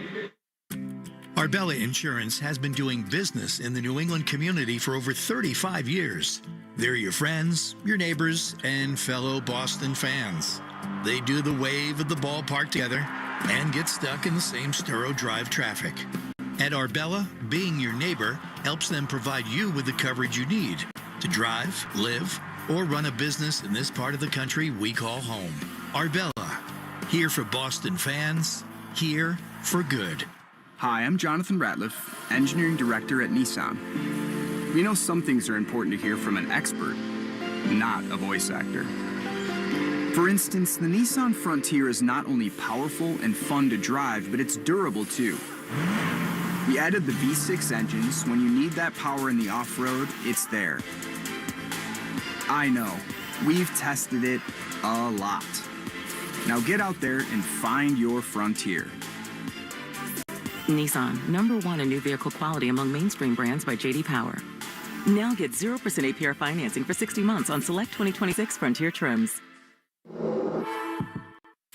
Arbella Insurance has been doing business in the New England community for over 35 years. They're your friends, your neighbors, and fellow Boston fans. They do the wave at the ballpark together and get stuck in the same Sturo Drive traffic. At Arbella, being your neighbor helps them provide you with the coverage you need to drive, live, or run a business in this part of the country we call home. Arbella, here for Boston fans, here for good. Hi, I'm Jonathan Ratliff, Engineering Director at Nissan. We know some things are important to hear from an expert, not a voice actor. For instance, the Nissan Frontier is not only powerful and fun to drive, but it's durable too. We added the V6 engines. When you need that power in the off-road, it's there. I know, we've tested it a lot. Now get out there and find your Frontier. Nissan, #1 in new vehicle quality among mainstream brands by J.D. Power. Now get 0% APR financing for 60 months on select 2026 Frontier trims.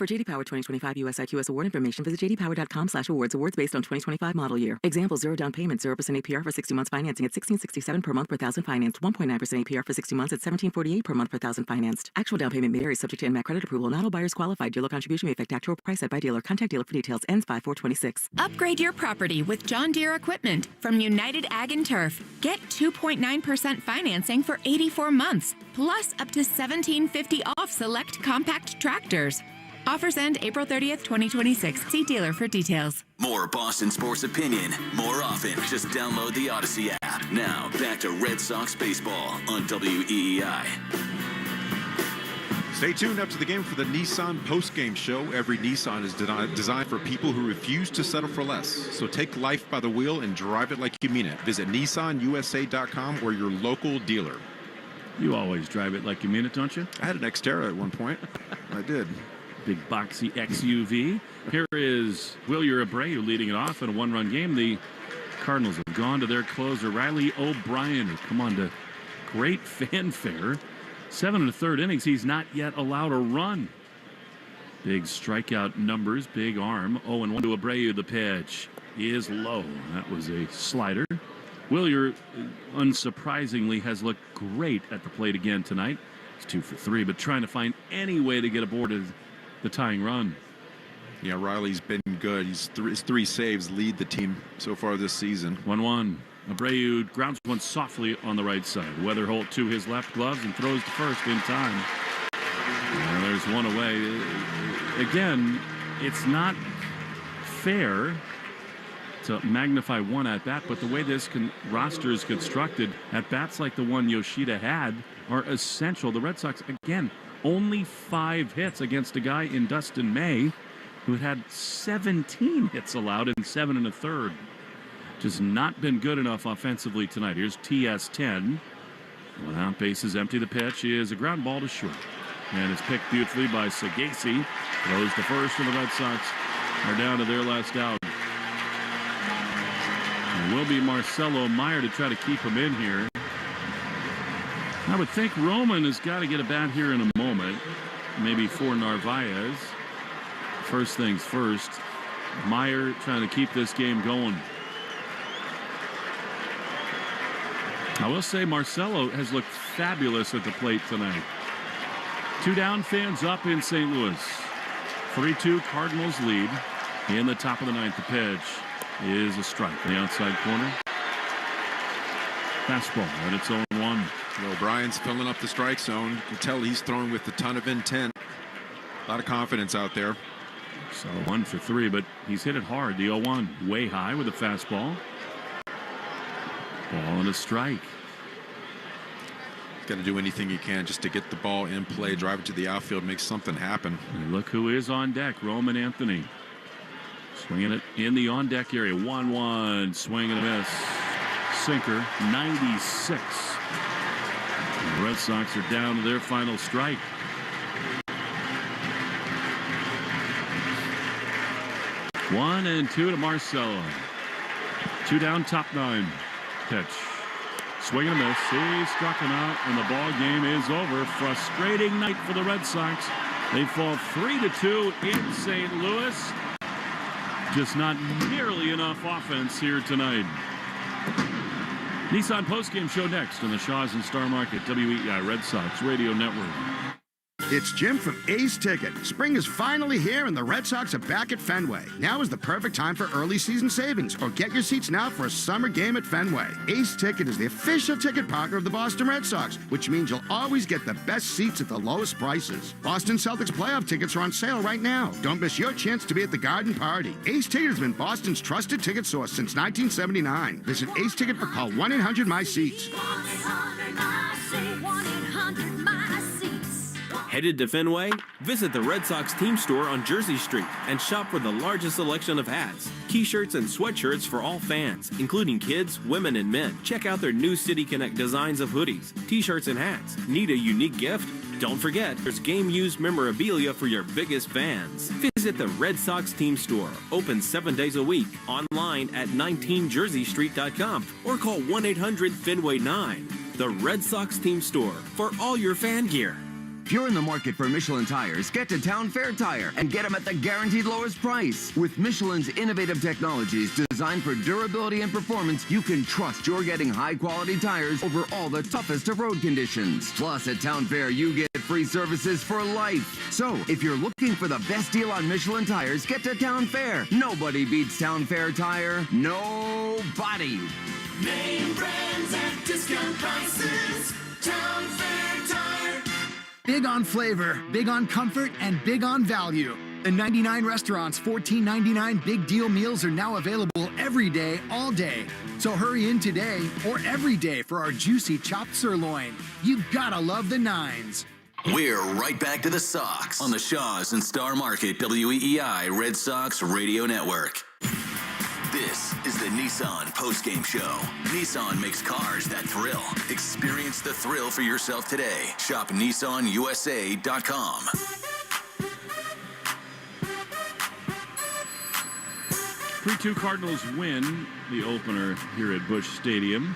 For JD Power 2025 US IQS award information, visit jdpower.com/awards. Awards based on 2025 model year. Example: 0 down payment, 0% APR for 60 months financing at $1667 per month per thousand financed. 1.9% APR for 60 months at $1748 per month per thousand financed. Actual down payment may vary, subject to NMAC credit approval. Not all buyers qualified. Dealer contribution may affect actual price set by dealer. Contact dealer for details. Ends 5/4/26. Upgrade your property with John Deere equipment from United Ag and Turf. Get 2.9% financing for 84 months, plus up to $1,750 off select compact tractors. Offers end April 30th, 2026. See dealer for details. More Boston sports opinion, more often. Just download the Odyssey app. Now, back to Red Sox baseball on WEEI. Stay tuned up to the game for the Nissan Postgame show. Every Nissan is designed for people who refuse to settle for less. So take life by the wheel and drive it like you mean it. Visit nissanusa.com or your local dealer. You always drive it like you mean it, don't you? I had an Xterra at one point. I did. Big boxy XUV. Here is Wilyer Abreu leading it off in a one-run game. The Cardinals have gone to their closer, Riley O'Brien, who's come on to great fanfare. 7 1/3 innings, he's not yet allowed a run. Big strikeout numbers, big arm. 0-1 to Abreu. The pitch is low. That was a slider. Wilyer, unsurprisingly, has looked great at the plate again tonight. He's 2 for 3, but trying to find any way to get aboard the tying run. Yeah, Riley's been good. His 3 saves lead the team so far this season. 1-1. Abreu grounds one softly on the right side. Weatherholt to his left gloves and throws to first in time. And there's one away. Again, it's not fair to magnify one at bat, but the way this roster is constructed, at bats like the one Yoshida had are essential. The Red Sox, again, only 5 hits against a guy in Dustin May who had 17 hits allowed in 7 1/3. Just not been good enough offensively tonight. Here's TS10. Well, base is empty. The pitch is a ground ball to short. And it's picked beautifully by Sagasi. Throws to first, and the Red Sox are down to their last out. It will be Marcelo Meyer to try to keep him in here. I would think Roman has got to get a bat here in a moment. Maybe for Narvaez. First things first. Meyer trying to keep this game going. I will say Marcelo has looked fabulous at the plate tonight. 2 down, fans up in St. Louis. 3-2 Cardinals lead in the top of the 9th. The pitch is a strike in the outside corner. Fastball at its own 1. Well, O'Brien's filling up the strike zone. You can tell he's throwing with a ton of intent. A lot of confidence out there. So 1 for 3, but he's hit it hard. The 0-1 way high with a fastball. Ball and a strike. Got to do anything you can just to get the ball in play, drive it to the outfield, make something happen. And look who is on deck, Roman Anthony. Swinging it in the on-deck area. 1-1, swing and a miss. Sinker, 96. The Red Sox are down to their final strike. One and 2 to Marcelo. 2 down, top 9. Pitch. Swing and a miss. He struck him out, and the ball game is over. Frustrating night for the Red Sox. They fall 3-2 in St. Louis. Just not nearly enough offense here tonight. Nissan postgame show next on the Shaw's and Star Market WEEI Red Sox Radio Network. It's Jim from Ace Ticket. Spring is finally here and the Red Sox are back at Fenway. Now is the perfect time for early season savings, or get your seats now for a summer game at Fenway. Ace Ticket is the official ticket partner of the Boston Red Sox, which means you'll always get the best seats at the lowest prices. Boston Celtics playoff tickets are on sale right now. Don't miss your chance to be at the Garden Party. Ace Ticket has been Boston's trusted ticket source since 1979. Visit Ace Ticket or call 1-800-MY-SEATS. Headed to Fenway? Visit the Red Sox team store on Jersey Street and shop for the largest selection of hats, t-shirts, and sweatshirts for all fans, including kids, women, and men. Check out their new City Connect designs of hoodies, t-shirts, and hats. Need a unique gift? Don't forget, there's game-used memorabilia for your biggest fans. Visit the Red Sox team store, open 7 days a week, online at 19JerseyStreet.com or call 1-800-FENWAY-9. The Red Sox team store for all your fan gear. If you're in the market for Michelin tires, get to Town Fair Tire and get them at the guaranteed lowest price. With Michelin's innovative technologies designed for durability and performance, you can trust you're getting high-quality tires over all the toughest of road conditions. Plus, at Town Fair, you get free services for life. So, if you're looking for the best deal on Michelin tires, get to Town Fair. Nobody beats Town Fair Tire. Nobody. Name brands at discount prices. Town Fair Tire. Big on flavor, big on comfort, and big on value. The 99 Restaurant's $14.99 Big Deal meals are now available every day, all day. So hurry in today or every day for our juicy chopped sirloin. You gotta love the nines. We're right back to the Sox on the Shaws and Star Market WEEI Red Sox Radio Network. This is the Nissan Postgame Show. Nissan makes cars that thrill. Experience the thrill for yourself today. Shop NissanUSA.com. 3-2 Cardinals win the opener here at Busch Stadium.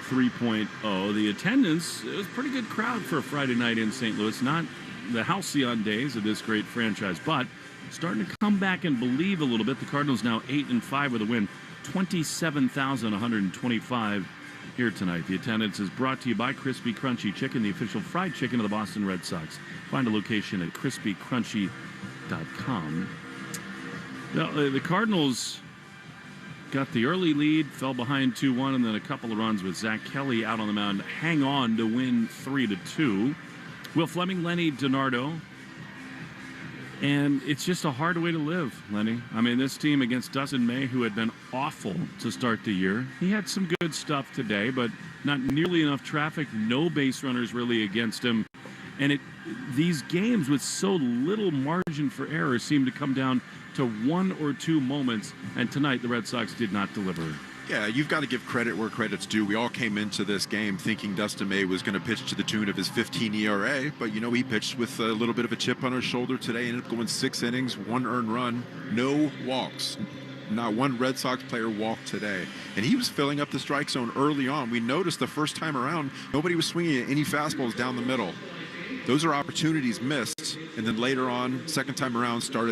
3.0. The attendance, it was a pretty good crowd for a Friday night in St. Louis. Not the halcyon days of this great franchise, but starting to come back and believe a little bit. The Cardinals now 8-5 with a win. 27,125 here tonight. The attendance is brought to you by Crispy Crunchy Chicken, the official fried chicken of the Boston Red Sox. Find a location at crispycrunchy.com. Now, the Cardinals got the early lead, fell behind 2-1, and then a couple of runs with Zach Kelly out on the mound. Hang on to win 3-2. Will Fleming, Lenny Dinardo. And it's just a hard way to live, Lenny. I mean, this team against Dustin May, who had been awful to start the year. He had some good stuff today, but not nearly enough traffic. No base runners really against him. And these games with so little margin for error seem to come down to one or two moments. And tonight, the Red Sox did not deliver. Yeah, you've got to give credit where credit's due. We all came into this game thinking Dustin May was going to pitch to the tune of his 15 ERA, but, you know, he pitched with a little bit of a chip on his shoulder today, ended up going 6 innings, 1 earned run, no walks. Not one Red Sox player walked today. And he was filling up the strike zone early on. We noticed the first time around, nobody was swinging any fastballs down the middle. Those are opportunities missed, and then later on, second time around, started